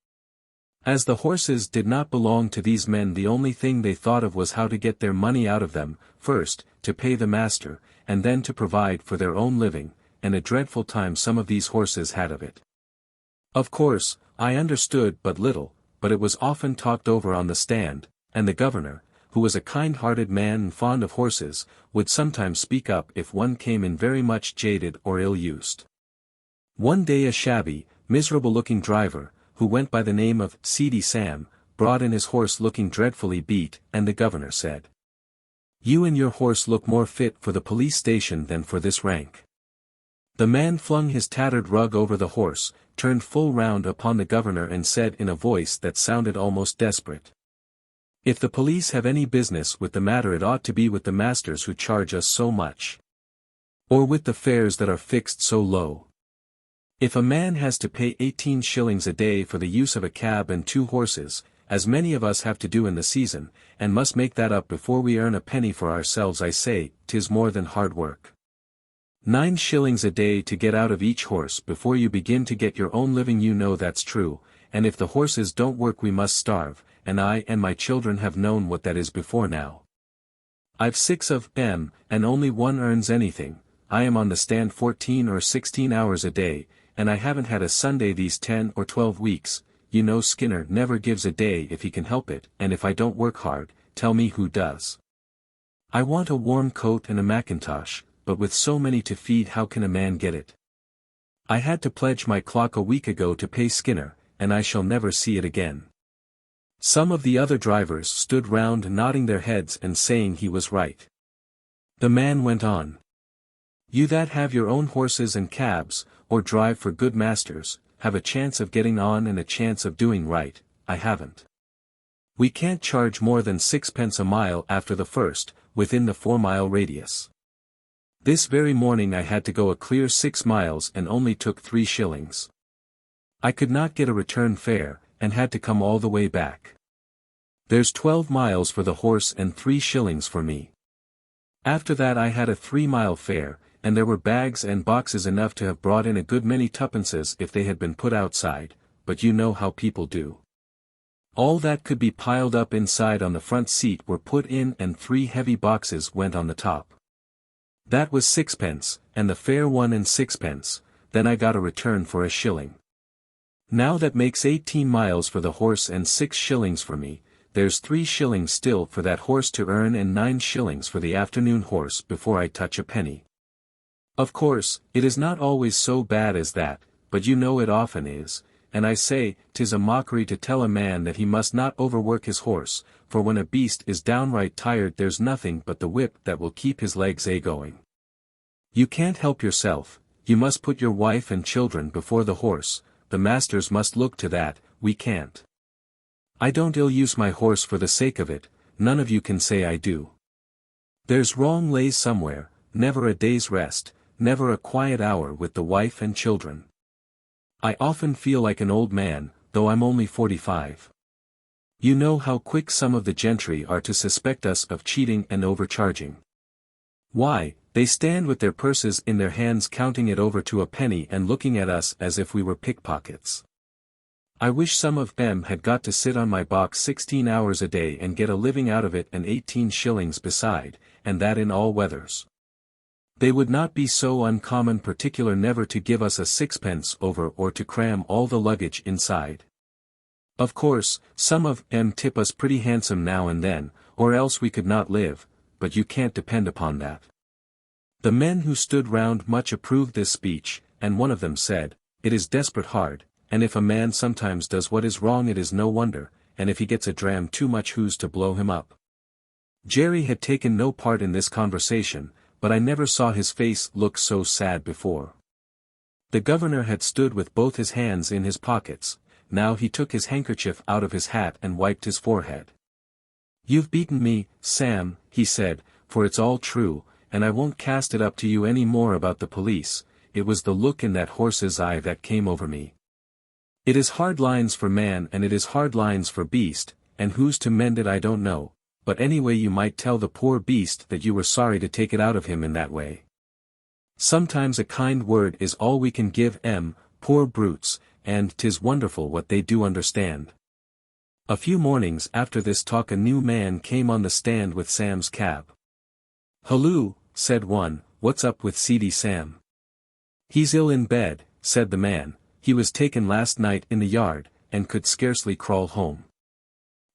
As the horses did not belong to these men the only thing they thought of was how to get their money out of them, first, to pay the master, and then to provide for their own living, and a dreadful time some of these horses had of it. Of course, I understood but little, but it was often talked over on the stand, and the governor, who was a kind-hearted man and fond of horses, would sometimes speak up if one came in very much jaded or ill-used. One day a shabby, miserable-looking driver, who went by the name of Seedy Sam, brought in his horse looking dreadfully beat, and the governor said, "You and your horse look more fit for the police station than for this rank." The man flung his tattered rug over the horse, turned full round upon the governor and said in a voice that sounded almost desperate, "If the police have any business with the matter, it ought to be with the masters who charge us so much. Or with the fares that are fixed so low. If a man has to pay 18 shillings a day for the use of a cab and 2 horses, as many of us have to do in the season, and must make that up before we earn a penny for ourselves, I say, 'tis more than hard work. 9 shillings a day to get out of each horse before you begin to get your own living, you know that's true, and if the horses don't work we must starve, and I and my children have known what that is before now. I've 6 of them, and only one earns anything. I am on the stand 14 or 16 hours a day, and I haven't had a Sunday these 10 or 12 weeks, you know Skinner never gives a day if he can help it, and if I don't work hard, tell me who does. I want a warm coat and a mackintosh, but with so many to feed how can a man get it? I had to pledge my clock a week ago to pay Skinner, and I shall never see it again." Some of the other drivers stood round nodding their heads and saying he was right. The man went on. "You that have your own horses and cabs, or drive for good masters, have a chance of getting on and a chance of doing right. I haven't. We can't charge more than 6 pence a mile after the first, within the 4-mile radius. This very morning I had to go a clear 6 miles and only took 3 shillings. I could not get a return fare, and had to come all the way back. There's 12 miles for the horse and 3 shillings for me. After that I had a 3-mile fare, and there were bags and boxes enough to have brought in a good many tuppences if they had been put outside, but you know how people do. All that could be piled up inside on the front seat were put in, and 3 heavy boxes went on the top. That was 6 pence, and the fare 1 and 6 pence, then I got a return for a shilling. Now that makes 18 miles for the horse and 6 shillings for me. There's 3 shillings still for that horse to earn and 9 shillings for the afternoon horse before I touch a penny. Of course, it is not always so bad as that, but you know it often is, and I say, 'tis a mockery to tell a man that he must not overwork his horse, for when a beast is downright tired there's nothing but the whip that will keep his legs a-going. You can't help yourself, you must put your wife and children before the horse, the masters must look to that, we can't. I don't ill-use my horse for the sake of it, none of you can say I do. There's wrong lays somewhere, never a day's rest, never a quiet hour with the wife and children. I often feel like an old man, though I'm only 45. You know how quick some of the gentry are to suspect us of cheating and overcharging. Why, they stand with their purses in their hands counting it over to a penny and looking at us as if we were pickpockets. I wish some of them had got to sit on my box 16 hours a day and get a living out of it, and 18 shillings beside, and that in all weathers. They would not be so uncommon particular never to give us a 6 pence over or to cram all the luggage inside. Of course, some of them tip us pretty handsome now and then, or else we could not live, but you can't depend upon that." The men who stood round much approved this speech, and one of them said, "It is desperate hard, and if a man sometimes does what is wrong it is no wonder, and if he gets a dram too much who's to blow him up?" Jerry had taken no part in this conversation, but I never saw his face look so sad before. The governor had stood with both his hands in his pockets. Now he took his handkerchief out of his hat and wiped his forehead. "You've beaten me, Sam," he said, "for it's all true, and I won't cast it up to you any more about the police. It was the look in that horse's eye that came over me. It is hard lines for man and it is hard lines for beast, and who's to mend it I don't know, but anyway you might tell the poor beast that you were sorry to take it out of him in that way. Sometimes a kind word is all we can give 'em, poor brutes, and 'tis wonderful what they do understand." A few mornings after this talk a new man came on the stand with Sam's cab. "Halloo," said one, "what's up with Seedy Sam?" "He's ill in bed," said the man, "he was taken last night in the yard, and could scarcely crawl home.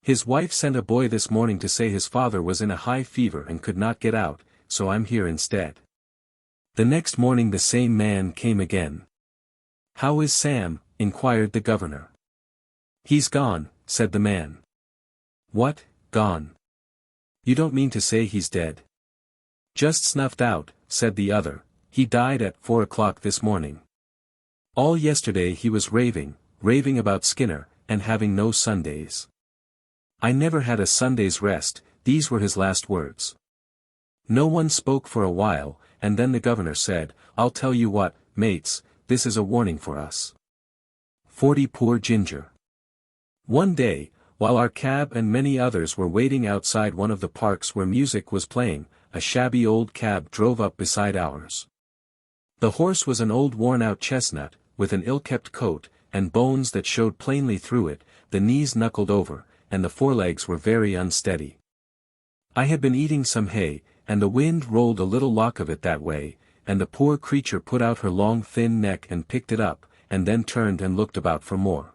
His wife sent a boy this morning to say his father was in a high fever and could not get out, so I'm here instead." The next morning the same man came again. "How is Sam?" inquired the governor. "He's gone," said the man. What, gone? You don't mean to say he's dead? Just snuffed out, said the other. He died at 4 o'clock this morning. All yesterday he was raving about Skinner, and having no Sundays. I never had a Sunday's rest, these were his last words. No one spoke for a while, and then the governor said, I'll tell you what, mates, this is a warning for us. 40 Poor Ginger. One day, while our cab and many others were waiting outside one of the parks where music was playing, a shabby old cab drove up beside ours. The horse was an old worn-out chestnut, with an ill-kept coat, and bones that showed plainly through it, the knees knuckled over, and the forelegs were very unsteady. I had been eating some hay, and the wind rolled a little lock of it that way, and the poor creature put out her long thin neck and picked it up, and then turned and looked about for more.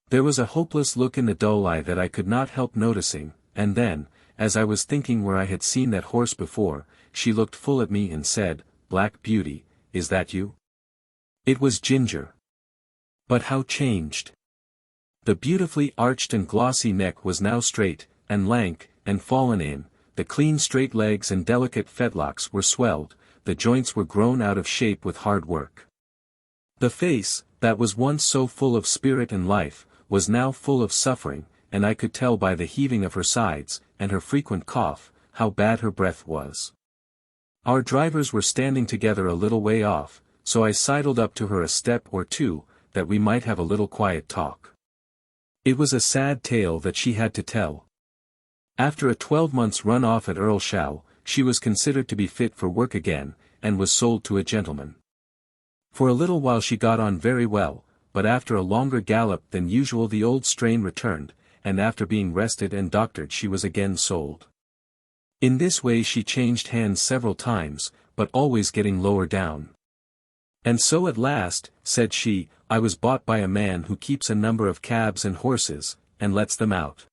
There was a hopeless look in the dull eye that I could not help noticing, and then, as I was thinking where I had seen that horse before, she looked full at me and said, Black Beauty, is that you? It was Ginger. But how changed! The beautifully arched and glossy neck was now straight, and lank, and fallen in, the clean straight legs and delicate fetlocks were swelled, the joints were grown out of shape with hard work. The face, that was once so full of spirit and life, was now full of suffering, and I could tell by the heaving of her sides, and her frequent cough, how bad her breath was. Our drivers were standing together a little way off, so I sidled up to her a step or two, that we might have a little quiet talk. It was a sad tale that she had to tell. After a 12 months run off at Earlshall, she was considered to be fit for work again, and was sold to a gentleman. For a little while she got on very well, but after a longer gallop than usual the old strain returned, and after being rested and doctored she was again sold. In this way she changed hands several times, but always getting lower down. And so at last, said she, I was bought by a man who keeps a number of cabs and horses, and lets them out.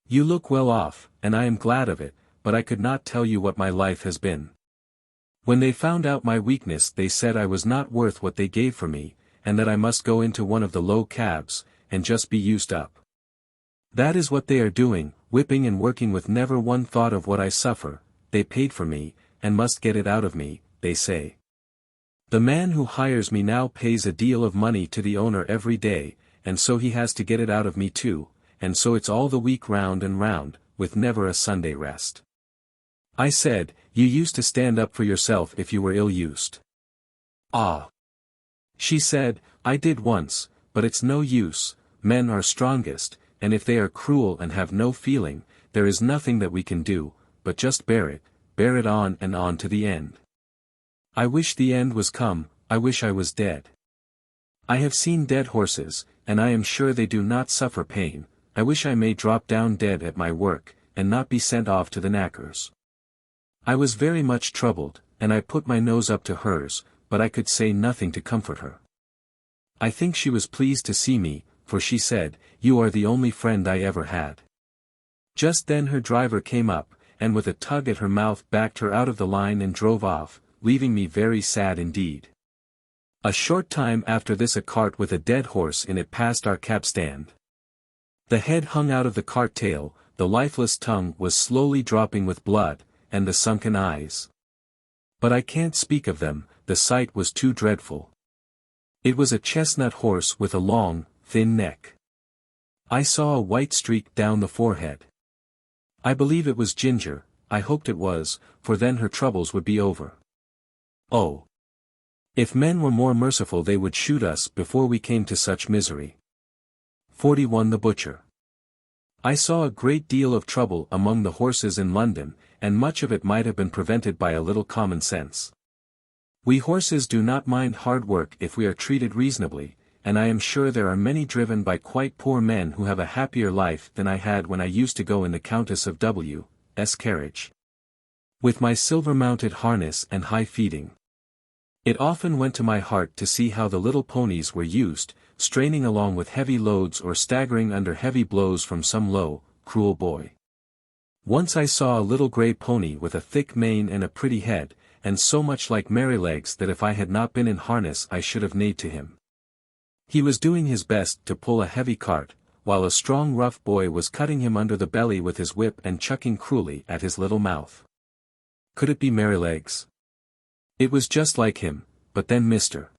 You look well off, and I am glad of it, but I could not tell you what my life has been. When they found out my weakness they said I was not worth what they gave for me, and that I must go into one of the low cabs, and just be used up. That is what they are doing, whipping and working with never one thought of what I suffer. They paid for me, and must get it out of me, they say. The man who hires me now pays a deal of money to the owner every day, and so he has to get it out of me too, and so it's all the week round and round, with never a Sunday rest. I said, you used to stand up for yourself if you were ill-used. Ah! She said, I did once, but it's no use, men are strongest, and if they are cruel and have no feeling, there is nothing that we can do, but just bear it on and on to the end. I wish the end was come, I wish I was dead. I have seen dead horses, and I am sure they do not suffer pain. I wish I may drop down dead at my work, and not be sent off to the knackers. I was very much troubled, and I put my nose up to hers, but I could say nothing to comfort her. I think she was pleased to see me, for she said, you are the only friend I ever had. Just then her driver came up, and with a tug at her mouth backed her out of the line and drove off, leaving me very sad indeed. A short time after this a cart with a dead horse in it passed our cab stand. The head hung out of the cart tail, the lifeless tongue was slowly dropping with blood, and the sunken eyes. But I can't speak of them, the sight was too dreadful. It was a chestnut horse with a long, thin neck. I saw a white streak down the forehead. I believe it was Ginger, I hoped it was, for then her troubles would be over. Oh! If men were more merciful they would shoot us before we came to such misery. 41 The Butcher. I saw a great deal of trouble among the horses in London, and much of it might have been prevented by a little common sense. We horses do not mind hard work if we are treated reasonably, and I am sure there are many driven by quite poor men who have a happier life than I had when I used to go in the Countess of W.'s carriage. With my silver-mounted harness and high feeding. It often went to my heart to see how the little ponies were used, straining along with heavy loads or staggering under heavy blows from some low, cruel boy. Once I saw a little grey pony with a thick mane and a pretty head, and so much like Merrylegs that if I had not been in harness I should have neighed to him. He was doing his best to pull a heavy cart, while a strong rough boy was cutting him under the belly with his whip and chucking cruelly at his little mouth. Could it be Merrylegs? It was just like him, but then Mr.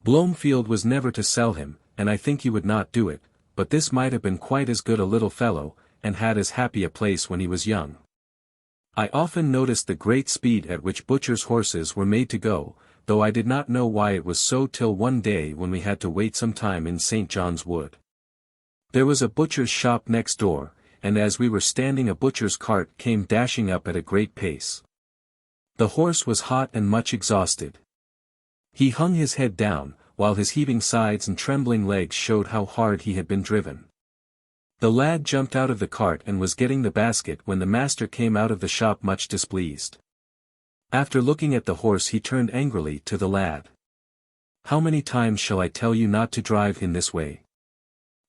Blomefield was never to sell him, and I think he would not do it, but this might have been quite as good a little fellow, and had as happy a place when he was young. I often noticed the great speed at which butchers' horses were made to go, though I did not know why it was so till one day when we had to wait some time in St. John's Wood. There was a butcher's shop next door, and as we were standing a butcher's cart came dashing up at a great pace. The horse was hot and much exhausted. He hung his head down, while his heaving sides and trembling legs showed how hard he had been driven. The lad jumped out of the cart and was getting the basket when the master came out of the shop much displeased. After looking at the horse he turned angrily to the lad. "How many times shall I tell you not to drive in this way?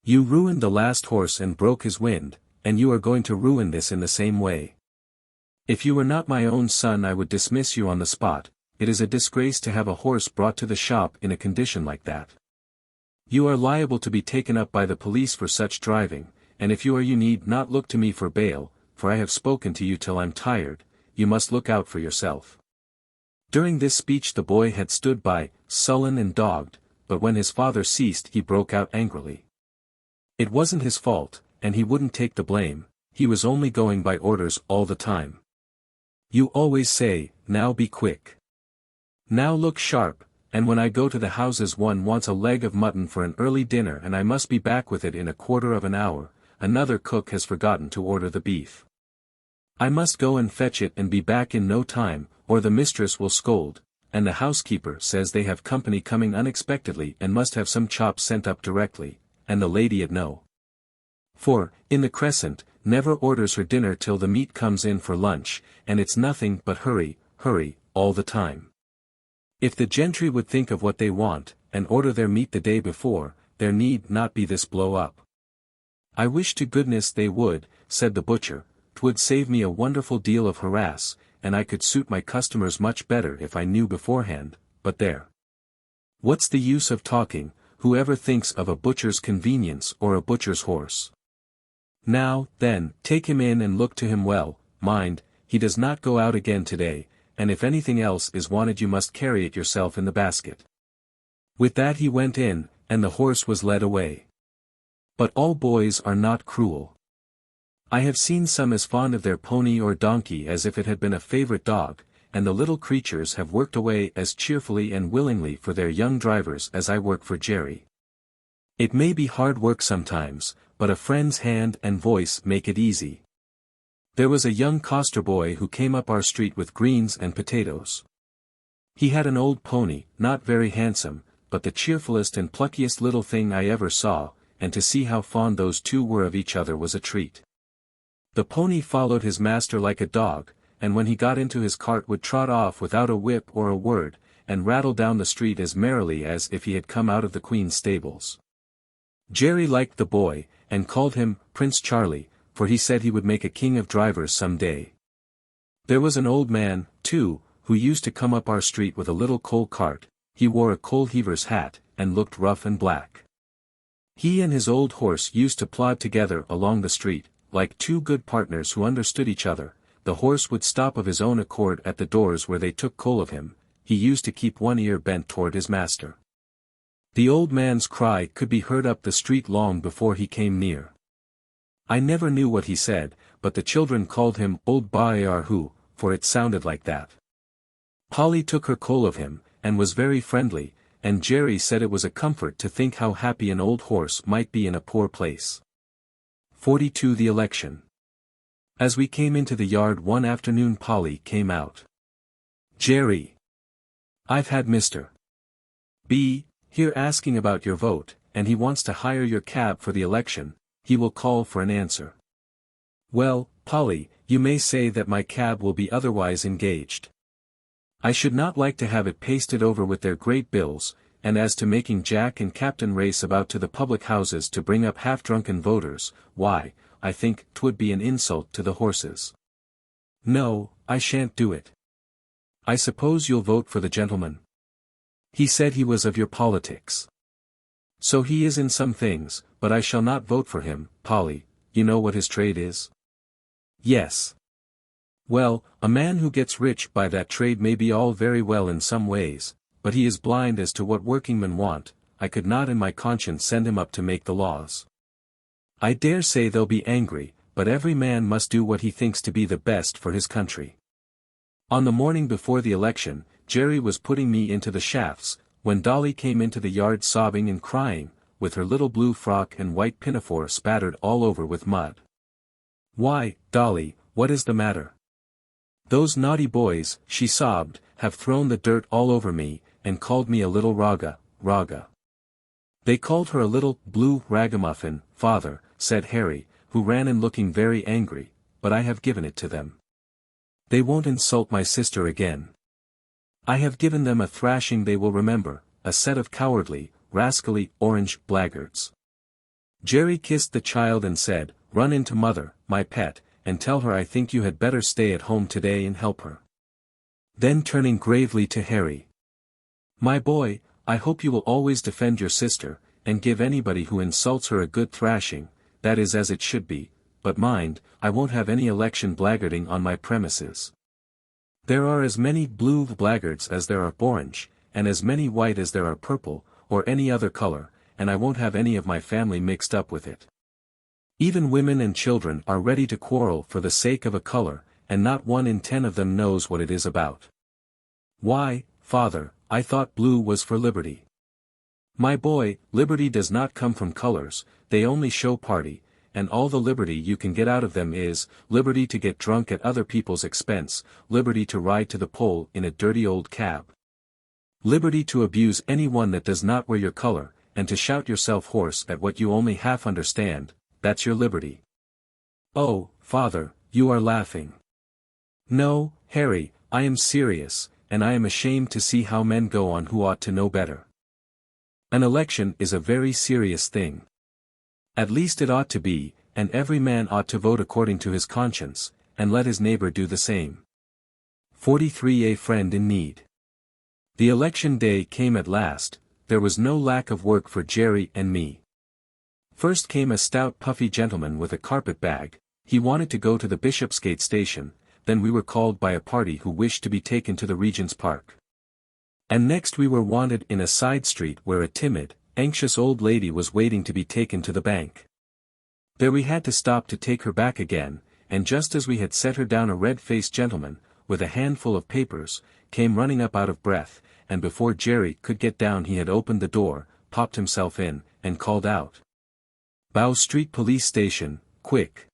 You ruined the last horse and broke his wind, and you are going to ruin this in the same way. If you were not my own son I would dismiss you on the spot. It is a disgrace to have a horse brought to the shop in a condition like that. You are liable to be taken up by the police for such driving, and if you are you need not look to me for bail, for I have spoken to you till I'm tired, you must look out for yourself." During this speech the boy had stood by, sullen and dogged, but when his father ceased he broke out angrily. It wasn't his fault, and he wouldn't take the blame, he was only going by orders all the time. "You always say, now be quick. Now look sharp, and when I go to the houses one wants a leg of mutton for an early dinner and I must be back with it in a quarter of an hour, another cook has forgotten to order the beef. I must go and fetch it and be back in no time, or the mistress will scold, and the housekeeper says they have company coming unexpectedly and must have some chops sent up directly, and the lady at No. 4, in the Crescent, never orders her dinner till the meat comes in for lunch, and it's nothing but hurry, hurry, all the time. If the gentry would think of what they want, and order their meat the day before, there need not be this blow-up." "I wish to goodness they would," said the butcher, "'twould save me a wonderful deal of harass, and I could suit my customers much better if I knew beforehand, but there. What's the use of talking, whoever thinks of a butcher's convenience or a butcher's horse? Now, then, take him in and look to him well, mind, he does not go out again today, and if anything else is wanted you must carry it yourself in the basket." With that he went in, and the horse was led away. But all boys are not cruel. I have seen some as fond of their pony or donkey as if it had been a favorite dog, and the little creatures have worked away as cheerfully and willingly for their young drivers as I work for Jerry. It may be hard work sometimes, but a friend's hand and voice make it easy. There was a young coster boy who came up our street with greens and potatoes. He had an old pony, not very handsome, but the cheerfulest and pluckiest little thing I ever saw, and to see how fond those two were of each other was a treat. The pony followed his master like a dog, and when he got into his cart would trot off without a whip or a word, and rattle down the street as merrily as if he had come out of the Queen's stables. Jerry liked the boy, and called him Prince Charlie, for he said he would make a king of drivers some day. There was an old man, too, who used to come up our street with a little coal cart. He wore a coal heaver's hat, and looked rough and black. He and his old horse used to plod together along the street, like two good partners who understood each other. The horse would stop of his own accord at the doors where they took coal of him. He used to keep one ear bent toward his master. The old man's cry could be heard up the street long before he came near. I never knew what he said, but the children called him Old Bayarhu, for it sounded like that. Polly took her coal of him, and was very friendly, and Jerry said it was a comfort to think how happy an old horse might be in a poor place. 42 The election. As we came into the yard one afternoon Polly came out. "Jerry, I've had Mr. B. here asking about your vote, and he wants to hire your cab for the election. He will call for an answer." "Well, Polly, you may say that my cab will be otherwise engaged. I should not like to have it pasted over with their great bills, and as to making Jack and Captain race about to the public houses to bring up half-drunken voters, why, I think 'twould be an insult to the horses. No, I shan't do it. I suppose you'll vote for the gentleman? He said he was of your politics." So he is in some things, but I shall not vote for him. Polly, you know what his trade is? Yes. Well, a man who gets rich by that trade may be all very well in some ways, but he is blind as to what workingmen want. I could not in my conscience send him up to make the laws. I dare say they'll be angry, but every man must do what he thinks to be the best for his country. On the morning before the election, Jerry was putting me into the shafts, when Dolly came into the yard sobbing and crying, with her little blue frock and white pinafore spattered all over with mud. "Why, Dolly, what is the matter?" "Those naughty boys," she sobbed, "have thrown the dirt all over me, and called me a little raga. They called her a little blue ragamuffin, father," said Harry, who ran in looking very angry, "but I have given it to them. They won't insult my sister again. I have given them a thrashing they will remember, a set of cowardly, rascally, orange blackguards." Jerry kissed the child and said, "Run in to mother, my pet, and tell her I think you had better stay at home today and help her." Then turning gravely to Harry, "My boy, I hope you will always defend your sister, and give anybody who insults her a good thrashing, that is as it should be, but mind, I won't have any election blackguarding on my premises. There are as many blue blackguards as there are orange, and as many white as there are purple, or any other color, and I won't have any of my family mixed up with it. Even women and children are ready to quarrel for the sake of a color, and not 1 in 10 of them knows what it is about. Why, father, I thought blue was for liberty." "My boy, liberty does not come from colors, they only show party, and all the liberty you can get out of them is, liberty to get drunk at other people's expense, liberty to ride to the poll in a dirty old cab. Liberty to abuse anyone that does not wear your color, and to shout yourself hoarse at what you only half understand, that's your liberty." "Oh, father, you are laughing." "No, Harry, I am serious, and I am ashamed to see how men go on who ought to know better. An election is a very serious thing. At least it ought to be, and every man ought to vote according to his conscience, and let his neighbor do the same." 43. A friend in need. The election day came at last. There was no lack of work for Jerry and me. First came a stout puffy gentleman with a carpet bag. He wanted to go to the Bishopsgate station. Then we were called by a party who wished to be taken to the Regent's Park. And next we were wanted in a side street where a timid, anxious old lady was waiting to be taken to the bank. There we had to stop to take her back again, and just as we had set her down a red-faced gentleman, with a handful of papers, came running up out of breath, and before Jerry could get down he had opened the door, popped himself in, and called out, "Bow Street Police Station, quick."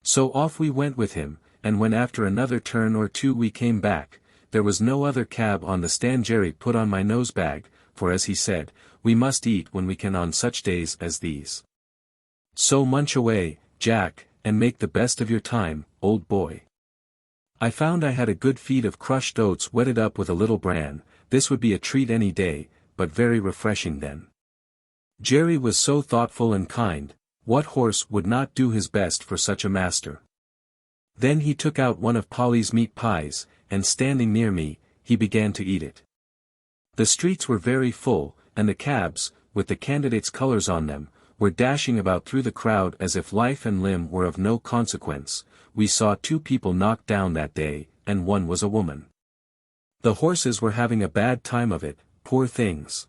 So off we went with him, and when after another turn or two we came back, there was no other cab on the stand. Jerry put on my nose bag, for as he said, we must eat when we can on such days as these. So munch away, Jack, and make the best of your time, old boy. I found I had a good feed of crushed oats wetted up with a little bran. This would be a treat any day, but very refreshing then. Jerry was so thoughtful and kind. What horse would not do his best for such a master? Then he took out one of Polly's meat pies, and standing near me, he began to eat it. The streets were very full, and the cabs, with the candidates' colors on them, were dashing about through the crowd as if life and limb were of no consequence. We saw 2 people knocked down that day, and one was a woman. The horses were having a bad time of it, poor things.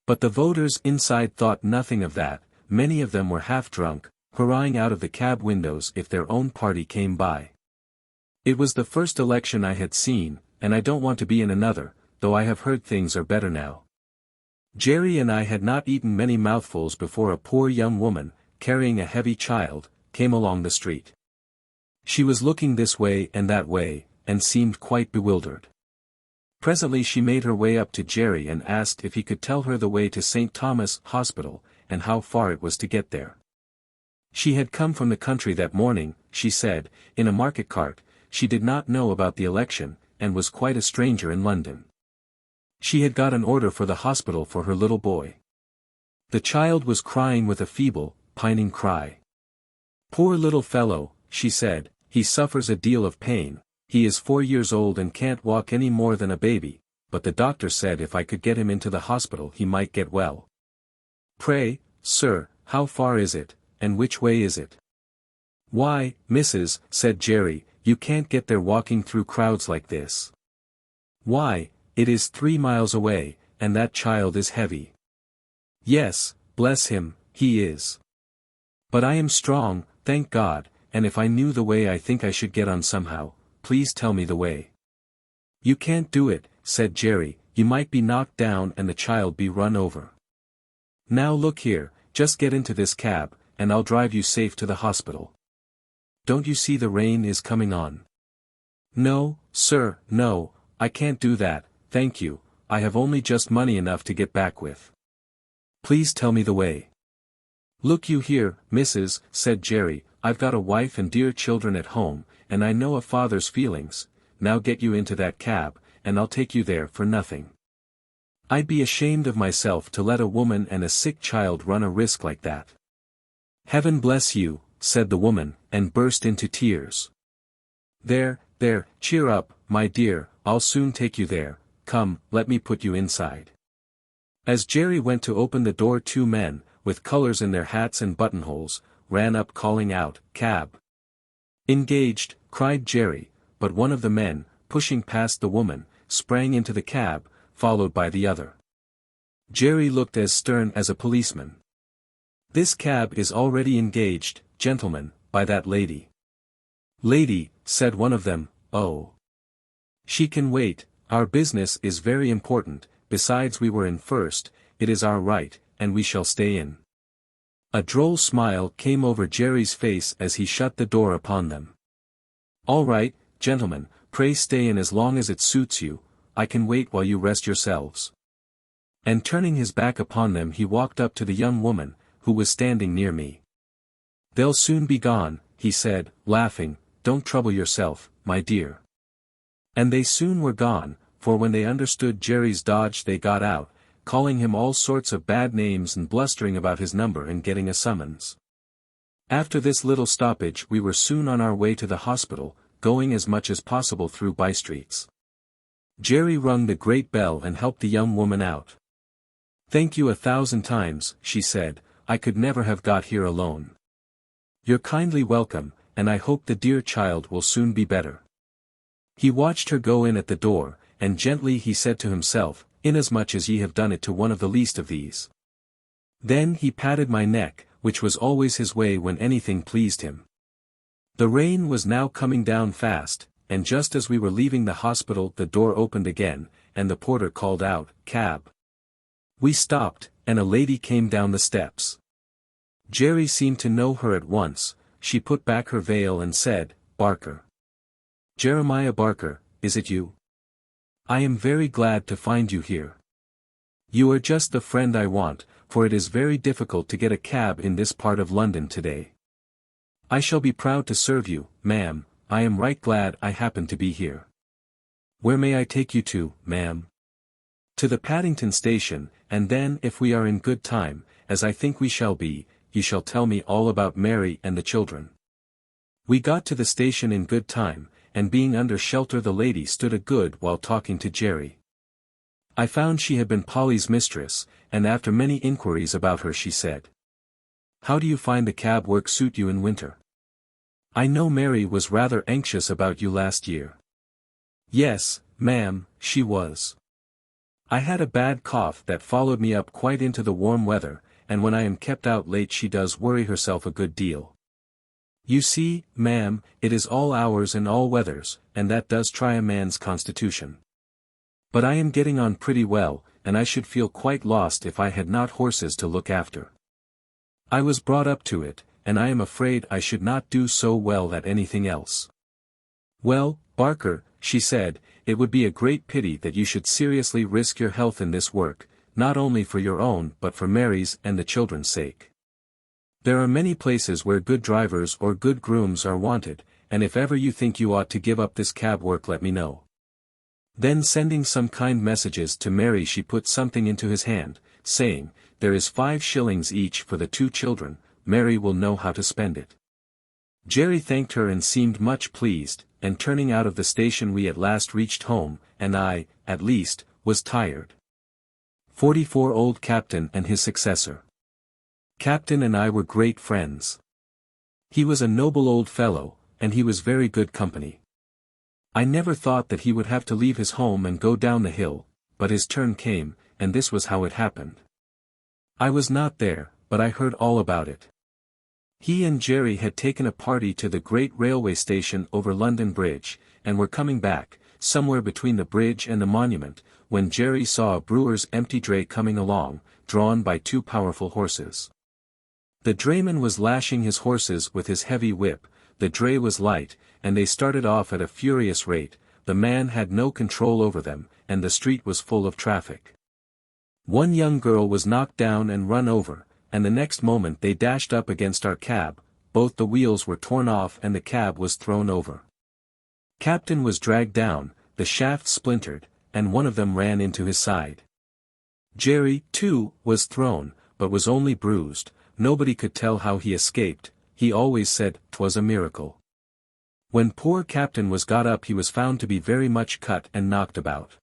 But the voters inside thought nothing of that. Many of them were half drunk, hurrahing out of the cab windows if their own party came by. It was the first election I had seen, and I don't want to be in another, though I have heard things are better now. Jerry and I had not eaten many mouthfuls before a poor young woman, carrying a heavy child, came along the street. She was looking this way and that way, and seemed quite bewildered. Presently she made her way up to Jerry and asked if he could tell her the way to St. Thomas Hospital, and how far it was to get there. She had come from the country that morning, she said, in a market cart. She did not know about the election, and was quite a stranger in London. She had got an order for the hospital for her little boy. The child was crying with a feeble, pining cry. "Poor little fellow," she said, "he suffers a deal of pain. He is 4 years old and can't walk any more than a baby, but the doctor said if I could get him into the hospital he might get well." Pray, sir, how far is it, and which way is it? Why, missus, said Jerry, you can't get there walking through crowds like this. Why, it is 3 miles away, and that child is heavy. Yes, bless him, he is. But I am strong, thank God, and if I knew the way I think I should get on somehow, please tell me the way. You can't do it, said Jerry, you might be knocked down and the child be run over. Now look here, just get into this cab, and I'll drive you safe to the hospital. Don't you see the rain is coming on? No, sir, no, I can't do that, thank you, I have only just money enough to get back with. Please tell me the way. Look you here, missus, said Jerry, I've got a wife and dear children at home, and I know a father's feelings, now get you into that cab, and I'll take you there for nothing. I'd be ashamed of myself to let a woman and a sick child run a risk like that. Heaven bless you, said the woman, and burst into tears. There, cheer up, my dear, I'll soon take you there, come, let me put you inside. As Jerry went to open the door, 2 men, with colors in their hats and buttonholes, ran up calling out, cab. Engaged, cried Jerry, but one of the men, pushing past the woman, sprang into the cab, followed by the other. Jerry looked as stern as a policeman. This cab is already engaged, gentlemen, by that lady. Lady, said one of them, oh. She can wait, our business is very important, besides we were in first, it is our right, and we shall stay in. A droll smile came over Jerry's face as he shut the door upon them. All right, gentlemen, pray stay in as long as it suits you, I can wait while you rest yourselves. And turning his back upon them he walked up to the young woman, who was standing near me. They'll soon be gone, he said, laughing, don't trouble yourself, my dear. And they soon were gone, for when they understood Jerry's dodge they got out, calling him all sorts of bad names and blustering about his number and getting a summons. After this little stoppage we were soon on our way to the hospital, going as much as possible through by-streets. Jerry rung the great bell and helped the young woman out. Thank you 1,000 times, she said, I could never have got here alone. You're kindly welcome, and I hope the dear child will soon be better. He watched her go in at the door, and gently he said to himself, inasmuch as ye have done it to one of the least of these. Then he patted my neck, which was always his way when anything pleased him. The rain was now coming down fast, and just as we were leaving the hospital the door opened again, and the porter called out, cab. We stopped, and a lady came down the steps. Jerry seemed to know her at once, she put back her veil and said, Barker. Jeremiah Barker, is it you? I am very glad to find you here. You are just the friend I want, for it is very difficult to get a cab in this part of London today. I shall be proud to serve you, ma'am, I am right glad I happen to be here. Where may I take you to, ma'am? To the Paddington station, and then if we are in good time, as I think we shall be, you shall tell me all about Mary and the children. We got to the station in good time, and being under shelter the lady stood a good while talking to Jerry. I found she had been Polly's mistress, and after many inquiries about her she said, how do you find the cab work suit you in winter? I know Mary was rather anxious about you last year. Yes, ma'am, she was. I had a bad cough that followed me up quite into the warm weather, and when I am kept out late she does worry herself a good deal. You see, ma'am, it is all hours and all weathers, and that does try a man's constitution. But I am getting on pretty well, and I should feel quite lost if I had not horses to look after. I was brought up to it, and I am afraid I should not do so well at anything else. Well, Barker, she said, it would be a great pity that you should seriously risk your health in this work, not only for your own but for Mary's and the children's sake. There are many places where good drivers or good grooms are wanted, and if ever you think you ought to give up this cab work let me know. Then sending some kind messages to Mary she put something into his hand, saying, there is 5 shillings each for the 2 children, Mary will know how to spend it. Jerry thanked her and seemed much pleased, and turning out of the station we at last reached home, and I, at least, was tired. 44 Old Captain and his successor. Captain and I were great friends. He was a noble old fellow, and he was very good company. I never thought that he would have to leave his home and go down the hill, but his turn came, and this was how it happened. I was not there, but I heard all about it. He and Jerry had taken a party to the great railway station over London Bridge, and were coming back, somewhere between the bridge and the monument, when Jerry saw a brewer's empty dray coming along, drawn by two powerful horses. The drayman was lashing his horses with his heavy whip, the dray was light, and they started off at a furious rate. The man had no control over them, and the street was full of traffic. One young girl was knocked down and run over, and the next moment they dashed up against our cab, both the wheels were torn off and the cab was thrown over. Captain was dragged down, the shaft splintered, and one of them ran into his side. Jerry, too, was thrown, but was only bruised. Nobody could tell how he escaped. He always said 'twas a miracle. When poor Captain was got up he was found to be very much cut and knocked about.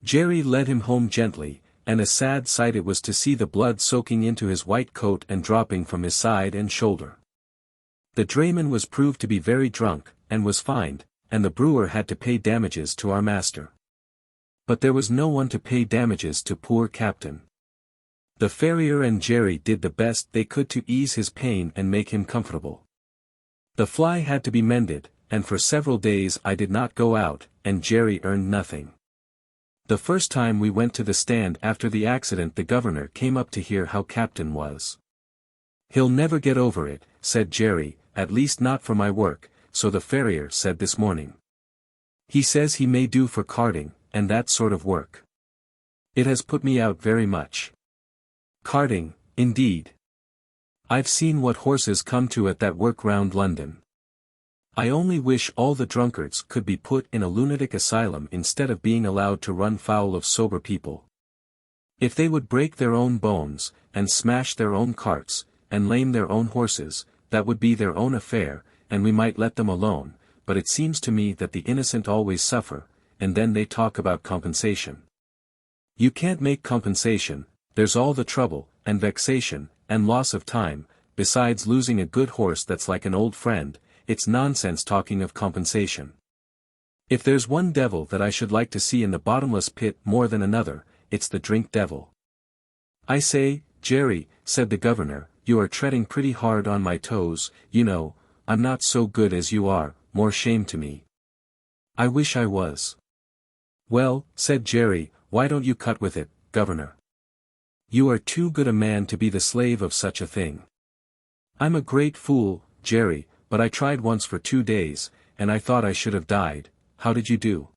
Jerry led him home gently, and a sad sight it was to see the blood soaking into his white coat and dropping from his side and shoulder. The drayman was proved to be very drunk, and was fined, and the brewer had to pay damages to our master. But there was no one to pay damages to poor Captain. The farrier and Jerry did the best they could to ease his pain and make him comfortable. The fly had to be mended, and for several days I did not go out, and Jerry earned nothing. The first time we went to the stand after the accident the governor came up to hear how Captain was. "He'll never get over it," said Jerry, "at least not for my work," so the farrier said this morning. "He says he may do for carting, and that sort of work. It has put me out very much." Carting, indeed. I've seen what horses come to at that work round London. I only wish all the drunkards could be put in a lunatic asylum instead of being allowed to run foul of sober people. If they would break their own bones, and smash their own carts, and lame their own horses, that would be their own affair, and we might let them alone, but it seems to me that the innocent always suffer, and then they talk about compensation. You can't make compensation. There's all the trouble, and vexation, and loss of time, besides losing a good horse that's like an old friend. It's nonsense talking of compensation. If there's one devil that I should like to see in the bottomless pit more than another, it's the drink devil. "I say, Jerry," said the governor, "you are treading pretty hard on my toes. You know, I'm not so good as you are, more shame to me." "I wish I was." "Well," said Jerry, "why don't you cut with it, governor? You are too good a man to be the slave of such a thing." "I'm a great fool, Jerry, but I tried once for 2 days, and I thought I should have died." "How did you do?"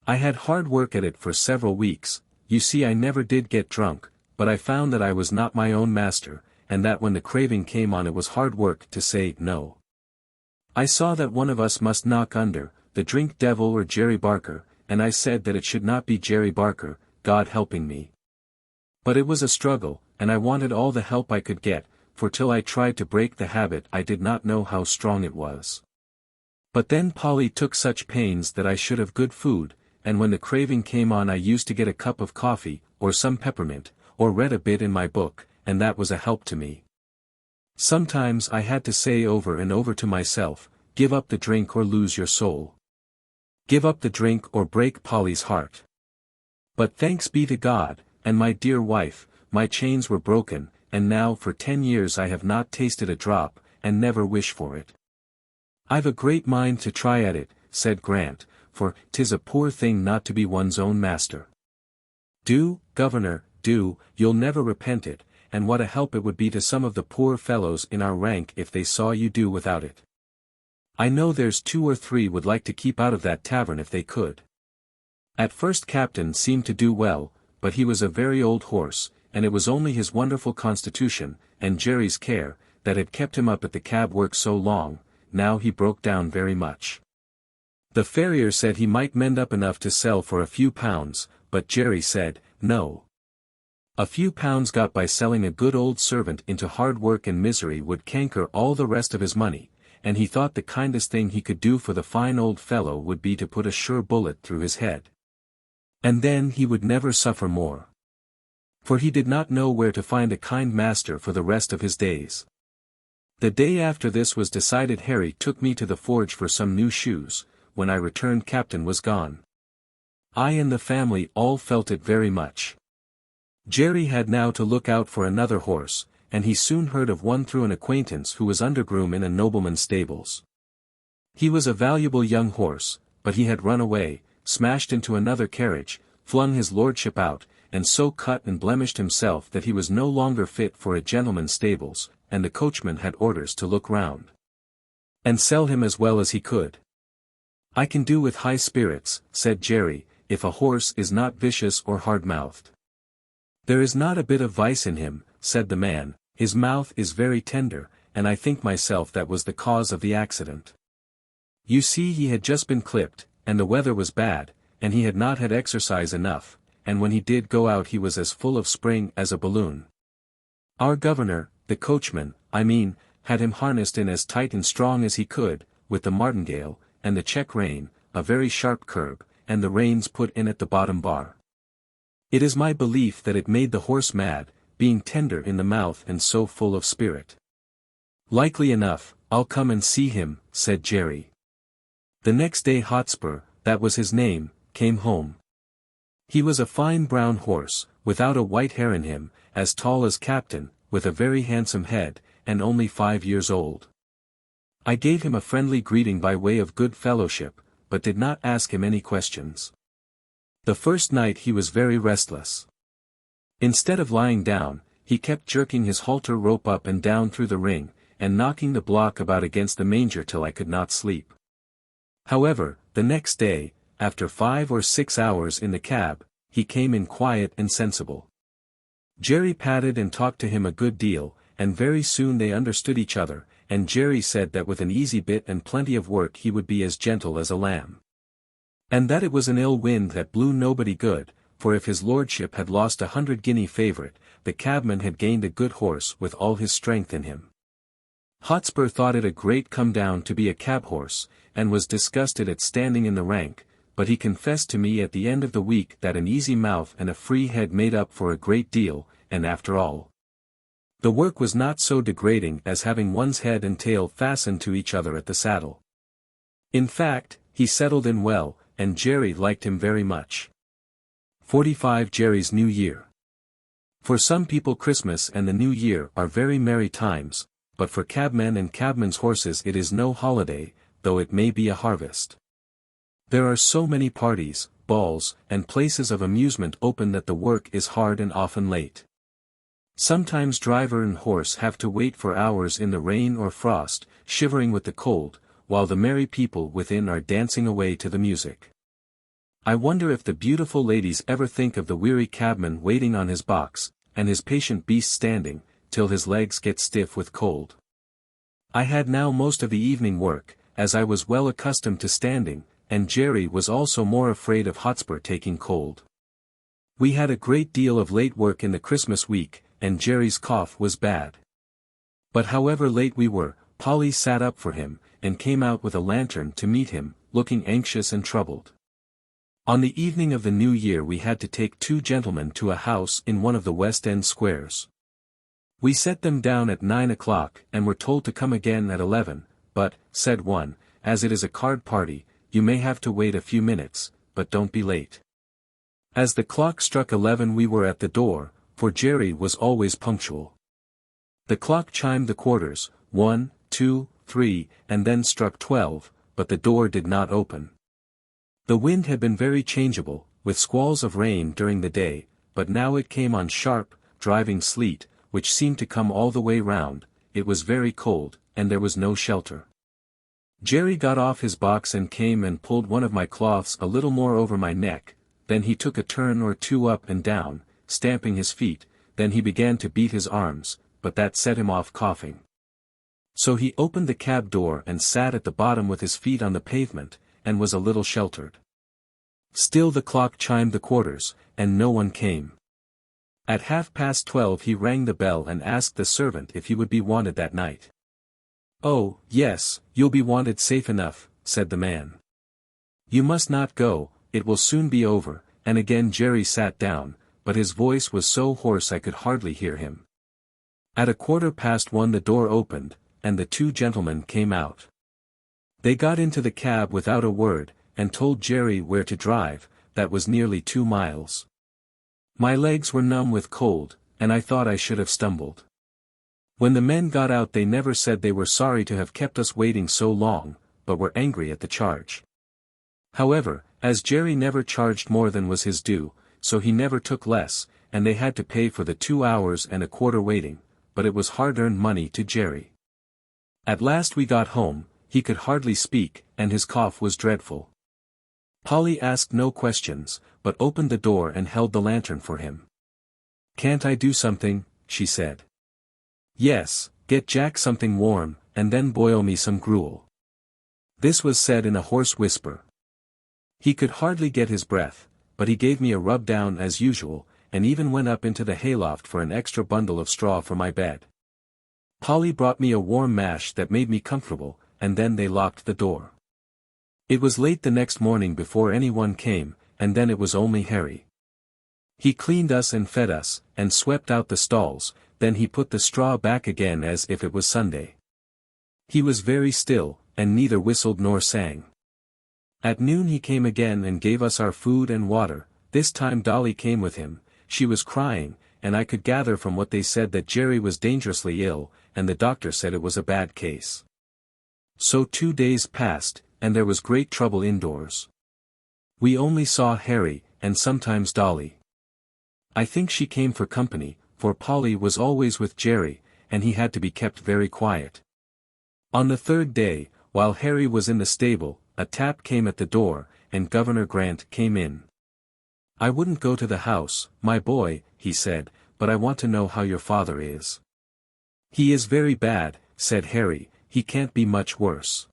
"I had hard work at it for several weeks. You see I never did get drunk, but I found that I was not my own master, and that when the craving came on it was hard work to say no. I saw that one of us must knock under, the drink devil or Jerry Barker, and I said that it should not be Jerry Barker, God helping me. But it was a struggle, and I wanted all the help I could get, for till I tried to break the habit I did not know how strong it was. But then Polly took such pains that I should have good food, and when the craving came on I used to get a cup of coffee, or some peppermint, or read a bit in my book, and that was a help to me. Sometimes I had to say over and over to myself, give up the drink or lose your soul. Give up the drink or break Polly's heart. But thanks be to God, and my dear wife, my chains were broken, and now for 10 years I have not tasted a drop, and never wish for it. I've a great mind to try at it," said Grant, "for 'tis a poor thing not to be one's own master." "Do, governor, do, you'll never repent it, and what a help it would be to some of the poor fellows in our rank if they saw you do without it. I know there's 2 or 3 would like to keep out of that tavern if they could." At first Captain seemed to do well, but he was a very old horse, and it was only his wonderful constitution, and Jerry's care, that had kept him up at the cab work so long. Now he broke down very much. The farrier said he might mend up enough to sell for a few pounds, but Jerry said, no. A few pounds got by selling a good old servant into hard work and misery would canker all the rest of his money, and he thought the kindest thing he could do for the fine old fellow would be to put a sure bullet through his head. And then he would never suffer more. For he did not know where to find a kind master for the rest of his days. The day after this was decided Harry took me to the forge for some new shoes. When I returned Captain was gone. I and the family all felt it very much. Jerry had now to look out for another horse, and he soon heard of one through an acquaintance who was undergroom in a nobleman's stables. He was a valuable young horse, but he had run away, smashed into another carriage, flung his lordship out, and so cut and blemished himself that he was no longer fit for a gentleman's stables, and the coachman had orders to look round and sell him as well as he could. "I can do with high spirits," said Jerry, "if a horse is not vicious or hard-mouthed." "There is not a bit of vice in him," said the man, "his mouth is very tender, and I think myself that was the cause of the accident. You see, he had just been clipped, and the weather was bad, and he had not had exercise enough, and when he did go out he was as full of spring as a balloon. Our governor, the coachman, I mean, had him harnessed in as tight and strong as he could, with the martingale, and the check rein, a very sharp curb, and the reins put in at the bottom bar. It is my belief that it made the horse mad, being tender in the mouth and so full of spirit." "Likely enough, I'll come and see him," said Jerry. The next day Hotspur, that was his name, came home. He was a fine brown horse, without a white hair in him, as tall as Captain, with a very handsome head, and only 5 years old. I gave him a friendly greeting by way of good fellowship, but did not ask him any questions. The first night he was very restless. Instead of lying down, he kept jerking his halter rope up and down through the ring, and knocking the block about against the manger till I could not sleep. However, the next day, after 5 or 6 hours in the cab, he came in quiet and sensible. Jerry patted and talked to him a good deal, and very soon they understood each other, and Jerry said that with an easy bit and plenty of work he would be as gentle as a lamb. And that it was an ill wind that blew nobody good, for if his lordship had lost 100-guinea favourite, the cabman had gained a good horse with all his strength in him. Hotspur thought it a great come-down to be a cab-horse, and was disgusted at standing in the rank, but he confessed to me at the end of the week that an easy mouth and a free head made up for a great deal, and after all, the work was not so degrading as having one's head and tail fastened to each other at the saddle. In fact, he settled in well, and Jerry liked him very much. 45 Jerry's New Year. For some people Christmas and the New Year are very merry times, but for cabmen and cabmen's horses it is no holiday, though it may be a harvest. There are so many parties, balls, and places of amusement open that the work is hard and often late. Sometimes driver and horse have to wait for hours in the rain or frost, shivering with the cold, while the merry people within are dancing away to the music. I wonder if the beautiful ladies ever think of the weary cabman waiting on his box, and his patient beast standing, till his legs get stiff with cold. I had now most of the evening work, as I was well accustomed to standing, and Jerry was also more afraid of Hotspur taking cold. We had a great deal of late work in the Christmas week, and Jerry's cough was bad. But however late we were, Polly sat up for him, and came out with a lantern to meet him, looking anxious and troubled. On the evening of the New Year we had to take 2 gentlemen to a house in one of the West End squares. We set them down at 9 o'clock and were told to come again at 11, but, said one, as it is a card party, you may have to wait a few minutes, but don't be late. As the clock struck 11 we were at the door, for Jerry was always punctual. The clock chimed the quarters, 1, 2, 3, and then struck 12, but the door did not open. The wind had been very changeable, with squalls of rain during the day, but now it came on sharp, driving sleet, which seemed to come all the way round. It was very cold, and there was no shelter. Jerry got off his box and came and pulled one of my cloths a little more over my neck, then he took a turn or two up and down, stamping his feet, then he began to beat his arms, but that set him off coughing. So he opened the cab door and sat at the bottom with his feet on the pavement, and was a little sheltered. Still the clock chimed the quarters, and no one came. At 12:30 he rang the bell and asked the servant if he would be wanted that night. "Oh, yes, you'll be wanted safe enough," said the man. "You must not go, it will soon be over," and again Jerry sat down, but his voice was so hoarse I could hardly hear him. At 1:15 the door opened, and the two gentlemen came out. They got into the cab without a word, and told Jerry where to drive. That was nearly 2 miles. My legs were numb with cold, and I thought I should have stumbled. When the men got out they never said they were sorry to have kept us waiting so long, but were angry at the charge. However, as Jerry never charged more than was his due, so he never took less, and they had to pay for the 2 hours and a quarter waiting, but it was hard-earned money to Jerry. At last we got home. He could hardly speak, and his cough was dreadful. Polly asked no questions, but opened the door and held the lantern for him. "Can't I do something?" she said. "Yes, get Jack something warm, and then boil me some gruel." This was said in a hoarse whisper. He could hardly get his breath, but he gave me a rub-down as usual, and even went up into the hayloft for an extra bundle of straw for my bed. Polly brought me a warm mash that made me comfortable, and then they locked the door. It was late the next morning before anyone came, and then it was only Harry. He cleaned us and fed us, and swept out the stalls, then he put the straw back again as if it was Sunday. He was very still, and neither whistled nor sang. At noon he came again and gave us our food and water. This time Dolly came with him. She was crying, and I could gather from what they said that Jerry was dangerously ill, and the doctor said it was a bad case. So 2 days passed, and there was great trouble indoors. We only saw Harry, and sometimes Dolly. I think she came for company, for Polly was always with Jerry, and he had to be kept very quiet. On the 3rd day, while Harry was in the stable, a tap came at the door, and Governor Grant came in. "I wouldn't go to the house, my boy," he said, "but I want to know how your father is." "He is very bad," said Harry, "he can't be much worse.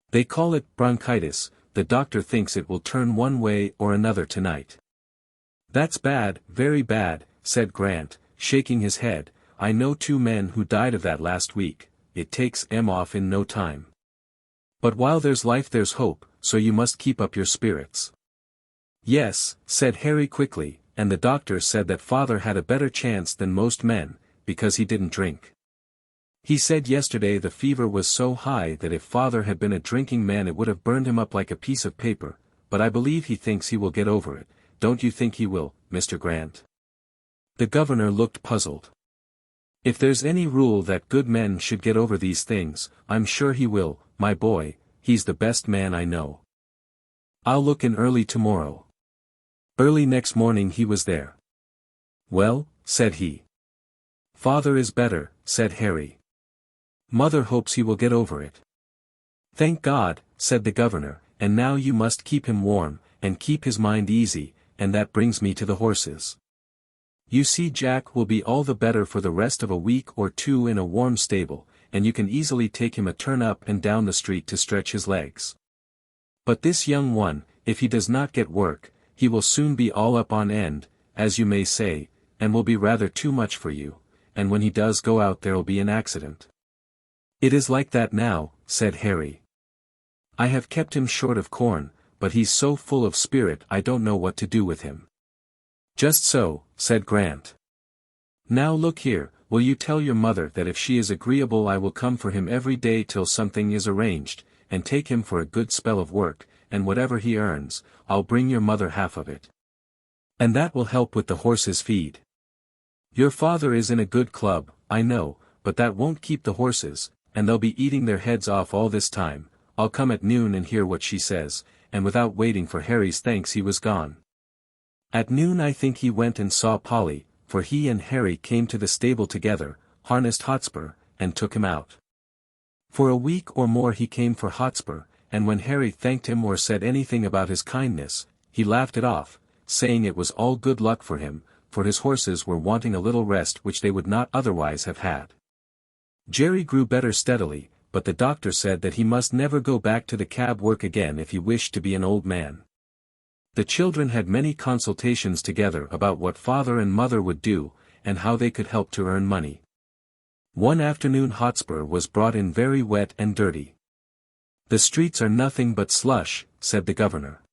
They call it bronchitis, the doctor thinks it will turn one way or another tonight." "That's bad, very bad," said Grant, shaking his head. "I know 2 men who died of that last week. It takes 'em off in no time. But while there's life there's hope, so you must keep up your spirits." "Yes," said Harry quickly, "and the doctor said that father had a better chance than most men, because he didn't drink. He said yesterday the fever was so high that if father had been a drinking man it would have burned him up like a piece of paper, but I believe he thinks he will get over it. Don't you think he will, Mr. Grant?" The governor looked puzzled. "If there's any rule that good men should get over these things, I'm sure he will, my boy. He's the best man I know. I'll look in early tomorrow." Early next morning he was there. "Well," said he. "Father is better," said Harry. "Mother hopes he will get over it." "Thank God," said the governor, "and now you must keep him warm, and keep his mind easy, and that brings me to the horses. You see Jack will be all the better for the rest of a week or 2 in a warm stable, and you can easily take him a turn up and down the street to stretch his legs. But this young one, if he does not get work, he will soon be all up on end, as you may say, and will be rather too much for you, and when he does go out there'll be an accident." "It is like that now," said Harry. "I have kept him short of corn, but he's so full of spirit I don't know what to do with him." "Just so," said Grant. "Now look here, will you tell your mother that if she is agreeable I will come for him every day till something is arranged, and take him for a good spell of work, and whatever he earns, I'll bring your mother half of it. And that will help with the horses' feed. Your father is in a good club, I know, but that won't keep the horses, and they'll be eating their heads off all this time. I'll come at noon and hear what she says," and without waiting for Harry's thanks he was gone. At noon I think he went and saw Polly, for he and Harry came to the stable together, harnessed Hotspur, and took him out. For a week or more he came for Hotspur, and when Harry thanked him or said anything about his kindness, he laughed it off, saying it was all good luck for him, for his horses were wanting a little rest which they would not otherwise have had. Jerry grew better steadily, but the doctor said that he must never go back to the cab work again if he wished to be an old man. The children had many consultations together about what father and mother would do, and how they could help to earn money. One afternoon Hotspur was brought in very wet and dirty. "The streets are nothing but slush," said the governor.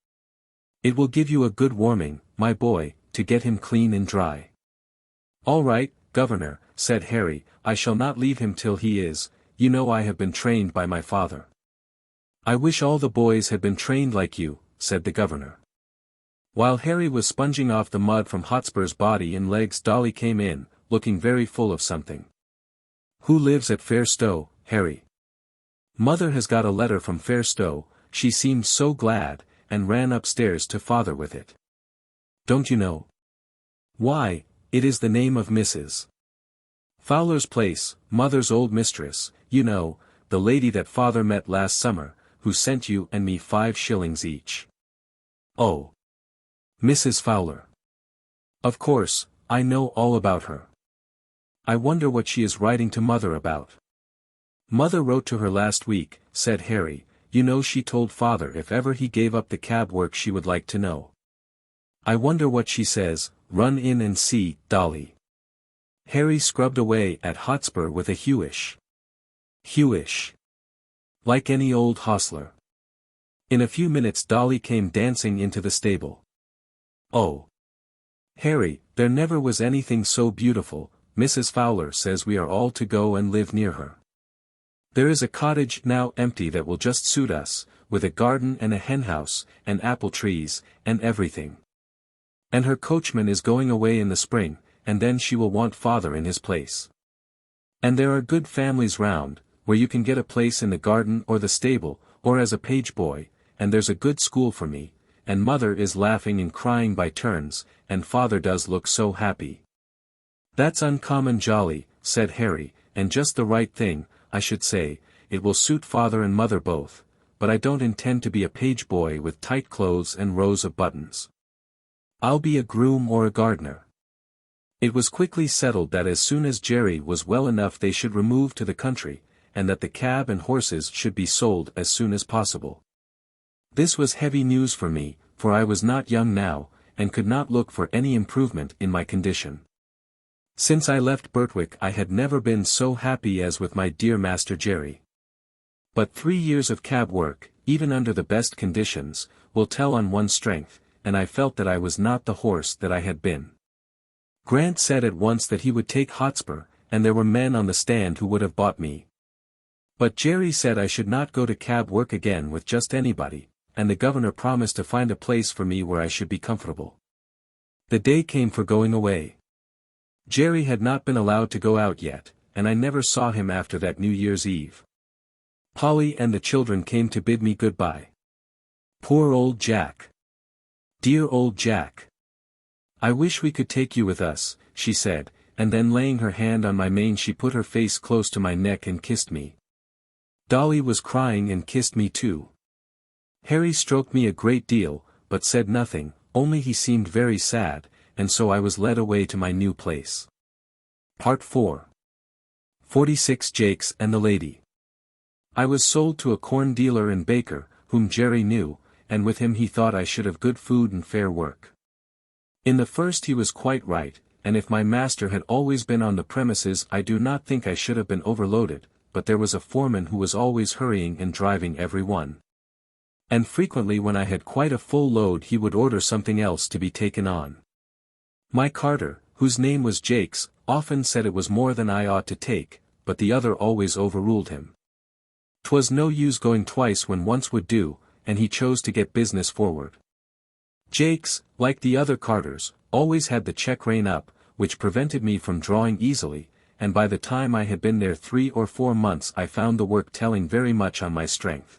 "It will give you a good warming, my boy, to get him clean and dry. "All right, governor," said Harry, "I shall not leave him till he is, you know I have been trained by my father." "I wish all the boys had been trained like you," said the governor. While Harry was sponging off the mud from Hotspur's body and legs, Dolly came in, looking very full of something. "Who lives at Fairstowe, Harry?" "Mother has got a letter from Fairstowe," she seemed so glad, and ran upstairs to father with it. "Don't you know?" "Why, it is the name of Mrs. Fowler's place, mother's old mistress, you know, the lady that father met last summer, who sent you and me 5 shillings each." "Oh. Mrs. Fowler. Of course, I know all about her. I wonder what she is writing to mother about." "Mother wrote to her last week," said Harry. "You know she told father if ever he gave up the cab work she would like to know. I wonder what she says. Run in and see, Dolly." Harry scrubbed away at Hotspur with a Hewish. Hewish. Like any old hostler. In a few minutes Dolly came dancing into the stable. "Oh, Harry, there never was anything so beautiful. Mrs. Fowler says we are all to go and live near her. There is a cottage now empty that will just suit us, with a garden and a henhouse, and apple trees, and everything. And her coachman is going away in the spring, and then she will want father in his place. And there are good families round, where you can get a place in the garden or the stable, or as a page boy, and there's a good school for me, and mother is laughing and crying by turns, and father does look so happy." "That's uncommon jolly," said Harry, "and just the right thing, I should say. It will suit father and mother both, but I don't intend to be a page boy with tight clothes and rows of buttons. I'll be a groom or a gardener." It was quickly settled that as soon as Jerry was well enough they should remove to the country, and that the cab and horses should be sold as soon as possible. This was heavy news for me, for I was not young now, and could not look for any improvement in my condition. Since I left Birtwick I had never been so happy as with my dear Master Jerry. But 3 years of cab work, even under the best conditions, will tell on one's strength, and I felt that I was not the horse that I had been. Grant said at once that he would take Hotspur, and there were men on the stand who would have bought me. But Jerry said I should not go to cab work again with just anybody, and the governor promised to find a place for me where I should be comfortable. The day came for going away. Jerry had not been allowed to go out yet, and I never saw him after that New Year's Eve. Polly and the children came to bid me good-bye. "Poor old Jack. Dear old Jack. I wish we could take you with us," she said, and then laying her hand on my mane she put her face close to my neck and kissed me. Dolly was crying and kissed me too. Harry stroked me a great deal, but said nothing, only he seemed very sad, and so I was led away to my new place. Part 4. 46 Jakes and the Lady. I was sold to a corn dealer and baker, whom Jerry knew, and with him he thought I should have good food and fair work. In the first he was quite right, and if my master had always been on the premises I do not think I should have been overloaded, but there was a foreman who was always hurrying and driving every one. And frequently when I had quite a full load he would order something else to be taken on. My carter, whose name was Jakes, often said it was more than I ought to take, but the other always overruled him. 'Twas no use going twice when once would do, and he chose to get business forward. Jakes, like the other carters, always had the check rein up, which prevented me from drawing easily, and by the time I had been there 3 or 4 months I found the work telling very much on my strength.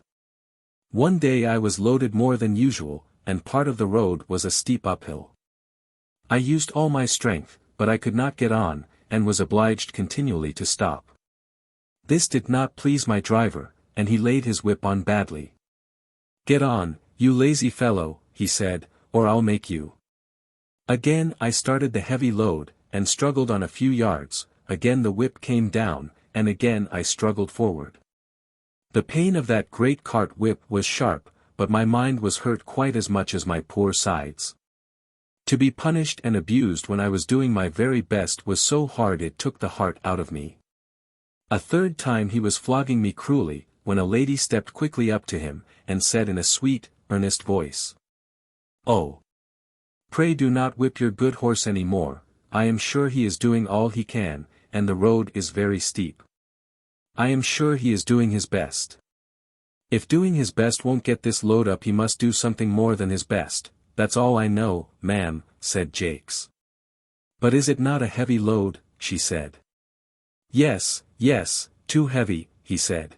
One day I was loaded more than usual, and part of the road was a steep uphill. I used all my strength, but I could not get on, and was obliged continually to stop. This did not please my driver, and he laid his whip on badly. "Get on, you lazy fellow," he said, "or I'll make you." Again I started the heavy load, and struggled on a few yards, again the whip came down, and again I struggled forward. The pain of that great cart whip was sharp, but my mind was hurt quite as much as my poor sides. To be punished and abused when I was doing my very best was so hard it took the heart out of me. A third time he was flogging me cruelly, when a lady stepped quickly up to him, and said in a sweet, earnest voice, "Oh, Pray do not whip your good horse any more, I am sure he is doing all he can, and the road is very steep. I am sure he is doing his best. If doing his best won't get this load up, he must do something more than his best. That's all I know, ma'am, said Jakes. But is it not a heavy load, she said. Yes, too heavy, he said.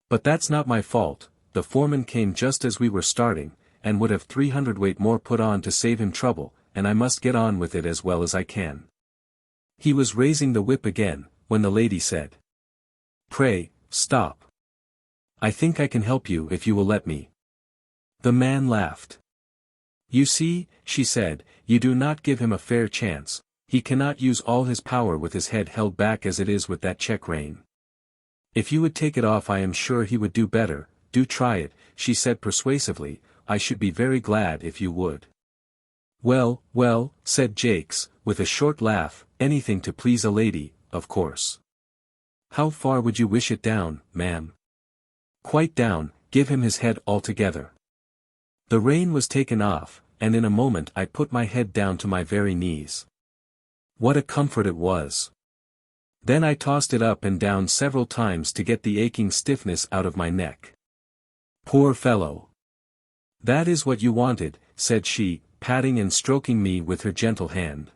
But that's not my fault, the foreman came just as we were starting, and would have 300 weight more put on to save him trouble, and I must get on with it as well as I can. He was raising the whip again, when the lady said. Pray, stop. I think I can help you if you will let me. The man laughed. You see, she said, you do not give him a fair chance, he cannot use all his power with his head held back as it is with that check rein. If you would take it off I am sure he would do better, do try it, she said persuasively, I should be very glad if you would. Well, said Jakes, with a short laugh, anything to please a lady, of course. How far would you wish it down, ma'am? Quite down, give him his head altogether. The rein was taken off, and in a moment I put my head down to my very knees. What a comfort it was! Then I tossed it up and down several times to get the aching stiffness out of my neck. Poor fellow! That is what you wanted, said she, patting and stroking me with her gentle hand.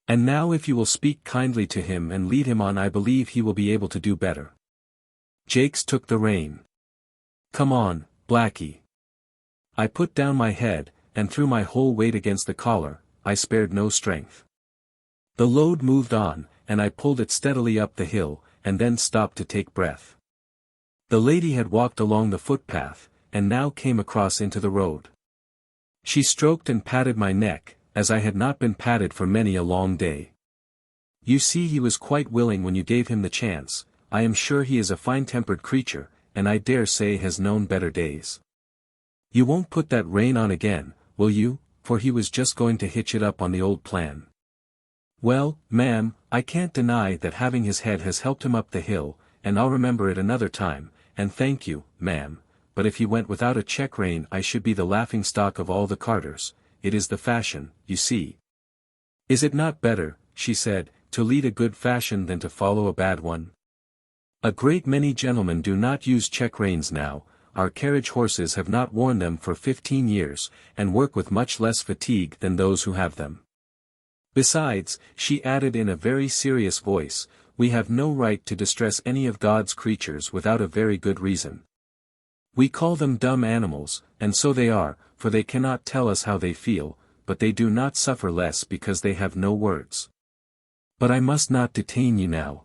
And now if you will speak kindly to him and lead him on I believe he will be able to do better. Jakes took the rein. Come on, Blackie. I put down my head, and threw my whole weight against the collar, I spared no strength. The load moved on, and I pulled it steadily up the hill, and then stopped to take breath. The lady had walked along the footpath, and now came across into the road. She stroked and patted my neck, as I had not been patted for many a long day. You see he was quite willing when you gave him the chance, I am sure he is a fine-tempered creature, and I dare say has known better days. You won't put that rein on again, will you, for he was just going to hitch it up on the old plan. Well, ma'am, I can't deny that having his head has helped him up the hill, and I'll remember it another time, and thank you, ma'am, but if he went without a check rein I should be the laughing-stock of all the carters, it is the fashion, you see. Is it not better, she said, to lead a good fashion than to follow a bad one? A great many gentlemen do not use check reins now, our carriage horses have not worn them for 15 years, and work with much less fatigue than those who have them. Besides, she added in a very serious voice, we have no right to distress any of God's creatures without a very good reason. We call them dumb animals, and so they are, for they cannot tell us how they feel, but they do not suffer less because they have no words. But I must not detain you now.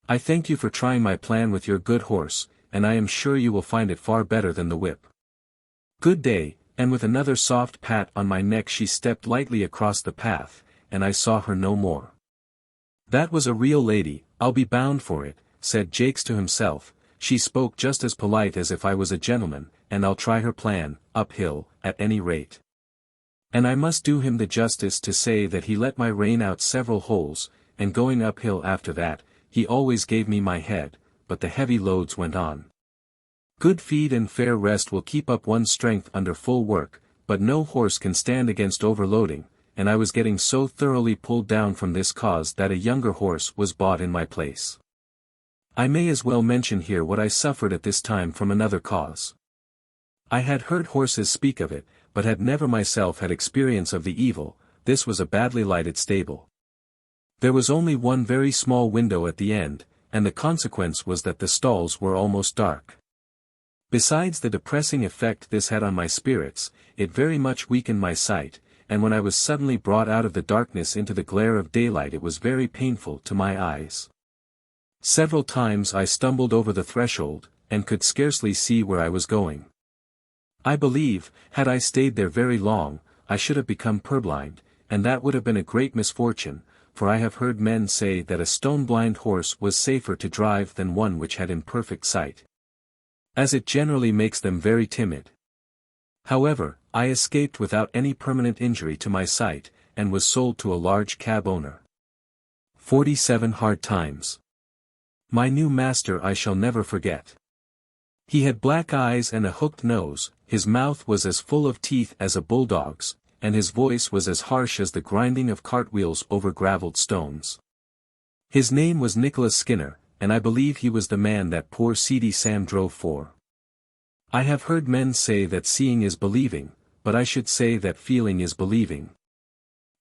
I thank you for trying my plan with your good horse, and I am sure you will find it far better than the whip. Good day, and with another soft pat on my neck she stepped lightly across the path, and I saw her no more. That was a real lady, I'll be bound for it, said Jakes to himself, she spoke just as polite as if I was a gentleman, and I'll try her plan, uphill, at any rate. And I must do him the justice to say that he let my rein out several holes, and going uphill after that, he always gave me my head, but the heavy loads went on. Good feed and fair rest will keep up one's strength under full work, but no horse can stand against overloading, and I was getting so thoroughly pulled down from this cause that a younger horse was bought in my place. I may as well mention here what I suffered at this time from another cause. I had heard horses speak of it, but had never myself had experience of the evil. This was a badly lighted stable. There was only one very small window at the end, and the consequence was that the stalls were almost dark. Besides the depressing effect this had on my spirits, it very much weakened my sight, and when I was suddenly brought out of the darkness into the glare of daylight it was very painful to my eyes. Several times I stumbled over the threshold, and could scarcely see where I was going. I believe, had I stayed there very long, I should have become purblind, and that would have been a great misfortune, for I have heard men say that a stone-blind horse was safer to drive than one which had imperfect sight, as it generally makes them very timid. However, I escaped without any permanent injury to my sight, and was sold to a large cab owner. 47 hard times. My new master I shall never forget. He had black eyes and a hooked nose, his mouth was as full of teeth as a bulldog's, and his voice was as harsh as the grinding of cartwheels over gravelled stones. His name was Nicholas Skinner, and I believe he was the man that poor seedy Sam drove for. I have heard men say that seeing is believing, but I should say that feeling is believing.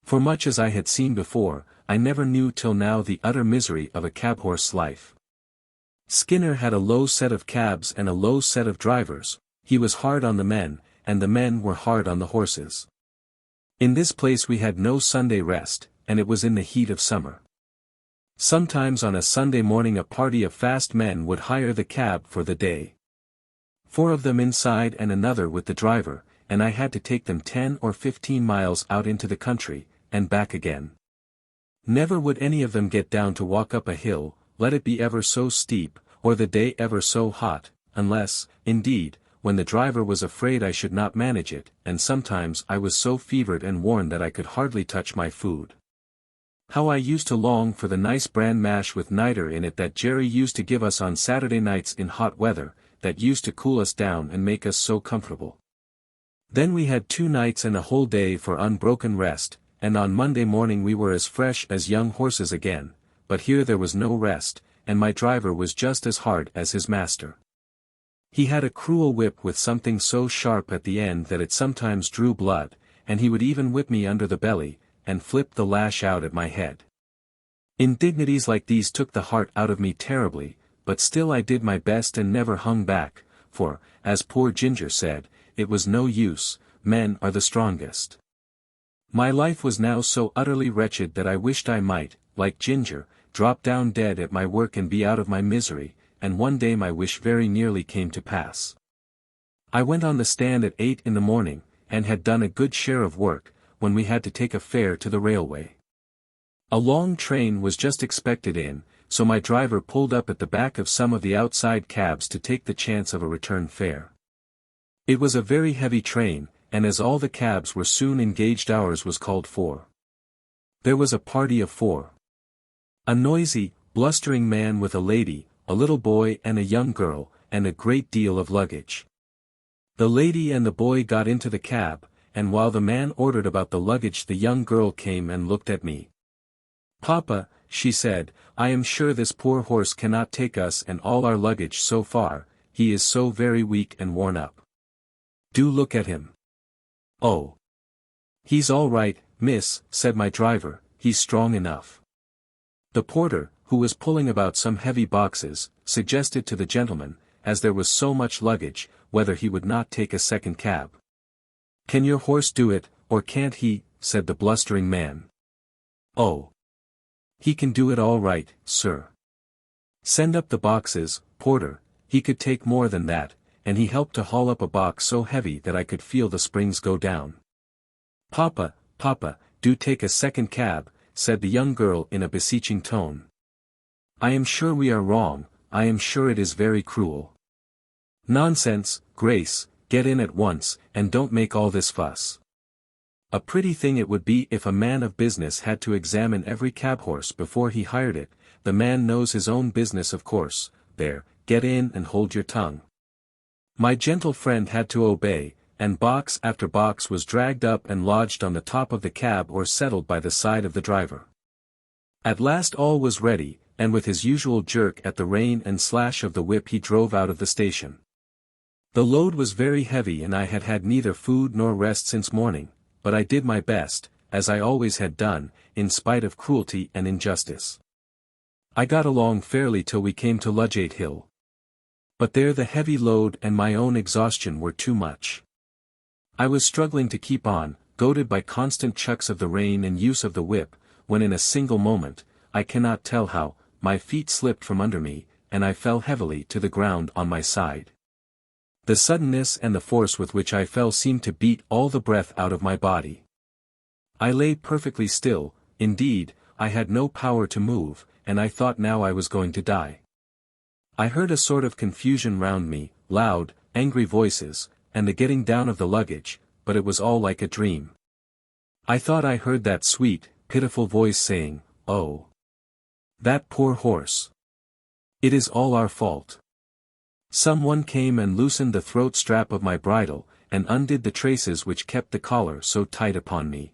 For much as I had seen before, I never knew till now the utter misery of a cab-horse life. Skinner had a low set of cabs and a low set of drivers. He was hard on the men, and the men were hard on the horses. In this place we had no Sunday rest, and it was in the heat of summer. Sometimes on a Sunday morning a party of fast men would hire the cab for the day. 4 of them inside and another with the driver, and I had to take them 10 or 15 miles out into the country, and back again. Never would any of them get down to walk up a hill, let it be ever so steep, or the day ever so hot, unless, indeed, when the driver was afraid I should not manage it, and sometimes I was so fevered and worn that I could hardly touch my food. How I used to long for the nice bran mash with niter in it that Jerry used to give us on Saturday nights in hot weather, that used to cool us down and make us so comfortable. Then we had 2 nights and a whole day for unbroken rest, and on Monday morning we were as fresh as young horses again, but here there was no rest, and my driver was just as hard as his master. He had a cruel whip with something so sharp at the end that it sometimes drew blood, and he would even whip me under the belly, and flip the lash out at my head. Indignities like these took the heart out of me terribly, but still I did my best and never hung back, for, as poor Ginger said, it was no use, men are the strongest. My life was now so utterly wretched that I wished I might, like Ginger, drop down dead at my work and be out of my misery, and one day my wish very nearly came to pass. I went on the stand at 8 in the morning, and had done a good share of work, when we had to take a fare to the railway. A long train was just expected in, so my driver pulled up at the back of some of the outside cabs to take the chance of a return fare. It was a very heavy train, and as all the cabs were soon engaged ours was called for. There was a party of 4. A noisy, blustering man with a lady, a little boy and a young girl, and a great deal of luggage. The lady and the boy got into the cab, and while the man ordered about the luggage the young girl came and looked at me. "Papa," she said, "I am sure this poor horse cannot take us and all our luggage so far, he is so very weak and worn up. Do look at him." "Oh. He's all right, miss," said my driver, "he's strong enough." The porter, who was pulling about some heavy boxes, suggested to the gentleman, as there was so much luggage, whether he would not take a second cab. "Can your horse do it, or can't he?" said the blustering man. "Oh. He can do it all right, sir." "Send up the boxes, porter." He could take more than that, and he helped to haul up a box so heavy that I could feel the springs go down. "Papa, papa, do take a second cab," said the young girl in a beseeching tone. "I am sure we are wrong, I am sure it is very cruel." "Nonsense, Grace, get in at once, and don't make all this fuss. A pretty thing it would be if a man of business had to examine every cab-horse before he hired it. The man knows his own business of course. There, get in and hold your tongue." My gentle friend had to obey, and box after box was dragged up and lodged on the top of the cab or settled by the side of the driver. At last all was ready, and with his usual jerk at the rein and slash of the whip he drove out of the station. The load was very heavy and I had had neither food nor rest since morning, but I did my best, as I always had done, in spite of cruelty and injustice. I got along fairly till we came to Ludgate Hill. But there the heavy load and my own exhaustion were too much. I was struggling to keep on, goaded by constant chucks of the rein and use of the whip, when in a single moment, I cannot tell how, my feet slipped from under me, and I fell heavily to the ground on my side. The suddenness and the force with which I fell seemed to beat all the breath out of my body. I lay perfectly still, indeed, I had no power to move, and I thought now I was going to die. I heard a sort of confusion round me, loud, angry voices, and the getting down of the luggage, but it was all like a dream. I thought I heard that sweet, pitiful voice saying, "Oh, that poor horse. It is all our fault." Some one came and loosened the throat strap of my bridle, and undid the traces which kept the collar so tight upon me.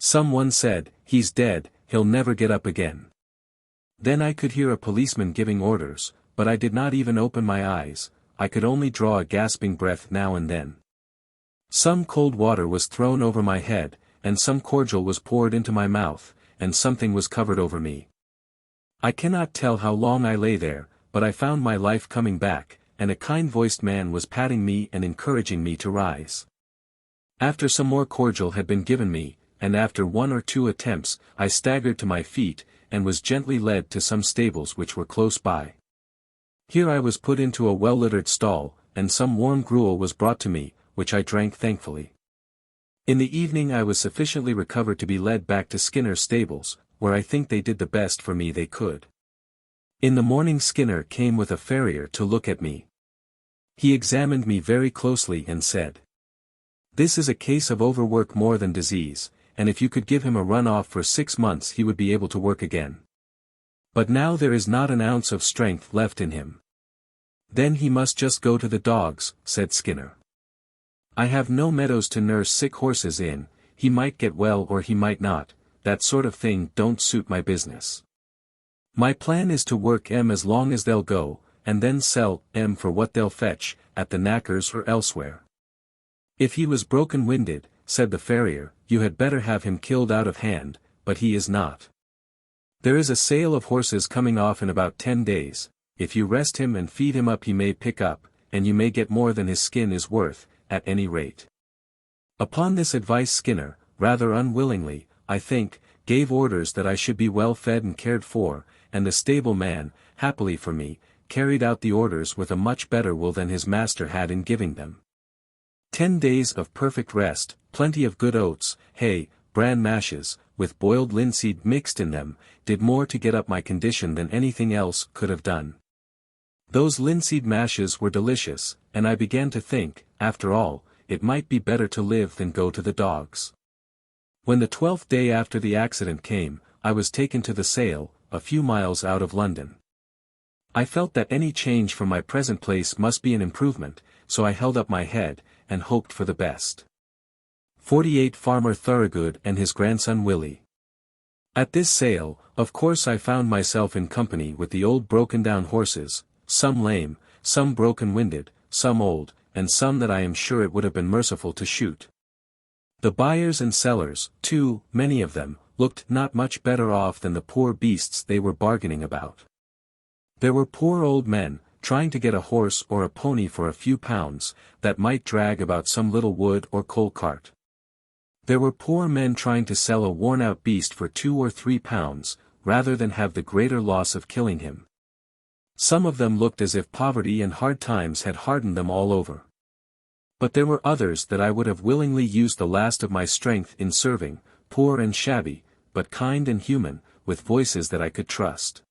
Someone said, "He's dead, he'll never get up again." Then I could hear a policeman giving orders, but I did not even open my eyes, I could only draw a gasping breath now and then. Some cold water was thrown over my head, and some cordial was poured into my mouth, and something was covered over me. I cannot tell how long I lay there, but I found my life coming back, and a kind-voiced man was patting me and encouraging me to rise. After some more cordial had been given me, and after 1 or 2 attempts, I staggered to my feet, and was gently led to some stables which were close by. Here I was put into a well-littered stall, and some warm gruel was brought to me, which I drank thankfully. In the evening I was sufficiently recovered to be led back to Skinner's stables, where I think they did the best for me they could. In the morning Skinner came with a farrier to look at me. He examined me very closely and said, "This is a case of overwork more than disease, and if you could give him a run off for 6 months he would be able to work again. But now there is not an ounce of strength left in him." "Then he must just go to the dogs," said Skinner. "I have no meadows to nurse sick horses in, he might get well or he might not, that sort of thing don't suit my business. My plan is to work 'em as long as they'll go, and then sell 'em for what they'll fetch, at the knackers or elsewhere." "If he was broken-winded," said the farrier, "you had better have him killed out of hand, but he is not. There is a sale of horses coming off in about 10 days, if you rest him and feed him up he may pick up, and you may get more than his skin is worth, at any rate." Upon this advice Skinner, rather unwillingly, I think, gave orders that I should be well fed and cared for, and the stable man, happily for me, carried out the orders with a much better will than his master had in giving them. 10 days of perfect rest, plenty of good oats, hay, bran mashes, with boiled linseed mixed in them, did more to get up my condition than anything else could have done. Those linseed mashes were delicious, and I began to think, after all, it might be better to live than go to the dogs. When the 12th day after the accident came, I was taken to the sale, a few miles out of London. I felt that any change from my present place must be an improvement, so I held up my head, and hoped for the best. 48 Farmer Thorogood and his grandson Willie. At this sale, of course I found myself in company with the old broken-down horses, some lame, some broken-winded, some old, and some that I am sure it would have been merciful to shoot. The buyers and sellers, too, many of them, looked not much better off than the poor beasts they were bargaining about. There were poor old men, trying to get a horse or a pony for a few pounds, that might drag about some little wood or coal cart. There were poor men trying to sell a worn-out beast for 2 or 3 pounds, rather than have the greater loss of killing him. Some of them looked as if poverty and hard times had hardened them all over. But there were others that I would have willingly used the last of my strength in serving, poor and shabby, but kind and human, with voices that I could trust.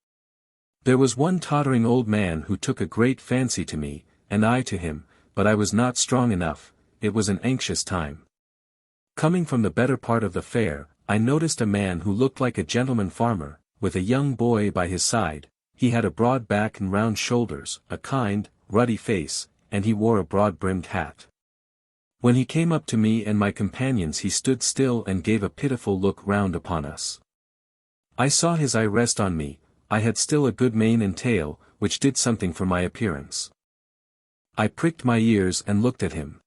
There was one tottering old man who took a great fancy to me, and I to him, but I was not strong enough, it was an anxious time. Coming from the better part of the fair, I noticed a man who looked like a gentleman farmer, with a young boy by his side. He had a broad back and round shoulders, a kind, ruddy face, and he wore a broad-brimmed hat. When he came up to me and my companions he stood still and gave a pitiful look round upon us. I saw his eye rest on me. I had still a good mane and tail, which did something for my appearance. I pricked my ears and looked at him.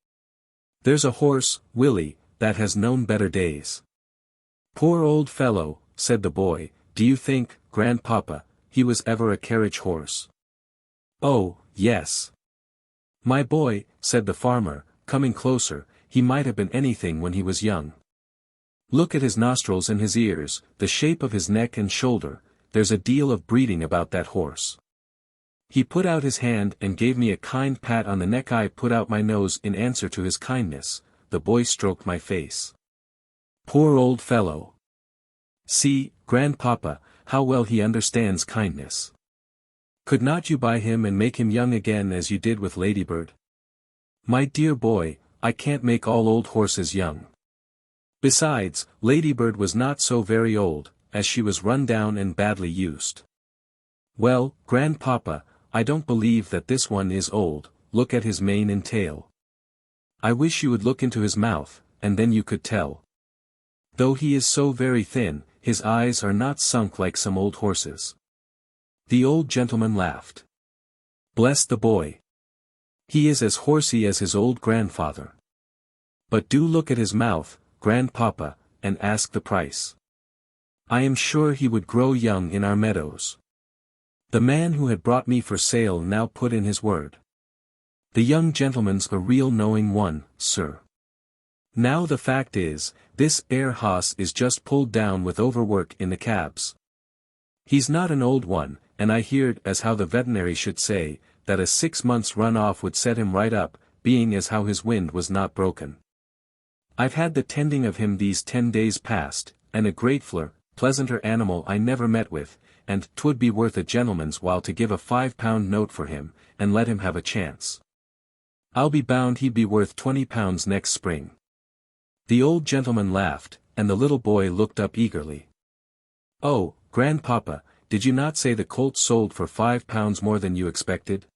"There's a horse, Willie, that has known better days." "Poor old fellow," said the boy, "do you think, grandpapa, he was ever a carriage horse?" "Oh, yes. My boy," said the farmer, coming closer, "he might have been anything when he was young. Look at his nostrils and his ears, the shape of his neck and shoulder, there's a deal of breeding about that horse." He put out his hand and gave me a kind pat on the neck. I put out my nose in answer to his kindness. The boy stroked my face. "Poor old fellow. See, grandpapa, how well he understands kindness. Could not you buy him and make him young again as you did with Ladybird?" "My dear boy, I can't make all old horses young. Besides, Ladybird was not so very old, as she was run down and badly used." "Well, grandpapa, I don't believe that this one is old, look at his mane and tail." I wish you would look into his mouth, and then you could tell. Though he is so very thin, his eyes are not sunk like some old horses." The old gentleman laughed. "Bless the boy. He is as horsey as his old grandfather. But do look at his mouth, grandpapa, and ask the price. I am sure he would grow young in our meadows." The man who had brought me for sale now put in his word. "The young gentleman's a real knowing one, sir. Now the fact is, this 'ere hoss is just pulled down with overwork in the cabs. He's not an old one, and I heard as how the veterinary should say, that a 6 months run off would set him right up, being as how his wind was not broken. I've had the tending of him these 10 days past, and a gratefuller, pleasanter animal I never met with, and 'twould be worth a gentleman's while to give a £5 note for him, and let him have a chance. I'll be bound he'd be worth £20 next spring." The old gentleman laughed, and the little boy looked up eagerly. "Oh, grandpapa, did you not say the colt sold for £5 more than you expected?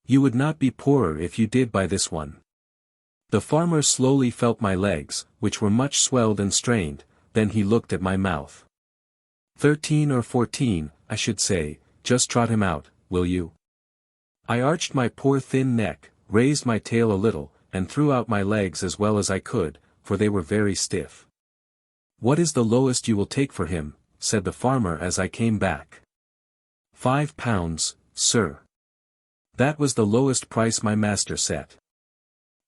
You would not be poorer if you did buy this one." The farmer slowly felt my legs, which were much swelled and strained, then he looked at my mouth. 13 or 14, I should say. Just trot him out, will you?" I arched my poor thin neck, raised my tail a little, and threw out my legs as well as I could, for they were very stiff. "What is the lowest you will take for him?" said the farmer as I came back. £5, sir. That was the lowest price my master set.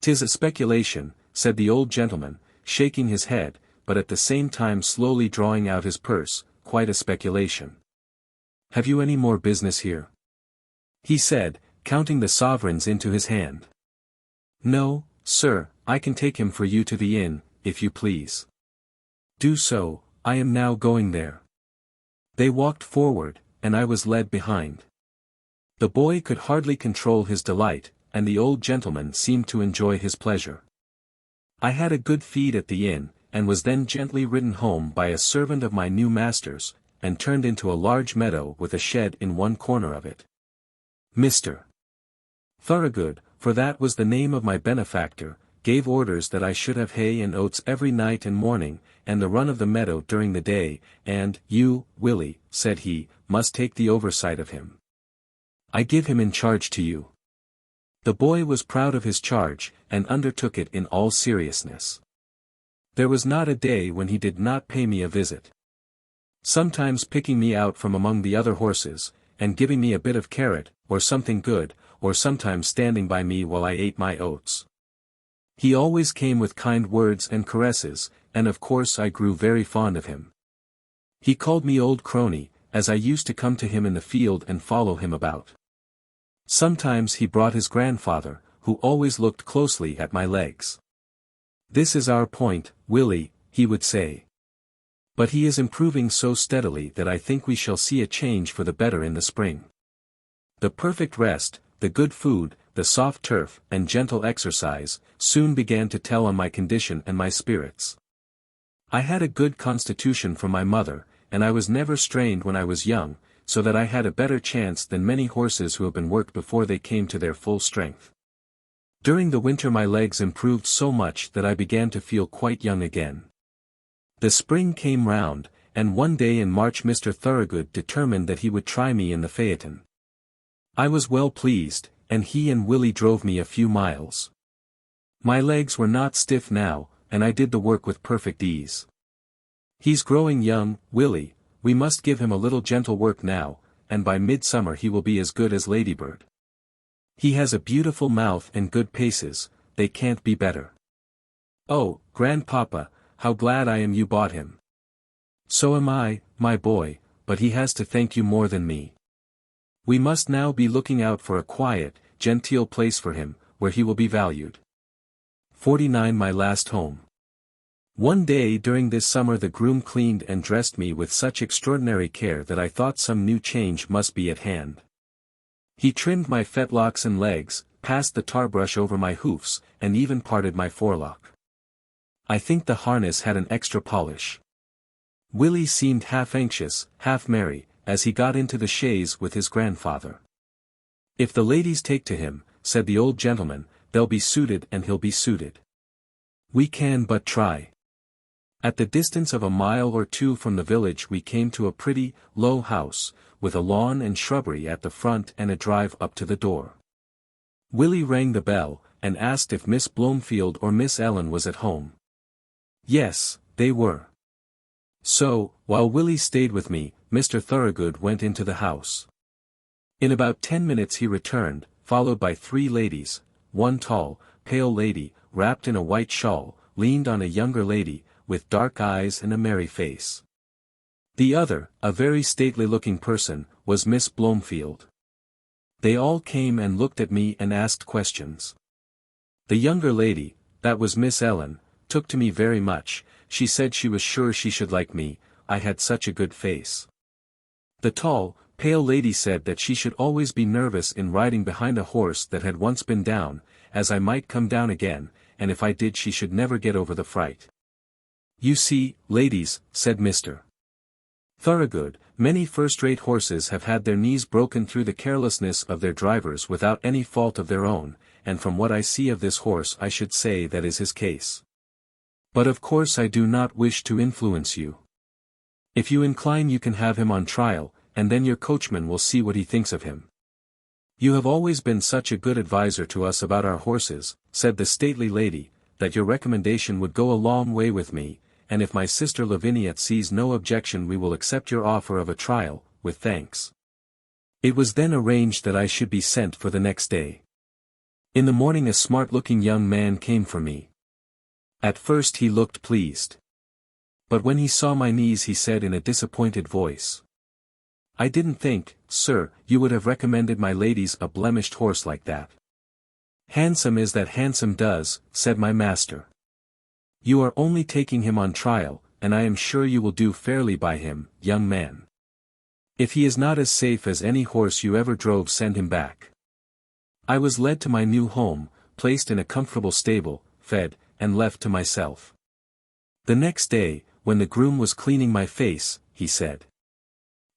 "'Tis a speculation," said the old gentleman, shaking his head, but at the same time slowly drawing out his purse, "quite a speculation. Have you any more business here?" he said, counting the sovereigns into his hand. "No, sir, I can take him for you to the inn, if you please." "Do so, I am now going there." They walked forward, and I was led behind. The boy could hardly control his delight, and the old gentleman seemed to enjoy his pleasure. I had a good feed at the inn, and was then gently ridden home by a servant of my new master's, and turned into a large meadow with a shed in one corner of it. Mr. Thorogood, for that was the name of my benefactor, gave orders that I should have hay and oats every night and morning, and the run of the meadow during the day, and "You, Willie," said he, "must take the oversight of him. I give him in charge to you." The boy was proud of his charge, and undertook it in all seriousness. There was not a day when he did not pay me a visit. Sometimes picking me out from among the other horses, and giving me a bit of carrot, or something good, or sometimes standing by me while I ate my oats. He always came with kind words and caresses, and of course I grew very fond of him. He called me old crony, as I used to come to him in the field and follow him about. Sometimes he brought his grandfather, who always looked closely at my legs. "This is our point, Willie," he would say. "But he is improving so steadily that I think we shall see a change for the better in the spring." The perfect rest, the good food, the soft turf, and gentle exercise, soon began to tell on my condition and my spirits. I had a good constitution from my mother, and I was never strained when I was young, so that I had a better chance than many horses who have been worked before they came to their full strength. During the winter my legs improved so much that I began to feel quite young again. The spring came round, and one day in March Mr. Thorogood determined that he would try me in the phaeton. I was well pleased, and he and Willie drove me a few miles. My legs were not stiff now, and I did the work with perfect ease. "He's growing young, Willie, we must give him a little gentle work now, and by midsummer he will be as good as Ladybird. He has a beautiful mouth and good paces, they can't be better." "Oh, grandpapa, how glad I am you bought him." "So am I, my boy, but he has to thank you more than me. We must now be looking out for a quiet, genteel place for him, where he will be valued." 49 My last home. One day during this summer the groom cleaned and dressed me with such extraordinary care that I thought some new change must be at hand. He trimmed my fetlocks and legs, passed the tar-brush over my hoofs, and even parted my forelock. I think the harness had an extra polish. Willie seemed half anxious, half merry, as he got into the chaise with his grandfather. "If the ladies take to him," said the old gentleman, they'll be suited and he'll be suited. We can but try. At the distance of a mile or two from the village we came to a pretty, low house, with a lawn and shrubbery at the front and a drive up to the door. Willie rang the bell, and asked if Miss Blomefield or Miss Ellen was at home. Yes, they were. So, while Willie stayed with me, Mr. Thorogood went into the house. In about 10 minutes he returned, followed by 3 ladies. One tall, pale lady, wrapped in a white shawl, leaned on a younger lady, with dark eyes and a merry face. The other, a very stately-looking person, was Miss Blomefield. They all came and looked at me and asked questions. The younger lady, that was Miss Ellen, took to me very much. She said she was sure she should like me, I had such a good face. The tall, pale lady said that she should always be nervous in riding behind a horse that had once been down, as I might come down again, and if I did she should never get over the fright. You see, ladies, said Mr. Thorogood, many first-rate horses have had their knees broken through the carelessness of their drivers without any fault of their own, and from what I see of this horse I should say that is his case. But of course I do not wish to influence you. If you incline you can have him on trial, and then your coachman will see what he thinks of him. You have always been such a good adviser to us about our horses, said the stately lady, that your recommendation would go a long way with me, and if my sister Lavinia sees no objection we will accept your offer of a trial, with thanks. It was then arranged that I should be sent for the next day. In the morning a smart-looking young man came for me. At first he looked pleased. But when he saw my knees he said in a disappointed voice, I didn't think, sir, you would have recommended my ladies a blemished horse like that. Handsome is that handsome does, said my master. You are only taking him on trial, and I am sure you will do fairly by him, young man. If he is not as safe as any horse you ever drove send him back. I was led to my new home, placed in a comfortable stable, fed, and left to myself. The next day, when the groom was cleaning my face, he said,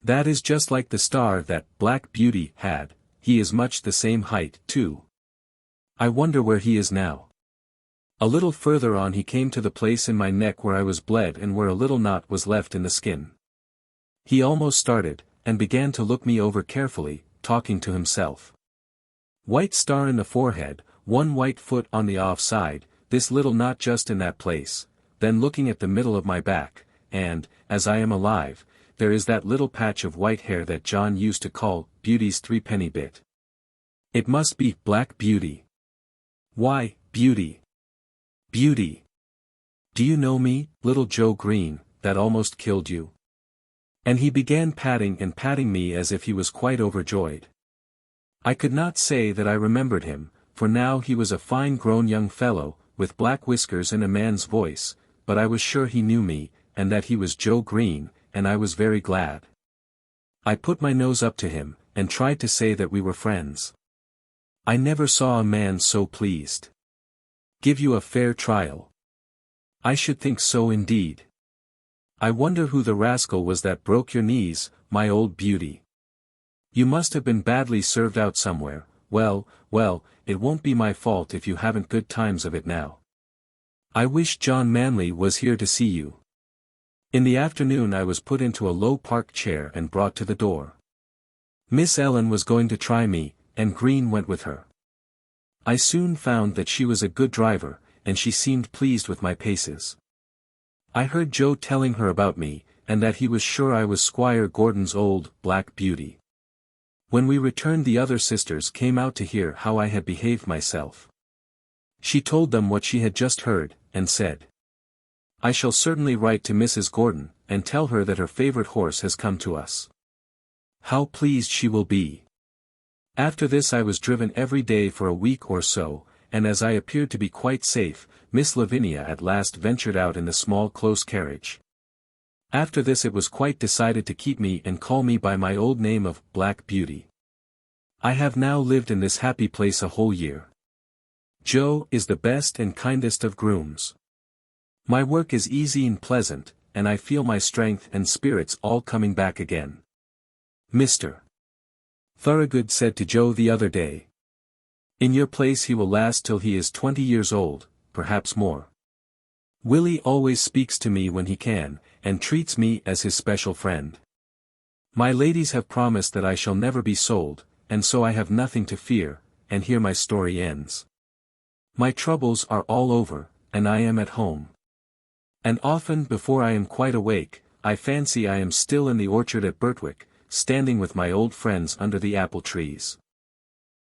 that is just like the star that Black Beauty had, he is much the same height, too. I wonder where he is now. A little further on he came to the place in my neck where I was bled and where a little knot was left in the skin. He almost started, and began to look me over carefully, talking to himself. White star in the forehead, one white foot on the off side, this little knot just in that place, then looking at the middle of my back, and, as I am alive, there is that little patch of white hair that John used to call Beauty's threepenny bit. It must be Black Beauty. Why, Beauty. Beauty. Do you know me, little Joe Green, that almost killed you? And he began patting me as if he was quite overjoyed. I could not say that I remembered him, for now he was a fine-grown young fellow, with black whiskers and a man's voice, but I was sure he knew me, and that he was Joe Green, and I was very glad. I put my nose up to him, and tried to say that we were friends. I never saw a man so pleased. Give you a fair trial? I should think so indeed. I wonder who the rascal was that broke your knees, my old beauty. You must have been badly served out somewhere. Well, it won't be my fault if you haven't good times of it now. I wish John Manley was here to see you. In the afternoon I was put into a low park chair and brought to the door. Miss Ellen was going to try me, and Green went with her. I soon found that she was a good driver, and she seemed pleased with my paces. I heard Joe telling her about me, and that he was sure I was Squire Gordon's old Black Beauty. When we returned the other sisters came out to hear how I had behaved myself. She told them what she had just heard, and said, I shall certainly write to Mrs. Gordon, and tell her that her favorite horse has come to us. How pleased she will be. After this I was driven every day for a week or so, and as I appeared to be quite safe, Miss Lavinia at last ventured out in the small close carriage. After this it was quite decided to keep me and call me by my old name of Black Beauty. I have now lived in this happy place a whole year. Joe is the best and kindest of grooms. My work is easy and pleasant, and I feel my strength and spirits all coming back again. Mr. Thorogood said to Joe the other day, In your place he will last till he is 20 years old, perhaps more. Willie always speaks to me when he can, and treats me as his special friend. My ladies have promised that I shall never be sold, and so I have nothing to fear, and here my story ends. My troubles are all over, and I am at home. And often before I am quite awake, I fancy I am still in the orchard at Birtwick, standing with my old friends under the apple trees.